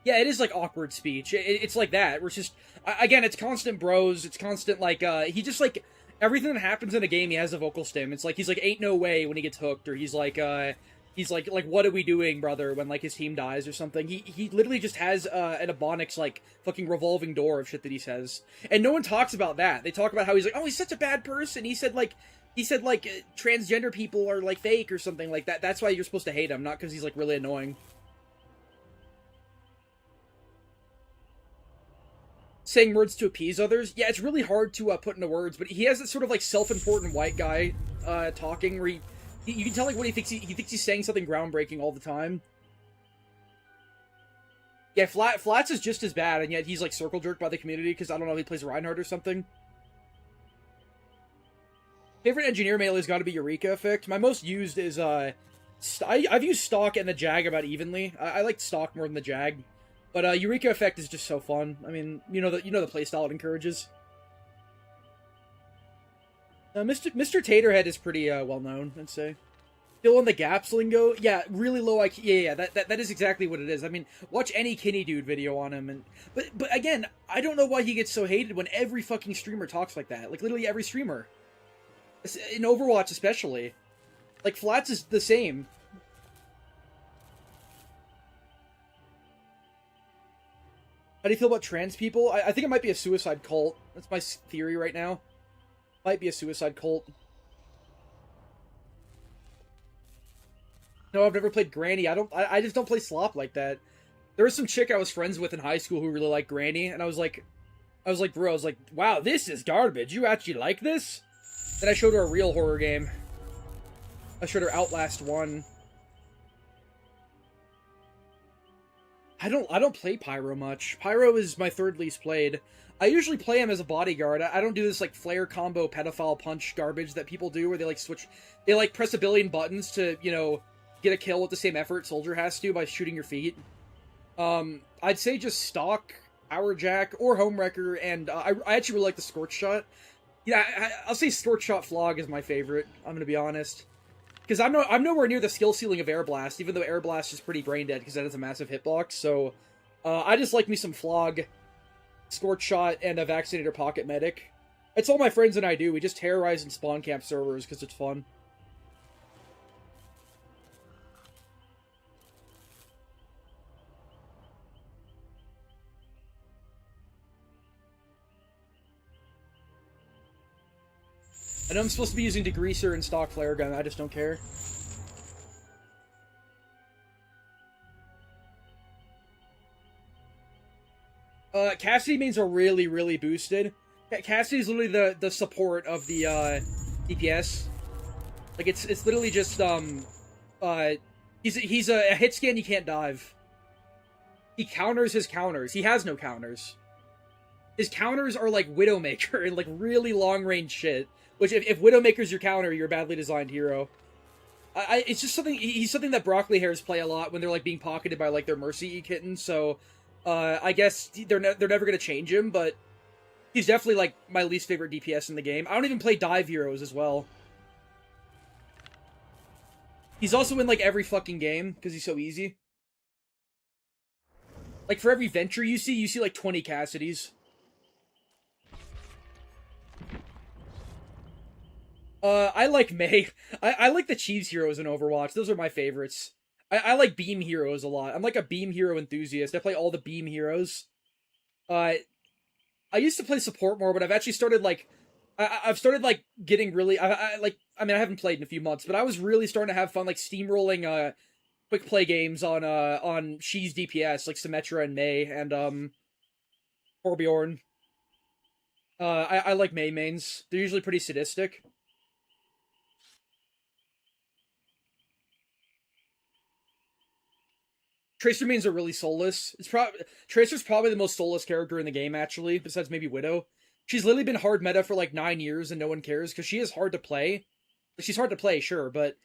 Speaker 3: Yeah, it is like awkward speech. It's like that. We're just, again, it's constant bros. It's constant like he just like everything that happens in a game. He has a vocal stim. It's like he's like ain't no way when he gets hooked, or he's like what are we doing, brother? When like his team dies or something. He literally just has an Ebonics like fucking revolving door of shit that he says, and no one talks about that. They talk about how he's like, oh, he's such a bad person. He said transgender people are like fake or something like that. That's why you're supposed to hate him, not because he's like really annoying. Saying words to appease others. Yeah, it's really hard to put into words, but he has this sort of like self-important white guy talking where you can tell like what he thinks he's saying something groundbreaking all the time. Yeah, Flats is just as bad, and yet he's like circle jerked by the community because I don't know, he plays Reinhardt or something. Favorite engineer melee's got to be Eureka Effect. My most used is I've used Stalk and the Jag about evenly. I like Stalk more than the Jag. But Eureka Effect is just so fun. I mean, you know the playstyle it encourages. Mr. Taterhead is pretty well known, I'd say. Still on the gaps lingo, yeah, really low IQ. Yeah, that is exactly what it is. I mean, watch any Kinney Dude video on him, and but again, I don't know why he gets so hated when every fucking streamer talks like that. Like literally every streamer, in Overwatch especially. Like Flats is the same. How do you feel about trans people? I think it might be a suicide cult. That's my theory right now. Might be a suicide cult. No, I've never played Granny. I just don't play slop like that. There was some chick I was friends with in high school who really liked Granny, and I was like, wow, this is garbage. You actually like this? Then I showed her a real horror game. I showed her Outlast 1. I don't play Pyro much. Pyro is my third least played. I usually play him as a bodyguard. I don't do this like flare combo pedophile punch garbage that people do where they like switch, they like press a billion buttons to, you know, get a kill with the same effort Soldier has to by shooting your feet. I'd say just stock, Power Jack, or Homewrecker, and I actually really like the Scorch Shot. Yeah, I'll say Scorch Shot Flog is my favorite, I'm gonna be honest. Because I'm nowhere near the skill ceiling of Air Blast, even though Air Blast is pretty brain dead because that has a massive hitbox, so I just like me some Flog, Scorch Shot, and a Vaccinator Pocket Medic. It's all my friends and I do. We just terrorize and spawn camp servers because it's fun. I know I'm supposed to be using Degreaser and stock flare gun, I just don't care. Cassidy mains are really, really boosted. Cassidy's literally the support of the, DPS. Like, it's literally just, he's a hit scan you can't dive. He counters his counters. He has no counters. His counters are like Widowmaker and, like, really long-range shit. Which, if Widowmaker's your counter, you're a badly designed hero. It's just something, he's something that broccoli hairs play a lot when they're, like, being pocketed by, like, their Mercy kittens, so... I guess they're never gonna change him, but he's definitely, like, my least favorite DPS in the game. I don't even play dive heroes as well. He's also in, like, every fucking game, because he's so easy. Like, for every Venture you see, like, 20 Cassidys. I like Mei. I like the cheese heroes in Overwatch. Those are my favorites. I like beam heroes a lot. I'm like a beam hero enthusiast. I play all the beam heroes. I used to play support more, but I've actually started like, I've started like getting really, I mean, I haven't played in a few months, but I was really starting to have fun like steamrolling quick play games on She's DPS like Symmetra and Mei and Torbjorn. I like Mei mains. They're usually pretty sadistic. Tracer mains are really soulless. Tracer's probably the most soulless character in the game, actually, besides maybe Widow. She's literally been hard meta for like 9 years and no one cares, because she is hard to play. She's hard to play, sure, but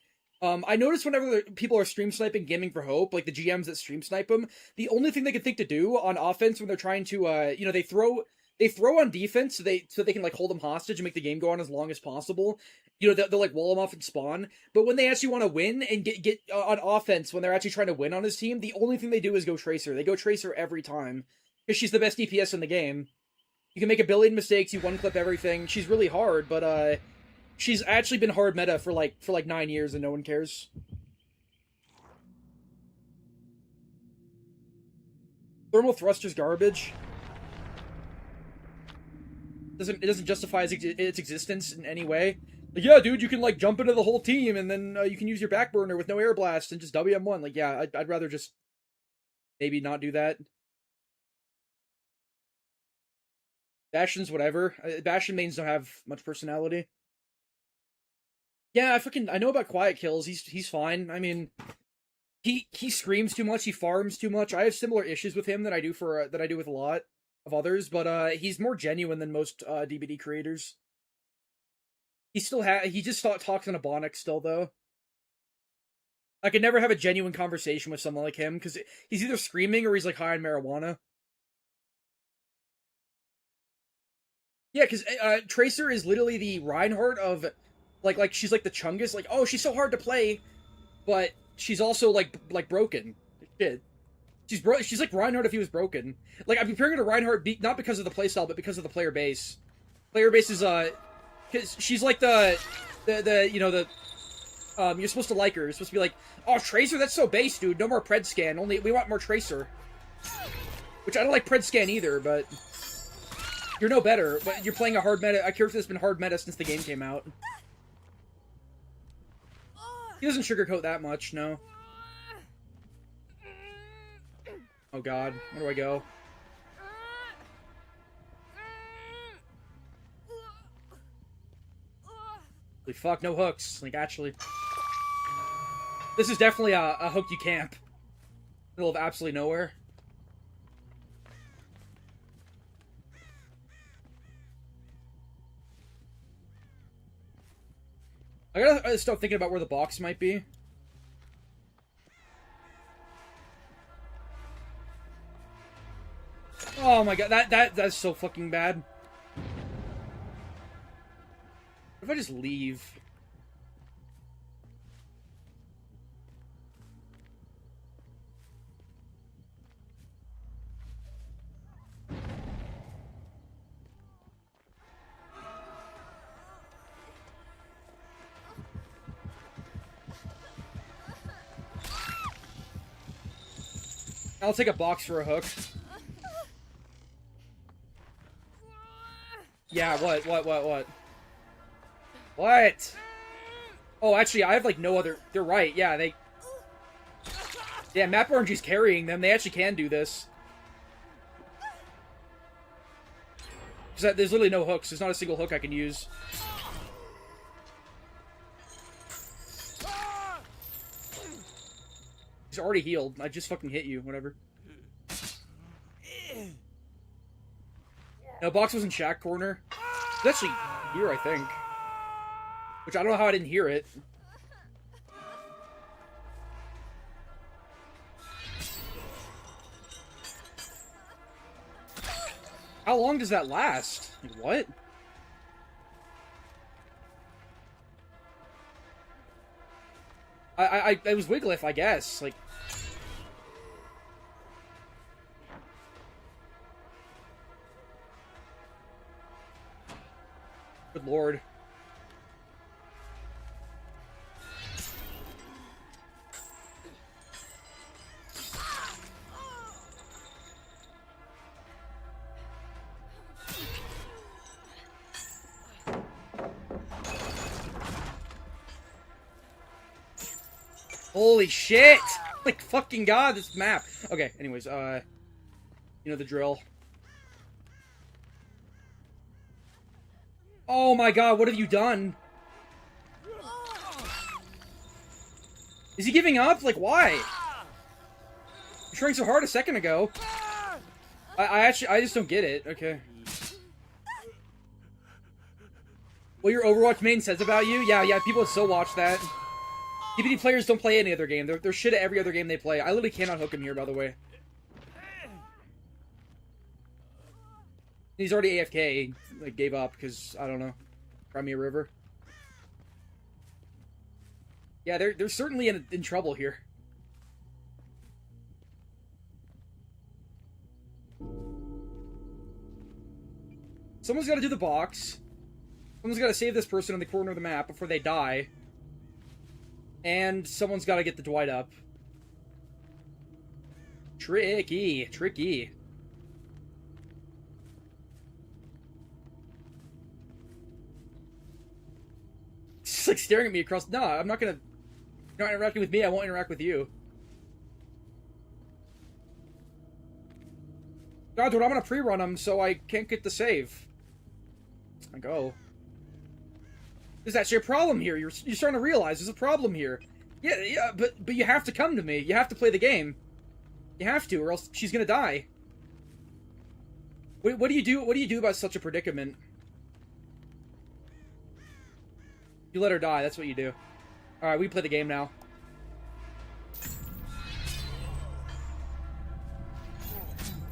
Speaker 3: I notice whenever people are stream sniping Gaming for Hope, like the GMs that stream snipe them, the only thing they can think to do on offense when they're trying to, you know, they throw on defense so they can like hold them hostage and make the game go on as long as possible. You know, they'll like wall them off and spawn. But when they actually want to win and get on offense, when they're actually trying to win on his team, the only thing they do is go Tracer. They go Tracer every time because she's the best DPS in the game. You can make a billion mistakes. You one clip everything. She's really hard, but she's actually been hard meta for like 9 years and no one cares. Thermal thruster's garbage. It doesn't justify its existence in any way. Like, yeah, dude, you can, like, jump into the whole team, and then you can use your back burner with no air blast and just WM1. Like, yeah, I'd rather just maybe not do that. Bastion's whatever. Bastion mains don't have much personality. Yeah, I know about quiet kills. He's fine. I mean, he screams too much. He farms too much. I have similar issues with him that I do with a lot of others, but he's more genuine than most DBD creators. He just talks in Ebonics still, though. I could never have a genuine conversation with someone like him, because he's either screaming or he's, like, high on marijuana. Yeah, because Tracer is literally the Reinhardt of, like she's like the Chungus, like, oh, she's so hard to play, but she's also, like broken. Shit. She's like Reinhardt if he was broken. Like, I'm comparing her to Reinhardt not because of the playstyle, but because of the player base. Player base is, because she's like the you know, you're supposed to like her. You're supposed to be like, oh, Tracer, that's so base, dude. No more Pred Scan. We want more Tracer. Which I don't like Pred Scan either, but you're no better. But you're playing a character that's been hard meta since the game came out. He doesn't sugarcoat that much, no. Oh god, where do I go? Holy fuck, no hooks. Like, actually. This is definitely a hook you camp. Middle of absolutely nowhere. I gotta start thinking about where the box might be. Oh my god, that's so fucking bad. What if I just leave? I'll take a box for a hook. Yeah, what? What? Oh, actually, I have, like, no other... They're right, yeah, they... Yeah, Map RNG's carrying them. They actually can do this. Because there's literally no hooks. There's not a single hook I can use. He's already healed. I just fucking hit you. Whatever. No, box was in shack corner. It's actually here, I think. Which I don't know how I didn't hear it. How long does that last? Like, what? It was Wigglyff, I guess. Like... Good lord. Holy shit! Like, fucking god, this map. Okay, anyways, you know the drill. Oh my god, what have you done? Is he giving up? Like, why? He trying so hard a second ago. I just don't get it. Okay. What your Overwatch main says about you? Yeah, people so watch that. PvP players don't play any other game. They're shit at every other game they play. I literally cannot hook him here, by the way. He's already AFK. Like, gave up because, I don't know. Crimea River. Yeah, they're certainly in trouble here. Someone's got to do the box. Someone's got to save this person in the corner of the map before they die. And someone's got to get the Dwight up. Tricky. Just like staring at me across... No, I'm not gonna... You're not interacting with me, I won't interact with you. God, dude, I'm gonna pre-run him, so I can't get the save. I go. There's actually a problem here. You're starting to realize there's a problem here. Yeah, but you have to come to me. You have to play the game. You have to, or else she's gonna die. What do you do? What do you do about such a predicament? You let her die. That's what you do. All right, we play the game now.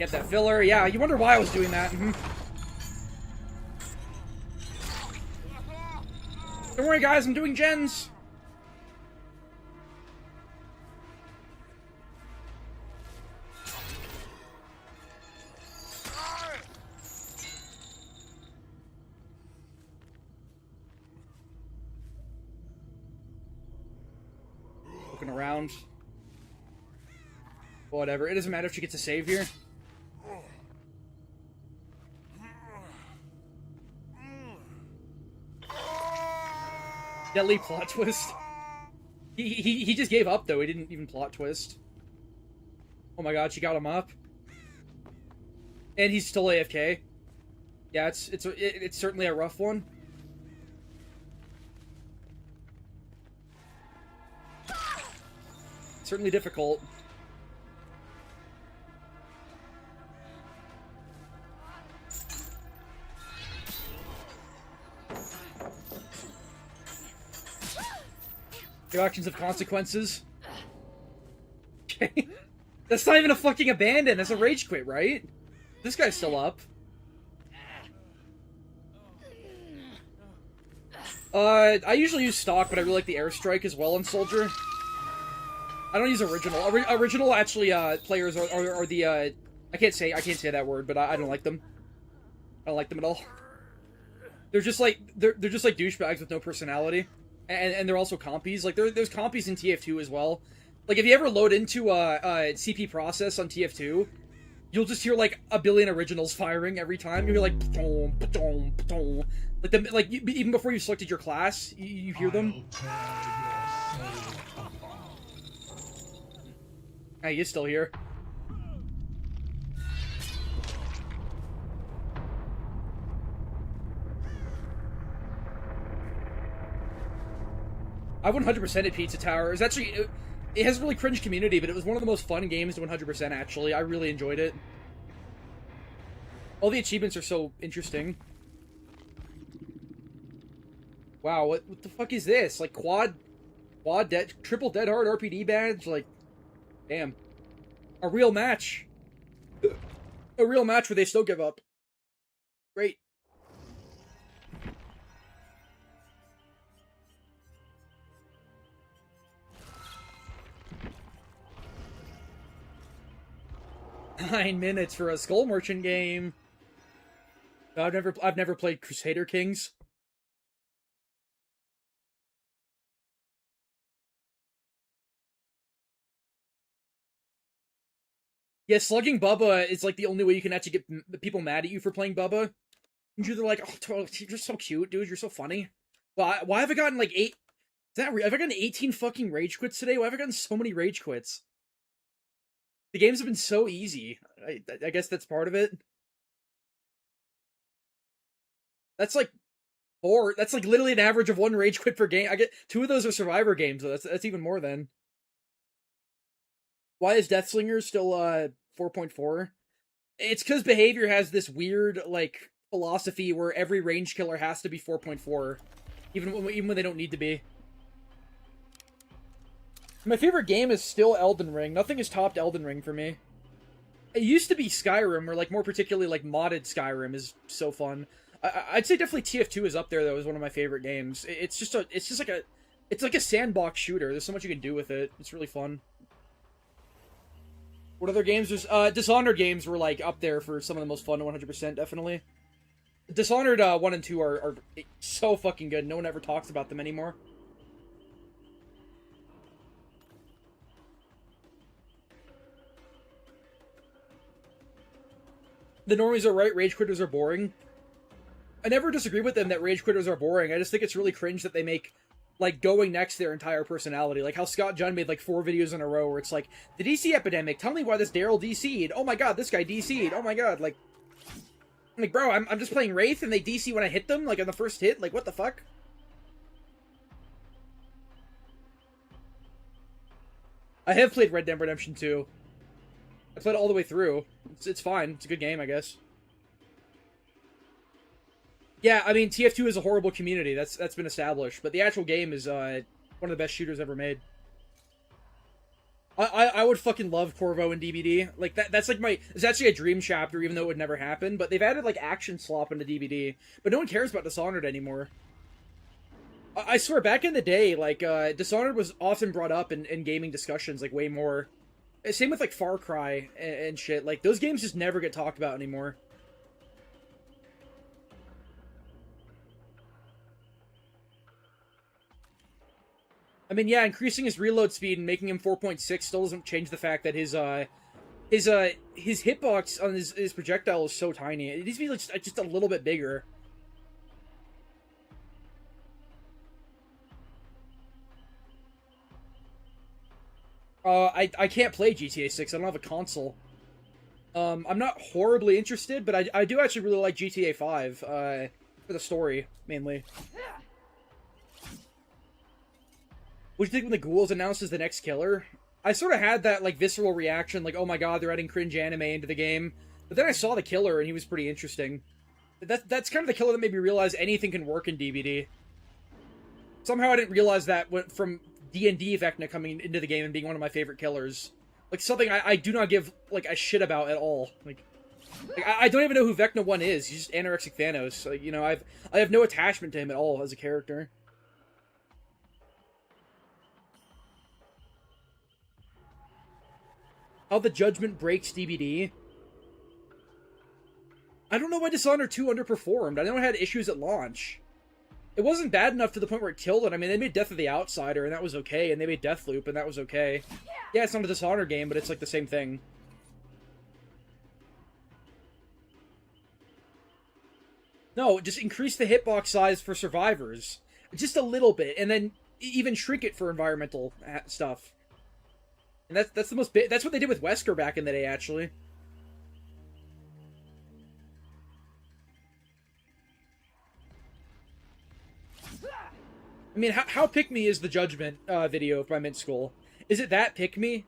Speaker 3: Get that filler. Yeah, you wonder why I was doing that. Don't worry, guys. I'm doing gens. Looking around. Whatever. It doesn't matter if she gets a save here. Deadly plot twist. He just gave up though. He didn't even plot twist. Oh my god, she got him up. And he's still AFK. Yeah, it's certainly a rough one. Certainly difficult. Your actions have consequences. Okay. That's not even a fucking abandon. That's a rage quit, right? This guy's still up. I usually use stock, but I really like the airstrike as well on Soldier. I don't use original. Original actually, players are the, I can't say that word, but I don't like them. I don't like them at all. They're just like douchebags with no personality, and they're also compies. Like there's compies in TF2 as well. Like if you ever load into CP process on TF2, you'll just hear like a billion originals firing every time. You're like, pa-dum, pa-dum, pa-dum. Even before you selected your class, you hear them. Hey, he's still here. I 100%ed Pizza Tower. It was actually, it has a really cringe community, but it was one of the most fun games to 100% actually. I really enjoyed it. All the achievements are so interesting. Wow, what the fuck is this? Like triple dead hard RPD badge? Like, damn. A real match. A real match where they still give up. Great. Nine minutes for a Skull Merchant game. I've never played Crusader Kings. Yeah, slugging Bubba is like the only way you can actually get people mad at you for playing Bubba. They're like, oh, you're so cute, dude. You're so funny. Why have I gotten like 8? Have I gotten 18 fucking rage quits today? Why have I gotten so many rage quits? The games have been so easy. I guess that's part of it. That's like 4. That's like literally an average of 1 rage quit per game. I get 2 of those are Survivor games, though. That's even more than. Why is Deathslinger still 4.4? It's because Behavior has this weird like philosophy where every range killer has to be 4.4, even when they don't need to be. My favorite game is still Elden Ring. Nothing has topped Elden Ring for me. It used to be Skyrim, or like more particularly like modded Skyrim is so fun. I'd say definitely TF2 is up there though as one of my favorite games. It's like a sandbox shooter. There's so much you can do with it. It's really fun. What other games? There's Dishonored games were like up there for some of the most fun. 100% definitely. Dishonored 1 and 2 are so fucking good. No one ever talks about them anymore. The normies are right, rage quitters are boring. I never disagree with them that rage quitters are boring. I just think it's really cringe that they make, like, going next their entire personality. Like how Scott Junn made, like, 4 videos in a row where it's like, the DC epidemic, tell me why this Daryl DC'd. Oh my god, this guy DC'd. Oh my god, like... I'm like, bro, I'm just playing Wraith and they DC when I hit them, like, on the first hit? Like, what the fuck? I have played Red Dead Redemption 2. I played it all the way through. It's fine. It's a good game, I guess. Yeah, I mean, TF2 is a horrible community. That's been established. But the actual game is one of the best shooters ever made. I would fucking love Corvo and DBD. Like, that's like it's actually a dream chapter, even though it would never happen. But they've added, like, action slop into DBD. But no one cares about Dishonored anymore. I swear, back in the day, like, Dishonored was often brought up in gaming discussions, like, way more. Same with, like, Far Cry and shit. Like, those games just never get talked about anymore. I mean, yeah, increasing his reload speed and making him 4.6 still doesn't change the fact that his hitbox on his projectile is so tiny. It needs to be, like, just a little bit bigger. I can't play GTA 6. I don't have a console. I'm not horribly interested, but I do actually really like GTA 5, for the story, mainly. What do you think when the ghouls announced as the next killer? I sort of had that, like, visceral reaction, like, oh my god, they're adding cringe anime into the game. But then I saw the killer, and he was pretty interesting. That's kind of the killer that made me realize anything can work in DBD. Somehow I didn't realize that from D&D Vecna coming into the game and being one of my favorite killers. Like, something I do not give, like, a shit about at all. Like I don't even know who Vecna 1 is. He's just anorexic Thanos. So, you know, I have no attachment to him at all as a character. How the Judgment breaks DBD. I don't know why Dishonored 2 underperformed. I know it had issues at launch. It wasn't bad enough to the point where it killed it. I mean, they made Death of the Outsider, and that was okay, and they made Deathloop, and that was okay. Yeah, it's not a Dishonored game, but it's like the same thing. No, just increase the hitbox size for survivors. Just a little bit, and then even shrink it for environmental stuff. And that's the most that's what they did with Wesker back in the day, actually. I mean, how pick me is the Judgment video from Mint School? Is it that pick me?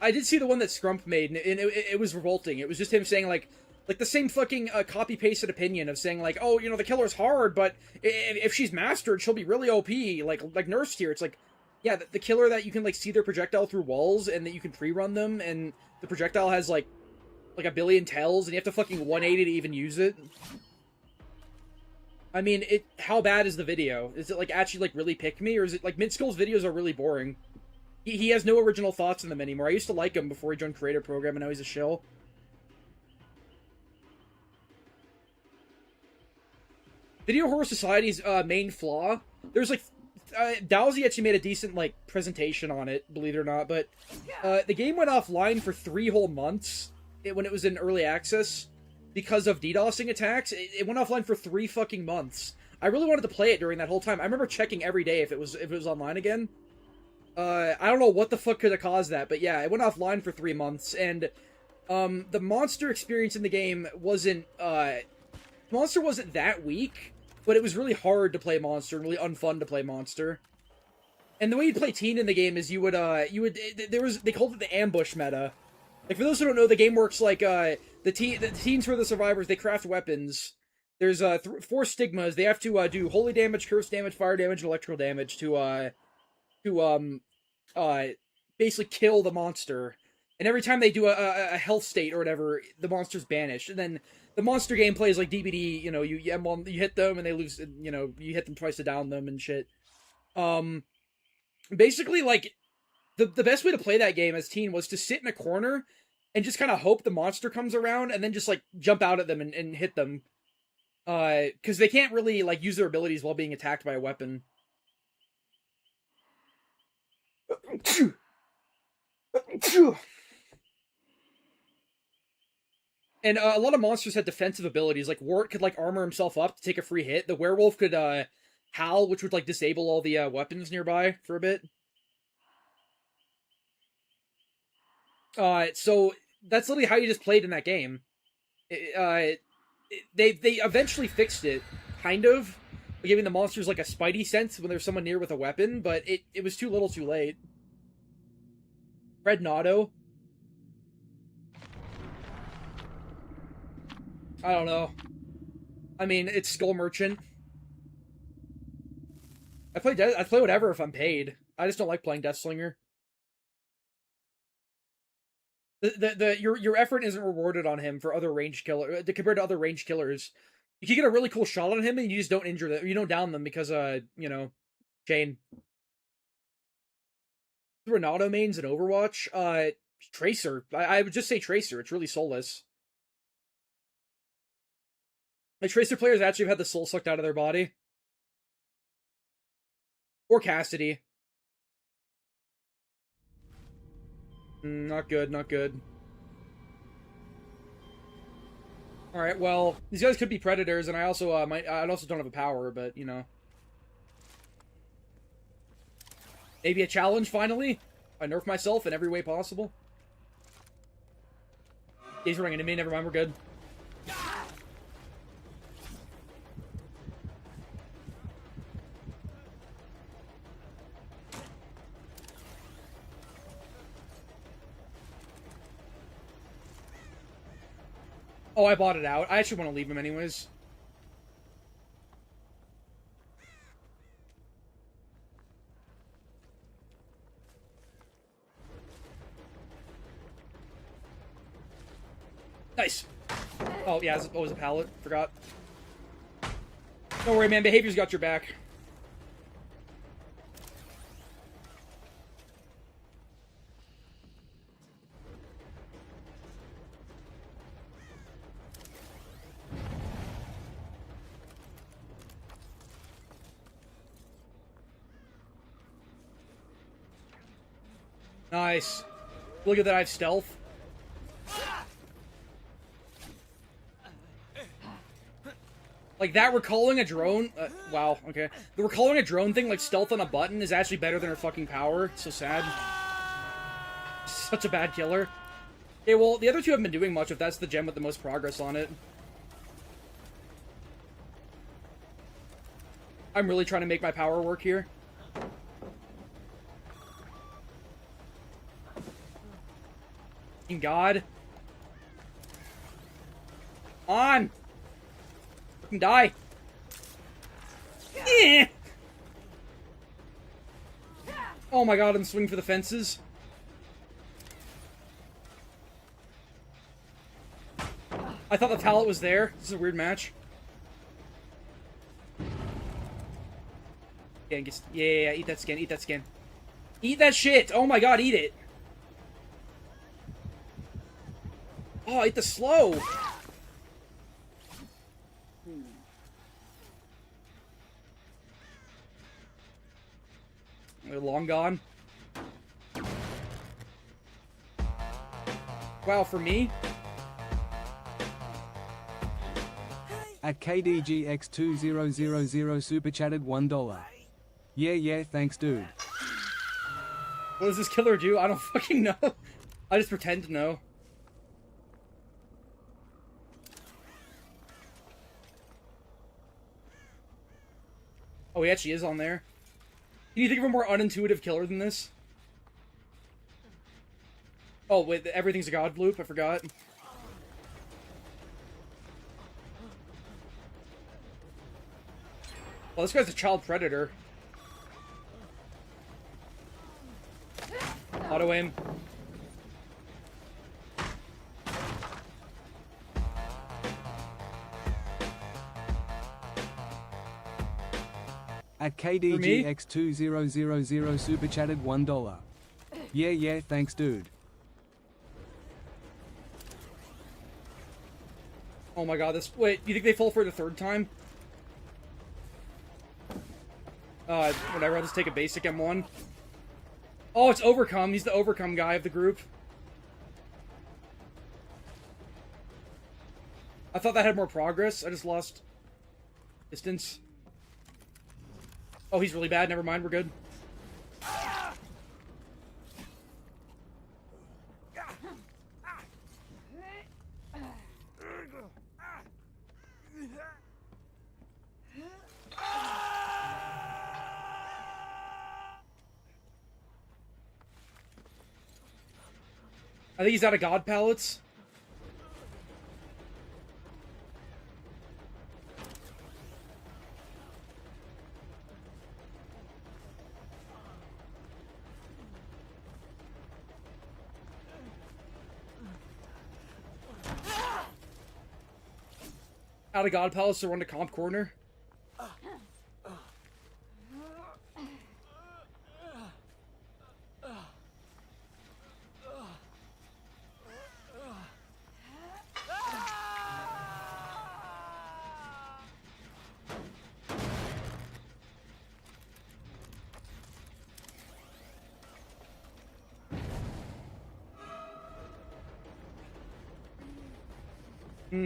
Speaker 3: I did see the one that Scrump made, and it was revolting. It was just him saying, like the same fucking copy-pasted opinion of saying, like, oh, you know, the killer's hard, but if she's mastered, she'll be really OP, like Nurse here. It's like, yeah, the killer that you can, like, see their projectile through walls, and that you can pre-run them, and the projectile has, like a billion tells, and you have to fucking 180 to even use it. I mean, how bad is the video? Is it, like, actually, like, really pick me, or is it, like, Mint School's videos are really boring? He has no original thoughts in them anymore. I used to like him before he joined Creator Program, and now he's a shill. Video Horror Society's main flaw, there's, like, Dowsy actually made a decent, like, presentation on it, believe it or not, but the game went offline for 3 whole months when it was in early access because of DDoSing attacks. It went offline for 3 fucking months. I really wanted to play it during that whole time. I remember checking every day if it was online again. I don't know what the fuck could have caused that, but yeah, it went offline for 3 months, and the monster experience in the game wasn't Monster wasn't that weak, but it was really hard to play Monster and really unfun to play Monster. And the way you'd play Teen in the game is they called it the ambush meta. Like, for those who don't know, the game works like the teens who are the survivors. They craft weapons. There's 4 stigmas. They have to do holy damage, curse damage, fire damage, and electrical damage to basically kill the monster. And every time they do a health state or whatever, the monster's banished. And then the monster gameplay is like DBD. You know, you hit them and they lose. You know, you hit them twice to down them and shit. Basically, like, the best way to play that game as Teen was to sit in a corner and just kind of hope the monster comes around and then just, like, jump out at them and hit them. Because they can't really, like, use their abilities while being attacked by a weapon. And a lot of monsters had defensive abilities. Like, Wart could, like, armor himself up to take a free hit. The werewolf could, howl, which would, like, disable all the weapons nearby for a bit. So that's literally how you just played in that game. They eventually fixed it, kind of, by giving the monsters, like, a spidey sense when there's someone near with a weapon, but it was too little too late. Fred Notto. I don't know. I mean, it's Skull Merchant. I play whatever if I'm paid. I just don't like playing Deathslinger. Your effort isn't rewarded on him for other ranged killer compared to other ranged killers. You can get a really cool shot on him and you just don't injure them. You don't down them because you know, Jane. Renato mains in Overwatch. Tracer. I would just say Tracer. It's really soulless. Like, Tracer players actually have had the soul sucked out of their body. Or Cassidy. Not good, not good. Alright, well, these guys could be predators, and I also I also don't have a power, but, you know. Maybe a challenge, finally? I nerf myself in every way possible. He's running into me, never mind, we're good. Oh, I bought it out. I actually want to leave him anyways. Nice. Oh, yeah, it was a pallet. Forgot. Don't worry, man. Behavior's got your back. Nice. Look at that, I have stealth. Like, that recalling a drone... wow, okay. The recalling a drone thing, like stealth on a button, is actually better than her fucking power. It's so sad. Such a bad killer. Okay, well, the other two haven't been doing much if that's the gem with the most progress on it. I'm really trying to make my power work here. God. On! Fucking die. Yeah. Oh my god, I'm swinging for the fences. I thought the pallet was there. This is a weird match. Yeah, eat that skin, eat that skin. Eat that shit! Oh my god, eat it! Oh, eat the slow! They're long gone. Wow, for me?
Speaker 4: At KDGX2000 super chatted $1. Yeah, thanks dude.
Speaker 3: What does this killer do? I don't fucking know. I just pretend to know. Oh, he actually is on there. Can you think of a more unintuitive killer than this? Oh, wait, everything's a god loop? I forgot. Well, this guy's a child predator. Auto aim.
Speaker 4: At KDGX2000 super chatted $1. Yeah, thanks dude.
Speaker 3: Oh my god, this... Wait, you think they fall for it a third time? Whatever, I'll just take a basic M1. Oh, it's Overcome. He's the Overcome guy of the group. I thought that had more progress. I just lost distance. Oh, he's really bad. Never mind, we're good. I think he's out of god pallets. Out of god pallets to run to comp corner.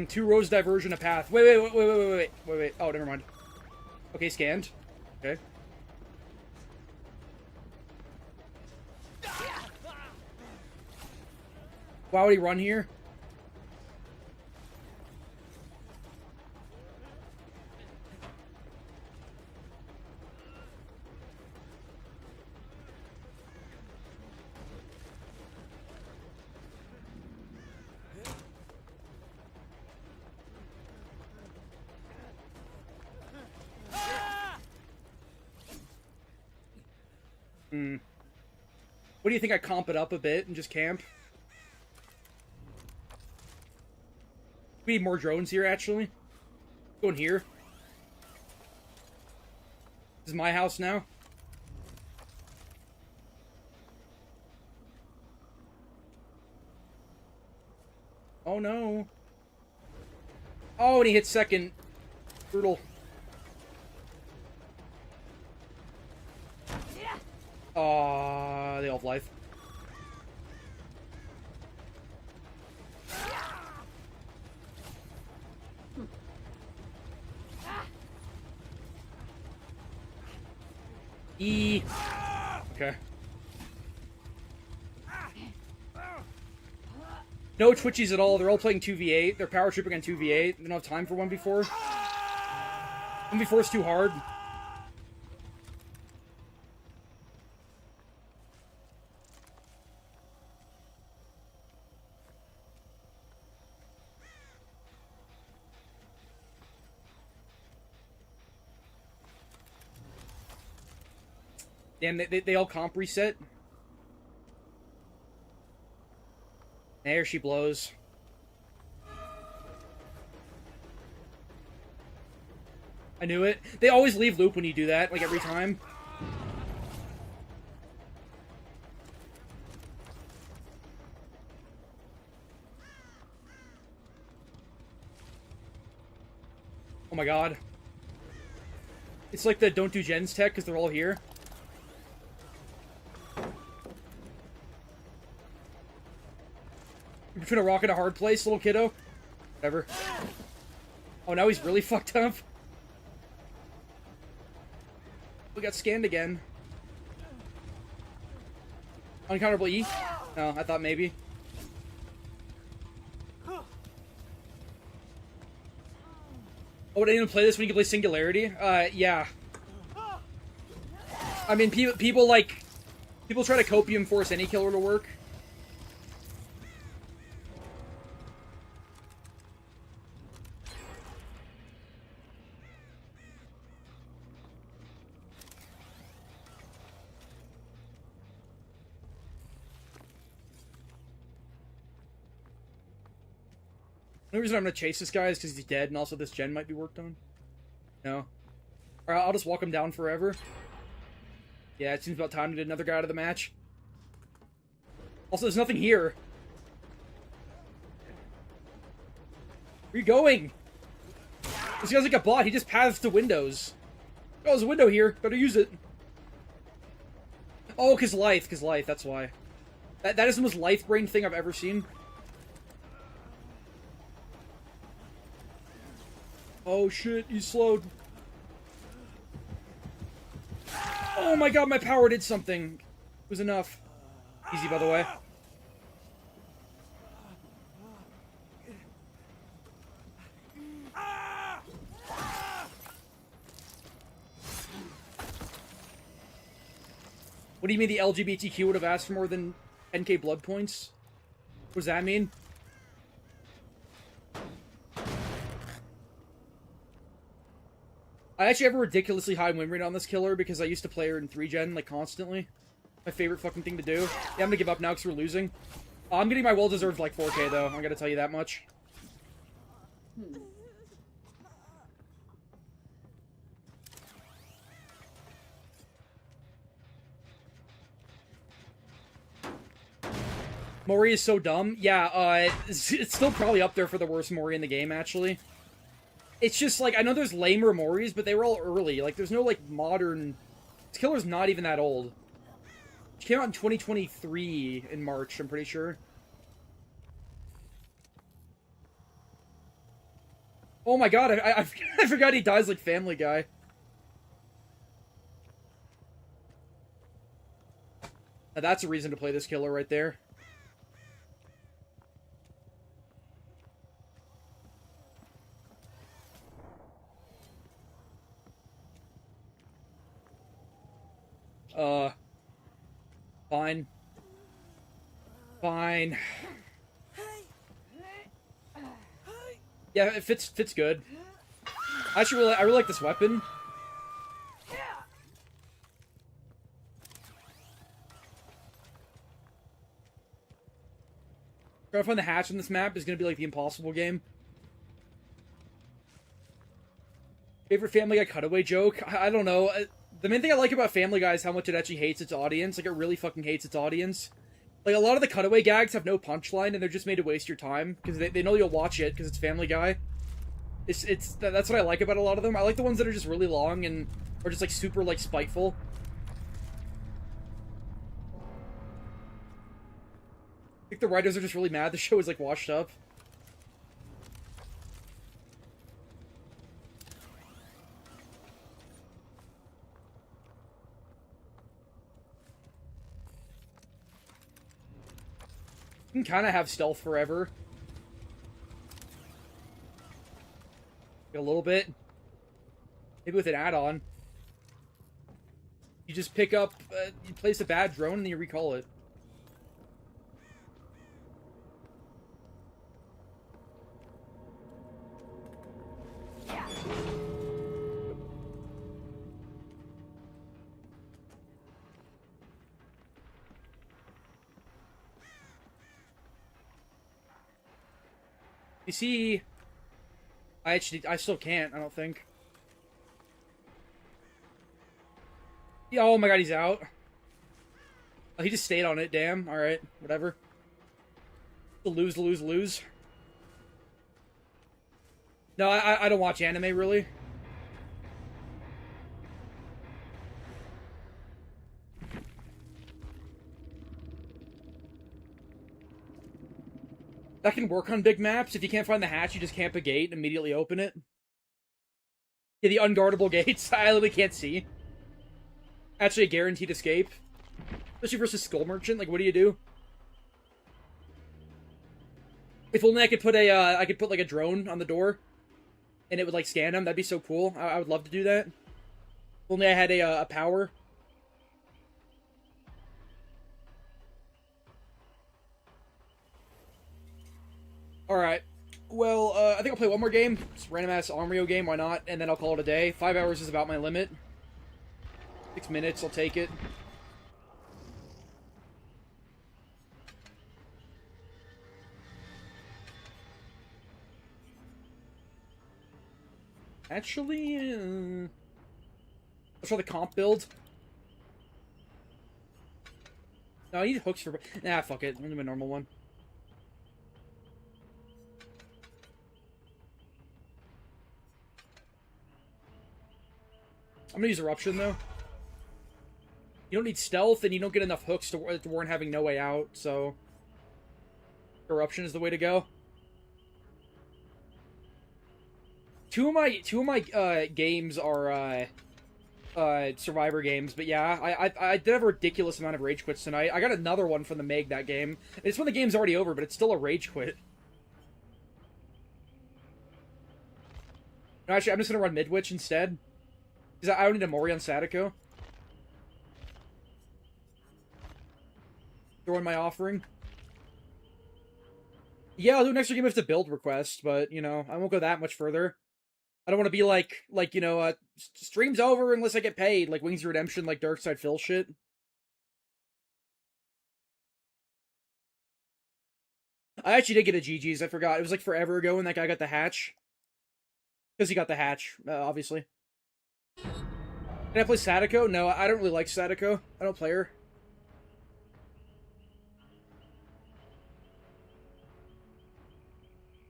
Speaker 3: Two rows diversion a path. Wait. Oh, never mind. Okay, scanned. Okay. Why would he run here? What do you think? I comp it up a bit and just camp? We need more drones here, actually. Go in here. This is my house now. Oh no. Oh, and he hit second. Brutal. They all have life. E. Okay. No twitchies at all. They're all playing 2v8. They're power tripping on 2v8. They don't have time for 1v4. 1v4 is too hard. Damn, they all comp reset. There she blows. I knew it. They always leave loop when you do that, like every time. Oh my god. It's like the don't do gens tech because they're all here. Between a rock and a hard place, little kiddo. Whatever. Oh, now he's really fucked up. We got scanned again. Uncounterable E? No, I thought maybe. Oh, would I even play this when you can play Singularity? Yeah. I mean, people try to copium force any killer to work. The only reason I'm gonna chase this guy is because he's dead, and also this gen might be worked on. No. Alright, I'll just walk him down forever. Yeah, it seems about time to get another guy out of the match. Also, there's nothing here. Where are you going? This guy's like a bot, he just paths to windows. Oh, there's a window here, better use it. Oh, cause life, that's why. That is the most life brain thing I've ever seen. Oh shit, he's slowed. Oh my god, my power did something. It was enough. Easy, by the way. What do you mean the LGBTQ would have asked for more than 10k blood points? What does that mean? I actually have a ridiculously high win rate on this killer because I used to play her in 3-gen, like, constantly. My favorite fucking thing to do. Yeah, I'm gonna give up now because we're losing. I'm getting my well-deserved, like, 4k, though. I'm gonna tell you that much. Mori is so dumb. Yeah, it's still probably up there for the worst Mori in the game, actually. It's just, like, I know there's lamer Moris, but they were all early. Like, there's no, like, modern... This killer's not even that old. She came out in 2023 in March, I'm pretty sure. Oh my god, I forgot he dies like Family Guy. Now that's a reason to play this killer right there. Fine. Fine. Yeah, it fits good. I really like this weapon. Trying to find the hatch in this map is gonna be like the impossible game. Favorite Family Guy cutaway joke? I don't know. The main thing I like about Family Guy is how much it actually hates its audience. Like, it really fucking hates its audience. Like, a lot of the cutaway gags have no punchline, and they're just made to waste your time, because they know you'll watch it, because it's Family Guy. That's what I like about a lot of them. I like the ones that are just really long, and are just, like, super, like, spiteful. I think the writers are just really mad the show is, like, washed up. You can kind of have stealth forever. A little bit. Maybe with an add-on. You just pick up, you place a bad drone and you recall it. You see, I still can't, I don't think. Yeah, oh my god, he's out. Oh, he just stayed on it, damn. Alright, whatever. Lose. No, I don't watch anime, really. That can work on big maps. If you can't find the hatch, you just camp a gate and immediately open it. Yeah, the unguardable gates. I literally can't see. Actually, a guaranteed escape. Especially versus Skull Merchant. Like, what do you do? If only I could put like a drone on the door, and it would like scan them. That'd be so cool. I would love to do that. If only I had a power. Alright. Well, I think I'll play one more game. Just random ass Armario game, why not? And then I'll call it a day. 5 hours is about my limit. 6 minutes, I'll take it. Actually, let's try the comp build. No, I need hooks for... Nah, fuck it. I'm gonna do my normal one. I'm gonna use Eruption, though. You don't need stealth, and you don't get enough hooks to warrant having no way out, so... Eruption is the way to go. Two of my games are, Survivor games, but yeah, I did have a ridiculous amount of rage quits tonight. I got another one from the Meg that game. It's when the game's already over, but it's still a rage quit. No, actually, I'm just gonna run Midwitch instead. Because I don't need a Mori on Sadako. Throw in my offering. Yeah, I'll do an extra game if it's a build request, but, you know, I won't go that much further. I don't want to be like, you know, stream's over unless I get paid, like Wings of Redemption, like Darkside Phil shit. I actually did get a GG's, I forgot. It was like forever ago when that guy got the hatch. Because he got the hatch, obviously. Can I play Sadako? No, I don't really like Sadako. I don't play her.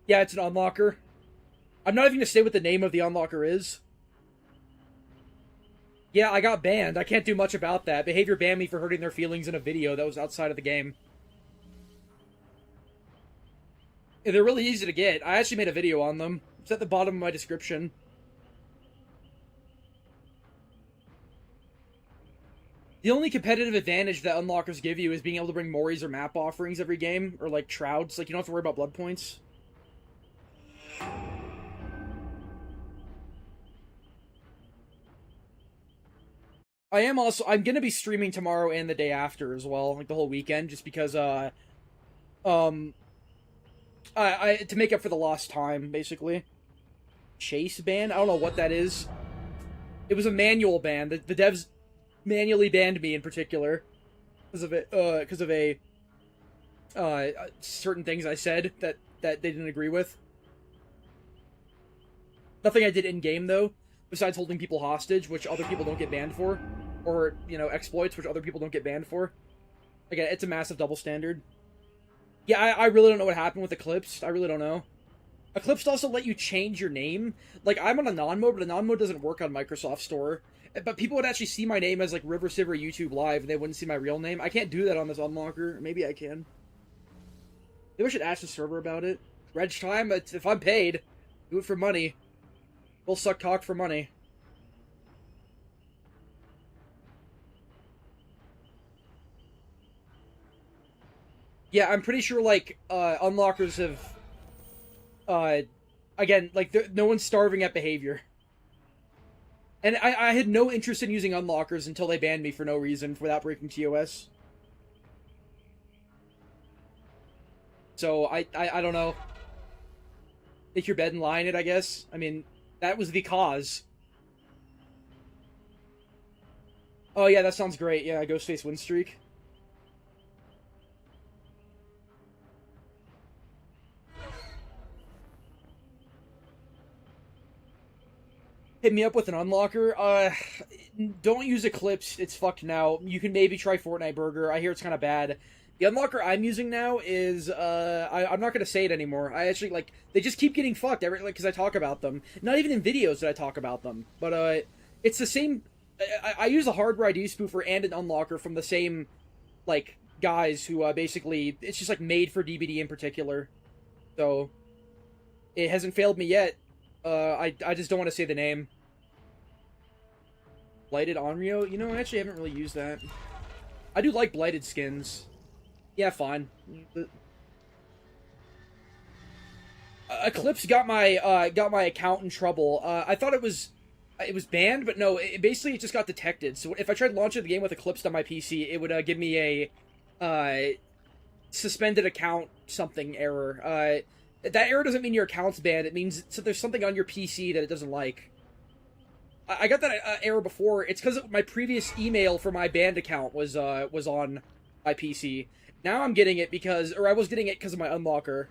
Speaker 3: Yeah, it's an unlocker. I'm not even gonna say what the name of the unlocker is. Yeah, I got banned. I can't do much about that. Behavior banned me for hurting their feelings in a video that was outside of the game. Yeah, they're really easy to get. I actually made a video on them. It's at the bottom of my description. The only competitive advantage that unlockers give you is being able to bring Moris or map offerings every game, or like Shrouds. Like, you don't have to worry about blood points. I'm gonna be streaming tomorrow and the day after as well, like the whole weekend, just because, to make up for the lost time, basically. Chase ban? I don't know what that is. It was a manual ban. The devs manually banned me in particular because of certain things I said that they didn't agree with. Nothing I did in game though, besides holding people hostage, which other people don't get banned for, or, you know, exploits, which other people don't get banned for. Again, it's a massive double standard. Yeah, I really don't know what happened with Eclipse. I really don't know. Eclipse also let you change your name. Like, I'm on a non-mode, but a non-mode doesn't work on Microsoft Store. But people would actually see my name as, like, River Silver YouTube Live, and they wouldn't see my real name. I can't do that on this unlocker. Maybe I can. Maybe I should ask the server about it. Reg time, if I'm paid, do it for money. We'll suck cock for money. Yeah, I'm pretty sure, like, unlockers have, again, like, no one's starving at behavior. And I had no interest in using unlockers until they banned me for no reason without breaking TOS. So, I don't know. Take your bed and lie in it, I guess. I mean, that was the cause. Oh, yeah, that sounds great. Yeah, Ghostface win streak. Hit me up with an unlocker. Don't use Eclipse. It's fucked now. You can maybe try Fortnite Burger. I hear it's kind of bad. The unlocker I'm using now is, I'm not going to say it anymore. I actually, like, they just keep getting fucked because I talk about them. Not even in videos that I talk about them. But, it's the same, I use a hardware ID spoofer and an unlocker from the same, like, guys who, basically, it's just, like, made for DBD in particular. So, it hasn't failed me yet. I just don't want to say the name. Blighted Onryo? You know, I actually haven't really used that. I do like Blighted skins. Yeah, fine. Eclipse got my account in trouble. I thought it was banned, but no, basically it just got detected. So if I tried launching the game with Eclipse on my PC, it would give me a suspended account something error. That error doesn't mean your account's banned. It means there's something on your PC that it doesn't like. I got that error before. It's because my previous email for my banned account was on my PC. Now I'm getting it I was getting it because of my unlocker.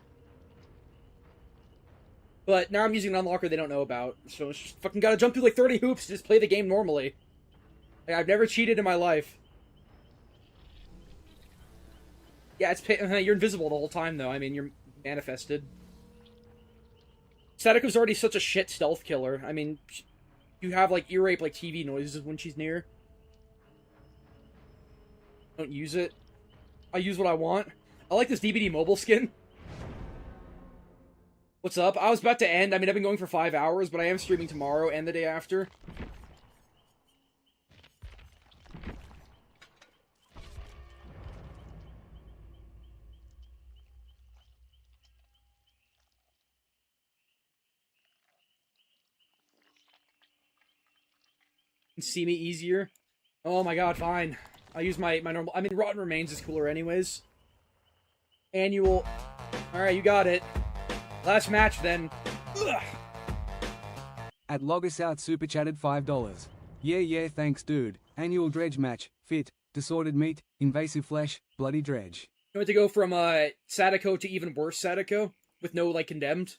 Speaker 3: But now I'm using an unlocker they don't know about. So it's just fucking gotta jump through like 30 hoops to just play the game normally. Like, I've never cheated in my life. Yeah, you're invisible the whole time though. I mean, you're manifested. Sadako's already such a shit stealth killer. I mean, you have like ear rape like TV noises when she's near. Don't use it. I use what I want. I like this DBD mobile skin. What's up? I was about to end. I mean, I've been going for 5 hours, but I am streaming tomorrow and the day after. See me easier. Oh my god, fine. I use my normal. I mean, Rotten Remains is cooler anyways. Annual. Alright, you got it. Last match then. Ugh.
Speaker 4: At Logos Out super chatted $5. Yeah, thanks dude. Annual dredge match. Fit. Disordered meat. Invasive flesh. Bloody dredge.
Speaker 3: You want to go from Sadako to even worse Sadako? With no, like, condemned?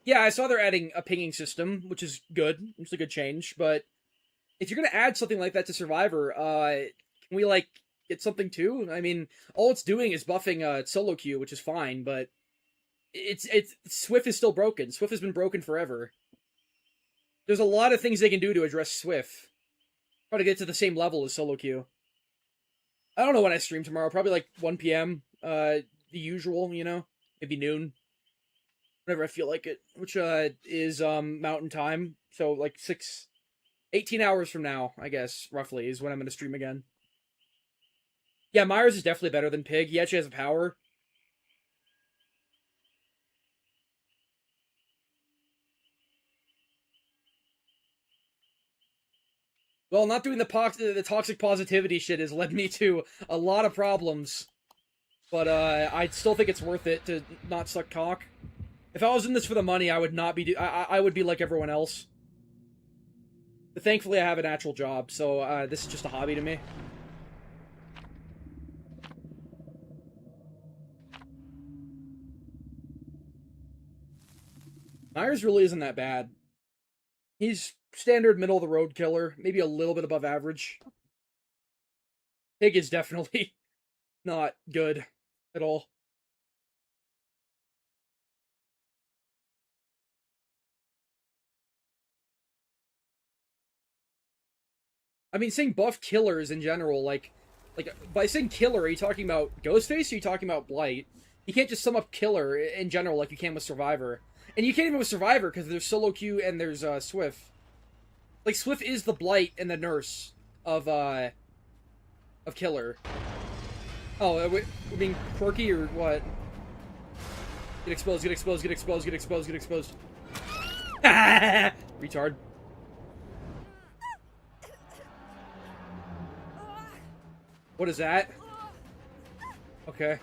Speaker 3: Yeah, I saw they're adding a pinging system, which is good. It's a good change, but if you're gonna add something like that to Survivor, can we, like, get something too? I mean, all it's doing is buffing solo queue, which is fine, but Swift is still broken. Swift has been broken forever. There's a lot of things they can do to address Swift. Try to get to the same level as solo queue. I don't know when I stream tomorrow, probably like 1 p.m. The usual, you know? Maybe noon. Whenever I feel like it, which is Mountain Time, so like 18 hours from now, I guess, roughly, is when I'm going to stream again. Yeah, Myers is definitely better than Pig. He actually has a power. Well, not doing the toxic positivity shit has led me to a lot of problems. But I still think it's worth it to not suck cock. If I was in this for the money, I would not be I would be like everyone else. But thankfully, I have an actual job, so this is just a hobby to me. Myers really isn't that bad. He's standard middle of the road killer, maybe a little bit above average. Pig is definitely not good at all. I mean, saying buff killers in general, like by saying killer, are you talking about Ghostface or are you talking about Blight? You can't just sum up killer in general like you can with Survivor. And you can't even with Survivor because there's Solo Q and there's Swift. Like, Swift is the Blight and the nurse of killer. Oh, we're being quirky or what? Get exposed, get exposed, get exposed, get exposed, get exposed. Retard. What is that? Okay.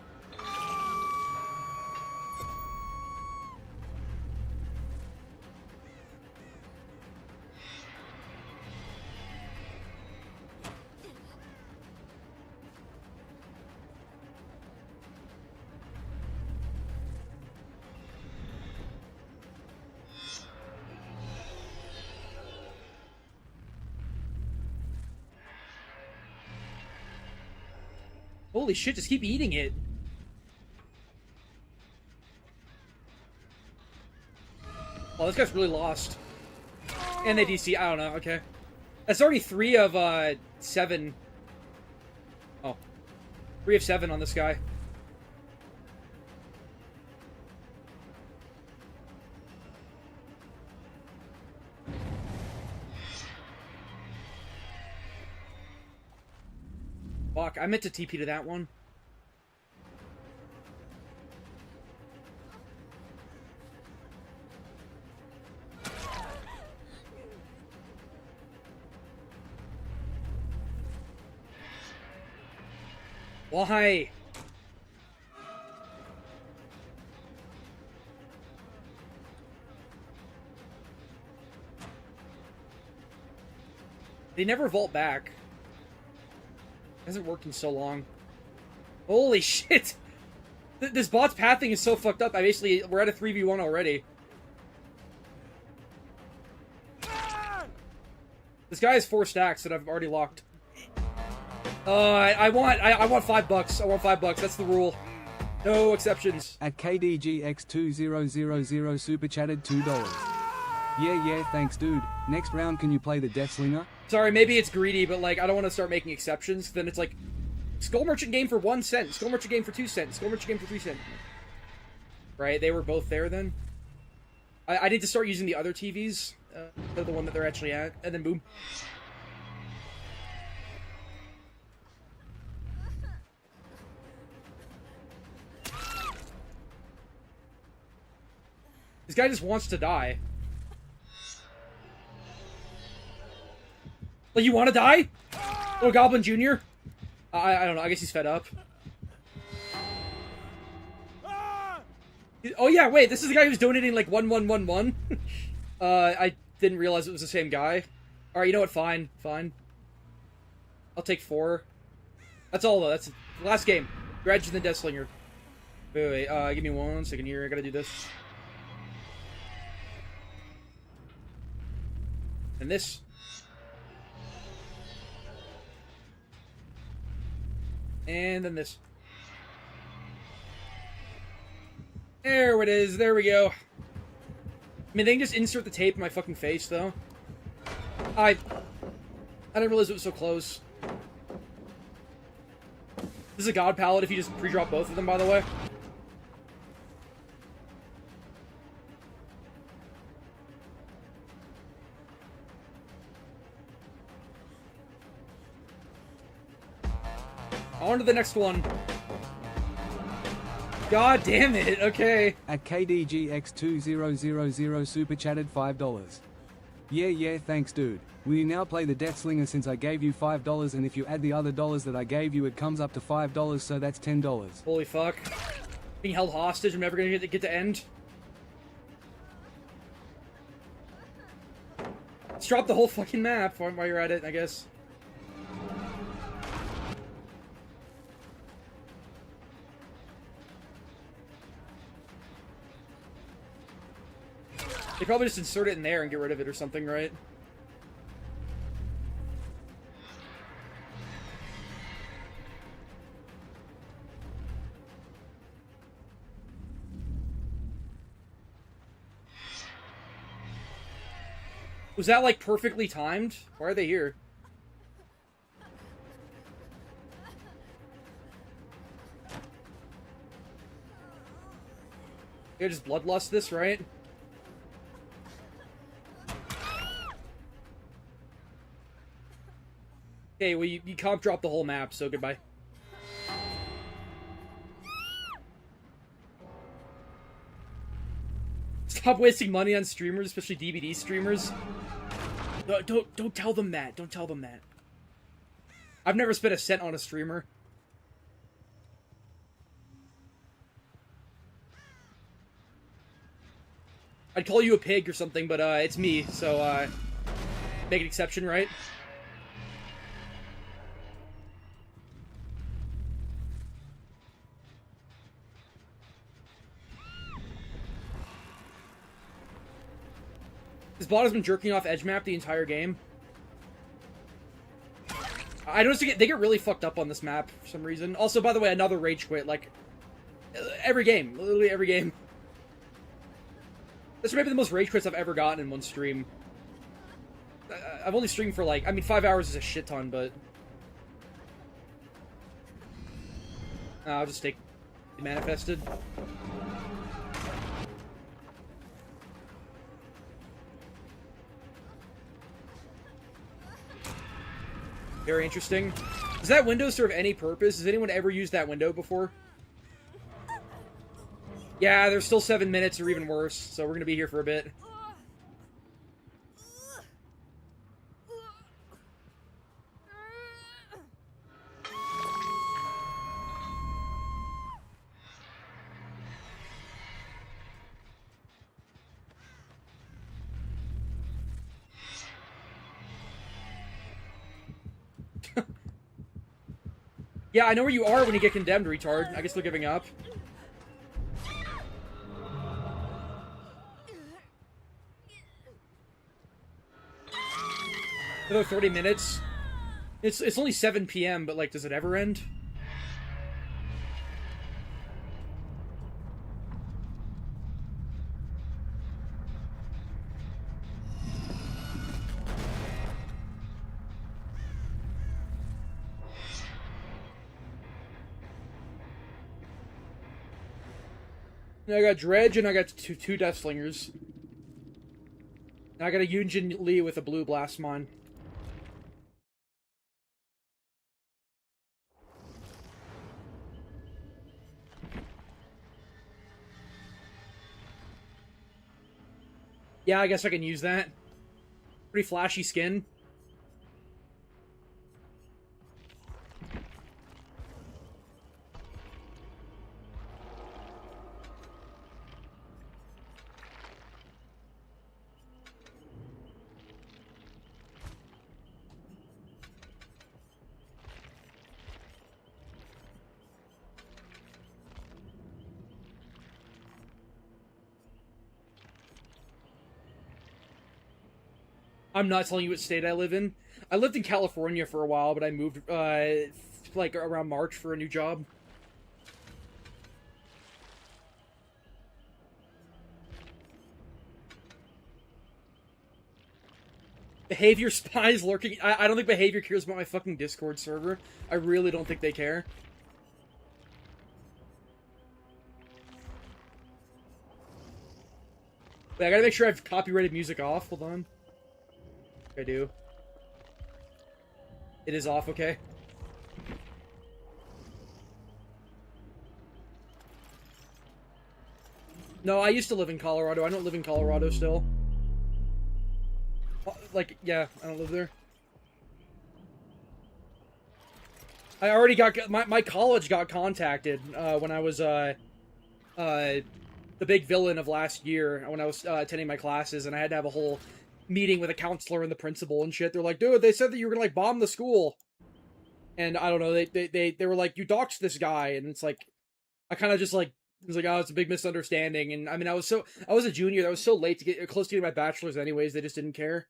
Speaker 3: Holy shit, just keep eating it. Oh, this guy's really lost. And they DC, I don't know, okay. That's already 3 of 7. Oh. 3 of 7 on this guy. Fuck, I meant to TP to that one. Why? They never vault back. Hasn't worked in so long. Holy shit! This bot's pathing is so fucked up. We're at a 3v1 already. This guy has 4 stacks that I've already locked. I want $5. I want $5. That's the rule. No exceptions.
Speaker 4: At KDGX2000 super chatted $2. Yeah, thanks dude. Next round can you play the Death Slinger?
Speaker 3: Sorry, maybe it's greedy, but like I don't want to start making exceptions. Then it's like Skull Merchant game for 1 cent, Skull Merchant game for 2 cents, Skull Merchant game for 3 cents. Right, they were both there then. I need to start using the other TVs. They're the one that they're actually at, and then boom. This guy just wants to die. Like, you want to die? Little Goblin Jr.? I don't know, I guess he's fed up. Oh yeah, wait, this is the guy who's donating like 1111. I didn't realize it was the same guy. Alright, you know what, fine. I'll take 4. That's all though, that's the last game. Grudge and the Death Slinger. Wait, give me 1 second here, I gotta do this. And this. And then this. There it is. There we go. I mean, they can just insert the tape in my fucking face, though. I didn't realize it was so close. This is a God Palette if you just pre-drop both of them, by the way. On to the next one. God damn it, okay.
Speaker 4: At KDGX2000 super chatted $5. Yeah, thanks dude. Will you now play the Death Slinger since I gave you $5 and if you add the other dollars that I gave you it comes up to $5 so that's $10.
Speaker 3: Holy fuck. Being held hostage, I'm never gonna get to end. Let's drop the whole fucking map while you're at it, I guess. They probably just insert it in there and get rid of it or something, right? Was that, like, perfectly timed? Why are they here? You just bloodlust this, right? Okay, well, you can't drop the whole map, so goodbye. Stop wasting money on streamers, especially DVD streamers. No, don't tell them that. Don't tell them that. I've never spent a cent on a streamer. I'd call you a pig or something, but it's me, so make an exception, right? This bot has been jerking off edge map the entire game. I noticed they get really fucked up on this map for some reason. Also, by the way, another rage quit, like, every game. Literally every game. This is maybe the most rage quits I've ever gotten in one stream. I've only streamed for, like, I mean, 5 hours is a shit ton, but... I'll just take manifested. Very interesting. Does that window serve any purpose? Has anyone ever used that window before? Yeah, there's still 7 minutes or even worse, so we're gonna be here for a bit. Yeah, I know where you are when you get condemned, retard. I guess they're giving up. Another 30 minutes. It's only 7 p.m., but, like, does it ever end? I got Dredge, and I got two Deathslingers. And I got a Yunjin Lee with a blue blast mine. Yeah, I guess I can use that. Pretty flashy skin. I'm not telling you what state I live in. I lived in California for a while, but I moved, like, around March for a new job. Behavior spies lurking. I don't think Behavior cares about my fucking Discord server. I really don't think they care. Wait, I gotta make sure I have copyrighted music off. Hold on. I do. It is off, okay. No, I used to live in Colorado. I don't live in Colorado still. Like, yeah, I don't live there. I already got... My college got contacted when I was, the big villain of last year, when I was attending my classes, and I had to have a whole meeting with a counselor and the principal and shit. They're like, dude, they said that you were gonna, like, bomb the school. And I don't know, they were like, you doxed this guy, and it's like, I kind of just, like, It was like, oh, it's a big misunderstanding. And I mean, I was a junior. I was so late to get close to getting my bachelor's anyways. They just didn't care.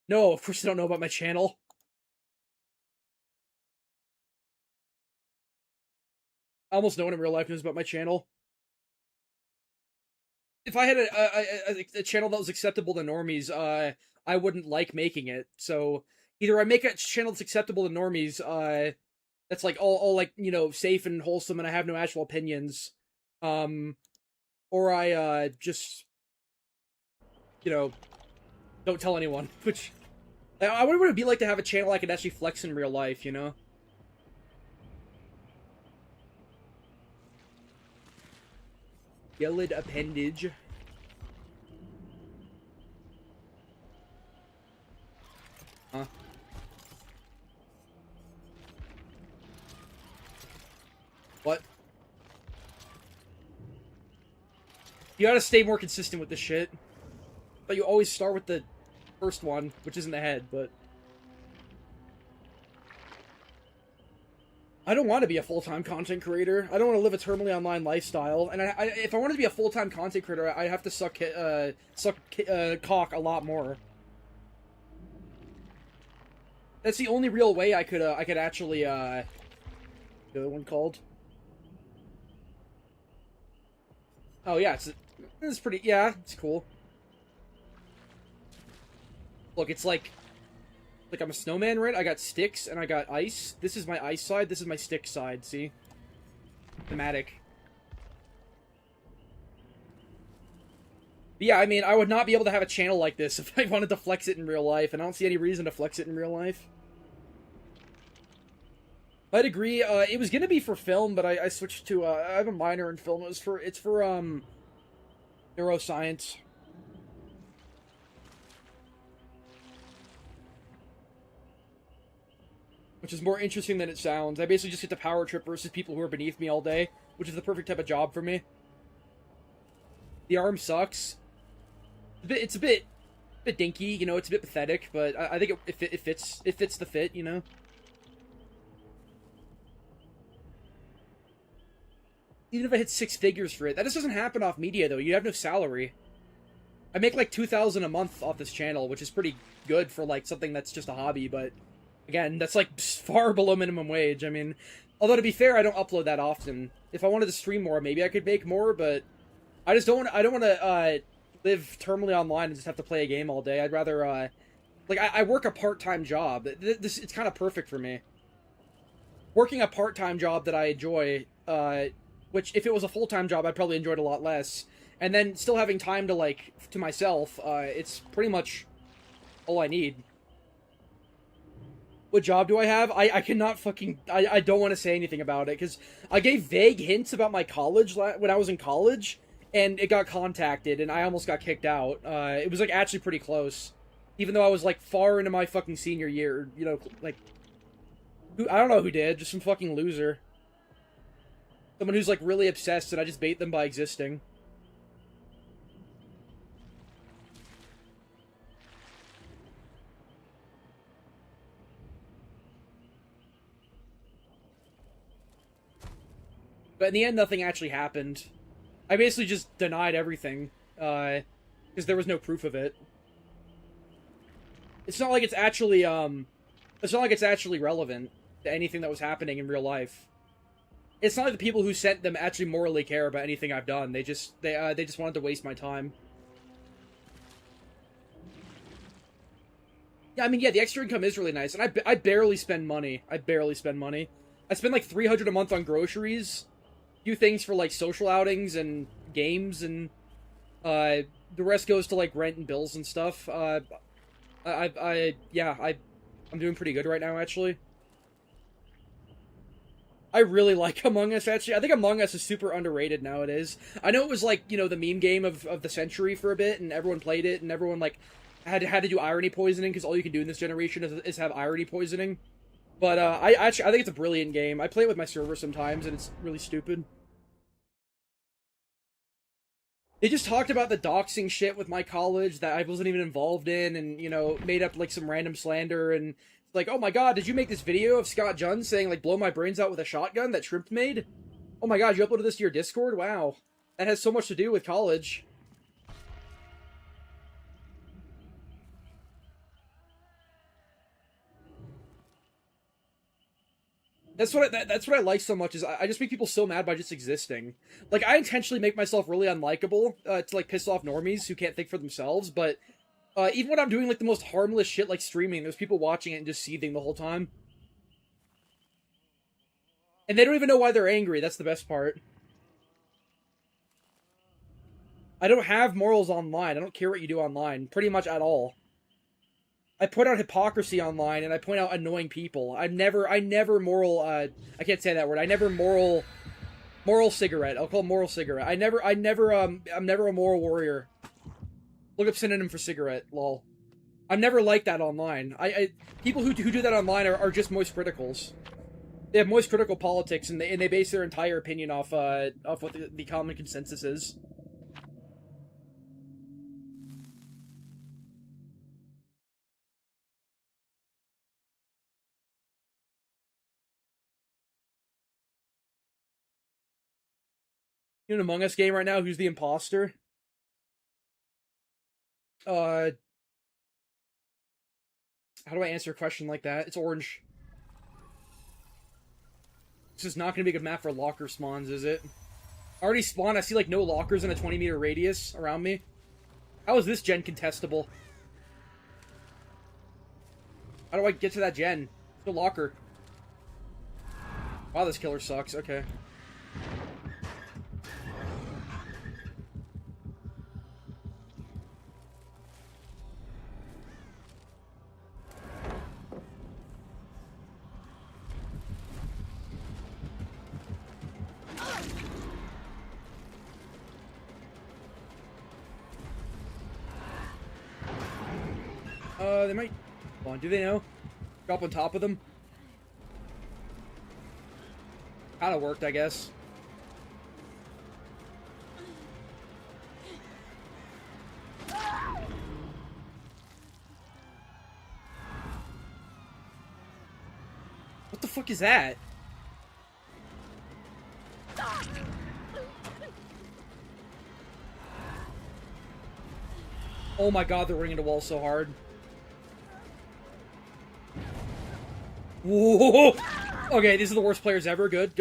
Speaker 3: No, of course they don't know about my channel. Almost no one in real life knows about my channel. If I had a channel that was acceptable to normies, I wouldn't like making it. So either I make a channel that's acceptable to normies, that's like all like, you know, safe and wholesome and I have no actual opinions, or I just, you know, don't tell anyone. Which I wonder what it'd be like to have a channel I could actually flex in real life, you know? Yelled appendage. Huh? What? You gotta stay more consistent with this shit. But you always start with the first one, which isn't the head, but... I don't want to be a full-time content creator. I don't want to live a terminally online lifestyle. And if I wanted to be a full-time content creator, I'd have to suck cock a lot more. That's the only real way I could actually, the other one called? Oh, yeah, it's pretty, yeah, it's cool. Look, it's like I'm a snowman, right? I got sticks and I got ice. This is my ice side, this is my stick side, see? Thematic. But yeah, I mean, I would not be able to have a channel like this if I wanted to flex it in real life, and I don't see any reason to flex it in real life. I'd agree, it was gonna be for film, but I switched to, I have a minor in film. It's for neuroscience. Which is more interesting than it sounds. I basically just get to power trip versus people who are beneath me all day, which is the perfect type of job for me. The arm sucks. It's a bit dinky, you know, it's a bit pathetic, but I think it fits the fit, you know? Even if I hit 6 figures for it. That just doesn't happen off media, though. You have no salary. I make like $2,000 a month off this channel, which is pretty good for like something that's just a hobby, but again, that's like far below minimum wage. I mean, although to be fair, I don't upload that often. If I wanted to stream more, maybe I could make more, but I just don't want to live terminally online and just have to play a game all day. I'd rather like I work a part-time job. It's kind of perfect for me. Working a part-time job that I enjoy, which if it was a full-time job, I'd probably enjoy it a lot less. And then still having time to, like, to myself, it's pretty much all I need. What job do I have? I cannot fucking... I don't want to say anything about it, because I gave vague hints about my college when I was in college, and it got contacted, and I almost got kicked out. It was, like, actually pretty close. Even though I was, like, far into my fucking senior year, you know, like... I don't know who did, just some fucking loser. Someone who's, like, really obsessed, and I just bait them by existing. But in the end, nothing actually happened. I basically just denied everything, because there was no proof of it. It's not like it's actually, relevant to anything that was happening in real life. It's not like the people who sent them actually morally care about anything I've done. They just wanted to waste my time. Yeah, I mean, yeah, the extra income is really nice, and I barely spend money. I spend like $300 a month on groceries, few things for like social outings and games, and the rest goes to like rent and bills and stuff. I'm doing pretty good right now, actually. I really like Among Us, actually. I think Among Us is super underrated nowadays. I know it was, like, you know, the meme game of the century for a bit, and everyone played it, and everyone, like, had to do irony poisoning, because all you can do in this generation is have irony poisoning. But, I think it's a brilliant game. I play it with my server sometimes, and it's really stupid. They just talked about the doxing shit with my college that I wasn't even involved in, and, you know, made up, like, some random slander, and It's like, oh my god, did you make this video of Scott Junn saying, like, blow my brains out with a shotgun that Shrimp made? Oh my god, you uploaded this to your Discord? Wow. That has so much to do with college. That's what I like so much, is I just make people so mad by just existing. Like, I intentionally make myself really unlikable to, like, piss off normies who can't think for themselves, but even when I'm doing, like, the most harmless shit, like streaming, there's people watching it and just seething the whole time. And they don't even know why they're angry, that's the best part. I don't have morals online, I don't care what you do online, pretty much at all. I point out hypocrisy online, and I point out annoying people. I never moral, I can't say that word. I never moral cigarette. I'll call it moral cigarette. I'm never a moral warrior. Look up synonym for cigarette, lol. I'm never like that online. People who do that online are just moist criticals. They have moist critical politics, and they base their entire opinion off what the common consensus is. In an Among Us game right now, who's the imposter? How do I answer a question like that? It's orange. This is not going to be a good map for locker spawns, is it? I already spawned. I see, like, no lockers in a 20-meter radius around me. How is this gen contestable? How do I get to that gen? The locker. Wow, this killer sucks. Okay. They might... Hold on, do they know? Drop on top of them? Kinda worked, I guess. What the fuck is that? Oh my god, they're ringing the wall so hard. Whoa! Okay, these are the worst players ever. Good.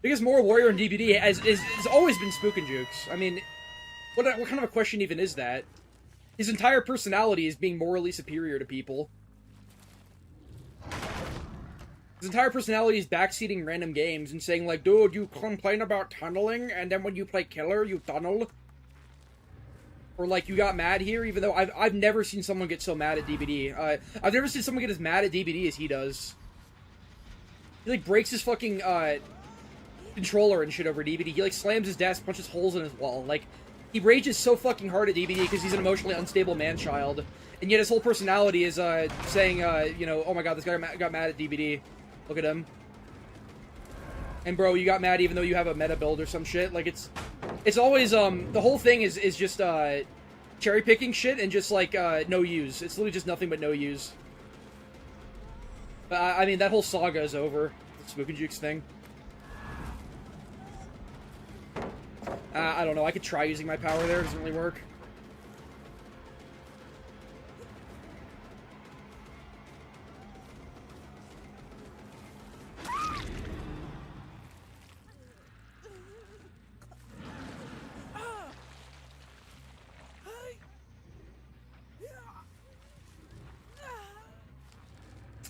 Speaker 3: Biggest moral warrior in DBD has always been Spook and Jukes. I mean, what kind of a question even is that? His entire personality is being morally superior to people. His entire personality is backseating random games and saying, like, dude, you complain about tunneling, and then when you play killer, you tunnel. Or, like, you got mad here, even though I've never seen someone get so mad at DBD. I've never seen someone get as mad at DBD as he does. He, like, breaks his fucking, controller and shit over DBD. He, like, slams his desk, punches holes in his wall. Like, he rages so fucking hard at DBD because he's an emotionally unstable man-child. And yet his whole personality is, saying, you know, oh my god, this guy got mad at DBD. Look at him. And bro, you got mad even though you have a meta build or some shit. Like, it's always, the whole thing is just, cherry-picking shit and just, like, no use. It's literally just nothing but no use. But, I mean, that whole saga is over. The Spook and Jukes thing. I don't know. I could try using my power there. It doesn't really work.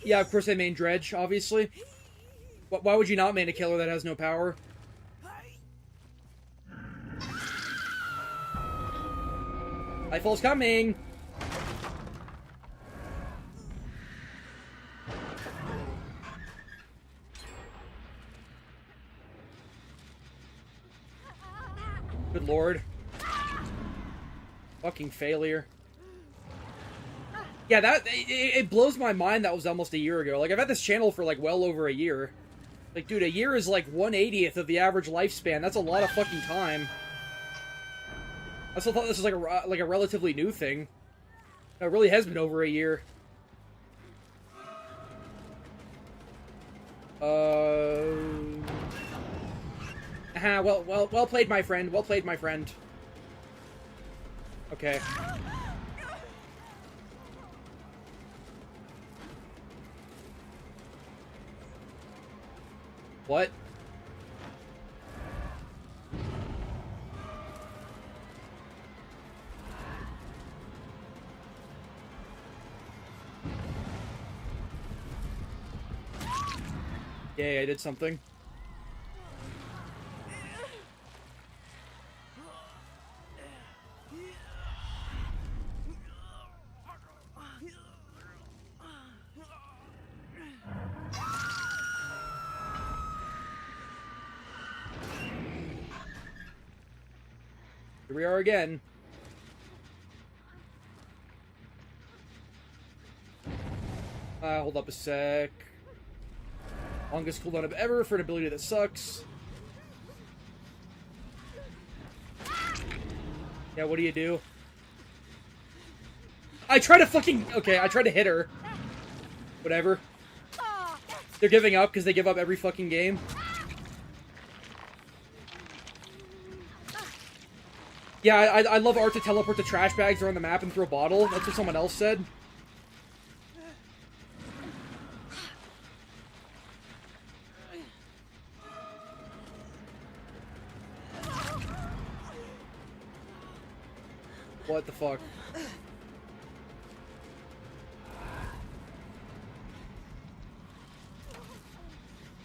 Speaker 3: Yeah, of course I main Dredge, obviously. Why would you not main a killer that has no power? Nightfall's coming! Good lord. Fucking failure. Yeah, it blows my mind that was almost a year ago. Like, I've had this channel for, like, well over a year. Like, dude, a year is, like, 1/80th of the average lifespan. That's a lot of fucking time. I still thought this was, like a relatively new thing. It really has been over a year. Well played, my friend. Well played, my friend. Okay. What? Yay, I did something. Here we are again. Hold up a sec. Longest cooldown of ever for an ability that sucks. Yeah, what do you do? I try to fucking... Okay, I tried to hit her. Whatever. They're giving up because they give up every fucking game. Yeah, I love art to teleport the trash bags around the map and throw a bottle. That's what someone else said. What the fuck?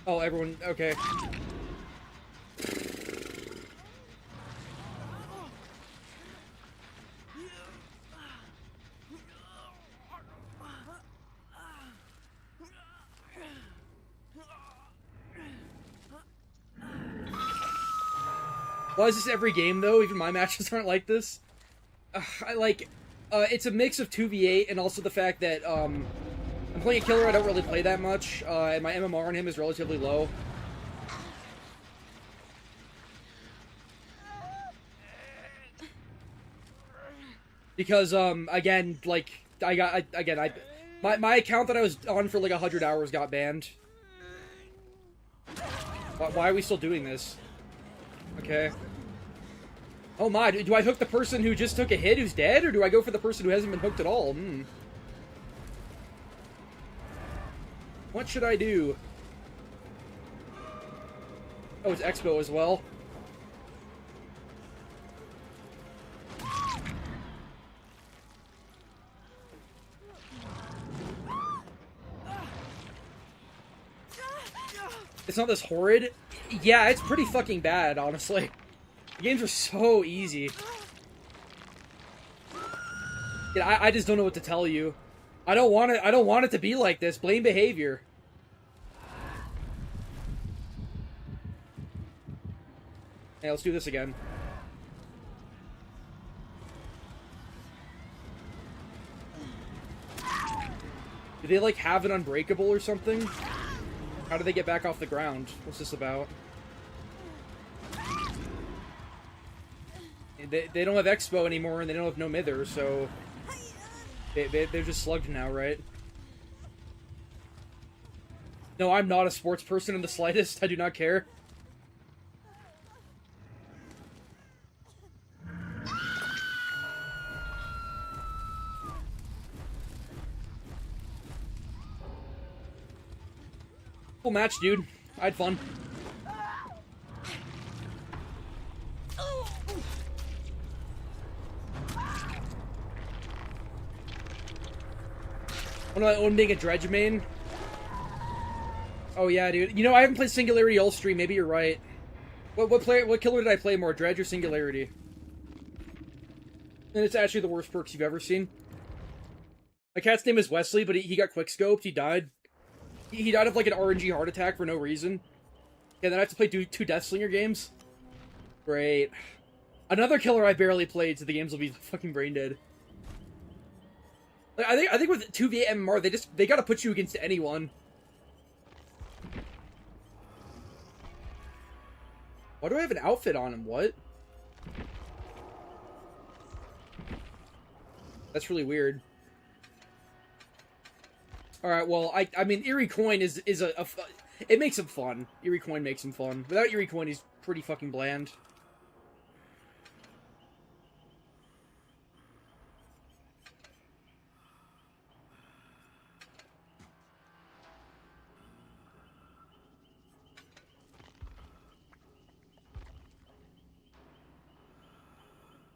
Speaker 3: Oh, everyone... Okay. Why is this every game, though? Even my matches aren't like this. It's a mix of 2v8 and also the fact that, I'm playing a killer I don't really play that much, and my MMR on him is relatively low. Because, again, like, my account that I was on for like 100 hours got banned. Why are we still doing this? Okay. Oh my, do I hook the person who just took a hit who's dead, or do I go for the person who hasn't been hooked at all? What should I do? Oh, it's Expo as well. It's not this horrid. Yeah, it's pretty fucking bad, honestly. The games are so easy. Yeah, I just don't know what to tell you. I don't want it to be like this. Blame behavior. Hey, let's do this again. Do they like have an unbreakable or something? How do they get back off the ground? What's this about? They don't have Expo anymore, and they don't have no Mither, so... They're just slugged now, right? No, I'm not a sports person in the slightest. I do not care. Cool match, dude. I had fun. When I own being a dredge main. Oh yeah, dude. You know, I haven't played Singularity all stream. Maybe you're right. What killer did I play more, Dredge or Singularity? And it's actually the worst perks you've ever seen. My cat's name is Wesley, but he got quickscoped. He died. He died of like an RNG heart attack for no reason. Yeah, then I have to play two Deathslinger games. Great. Another killer I barely played, so the games will be fucking brain dead. Like, I think with 2v8 MMR, they gotta put you against anyone. Why do I have an outfit on him? What? That's really weird. All right. Well, I mean, Eerie Coin is it makes him fun. Eerie Coin makes him fun. Without Eerie Coin, he's pretty fucking bland.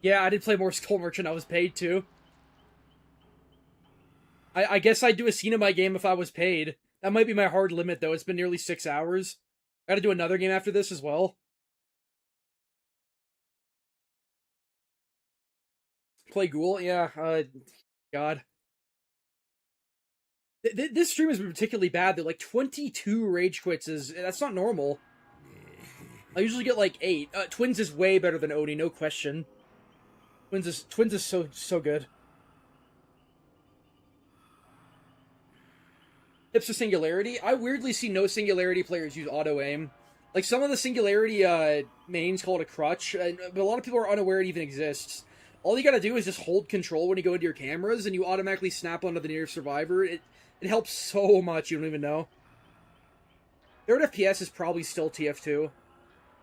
Speaker 3: Yeah, I did play more Skull Merchant. I was paid to. I guess I'd do a scene in my game if I was paid. That might be my hard limit, though. It's been nearly 6 hours. Gotta do another game after this as well. Play Ghoul? Yeah, God. This stream has been particularly bad, though. Like, 22 rage quits that's not normal. I usually get, like, 8. Twins is way better than Odie, no question. Twins is so good. Tips of Singularity? I weirdly see no Singularity players use auto-aim. Like, some of the Singularity mains call it a crutch, but a lot of people are unaware it even exists. All you gotta do is just hold control when you go into your cameras, and you automatically snap onto the nearest survivor. It helps so much, you don't even know. Third FPS is probably still TF2.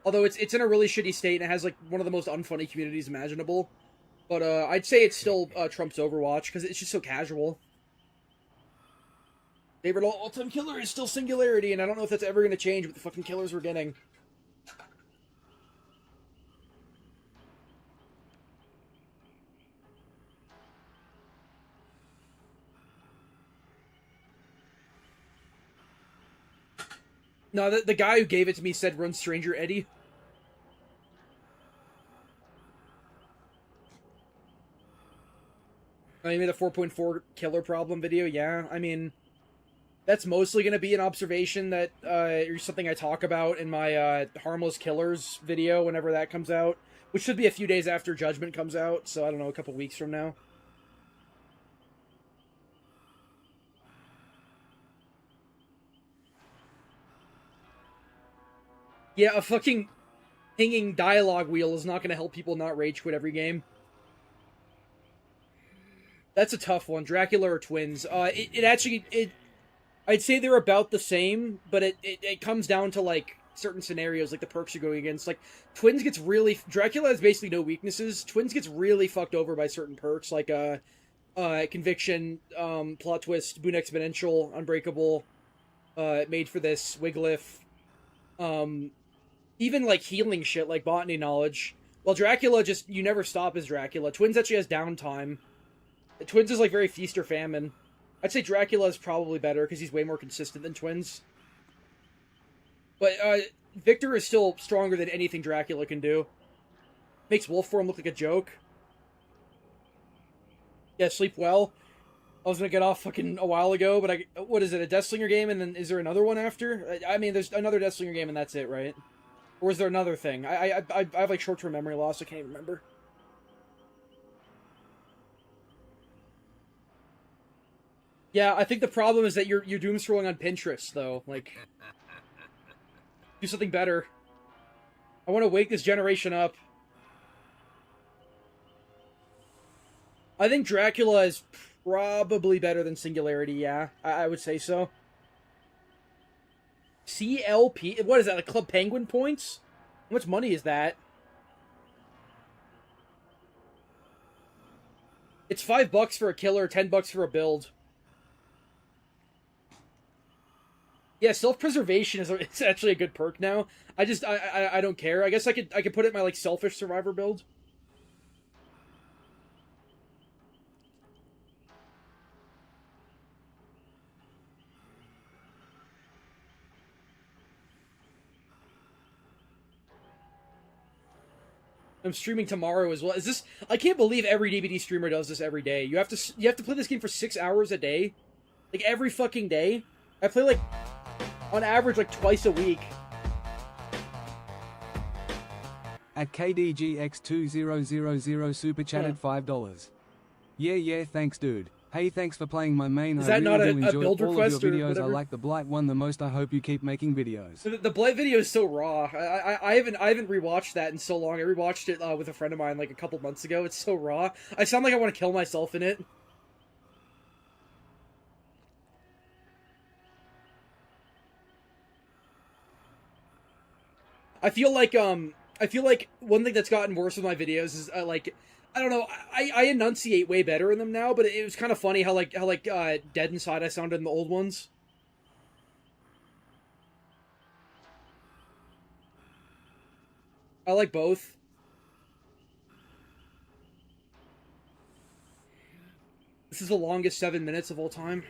Speaker 3: Although it's in a really shitty state, and it has, like, one of the most unfunny communities imaginable. But I'd say it still trumps Overwatch, because it's just so casual. Favorite all-time killer is still Singularity, and I don't know if that's ever going to change with the fucking killers we're getting. No, the guy who gave it to me said run Stranger Eddie. I made a 4.4 killer problem video, yeah. I mean, that's mostly going to be an observation that, or something I talk about in my, Harmless Killers video whenever that comes out. Which should be a few days after Judgment comes out, so I don't know, a couple weeks from now. Yeah, a fucking pinging dialogue wheel is not going to help people not rage quit every game. That's a tough one. Dracula or Twins? I'd say they're about the same, but it comes down to, like, certain scenarios, like the perks you're going against. Like, Twins gets really... Dracula has basically no weaknesses. Twins gets really fucked over by certain perks, like, Conviction, Plot Twist, Boon Exponential, Unbreakable, Made for This, Wiglif, even, like, healing shit, like Botany Knowledge. Well, Dracula just... You never stop as Dracula. Twins actually has downtime. Twins is, like, very feast or famine. I'd say Dracula is probably better, because he's way more consistent than Twins. But, Victor is still stronger than anything Dracula can do. Makes wolf form look like a joke. Yeah, sleep well. I was gonna get off fucking a while ago, but what is it, a Deathslinger game, and then is there another one after? I mean, there's another Deathslinger game, and that's it, right? Or is there another thing? I have, like, short-term memory loss, I can't even remember. Yeah, I think the problem is that you're doom scrolling on Pinterest, though. Like, do something better. I want to wake this generation up. I think Dracula is probably better than Singularity, yeah. I would say so. CLP? What is that, like Club Penguin points? How much money is that? It's $5 for a killer, $10 for a build. Yeah, self-preservation it's actually a good perk now. I don't care. I guess I could put it in my, like, selfish survivor build. I'm streaming tomorrow as well. Is this... I can't believe every DBD streamer does this every day. You have to play this game for 6 hours a day. Like, every fucking day. I play, like, on average, like, twice a week.
Speaker 4: At KDGX2000 super chatted $5. Yeah, thanks dude. Hey, thanks for playing my main.
Speaker 3: Is that not a build
Speaker 4: all
Speaker 3: request
Speaker 4: of your
Speaker 3: or
Speaker 4: videos.
Speaker 3: whatever?
Speaker 4: I like the Blight one the most. I hope you keep making videos.
Speaker 3: The Blight video is so raw. I haven't rewatched that in so long. I rewatched it with a friend of mine like a couple months ago. It's so raw. I sound like I want to kill myself in it. I feel like one thing that's gotten worse with my videos is like, I don't know, I enunciate way better in them now, but it was kind of funny how dead inside I sounded in the old ones. I like both. This is the longest 7 minutes of all time.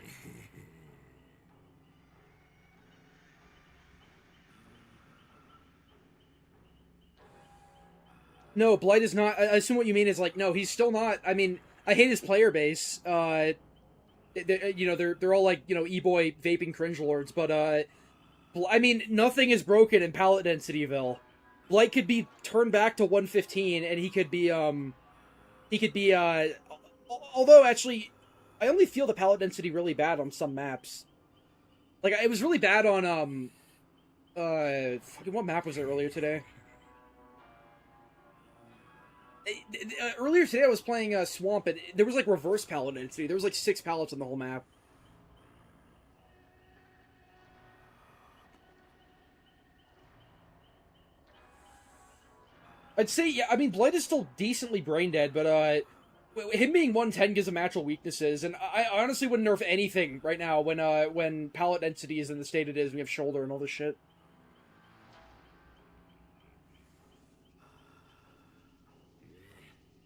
Speaker 3: No, Blight is not. I assume what you mean is like, no, he's still not. I mean, I hate his player base. They're all like, e-boy vaping cringe lords, but I mean, nothing is broken in pallet densityville. Blight could be turned back to 115, and he could be although actually, I only feel the pallet density really bad on some maps. Like, it was really bad on fucking, what map was it earlier today? Earlier today I was playing Swamp, and there was like reverse pallet density. There was like 6 pallets on the whole map. I'd say, yeah, I mean, Blight is still decently brain dead, but him being 110 gives him actual weaknesses, and I honestly wouldn't nerf anything right now when pallet density is in the state it is. We have shoulder and all this shit.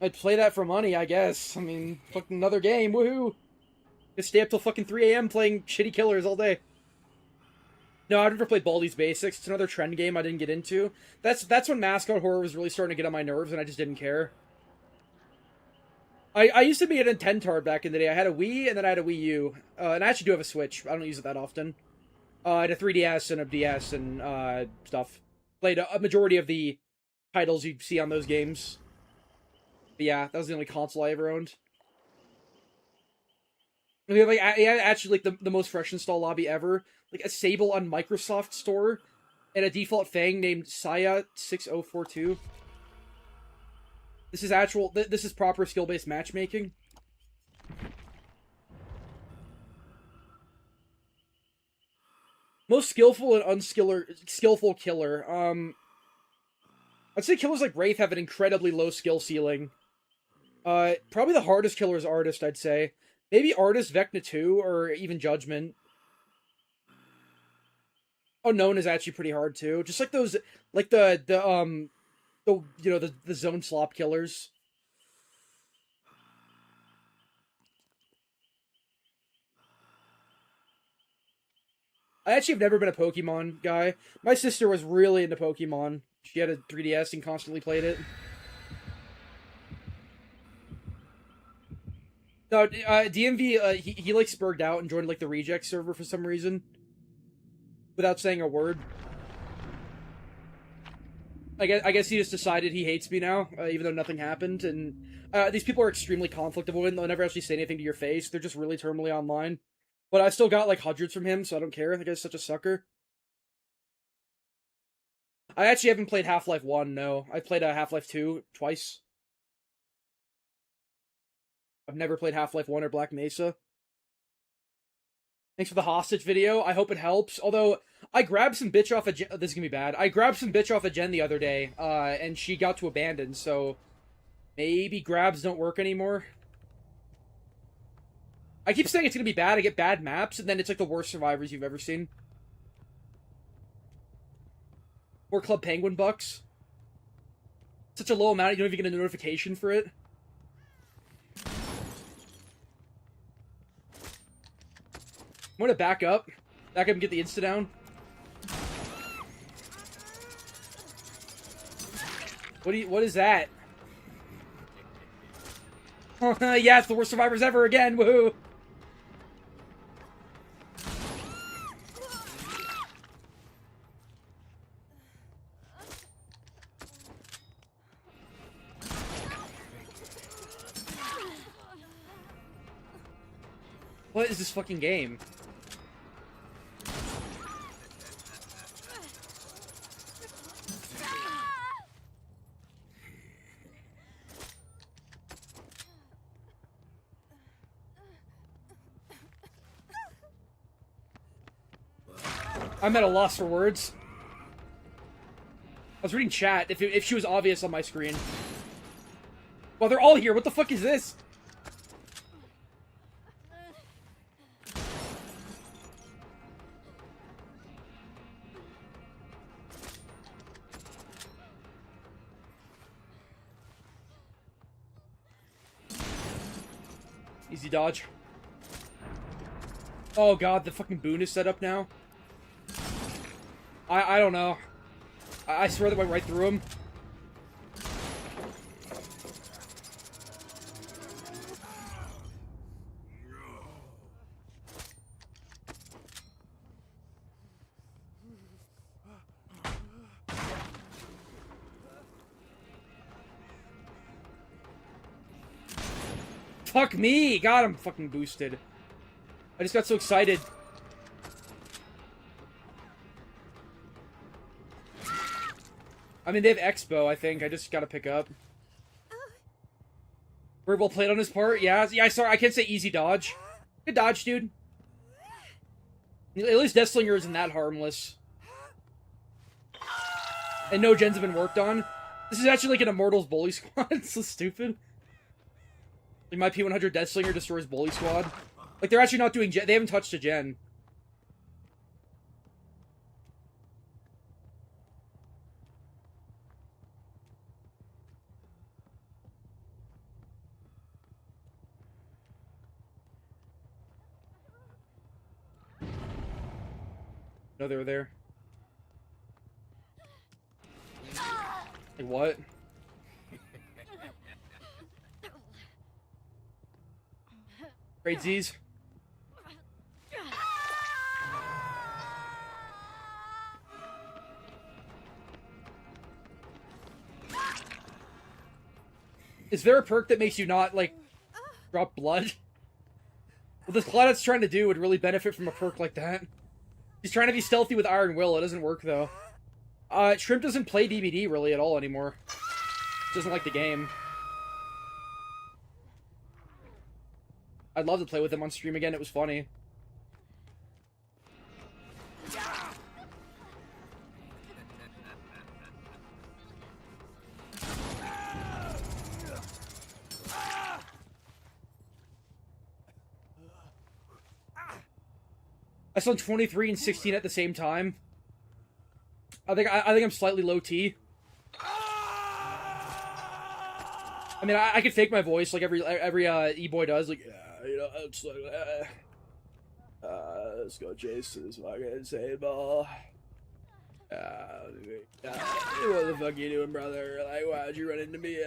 Speaker 3: I'd play that for money, I guess. I mean, fucking another game, woohoo! Just stay up till fucking 3 a.m. playing shitty killers all day. No, I've never played Baldi's Basics. It's another trend game I didn't get into. That's when mascot horror was really starting to get on my nerves, and I just didn't care. I used to be a Nintendo back in the day. I had a Wii, and then I had a Wii U. And I actually do have a Switch. I don't use it that often. I had a 3DS and a DS and stuff. Played a majority of the titles you see on those games. But yeah, that was the only console I ever owned. We have actually like the most fresh install lobby ever. Like a Sable on Microsoft Store, and a default Fang named Saya6042. This is actual. This is proper skill-based matchmaking. Most skillful and skillful killer. I'd say killers like Wraith have an incredibly low skill ceiling. Probably the hardest killer is Artist, I'd say. Maybe Artist, Vecna 2, or even Judgment. Unknown is actually pretty hard too. Just like those, like the zone slop killers. I actually have never been a Pokemon guy. My sister was really into Pokemon. She had a 3DS and constantly played it. No, DMV, he like spurred out and joined like the reject server for some reason. Without saying a word. I guess he just decided he hates me now, even though nothing happened. And these people are extremely conflict avoidant. They'll never actually say anything to your face. They're just really terminally online. But I still got like hundreds from him, so I don't care. I think I'm such a sucker. I actually haven't played Half-Life 1, no. I played Half-Life 2 twice. I've never played Half-Life 1 or Black Mesa. Thanks for the hostage video. I hope it helps. Although, I grabbed some bitch off a Jen. This is gonna be bad. I grabbed some bitch off a Jen the other day, and she got to abandon, so maybe grabs don't work anymore. I keep saying it's gonna be bad. I get bad maps, and then it's like the worst survivors you've ever seen. Or Club Penguin bucks. Such a low amount, you don't even get a notification for it. I'm gonna back up and get the insta down. What is that? Yeah, it's the worst survivors ever again, woohoo! What is this fucking game? I'm at a loss for words. was reading chat, if she was obvious on my screen. Well, they're all here. What the fuck is this? Easy dodge. Oh god, the fucking boon is set up now. I don't know. I swear that went right through him. Fuck me! God, I'm fucking boosted. I just got so excited. I mean, they have Expo, I think. I just gotta pick up. Very well played on his part. Yeah, sorry, I can't say easy dodge. Good dodge, dude. At least Deathslinger isn't that harmless. And no gens have been worked on. This is actually like an Immortals bully squad. It's so stupid. Like my P100 Deathslinger destroys bully squad. Like they're actually not doing gen. They haven't touched a gen. No, they were there. Like what? Great Z's. Is there a perk that makes you not, like, drop blood? What this Claudette's trying to do would really benefit from a perk like that. He's trying to be stealthy with Iron Will. It doesn't work, though. Shrimp doesn't play DBD really at all anymore. Doesn't like the game. I'd love to play with him on stream again. It was funny. I saw 23 and 16 at the same time. I think I'm slightly low T. I mean, I could fake my voice like every e-boy does. Like, yeah, you know, it's like, let's go chase this fucking insane ball. What the fuck you doing, brother? Like, why'd you run into me?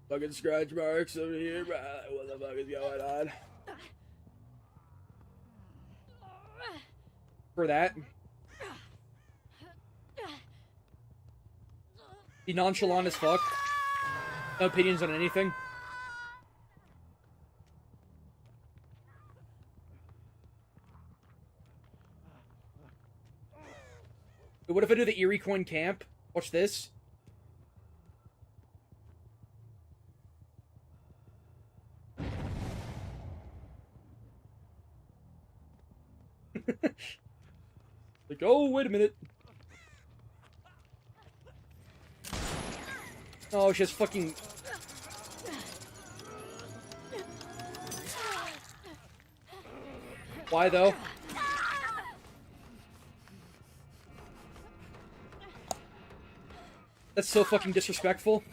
Speaker 3: Fucking scratch marks over here, bro. Like, what the fuck is going on? For that. Be nonchalant as fuck. No opinions on anything. But what if I do the Eerie Coin camp? Watch this. Like, oh, wait a minute. Oh, she has fucking... Why, though? That's so fucking disrespectful.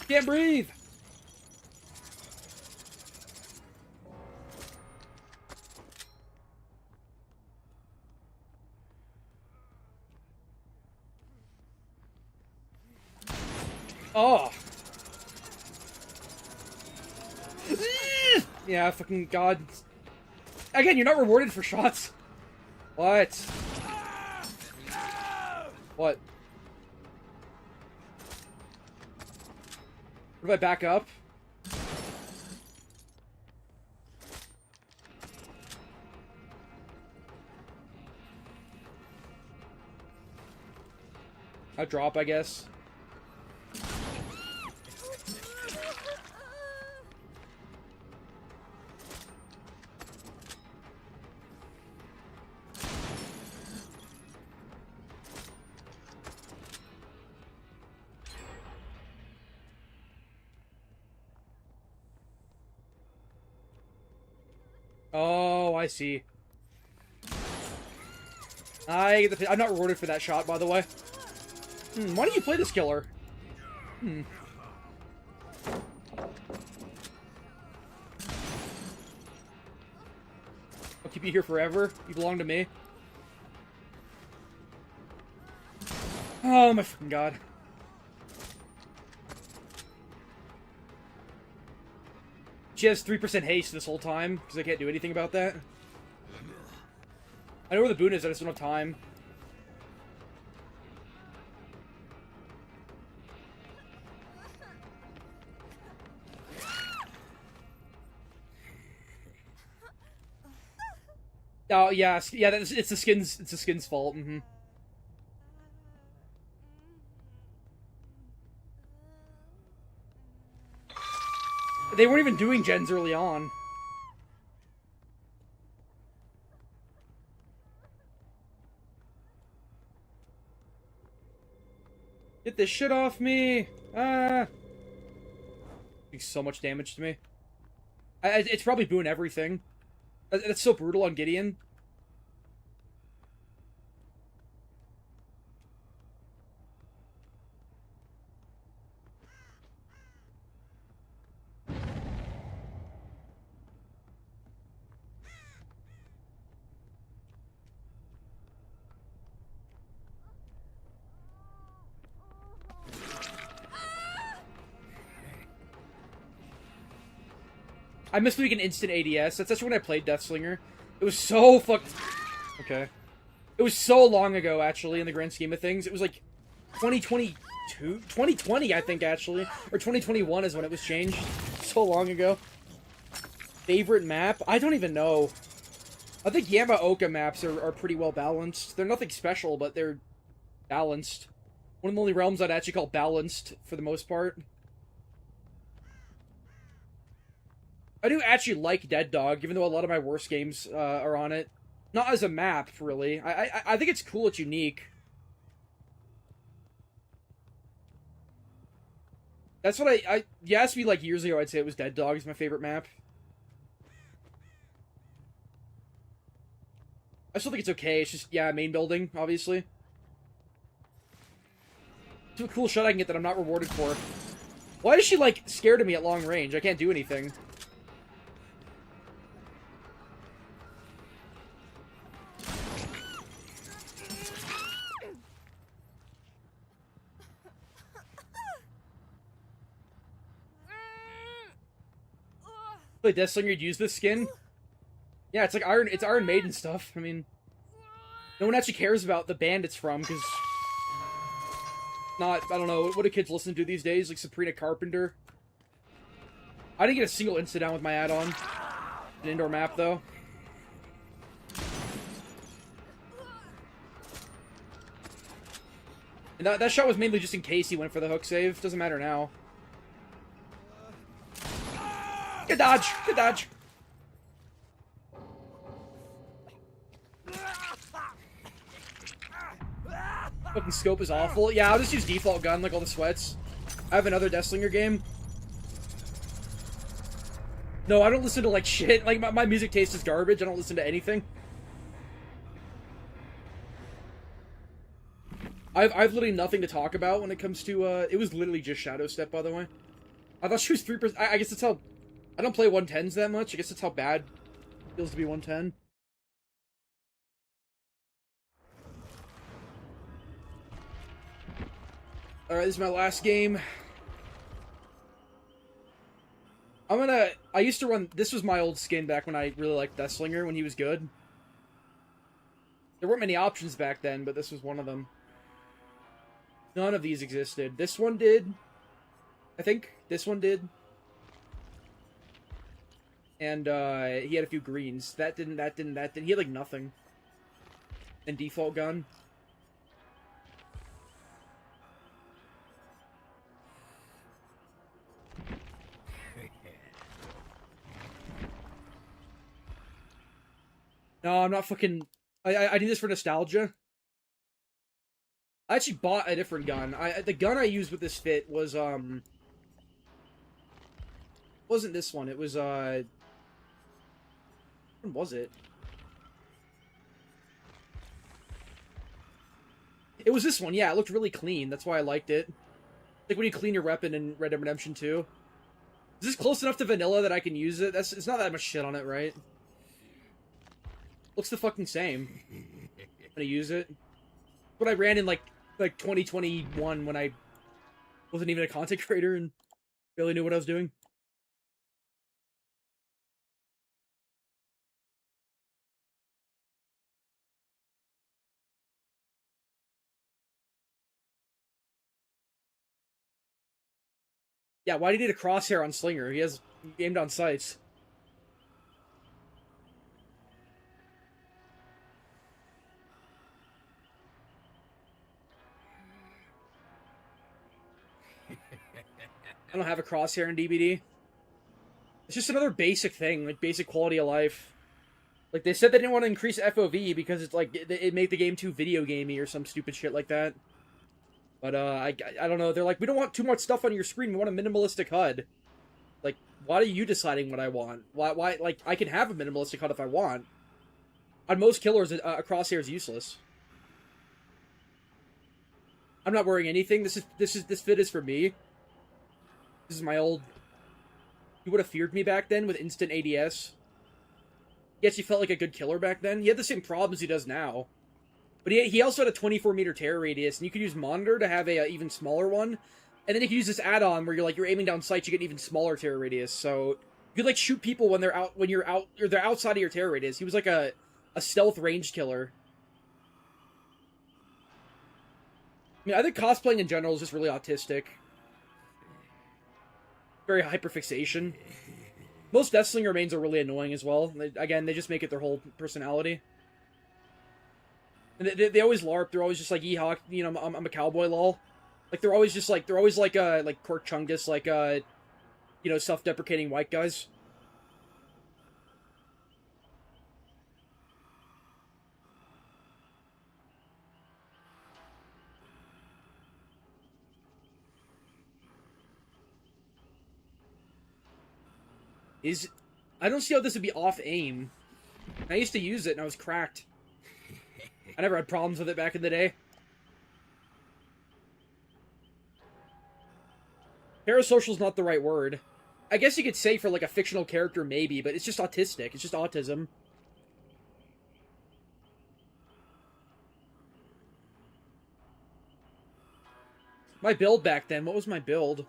Speaker 3: Can't breathe! Oh! Yeah, fucking god. Again, you're not rewarded for shots. What? What? What if I back up? I drop, I guess. Oh, I see. I'm not rewarded for that shot, by the way. Why don't you play this killer? I'll keep you here forever. You belong to me. Oh my fucking god. She has 3% haste this whole time, because I can't do anything about that. I know where the boon is, I just don't have time. Oh, yeah, it's the skin's fault, They weren't even doing gens early on. Get this shit off me! Ah! Doing so much damage to me. It's probably boon everything. That's so brutal on Gideon. I miss doing an instant ADS. That's actually when I played Deathslinger. It was so fucked. Okay. It was so long ago, actually, in the grand scheme of things. It was like 2022? 2020, I think, actually. Or 2021 is when it was changed. So long ago. Favorite map? I don't even know. I think Yamaoka maps are pretty well balanced. They're nothing special, but they're balanced. One of the only realms I'd actually call balanced, for the most part. I do actually like Dead Dog, even though a lot of my worst games are on it. Not as a map, really. I think it's cool, it's unique. That's what you asked me like years ago, I'd say it was Dead Dog is my favorite map. I still think it's okay, it's just, yeah, main building, obviously. It's a cool shot I can get that I'm not rewarded for. Why is she, like, scared of me at long range? I can't do anything. Like Deathslinger, you'd use this skin? Yeah, it's like Iron Maiden stuff. I mean, no one actually cares about the band it's from, because I don't know, what do kids listen to these days? Like Sabrina Carpenter? I didn't get a single insta-down with my add-on. An indoor map, though. And that shot was mainly just in case he went for the hook save. Doesn't matter now. Good dodge! Good dodge! Fucking scope is awful. Yeah, I'll just use default gun like all the sweats. I have another Deathslinger game. No, I don't listen to like shit. Like my music taste is garbage. I don't listen to anything. I've literally nothing to talk about when it comes to it was literally just Shadow Step, by the way. I thought she was 3%. I guess that's how I don't play 110s that much. I guess that's how bad it feels to be 110. Alright, this is my last game. I used to run, this was my old skin back when I really liked Deathslinger, when he was good. There weren't many options back then, but this was one of them. None of these existed. This one did. I think this one did. And, he had a few greens. That didn't. He had, like, nothing. And default gun. No, I'm not fucking... I need this for nostalgia. I actually bought a different gun. The gun I used with this fit was, wasn't this one. It was, When was it? It was this one, yeah. It looked really clean. That's why I liked it. Like when you clean your weapon in Red Dead Redemption 2. Is this close enough to vanilla that I can use it? It's not that much shit on it, right? Looks the fucking same. I'm gonna use it. What I ran in like 2021 when I wasn't even a content creator and barely knew what I was doing. Yeah, why do you need a crosshair on Slinger? He has aimed on sights. I don't have a crosshair in DBD. It's just another basic thing, like basic quality of life. Like they said they didn't want to increase FOV because it's like it made the game too video gamey or some stupid shit like that. But I don't know. They're like, we don't want too much stuff on your screen. We want a minimalistic HUD. Like, why are you deciding what I want? Why? Like, I can have a minimalistic HUD if I want. On most killers, a crosshair is useless. I'm not wearing anything. This fit is for me. This is my old. You would have feared me back then with instant ADS. Yes, he felt like a good killer back then. He had the same problems he does now. But he also had a 24-meter terror radius, and you could use Monitor to have a even smaller one. And then if you use this add-on where you're aiming down sights, you get an even smaller terror radius. So you could like shoot people when they're out, or they're outside of your terror radius. He was like a stealth range killer. I mean, I think cosplaying in general is just really autistic. Very hyperfixation. Most Deathslinger mains are really annoying as well. Again, they just make it their whole personality. And they always LARP. They're always just like, yeehaw, you know, I'm a cowboy, lol. Like, they're always like Cork Chungus, like, you know, self-deprecating white guys. I don't see how this would be off aim. I used to use it and I was cracked. I never had problems with it back in the day. Parasocial's not the right word. I guess you could say for like a fictional character maybe, but it's just autistic. It's just autism. My build back then, what was my build?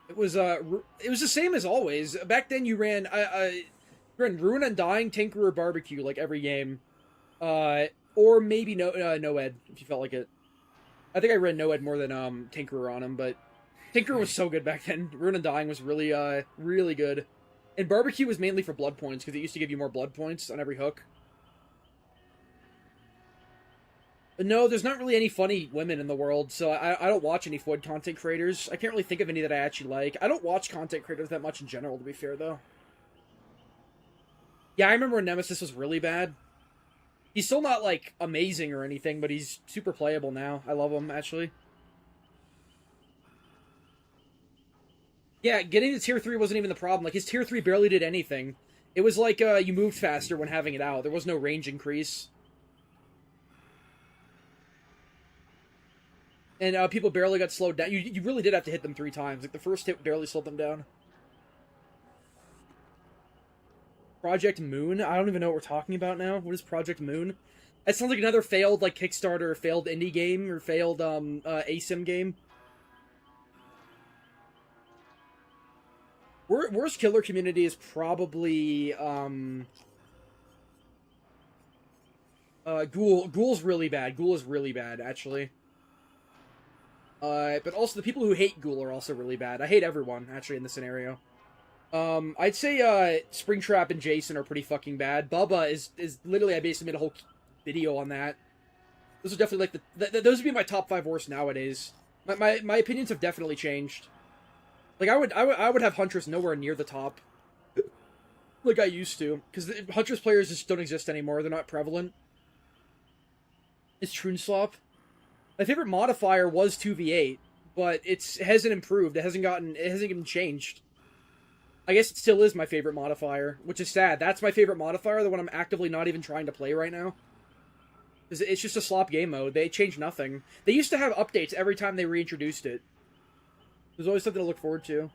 Speaker 3: It was the same as always. Back then you ran Ruin Undying, Tinkerer, Barbecue like every game. Or maybe Noed, if you felt like it. I think I ran Noed more than Tinkerer on him, but Tinkerer was so good back then. Ruin Undying was really really good. And Barbecue was mainly for blood points, because it used to give you more blood points on every hook. But no, there's not really any funny women in the world, so I don't watch any VOD content creators. I can't really think of any that I actually like. I don't watch content creators that much in general, to be fair, though. Yeah, I remember when Nemesis was really bad. He's still not, like, amazing or anything, but he's super playable now. I love him, actually. Yeah, getting to Tier 3 wasn't even the problem. Like, his Tier 3 barely did anything. It was like, you moved faster when having it out. There was no range increase. And people barely got slowed down. You really did have to hit them 3 times. Like, the first hit barely slowed them down. Project Moon? I don't even know what we're talking about now. What is Project Moon? It sounds like another failed, like, Kickstarter, failed indie game, or failed, ASIM game. Worst killer community is probably, Ghoul. Ghoul's really bad. Ghoul is really bad, actually. But also the people who hate Ghoul are also really bad. I hate everyone, actually, in this scenario. I'd say, Springtrap and Jason are pretty fucking bad. Bubba is literally, I basically made a whole video on that. Those are definitely, like, those would be my top 5 worst nowadays. My opinions have definitely changed. Like, I would have Huntress nowhere near the top. Like I used to. Because Huntress players just don't exist anymore. They're not prevalent. It's Troonslop. My favorite modifier was 2v8, but it hasn't improved. It hasn't even changed. I guess it still is my favorite modifier, which is sad. That's my favorite modifier, the one I'm actively not even trying to play right now. Because it's just a slop game mode. They changed nothing. They used to have updates every time they reintroduced it. There's always something to look forward to.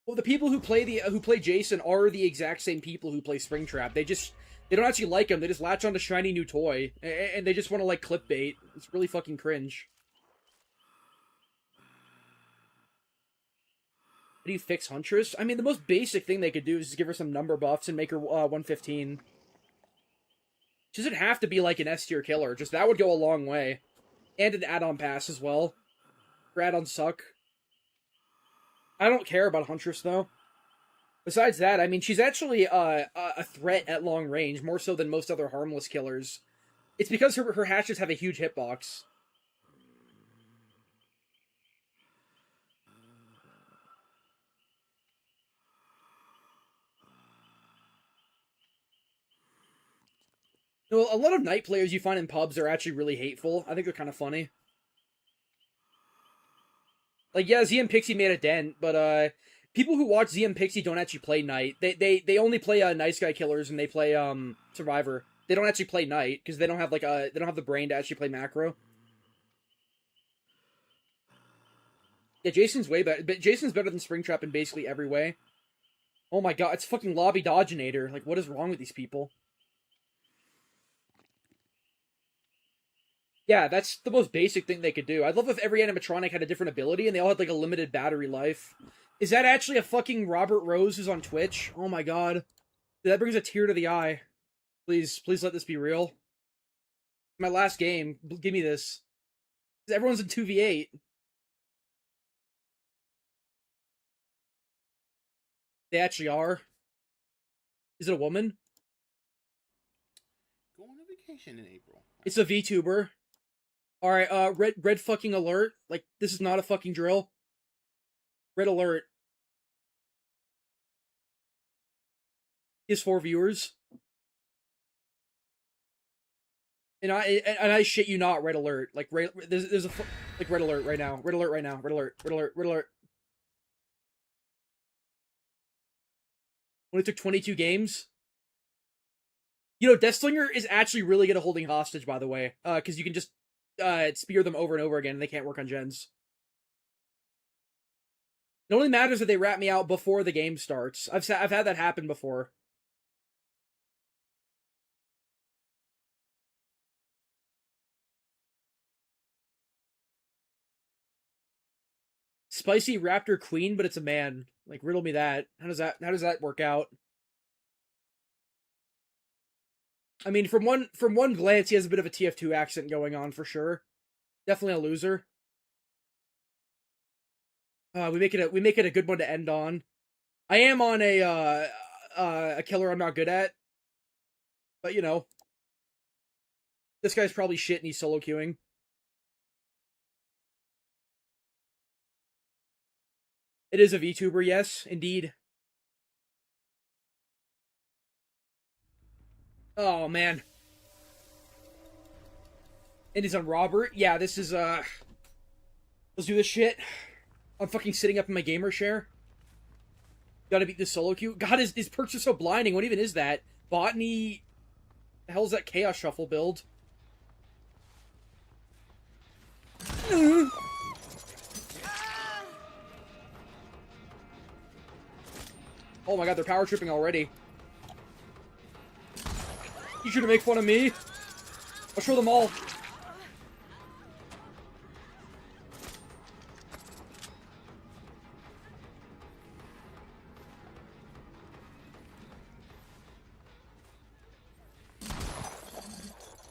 Speaker 3: Well, the people who play Jason are the exact same people who play Springtrap. They don't actually like him. They just latch on to shiny new toy, and they just want to like clickbait. It's really fucking cringe. How do you fix Huntress? I mean, the most basic thing they could do is just give her some number buffs and make her 115. She doesn't have to be like an S tier killer. Just that would go a long way. And an add-on pass as well. Her add-ons suck. I don't care about Huntress, though. Besides that, I mean, she's actually a threat at long range, more so than most other harmless killers. It's because her hatches have a huge hitbox. A lot of night players you find in pubs are actually really hateful. I think they're kind of funny. Like, yeah, Z and Pixie made a dent, but people who watch Z and Pixie don't actually play night. They only play nice guy killers and they play Survivor. They don't actually play night because they don't have they don't have the brain to actually play macro. Yeah, Jason's way better. But Jason's better than Springtrap in basically every way. Oh my god, it's fucking Lobby Dodgenator. Like, what is wrong with these people? Yeah, that's the most basic thing they could do. I'd love if every animatronic had a different ability and they all had like a limited battery life. Is that actually a fucking Robert Rose who's on Twitch? Oh my god. That brings a tear to the eye. Please let this be real. My last game. Give me this. Everyone's in 2v8. They actually are. Is it a woman?
Speaker 7: Go on a vacation in April.
Speaker 3: It's a VTuber. Alright, red fucking alert. Like, this is not a fucking drill. Red alert. He has 4 viewers. And I shit you not, red alert. Like, there's a, like, red alert right now. Red alert right now. Red alert. Red alert. Red alert. Only took 22 games. You know, Deathslinger is actually really good at holding hostage, by the way. Because you can just spear them over and over again and they can't work on gens. It only matters that they rat me out before the game starts. I've had that happen before. Spicy Raptor Queen, but it's a man. Like, riddle me that. How does that work out? I mean, from one glance, he has a bit of a TF2 accent going on for sure. Definitely a loser. We make it a good one to end on. I am on a killer I'm not good at, but you know, this guy's probably shit and he's solo queuing. It is a VTuber, yes, indeed. Oh, man. And he's on Robert. Yeah, this is, let's do this shit. I'm fucking sitting up in my gamer share. Gotta beat this solo queue. God, his perks are so blinding. What even is that? Botany... The hell is that Chaos Shuffle build? Oh my god, they're power tripping already. You should make fun of me. I'll show them all.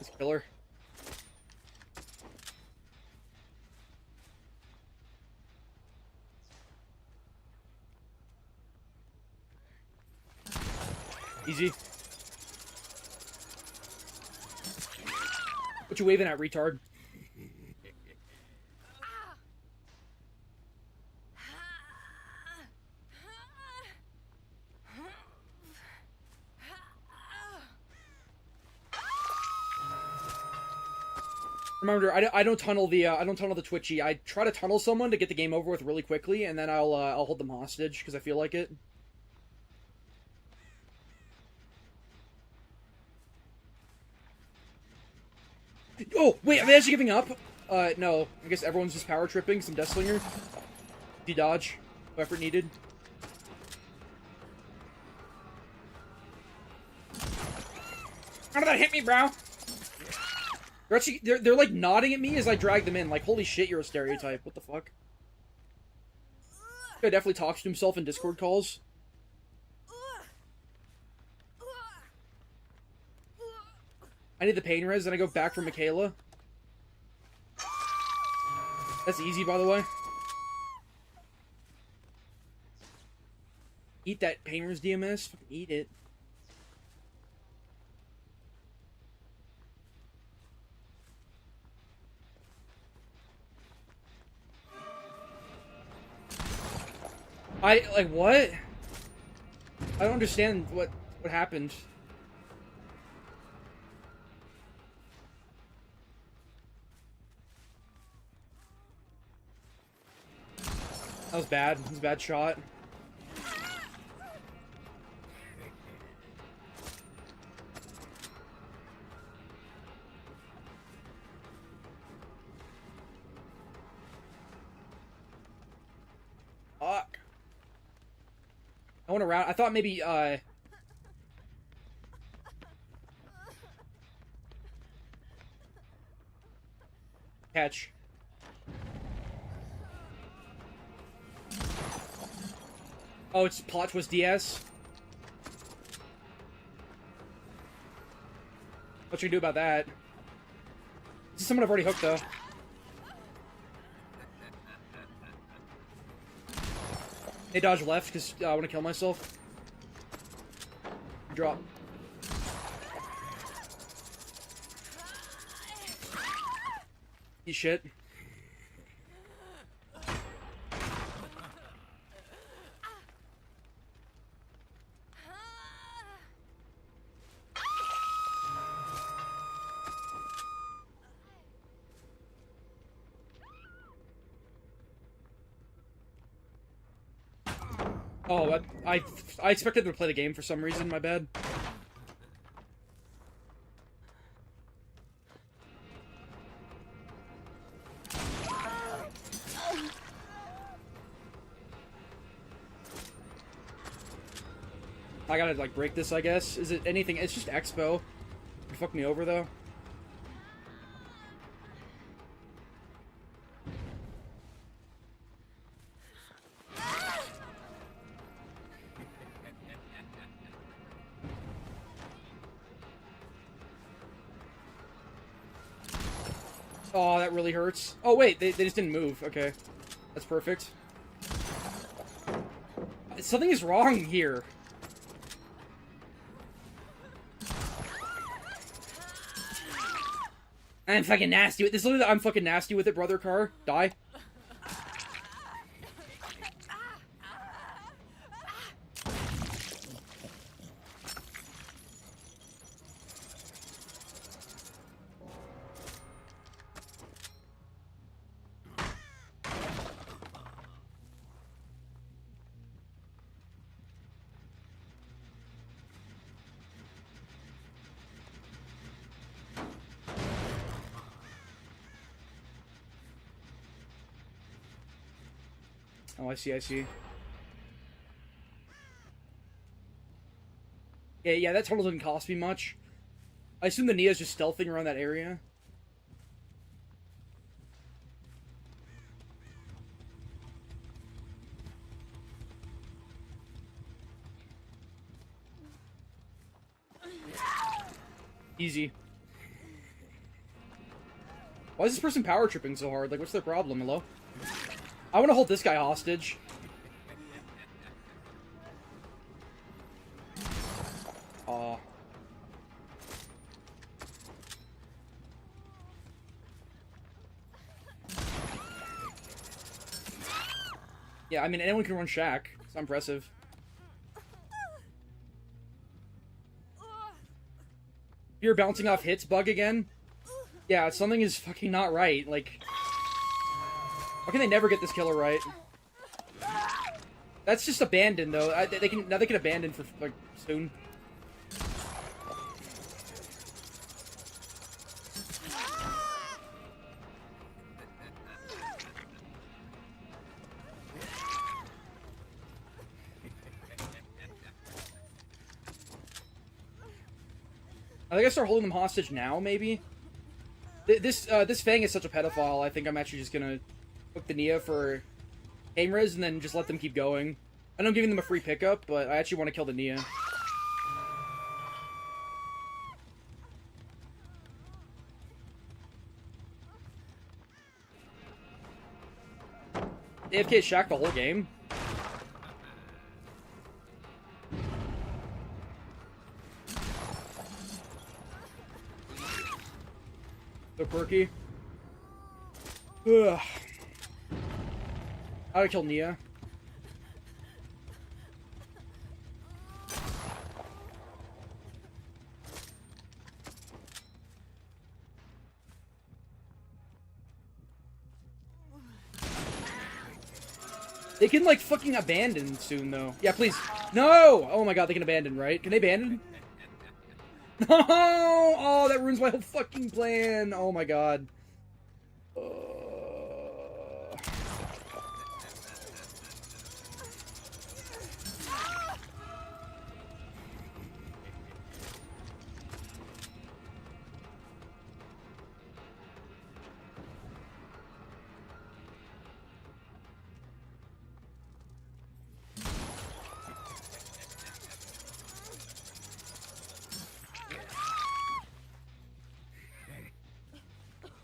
Speaker 3: This killer. Easy. What you waving at, retard? Remember, I don't tunnel the Twitchy. I try to tunnel someone to get the game over with really quickly, and then I'll hold them hostage because I feel like it. Oh wait, are they actually giving up? No. I guess everyone's just power tripping. Some Deathslinger. De-dodge. No effort needed. How did that hit me, bro? They're actually they're like nodding at me as I drag them in. Like, holy shit, you're a stereotype. What the fuck? This guy definitely talks to himself in Discord calls. I need the pain res, then I go back for Michaela. That's easy, by the way. Eat that pain res, DMS. Fucking eat it. Like, what? I don't understand what happened. That was bad. That was a bad shot. Fuck. I went around. I thought maybe, catch. Oh, it's plot twist DS. What you gonna do about that? This is someone I've already hooked, though. Hey, dodge left, because I want to kill myself. Drop. Eat shit. Oh, I expected them to play the game for some reason, my bad. I gotta, like, break this, I guess. Is it anything? It's just Expo. You fucked me over, though. Oh, that really hurts. Oh, wait, they just didn't move. Okay. That's perfect. Something is wrong here. I'm fucking nasty with this. Literally, I'm fucking nasty with it, brother. Car, die. Oh, I see, I see. Yeah, that tunnel didn't cost me much. I assume the Nia's just stealthing around that area. Easy. Why is this person power tripping so hard? Like, what's their problem? Hello? I want to hold this guy hostage. Aw. Yeah, I mean, anyone can run Shack. It's not impressive. You're bouncing off hits bug again? Yeah, something is fucking not right. Like, how can they never get this killer right? That's just abandoned though. They can abandon for like soon. I think I start holding them hostage now, maybe? This Fang is such a pedophile, I think I'm actually just gonna hook the Nia for aim-res and then just let them keep going. I know I'm giving them a free pickup, but I actually want to kill the Nia. AFK Shack the whole game. So quirky. Ugh. How do I kill Nia? They can, like, fucking abandon soon, though. Yeah, please. No! Oh my god, they can abandon, right? Can they abandon? No! Oh, that ruins my whole fucking plan. Oh my god.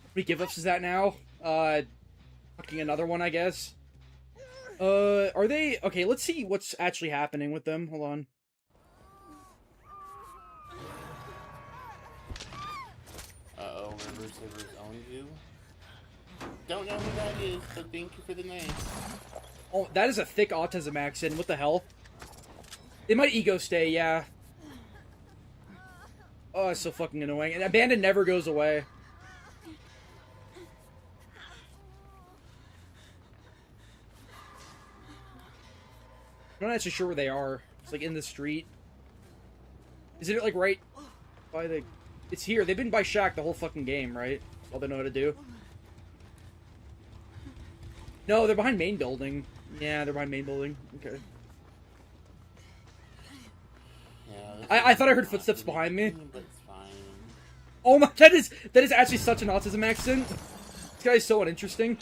Speaker 3: How many give-ups is that now? Fucking another one, I guess. Are they... Okay, let's see what's actually happening with them. Hold on.
Speaker 7: Uh-oh, River Savers owns you. Don't know who that is, but thank you for the name.
Speaker 3: Oh, that is a thick autism accent. What the hell? It might ego stay, yeah. Oh, it's so fucking annoying. And abandon never goes away. I'm not actually sure where they are. It's like in the street. Isn't it like right by the... It's here. They've been by Shack the whole fucking game, right? That's all they know how to do. No, they're behind main building. Yeah, they're behind main building. Okay.
Speaker 7: Yeah,
Speaker 3: I thought I heard footsteps behind me.
Speaker 7: But it's fine.
Speaker 3: Oh my... That is actually such an autism accent. This guy is so uninteresting.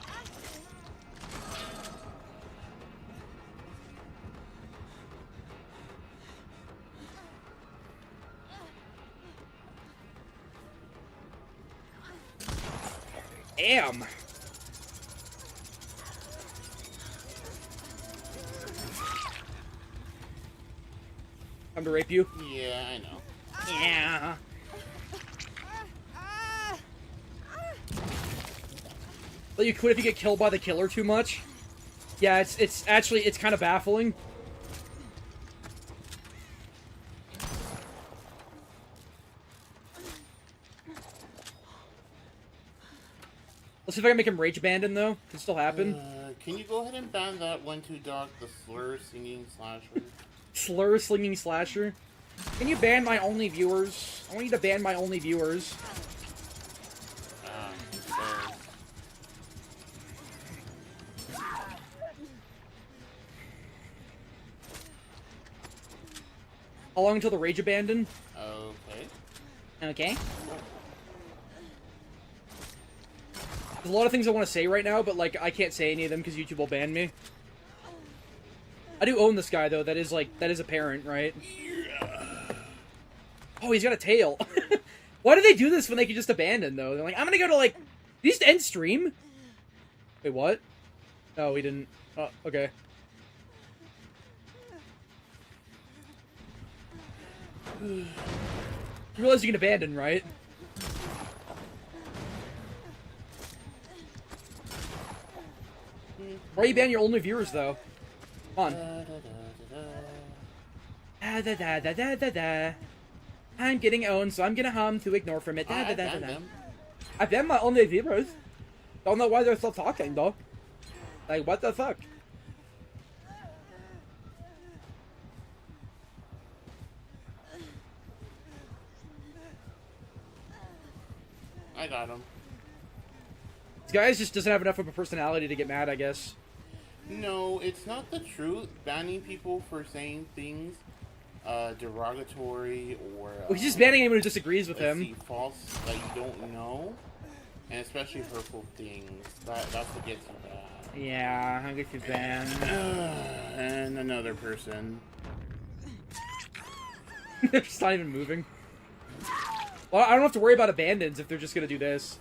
Speaker 3: Damn. Time to rape you?
Speaker 7: Yeah, I know.
Speaker 3: Yeah. Let you quit if you get killed by the killer too much? Yeah, it's actually kind of baffling. Let's see if I can make him rage abandon though. Can still happen.
Speaker 7: Can you go ahead and ban that 1-2 dog, the slur singing slasher?
Speaker 3: Slur slinging slasher. Can you ban my only viewers? I want you to ban my only viewers.
Speaker 7: Sure.
Speaker 3: How long until the rage abandon?
Speaker 7: Okay.
Speaker 3: Okay. There's a lot of things I want to say right now, but like I can't say any of them because YouTube will ban me. I do own this guy though. That is apparent, right? Oh, he's got a tail. Why do they do this when they can just abandon though? They're like, I'm gonna go to like. Did he just end stream? Wait, what? No, he didn't. Oh, okay. You realize you can abandon, right? Why are you banning your only viewers, though? Come on. Da, da, da, da, da, da. I'm getting owned, so I'm gonna hum to ignore from it. Da, da, da, da, da. I banned my only viewers. Don't know why they're still talking though. Like, what the fuck?
Speaker 7: I got him.
Speaker 3: This guy just doesn't have enough of a personality to get mad, I guess.
Speaker 7: No, it's not the truth. Banning people for saying things derogatory or
Speaker 3: Well, he's just banning anyone who disagrees with him.
Speaker 7: false that you don't know, and especially hurtful things. That's what gets you bad.
Speaker 3: Yeah, I'll get you banned.
Speaker 7: And another person.
Speaker 3: They're just not even moving. Well, I don't have to worry about abandons if they're just gonna do this.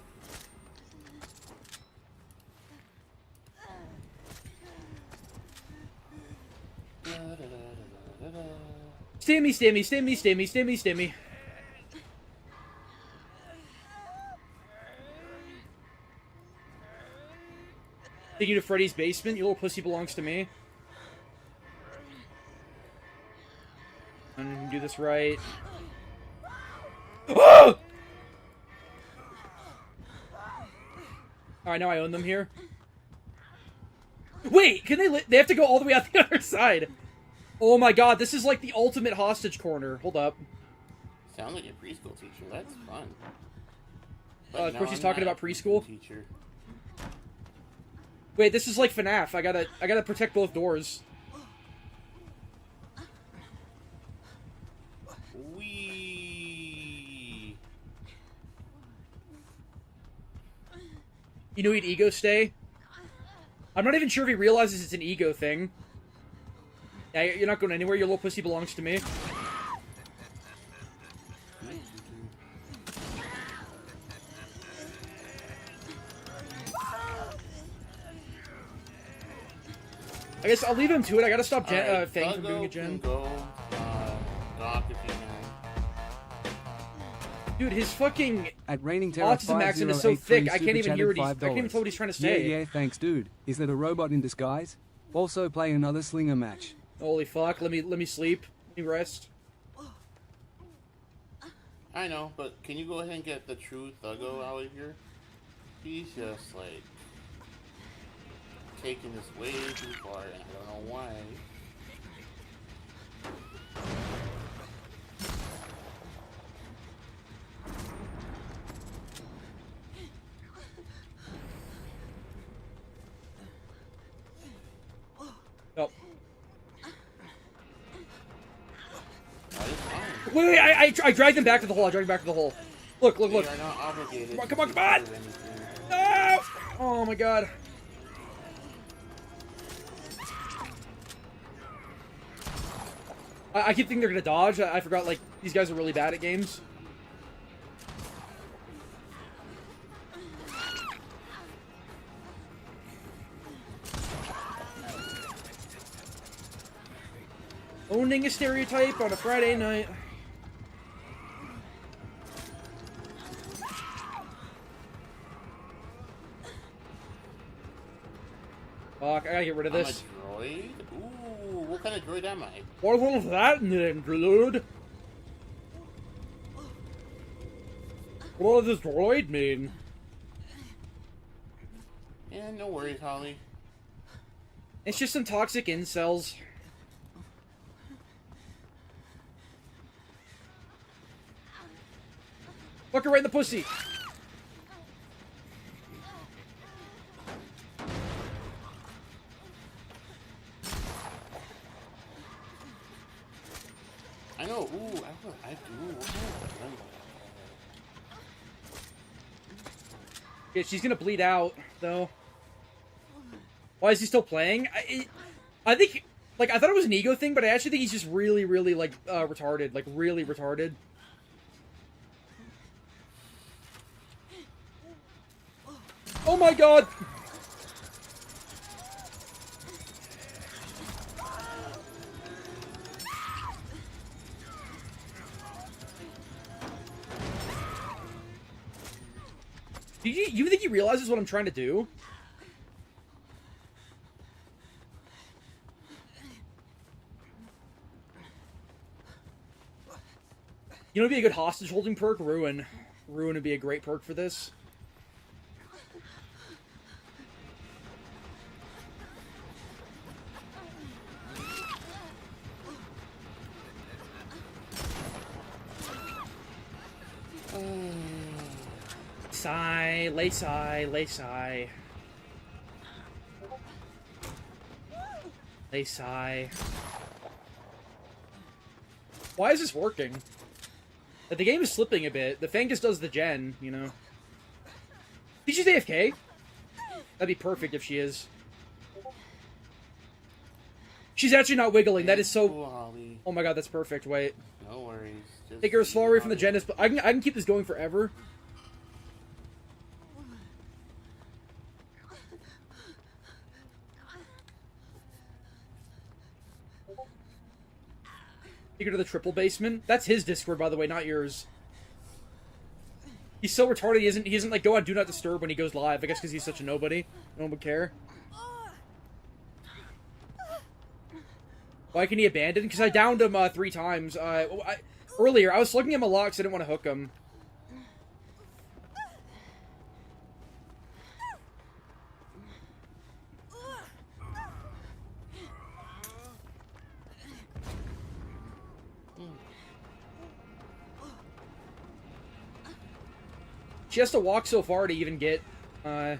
Speaker 3: Stimmy, stimmy, stimmy, stimmy, stimmy, stimmy. Taking you to Freddy's basement? Your little pussy belongs to me. And do this right. Oh! Alright, now I own them here. Wait, can they have to go all the way out the other side. Oh my god, this is like the ultimate hostage corner. Hold up.
Speaker 7: Sounds like a preschool teacher. That's fun.
Speaker 3: Of course he's talking about preschool.
Speaker 7: Teacher.
Speaker 3: Wait, this is like FNAF. I gotta protect both doors.
Speaker 7: Wee.
Speaker 3: You know he'd ego stay? I'm not even sure if he realizes it's an ego thing. Yeah, you're not going anywhere. Your little pussy belongs to me. I guess I'll leave him to it. I gotta stop Fang from doing a gen. Dude, his fucking
Speaker 4: At Raining Terror
Speaker 3: autism accent is so thick, I can't even hear what he's. I
Speaker 4: $5.
Speaker 3: can't even tell what he's trying to say.
Speaker 4: Yeah, thanks, dude. Is that a robot in disguise? Also, play another slinger match.
Speaker 3: Holy fuck! Let me sleep. Let me rest.
Speaker 7: I know, but can you go ahead and get the true Thuggo out of here? He's just like taking this way too far, and I don't know why.
Speaker 3: Oh.
Speaker 7: That is fine.
Speaker 3: Wait, I dragged him back to the hole. I dragged him back to the hole. Look, look,
Speaker 7: We
Speaker 3: look.
Speaker 7: are not obligated.
Speaker 3: Come on, come on,
Speaker 7: to
Speaker 3: come on!
Speaker 7: do anything.
Speaker 3: No! Oh my god. I keep thinking they're gonna dodge. I forgot, like, these guys are really bad at games. Owning a stereotype on a Friday night. Fuck, I gotta get rid of this.
Speaker 7: I'm a droid? Ooh, what kind of droid am I?
Speaker 3: What was that, interlude? What does this droid mean?
Speaker 7: Yeah, no worries, Holly.
Speaker 3: It's just some toxic incels. Fuck her right in the pussy.
Speaker 7: I know. Ooh, I do.
Speaker 3: Yeah, she's gonna bleed out, though. Why is he still playing? I think, like, I thought it was an ego thing, but I actually think he's just really, really, like, retarded. Like, really retarded. Oh my god! You think he realizes what I'm trying to do? You know, it'd be a good hostage holding perk? Ruin. Ruin would be a great perk for this. Sigh, lay sigh, lay sigh. Lay sigh. Why is this working? The game is slipping a bit. The Fang just does the gen, you know. Did she AFK? That'd be perfect if she is. She's actually not wiggling. That is so...
Speaker 7: Holly.
Speaker 3: Oh my god, that's perfect. Wait.
Speaker 7: No worries. Just
Speaker 3: Take her as far away from the gen as... I can keep this going forever. Take her to the triple basement. That's his Discord, by the way, not yours. He's so retarded. He isn't like go on Do Not Disturb when he goes live. I guess because he's such a nobody. No one would care. Why can he abandon? Because I downed him 3 times. Earlier, I was slugging him a lot because I didn't want to hook him. She has to walk so far to even get to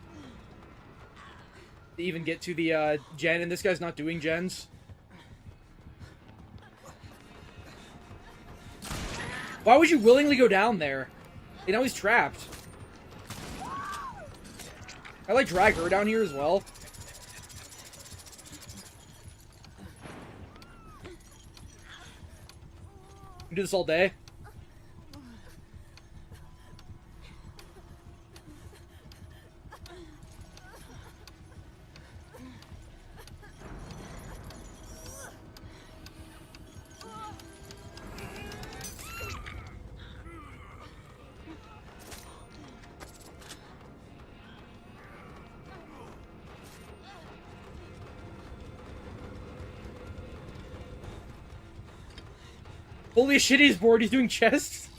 Speaker 3: the gen, and this guy's not doing gens. Why would you willingly go down there? You know he's trapped. I like drag her down here as well. We do this all day. Holy shit, he's bored. He's doing chests.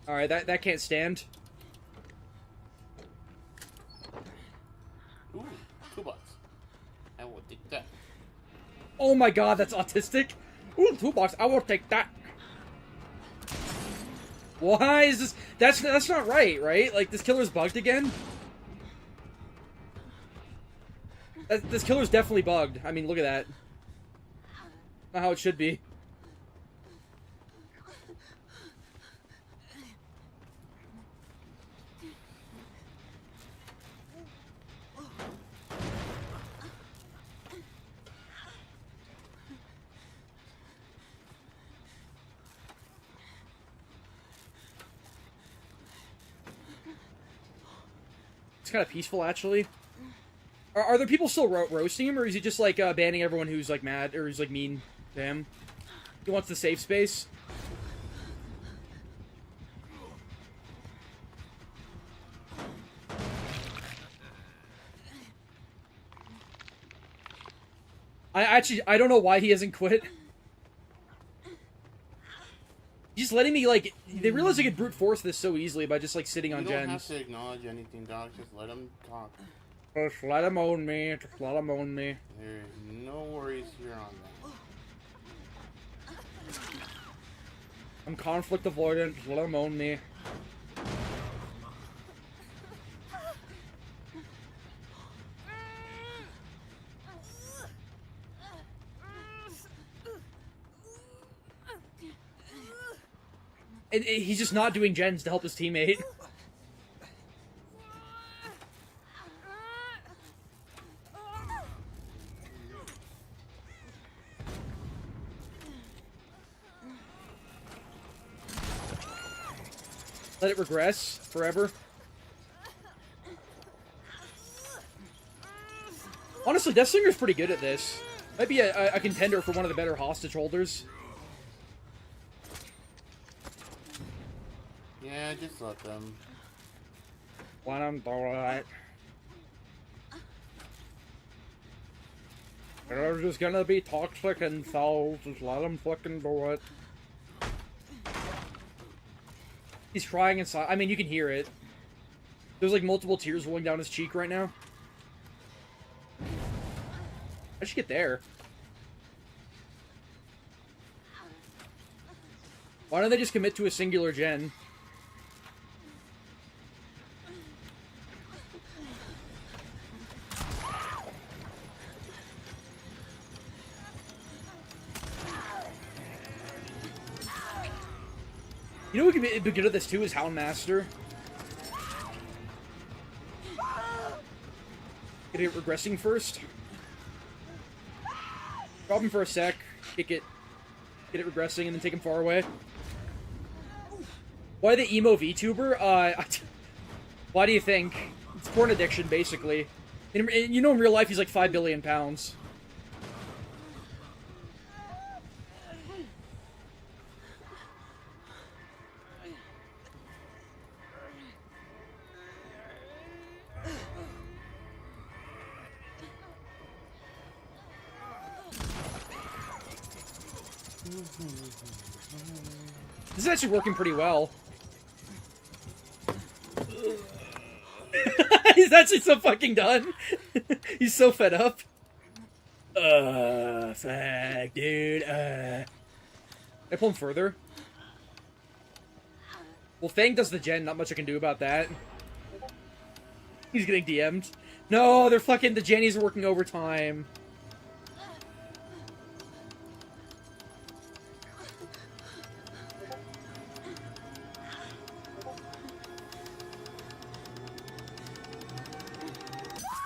Speaker 3: Alright, that can't stand.
Speaker 7: Ooh, toolbox. I will take that.
Speaker 3: Oh my god, that's autistic. Ooh, toolbox. I will take that. Why is this? That's not right? Like, this killer's bugged again? This killer's definitely bugged. I mean, look at that. Not how it should be. It's kind of peaceful, actually. Are there people still roasting him, or is he just, like, banning everyone who's, like, mad, or who's, like, mean to him? He wants the safe space? I don't know why he hasn't quit. He's letting me, like, they realize they could brute force this so easily by just, like, sitting on gens.
Speaker 7: You don't have to acknowledge anything, dog. Just let him talk.
Speaker 3: Just let him own me. Just let him own me.
Speaker 7: There's no worries here on that.
Speaker 3: I'm conflict avoidant. Just let him own me. And he's just not doing gens to help his teammate. Let it regress forever. Honestly, Deathslinger's pretty good at this. Might be a contender for one of the better hostage holders.
Speaker 7: Yeah, just let them.
Speaker 3: Let them do it. They're just gonna be toxic and so just let them fucking do it. He's crying inside. I mean, you can hear it. There's like multiple tears rolling down his cheek right now. I should get there. Why don't they just commit to a singular gen? You know who could be good at this too is Houndmaster. Get it regressing first. Drop him for a sec. Kick it. Get it regressing and then take him far away. Why the emo VTuber? Why do you think? It's porn addiction, basically. You know, in real life, he's like 5 billion pounds. This is actually working pretty well. He's actually so fucking done. He's so fed up. Fuck, dude. I pull him further. Well, Fang does the gen. Not much I can do about that. He's getting DM'd. No, they're fucking... The Jennies are working overtime.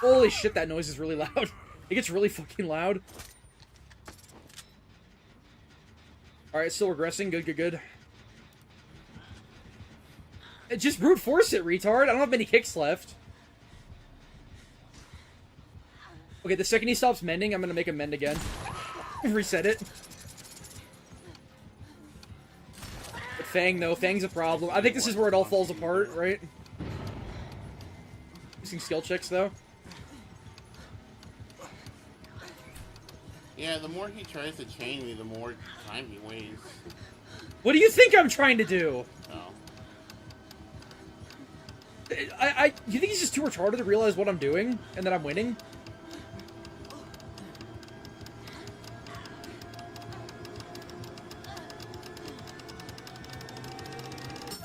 Speaker 3: Holy shit, that noise is really loud. It gets really fucking loud. Alright, still regressing. Good, good, good. Just brute force it, retard. I don't have many kicks left. Okay, the second he stops mending, I'm gonna make him mend again. Reset it. But Fang, though. Fang's a problem. I think this is where it all falls apart, right? Using skill checks, though.
Speaker 7: Yeah, the more he tries to chain me, the more time he wastes.
Speaker 3: What do you think I'm trying to do?
Speaker 7: Oh.
Speaker 3: You think he's just too retarded to realize what I'm doing, and that I'm winning?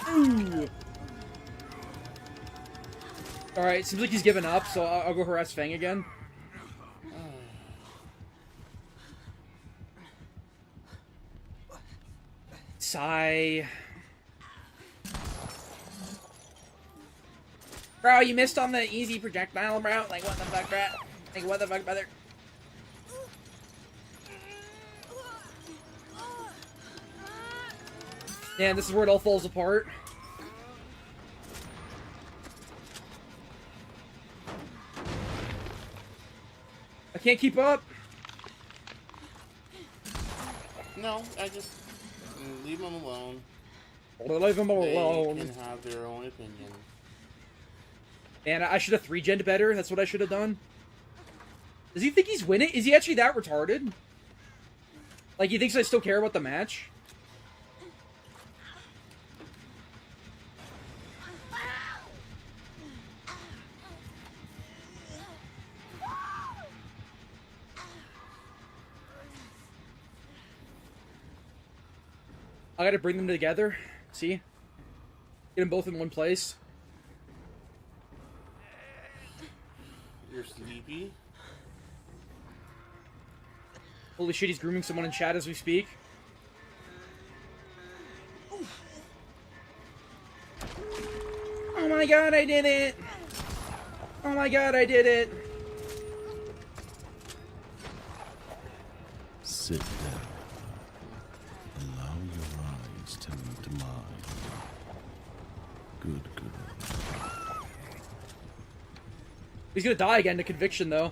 Speaker 3: Ooh. Alright, seems like he's given up, so I'll go harass Fang again. Sigh. Bro, you missed on the easy projectile, bro. Like, what the fuck, bro? Like, what the fuck, brother? Yeah, this is where it all falls apart. I can't keep up.
Speaker 7: No, I just leave them alone.
Speaker 3: Leave them alone.
Speaker 7: They can have their own opinion.
Speaker 3: Man, I should have 3-gen'd better. That's what I should have done. Does he think he's winning? Is he actually that retarded? Like, he thinks I still care about the match? I gotta bring them together. See? Get them both in one place.
Speaker 7: You're sleepy?
Speaker 3: Holy shit, he's grooming someone in chat as we speak. Oh my god, I did it! Oh my god, I did it!
Speaker 8: Sit down. Allow your eyes to meet mine. Good girl.
Speaker 3: He's gonna die again to conviction, though.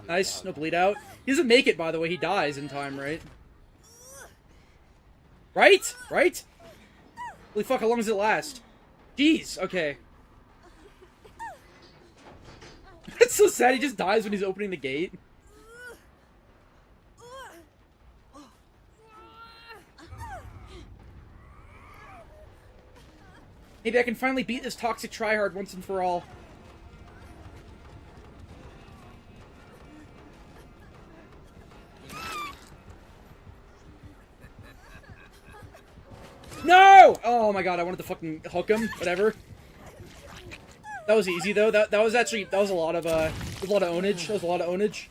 Speaker 3: Nice, no bleed out. He doesn't make it, by the way. He dies in time, right? Right? Right? Holy fuck, how long does it last? Jeez, okay. That's so sad, he just dies when he's opening the gate. Maybe I can finally beat this toxic tryhard once and for all. Oh my god, I wanted to fucking hook him. Whatever. That was easy though. That was actually a lot of ownage. That was a lot of ownage.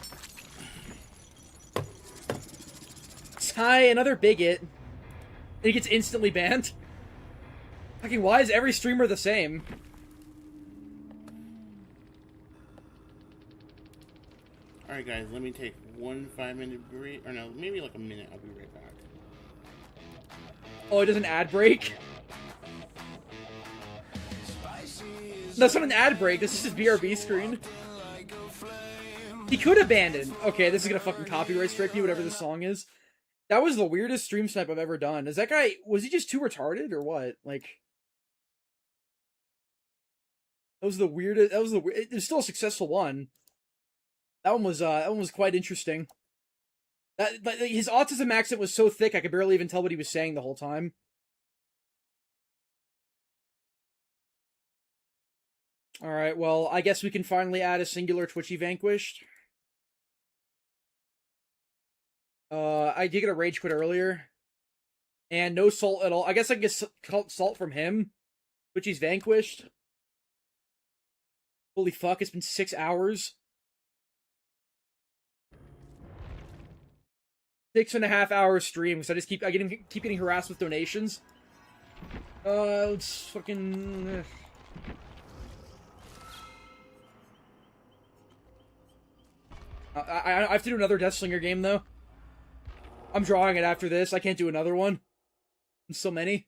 Speaker 3: Ty, another bigot. And he gets instantly banned. Fucking why is every streamer the same?
Speaker 7: Alright guys, let me take 1 5-minute break, or no, maybe like a minute, I'll be right back.
Speaker 3: Oh, it does an ad break? That's not an ad break, this is his BRB screen. He could abandon. Okay, this is gonna fucking copyright strike me, whatever this song is. That was the weirdest stream snipe I've ever done. Is that guy, was he just too retarded, or what? Like... That was the weirdest, it was still a successful one. That one was quite interesting. But his autism accent was so thick I could barely even tell what he was saying the whole time. Alright, well, I guess we can finally add a singular Twitchy Vanquished. I did get a rage quit earlier. And no salt at all. I guess I can get salt from him. Twitchy's Vanquished. Holy fuck, it's been 6 hours. 6.5 hour stream, because I just keep getting harassed with donations. Let's fucking... I have to do another Deathslinger game, though. I'm drawing it after this. I can't do another one. There's so many.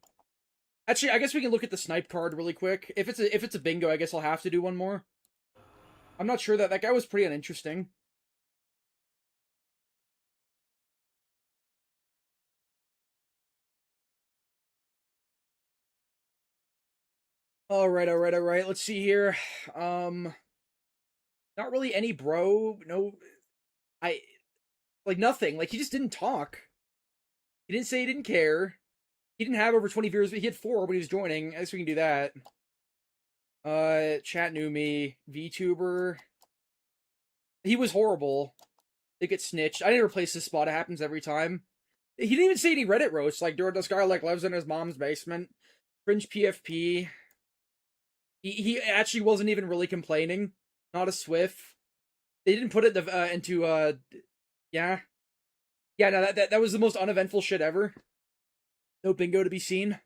Speaker 3: Actually, I guess we can look at the snipe card really quick. If it's a bingo, I guess I'll have to do one more. I'm not sure that guy was pretty uninteresting. Alright. Let's see here. Not really any bro. No. Like, nothing. Like, he just didn't talk. He didn't say he didn't care. He didn't have over 20 viewers, but he had 4 when he was joining. I guess we can do that. Chat knew me. VTuber. He was horrible. They get snitched. I didn't replace this spot. It happens every time. He didn't even say any Reddit roasts. Like, this guy, like, lives in his mom's basement. Fringe PFP. He actually wasn't even really complaining. Not a Swift. They didn't put it into, yeah. Yeah, no, that was the most uneventful shit ever. No bingo to be seen.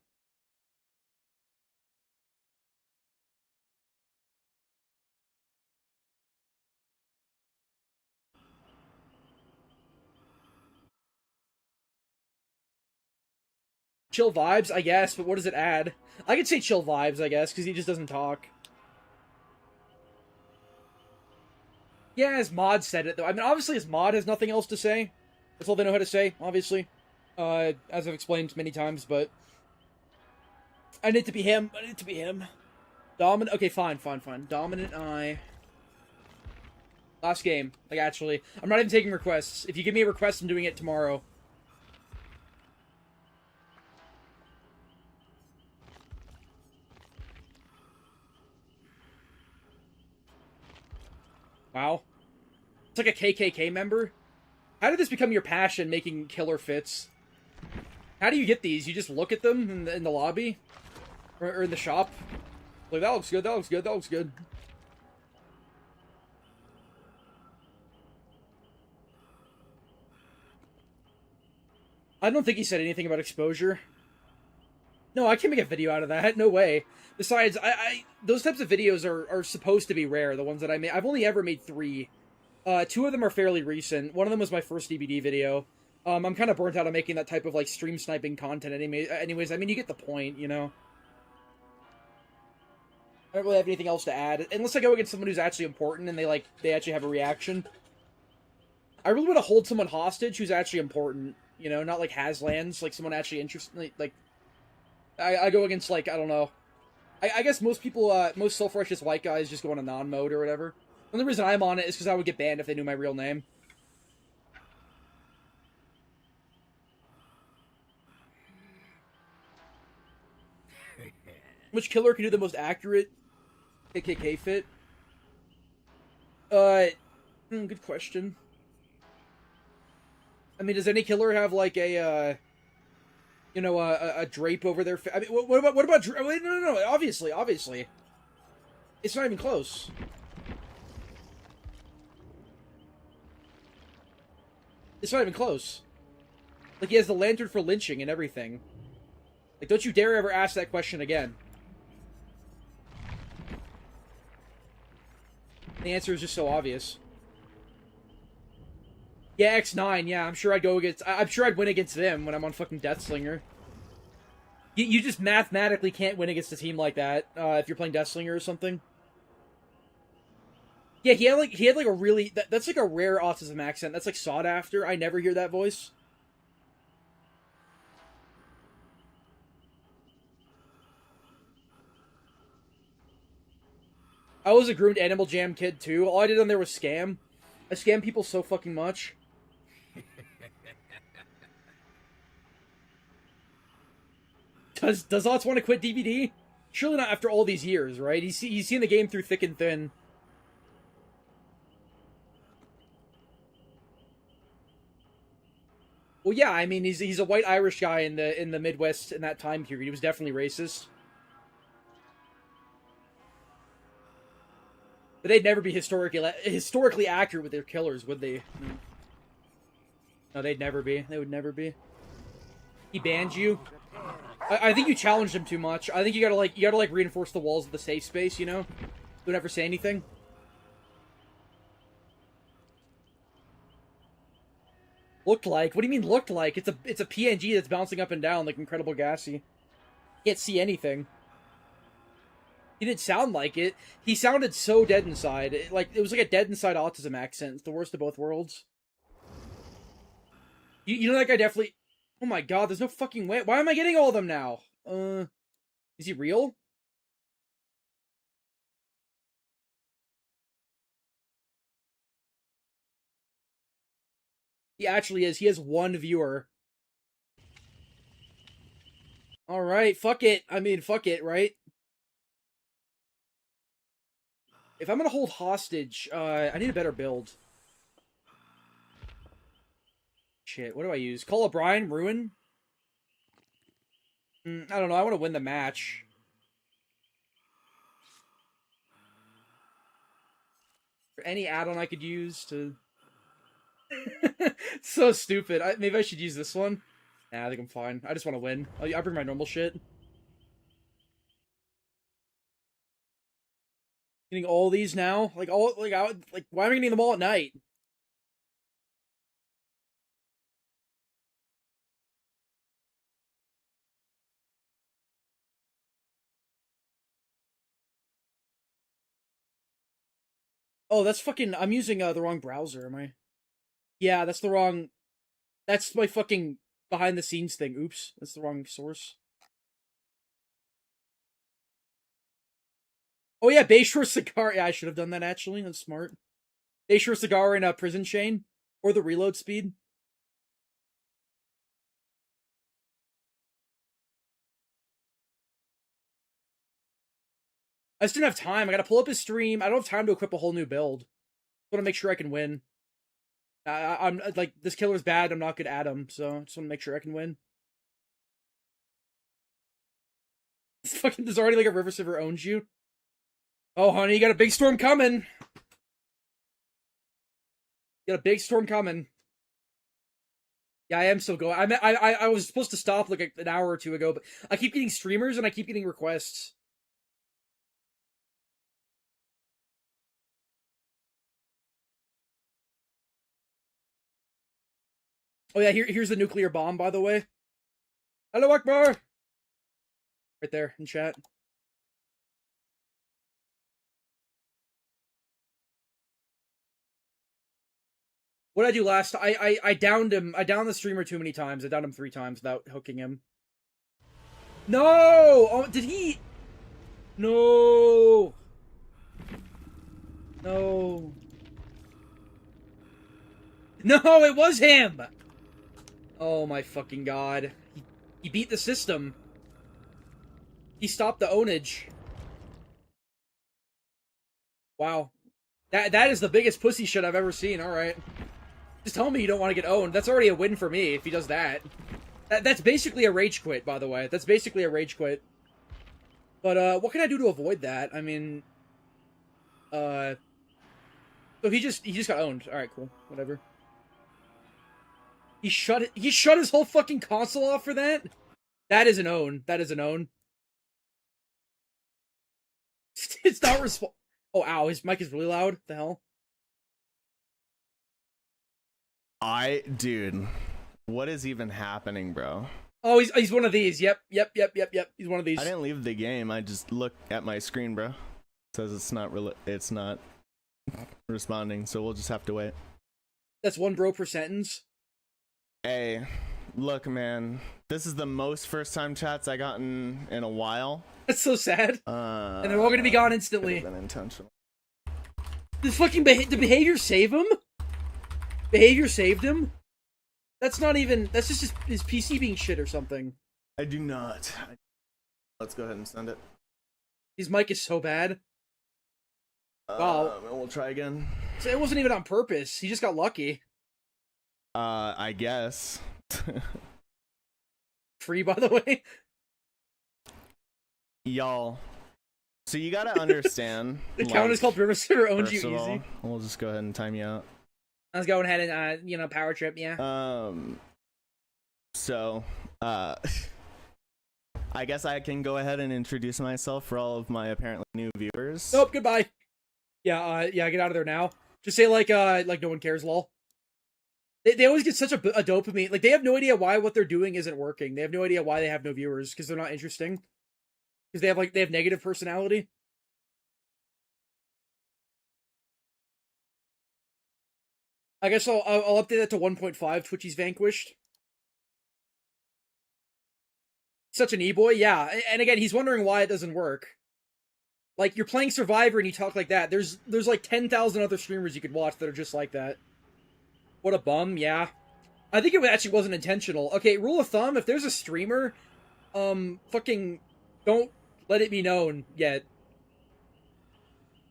Speaker 3: Chill vibes, I guess, but what does it add? I could say chill vibes, I guess, because he just doesn't talk. Yeah, his mod said it, though. I mean, obviously his mod has nothing else to say. That's all they know how to say, obviously. As I've explained many times, but... I need to be him. Dominant... Okay, fine. Dominant Eye. Last game. Like, actually. I'm not even taking requests. If you give me a request, I'm doing it tomorrow. Wow. It's like a KKK member. How did this become your passion, making killer fits? How do you get these? You just look at them in the lobby? Or in the shop? Like, that looks good, that looks good. I don't think he said anything about exposure. No, I can't make a video out of that. No way. Besides, those types of videos are supposed to be rare, the ones that I made. I've only ever made 3. 2 of them are fairly recent. One of them was my first DVD video. I'm kind of burnt out on making that type of, like, stream sniping content anyways. I mean, you get the point, you know? I don't really have anything else to add. Unless I go against someone who's actually important and they actually have a reaction. I really want to hold someone hostage who's actually important, you know? Not like Haslands, like someone actually interested, like... I go against, like, I don't know. I guess most people, most self-righteous white guys just go on a non-mode or whatever. The only reason I'm on it is because I would get banned if they knew my real name. Which killer can do the most accurate KKK fit? Good question. I mean, does any killer have, like, a, you know, a drape over their I mean, what about wait, no, obviously. It's not even close. It's not even close. Like, he has the lantern for lynching and everything. Like, don't you dare ever ask that question again. The answer is just so obvious. Yeah, X9, yeah, I'm sure I'd go against... I'm sure I'd win against them when I'm on fucking Deathslinger. You just mathematically can't win against a team like that, if you're playing Deathslinger or something. Yeah, he had like a really... That's like a rare autism accent. That's like sought after. I never hear that voice. I was a groomed Animal Jam kid, too. All I did on there was scam. I scam people so fucking much. Does Lots want to quit DVD? Surely not after all these years, right? He's seen the game through thick and thin. Well, yeah, I mean, he's a white Irish guy in the Midwest in that time period. He was definitely racist. But they'd never be historically accurate with their killers, would they? No, they'd never be. They would never be. He banned you. I think you challenged him too much. I think you gotta reinforce the walls of the safe space. You know, don't ever say anything. Looked like? What do you mean looked like? It's a PNG that's bouncing up and down like Incredible Gassy. Can't see anything. He didn't sound like it. He sounded so dead inside. It was like a dead inside autism accent. It's the worst of both worlds. You know that guy definitely... Oh my god, there's no fucking way. Why am I getting all of them now? Is he real? He actually is. He has one viewer. Alright, fuck it. I mean, fuck it, right? If I'm gonna hold hostage, I need a better build. Shit, what do I use? Call O'Brien? Ruin? I don't know, I want to win the match. For any add-on I could use to... So stupid. Maybe I should use this one. Nah, I think I'm fine. I just want to win. I'll bring my normal shit. Getting all these now? Why am I getting them all at night? Oh, that's fucking... I'm using the wrong browser, am I? Yeah, that's the wrong... That's my fucking behind-the-scenes thing. Oops, that's the wrong source. Oh yeah, Bayshore Cigar. Yeah, I should have done that, actually. That's smart. Bayshore Cigar and Prison Chain. Or the reload speed. I just didn't have time. I gotta pull up his stream. I don't have time to equip a whole new build. I want to make sure I can win. I'm like, this killer's bad. I'm not good at him, so I just want to make sure I can win. There's already like a River Silver owns you. Oh, honey, you got a big storm coming. You got a big storm coming. Yeah, I am still going. I was supposed to stop like an hour or two ago, but I keep getting streamers and I keep getting requests. Oh yeah, here's the nuclear bomb, by the way. Hello, Akbar! Right there, in chat. What did I do last? I downed him. I downed the streamer too many times. I downed him 3 times without hooking him. No! Oh, did he... No! No. No, it was him! Oh my fucking god. He beat the system. He stopped the ownage. Wow. That is the biggest pussy shit I've ever seen, alright. Just tell me you don't want to get owned. That's already a win for me if he does that. That's basically a rage quit, by the way. That's basically a rage quit. But, what can I do to avoid that? I mean, so he just got owned. Alright, cool. Whatever. He shut his whole fucking console off for that? That is an own. That is an own. It's not Oh, ow, his mic is really loud. What the hell?
Speaker 9: Dude, what is even happening, bro?
Speaker 3: Oh, he's one of these. Yep. He's one of these.
Speaker 9: I didn't leave the game. I just looked at my screen, bro. It says it's not responding, so we'll just have to wait.
Speaker 3: That's one bro per sentence.
Speaker 9: Hey, look, man. This is the most first-time chats I gotten in a while.
Speaker 3: That's so sad. And they're all gonna be gone instantly.
Speaker 9: Been intentional.
Speaker 3: Did fucking the behavior save him? Behavior saved him? That's not even... That's just his PC being shit or something.
Speaker 9: I do not. Let's go ahead and send it.
Speaker 3: His mic is so bad. Wow.
Speaker 9: And we'll try again.
Speaker 3: So it wasn't even on purpose. He just got lucky.
Speaker 9: I guess.
Speaker 3: Free, by the way.
Speaker 9: Y'all. So you gotta understand.
Speaker 3: The account is called River Server owns you
Speaker 9: first of
Speaker 3: easy.
Speaker 9: all, we'll just go ahead and time you out.
Speaker 3: I was going ahead and, power trip, yeah.
Speaker 9: So, I guess I can go ahead and introduce myself for all of my apparently new viewers.
Speaker 3: Nope, goodbye. Yeah, get out of there now. Just say, like no one cares, lol. They always get such a dopamine. Like, they have no idea why what they're doing isn't working. They have no idea why they have no viewers, because they're not interesting. Because they have negative personality. I guess I'll update that to 1.5. Twitchy's vanquished. Such an e-boy, yeah. And again, he's wondering why it doesn't work. Like, you're playing Survivor and you talk like that. There's like 10,000 other streamers you could watch that are just like that. What a bum, yeah. I think it actually wasn't intentional. Okay, rule of thumb, if there's a streamer, fucking don't let it be known yet.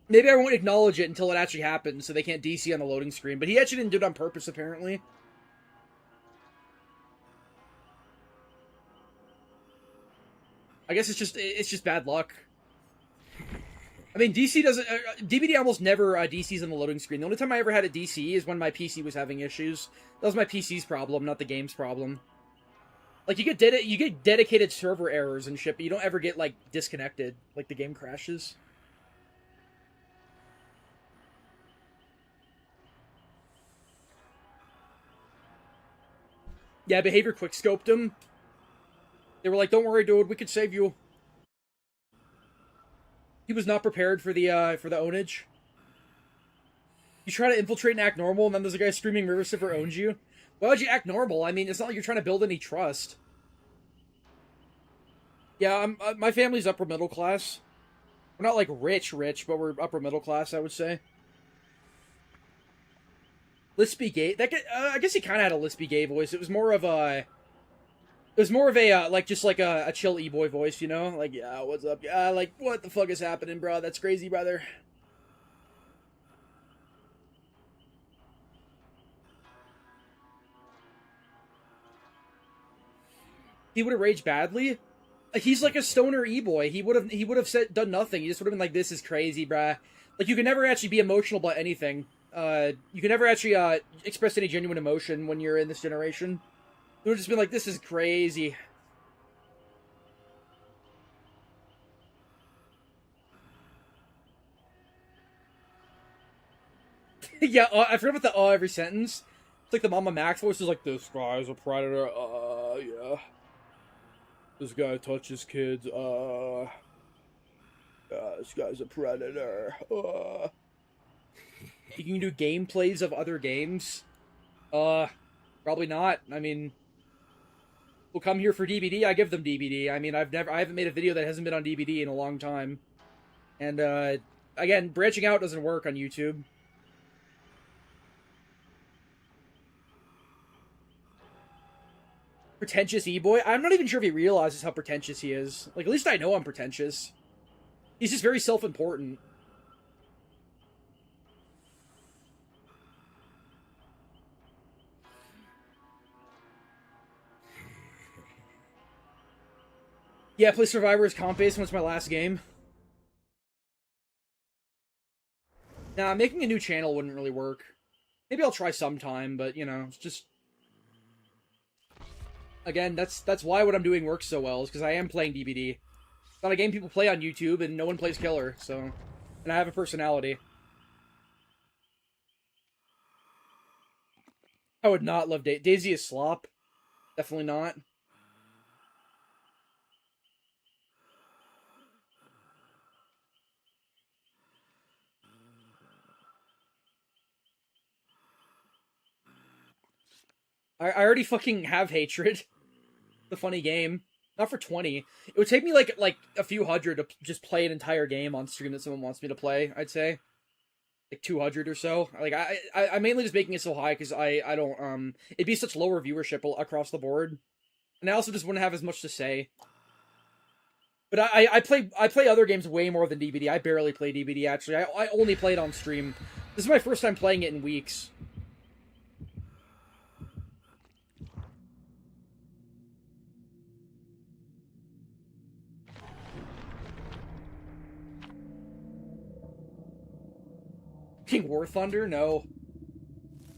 Speaker 3: Maybe I won't acknowledge it until it actually happens, so they can't DC on the loading screen. But he actually didn't do it on purpose, apparently. I guess it's just bad luck. I mean, DC doesn't... DBD almost never DCs on the loading screen. The only time I ever had a DC is when my PC was having issues. That was my PC's problem, not the game's problem. Like, you get dedicated server errors and shit, but you don't ever get, like, disconnected. Like, the game crashes. Yeah, Behavior quickscoped him. They were like, don't worry, dude, we could save you. He was not prepared for the ownage. You try to infiltrate and act normal, and then there's a guy screaming River Cipher owns you. Why would you act normal? I mean, it's not like you're trying to build any trust. Yeah, my family's upper middle class. We're not, like, rich, but we're upper middle class, I would say. Lispy gay. That guy, I guess he kind of had a lispy gay voice. It was more of a, like, just like a chill e-boy voice, you know? Like, yeah, what's up? Yeah, like, what the fuck is happening, bro? That's crazy, brother. He would have raged badly. He's like a stoner e-boy. He would have done nothing. He just would have been like, this is crazy, bruh. Like, you can never actually be emotional about anything. You can never actually, express any genuine emotion when you're in this generation. You would have just been like, this is crazy. Yeah, I forgot about the every sentence. It's like the Mama Max voice is like, this guy's a predator, yeah. This guy touches kids, yeah, this guy's a predator, You can do gameplays of other games? Probably not. I mean, we'll come here for DBD, I give them DBD. I mean, I haven't made a video that hasn't been on DBD in a long time. And, again, branching out doesn't work on YouTube. Pretentious e-boy? I'm not even sure if he realizes how pretentious he is. Like, at least I know I'm pretentious. He's just very self-important. Yeah, play Survivors comp base when it's my last game. Nah, making a new channel wouldn't really work. Maybe I'll try sometime, but you know, it's just again, that's why what I'm doing works so well, is because I am playing DBD. It's not a game people play on YouTube, and no one plays killer, so, and I have a personality. I would not love Daisy is slop. Definitely not. I already fucking have hatred. The funny game. Not for 20. It would take me like a few hundred to just play an entire game on stream that someone wants me to play, I'd say. Like 200 or so. Like I'm mainly just making it so high because I don't it'd be such lower viewership across the board. And I also just wouldn't have as much to say. But I play other games way more than DBD. I barely play DBD actually. I only play it on stream. This is my first time playing it in weeks. War Thunder? No.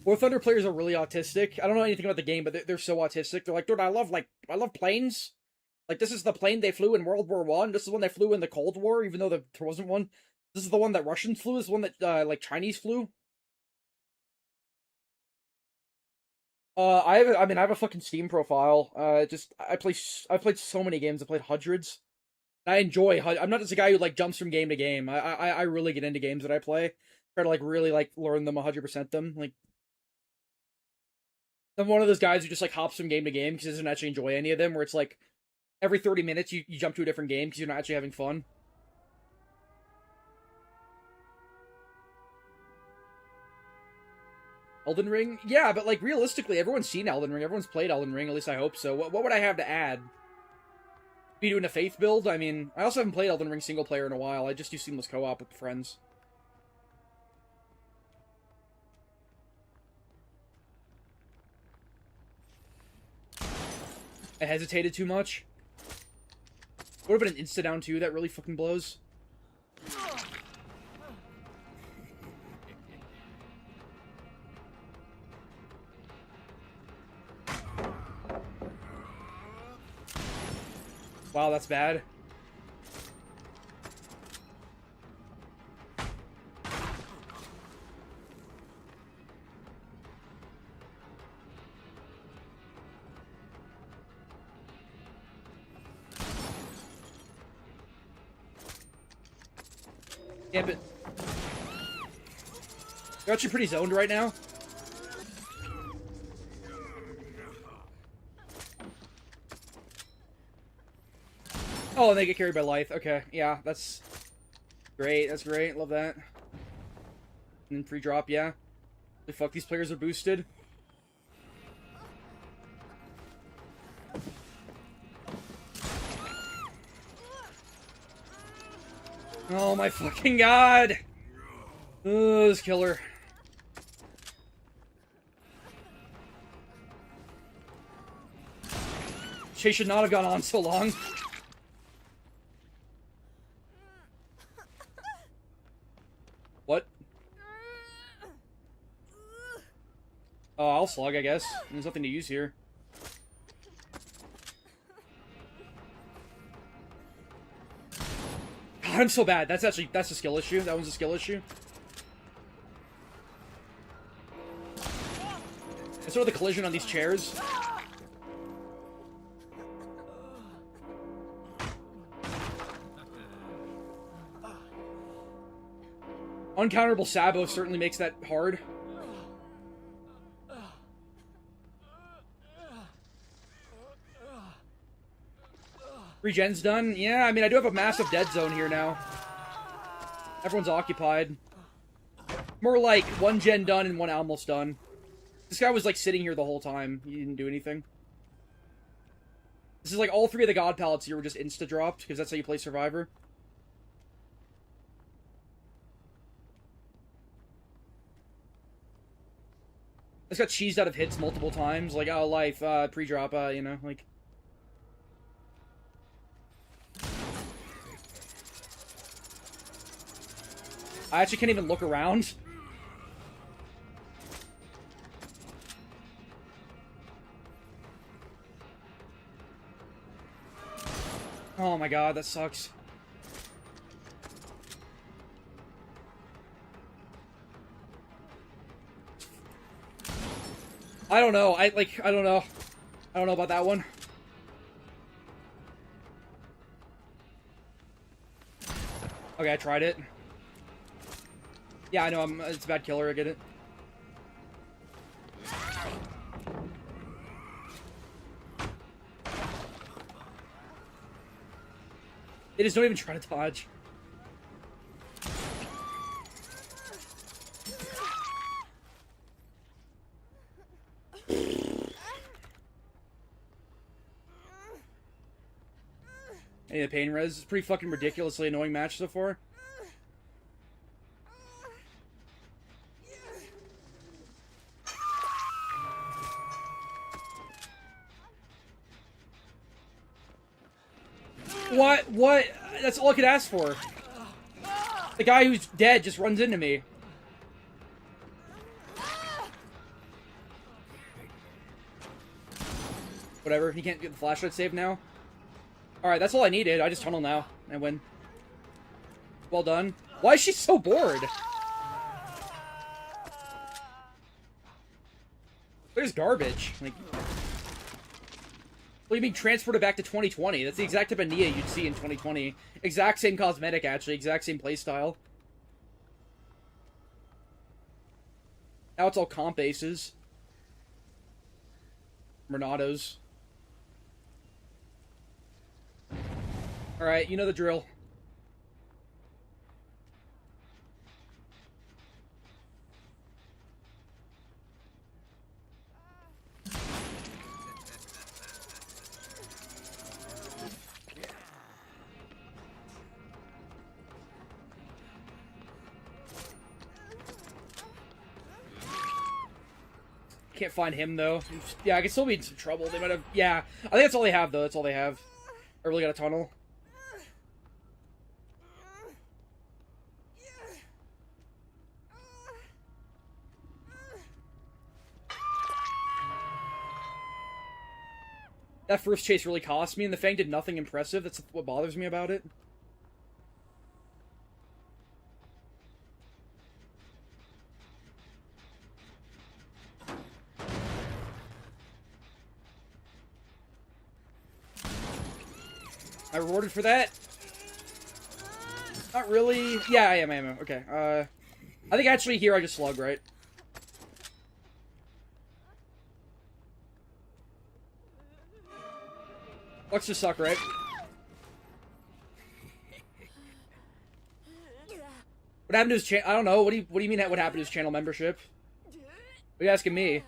Speaker 3: War Thunder players are really autistic. I don't know anything about the game, but they're so autistic. They're like, dude, I love planes. Like, this is the plane they flew in World War One. This is the one they flew in the Cold War, even though there wasn't one. This is the one that Russians flew. This is the one that like Chinese flew. I have a fucking Steam profile. I've played so many games. I played hundreds. I enjoy. I'm not just a guy who like jumps from game to game. I really get into games that I play. Try to like really like learn them 100% them. Like I'm one of those guys who just like hops from game to game because he doesn't actually enjoy any of them. Where it's like every 30 minutes you jump to a different game because you're not actually having fun. Elden Ring? Yeah, but like realistically, everyone's seen Elden Ring. Everyone's played Elden Ring. At least I hope so. What would I have to add? Be doing a faith build? I mean, I also haven't played Elden Ring single player in a while. I just do seamless co-op with friends. I hesitated too much. What about an insta-down too? That really fucking blows. Wow, that's bad. Yeah, but you're actually pretty zoned right now. Oh, and they get carried by life. Okay, yeah, that's great. That's great. Love that. And then free drop, yeah. The fuck, these players are boosted. Oh my fucking god! Oh, this killer. Chase should not have gone on so long. What? Oh, I'll slug, I guess. There's nothing to use here. God, I'm so bad. That's a skill issue. That one's a skill issue. I saw the collision on these chairs. Uncounterable Sabo certainly makes that hard. Regen's done? Yeah, I mean, I do have a massive dead zone here now. Everyone's occupied. More like one gen done and one almost done. This guy was like sitting here the whole time. He didn't do anything. This is like all three of the god palettes here were just insta-dropped, because that's how you play Survivor. I just got cheesed out of hits multiple times. Like, oh, life, pre-drop, you know, like... I actually can't even look around. Oh my god, that sucks. I don't know. I don't know. I don't know about that one. Okay, I tried it. Yeah, I know. It's a bad killer. I get it. They just don't even try to dodge. Any of the pain res? It's a pretty fucking ridiculously annoying match so far. What? What? That's all I could ask for. The guy who's dead just runs into me. Whatever, he can't get the flashlight saved now. Alright, that's all I needed. I just tunnel now and win. Well done. Why is she so bored? There's garbage. Like, what do you mean transported back to 2020? That's the exact type of Nia you'd see in 2020. Exact same cosmetic, actually. Exact same playstyle. Now it's all comp aces. Renatos. Alright, you know the drill. Can't find him, though. Yeah, I can still be in some trouble. They might have... Yeah, I think that's all they have, though. That's all they have. I really got a tunnel. That first chase really cost me, and the Fang did nothing impressive. That's what bothers me about it. I rewarded for that? Not really. Yeah, I am. Okay. I think actually here I just slug, right? Looks just suck, right? What happened to his channel? I don't know. What do you mean what happened to his channel membership? What are you asking me?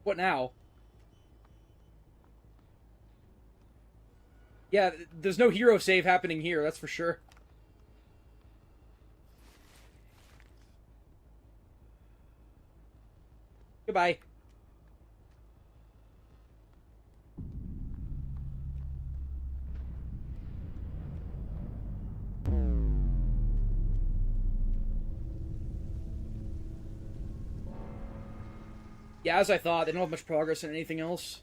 Speaker 3: What now? Yeah, there's no hero save happening here, that's for sure. Goodbye. Yeah, as I thought, they don't have much progress in anything else.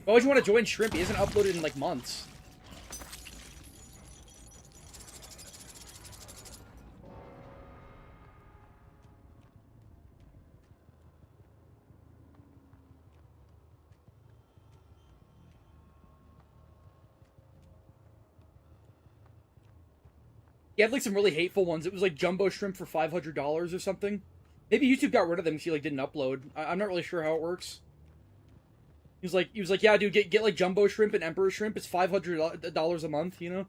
Speaker 3: Why would you want to join Shrimp? He hasn't uploaded in like months. He had like some really hateful ones. It was like Jumbo Shrimp for $500 or something. Maybe YouTube got rid of them because he like didn't upload. I'm not really sure how it works. He was like, yeah, dude, get like Jumbo Shrimp and Emperor Shrimp. It's $500 a month, you know?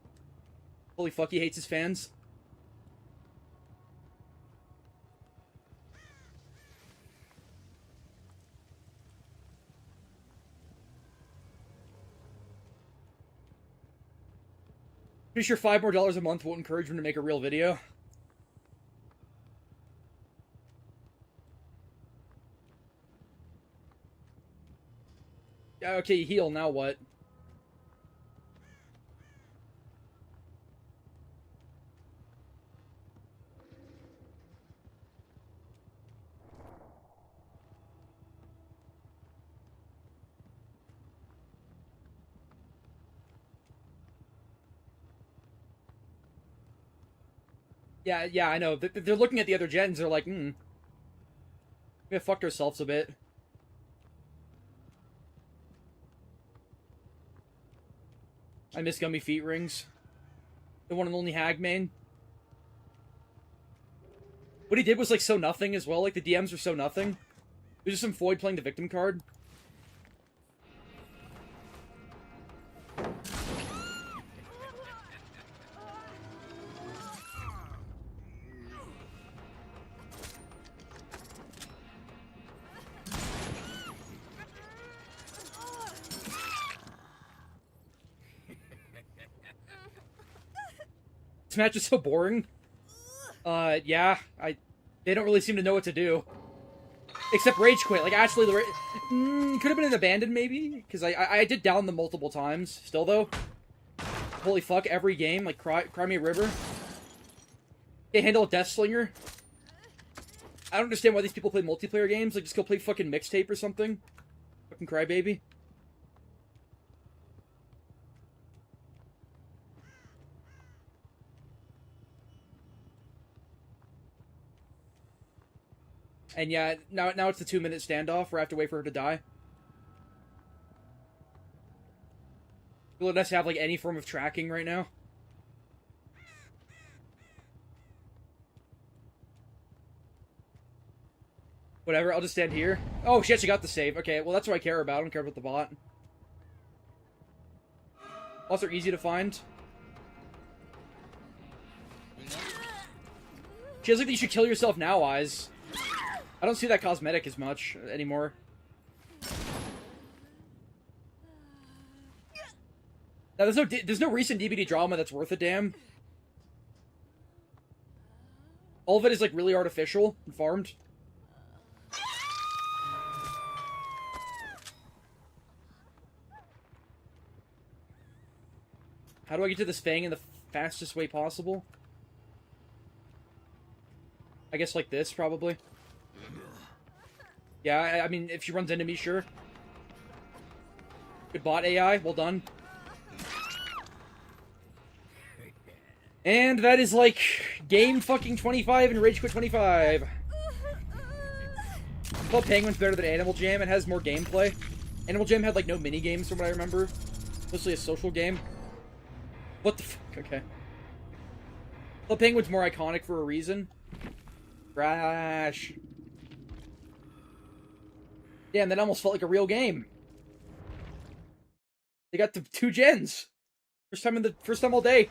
Speaker 3: Holy fuck, he hates his fans. Pretty sure $5 more a month won't encourage him to make a real video. Yeah, okay, you heal, now what? Yeah, I know. They're looking at the other gens, they're like, we have fucked ourselves a bit. I miss Gummy Feet Rings. The one and only Hagman. What he did was, like, so nothing as well. Like, the DMs were so nothing. There's just some Void playing the victim card. This match is so boring. Yeah, they don't really seem to know what to do. Except Rage Quit. Like, actually, could have been an Abandoned, maybe? Because I did down them multiple times. Still, though. Holy fuck, every game. Like, Cry Me a River. They handle a Death Slinger. I don't understand why these people play multiplayer games. Like, just go play fucking Mixtape or something. Fucking Crybaby. And yeah, now it's the 2-minute standoff where I have to wait for her to die. Will it have, like, any form of tracking right now? Whatever, I'll just stand here. Oh, she actually got the save. Okay, well, that's what I care about. I don't care about the bot. Also, they're easy to find. She has like, you should kill yourself now eyes. I don't see that cosmetic as much anymore. Now, there's no recent DVD drama that's worth a damn. All of it is, like, really artificial and farmed. How do I get to this Fang in the fastest way possible? I guess like this, probably. Yeah, I mean, if she runs into me, sure. Good bot AI, well done. And that is, like, game fucking 25 and Rage Quit 25. I thought Penguin's better than Animal Jam. It has more gameplay. Animal Jam had, like, no mini-games from what I remember. Mostly a social game. What the fuck? Okay. I thought Penguin's more iconic for a reason. Crash. Damn, that almost felt like a real game. They got the 2 gens. First time all day.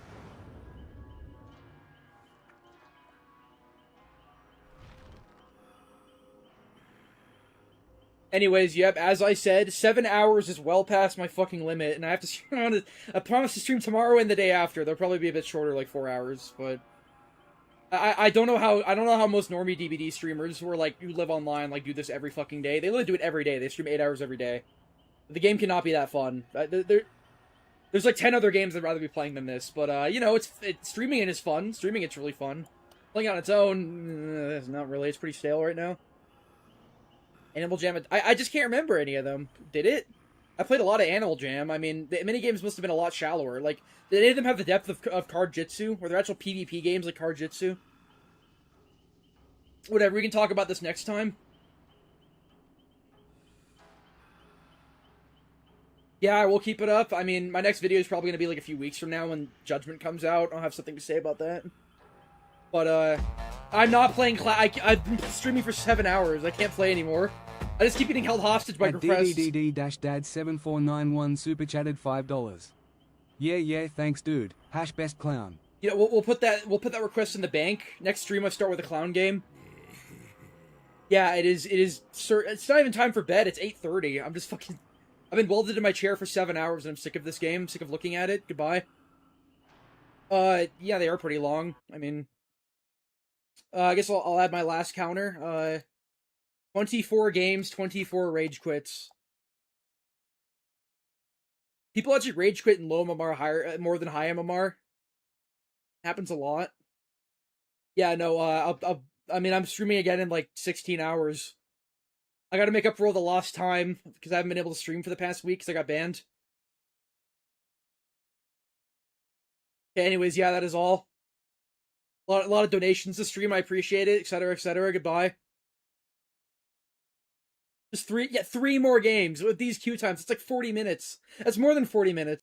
Speaker 3: Anyways, yep, as I said, 7 hours is well past my fucking limit, and I have to stream on it. I promise to stream tomorrow and the day after. They'll probably be a bit shorter, like 4 hours, but I don't know how most normie DVD streamers who are like, who live online, like, do this every fucking day. They literally do it every day. They stream 8 hours every day. The game cannot be that fun. There's like 10 other games I'd rather be playing than this, but you know, streaming it is fun. Streaming it's really fun. Playing on its own, not really. It's pretty stale right now. Animal Jam, I just can't remember any of them. Did it? I played a lot of Animal Jam. I mean, the minigames must have been a lot shallower. Like, did any of them have the depth of Card Jitsu? Were there actual PvP games like Card Jitsu? Whatever, we can talk about this next time. Yeah, I will keep it up. I mean, my next video is probably going to be like a few weeks from now when Judgment comes out. I'll have something to say about that. But, I'm not playing I've been streaming for 7 hours. I can't play anymore. I just keep getting held hostage by repressed...
Speaker 4: DDD-Dad7491 super chatted $5. Yeah, thanks dude. #bestclown.
Speaker 3: You know, we'll put that request in the bank. Next stream I start with a clown game. Yeah, it is it's not even time for bed. It's 8:30. I'm just fucking I've been welded in my chair for 7 hours and I'm sick of this game, sick of looking at it. Goodbye. Yeah, they are pretty long. I mean, I guess I'll add my last counter. 24 games, 24 rage quits. People actually rage quit in low MMR higher more than high MMR. Happens a lot. Yeah, no, I mean, I'm streaming again in like 16 hours. I gotta make up for all the lost time because I haven't been able to stream for the past week because I got banned. Okay, anyways, yeah, that is all. A lot of donations to stream, I appreciate it, etc., etc. Goodbye. Just three more games with these queue times. It's like 40 minutes. That's more than 40 minutes.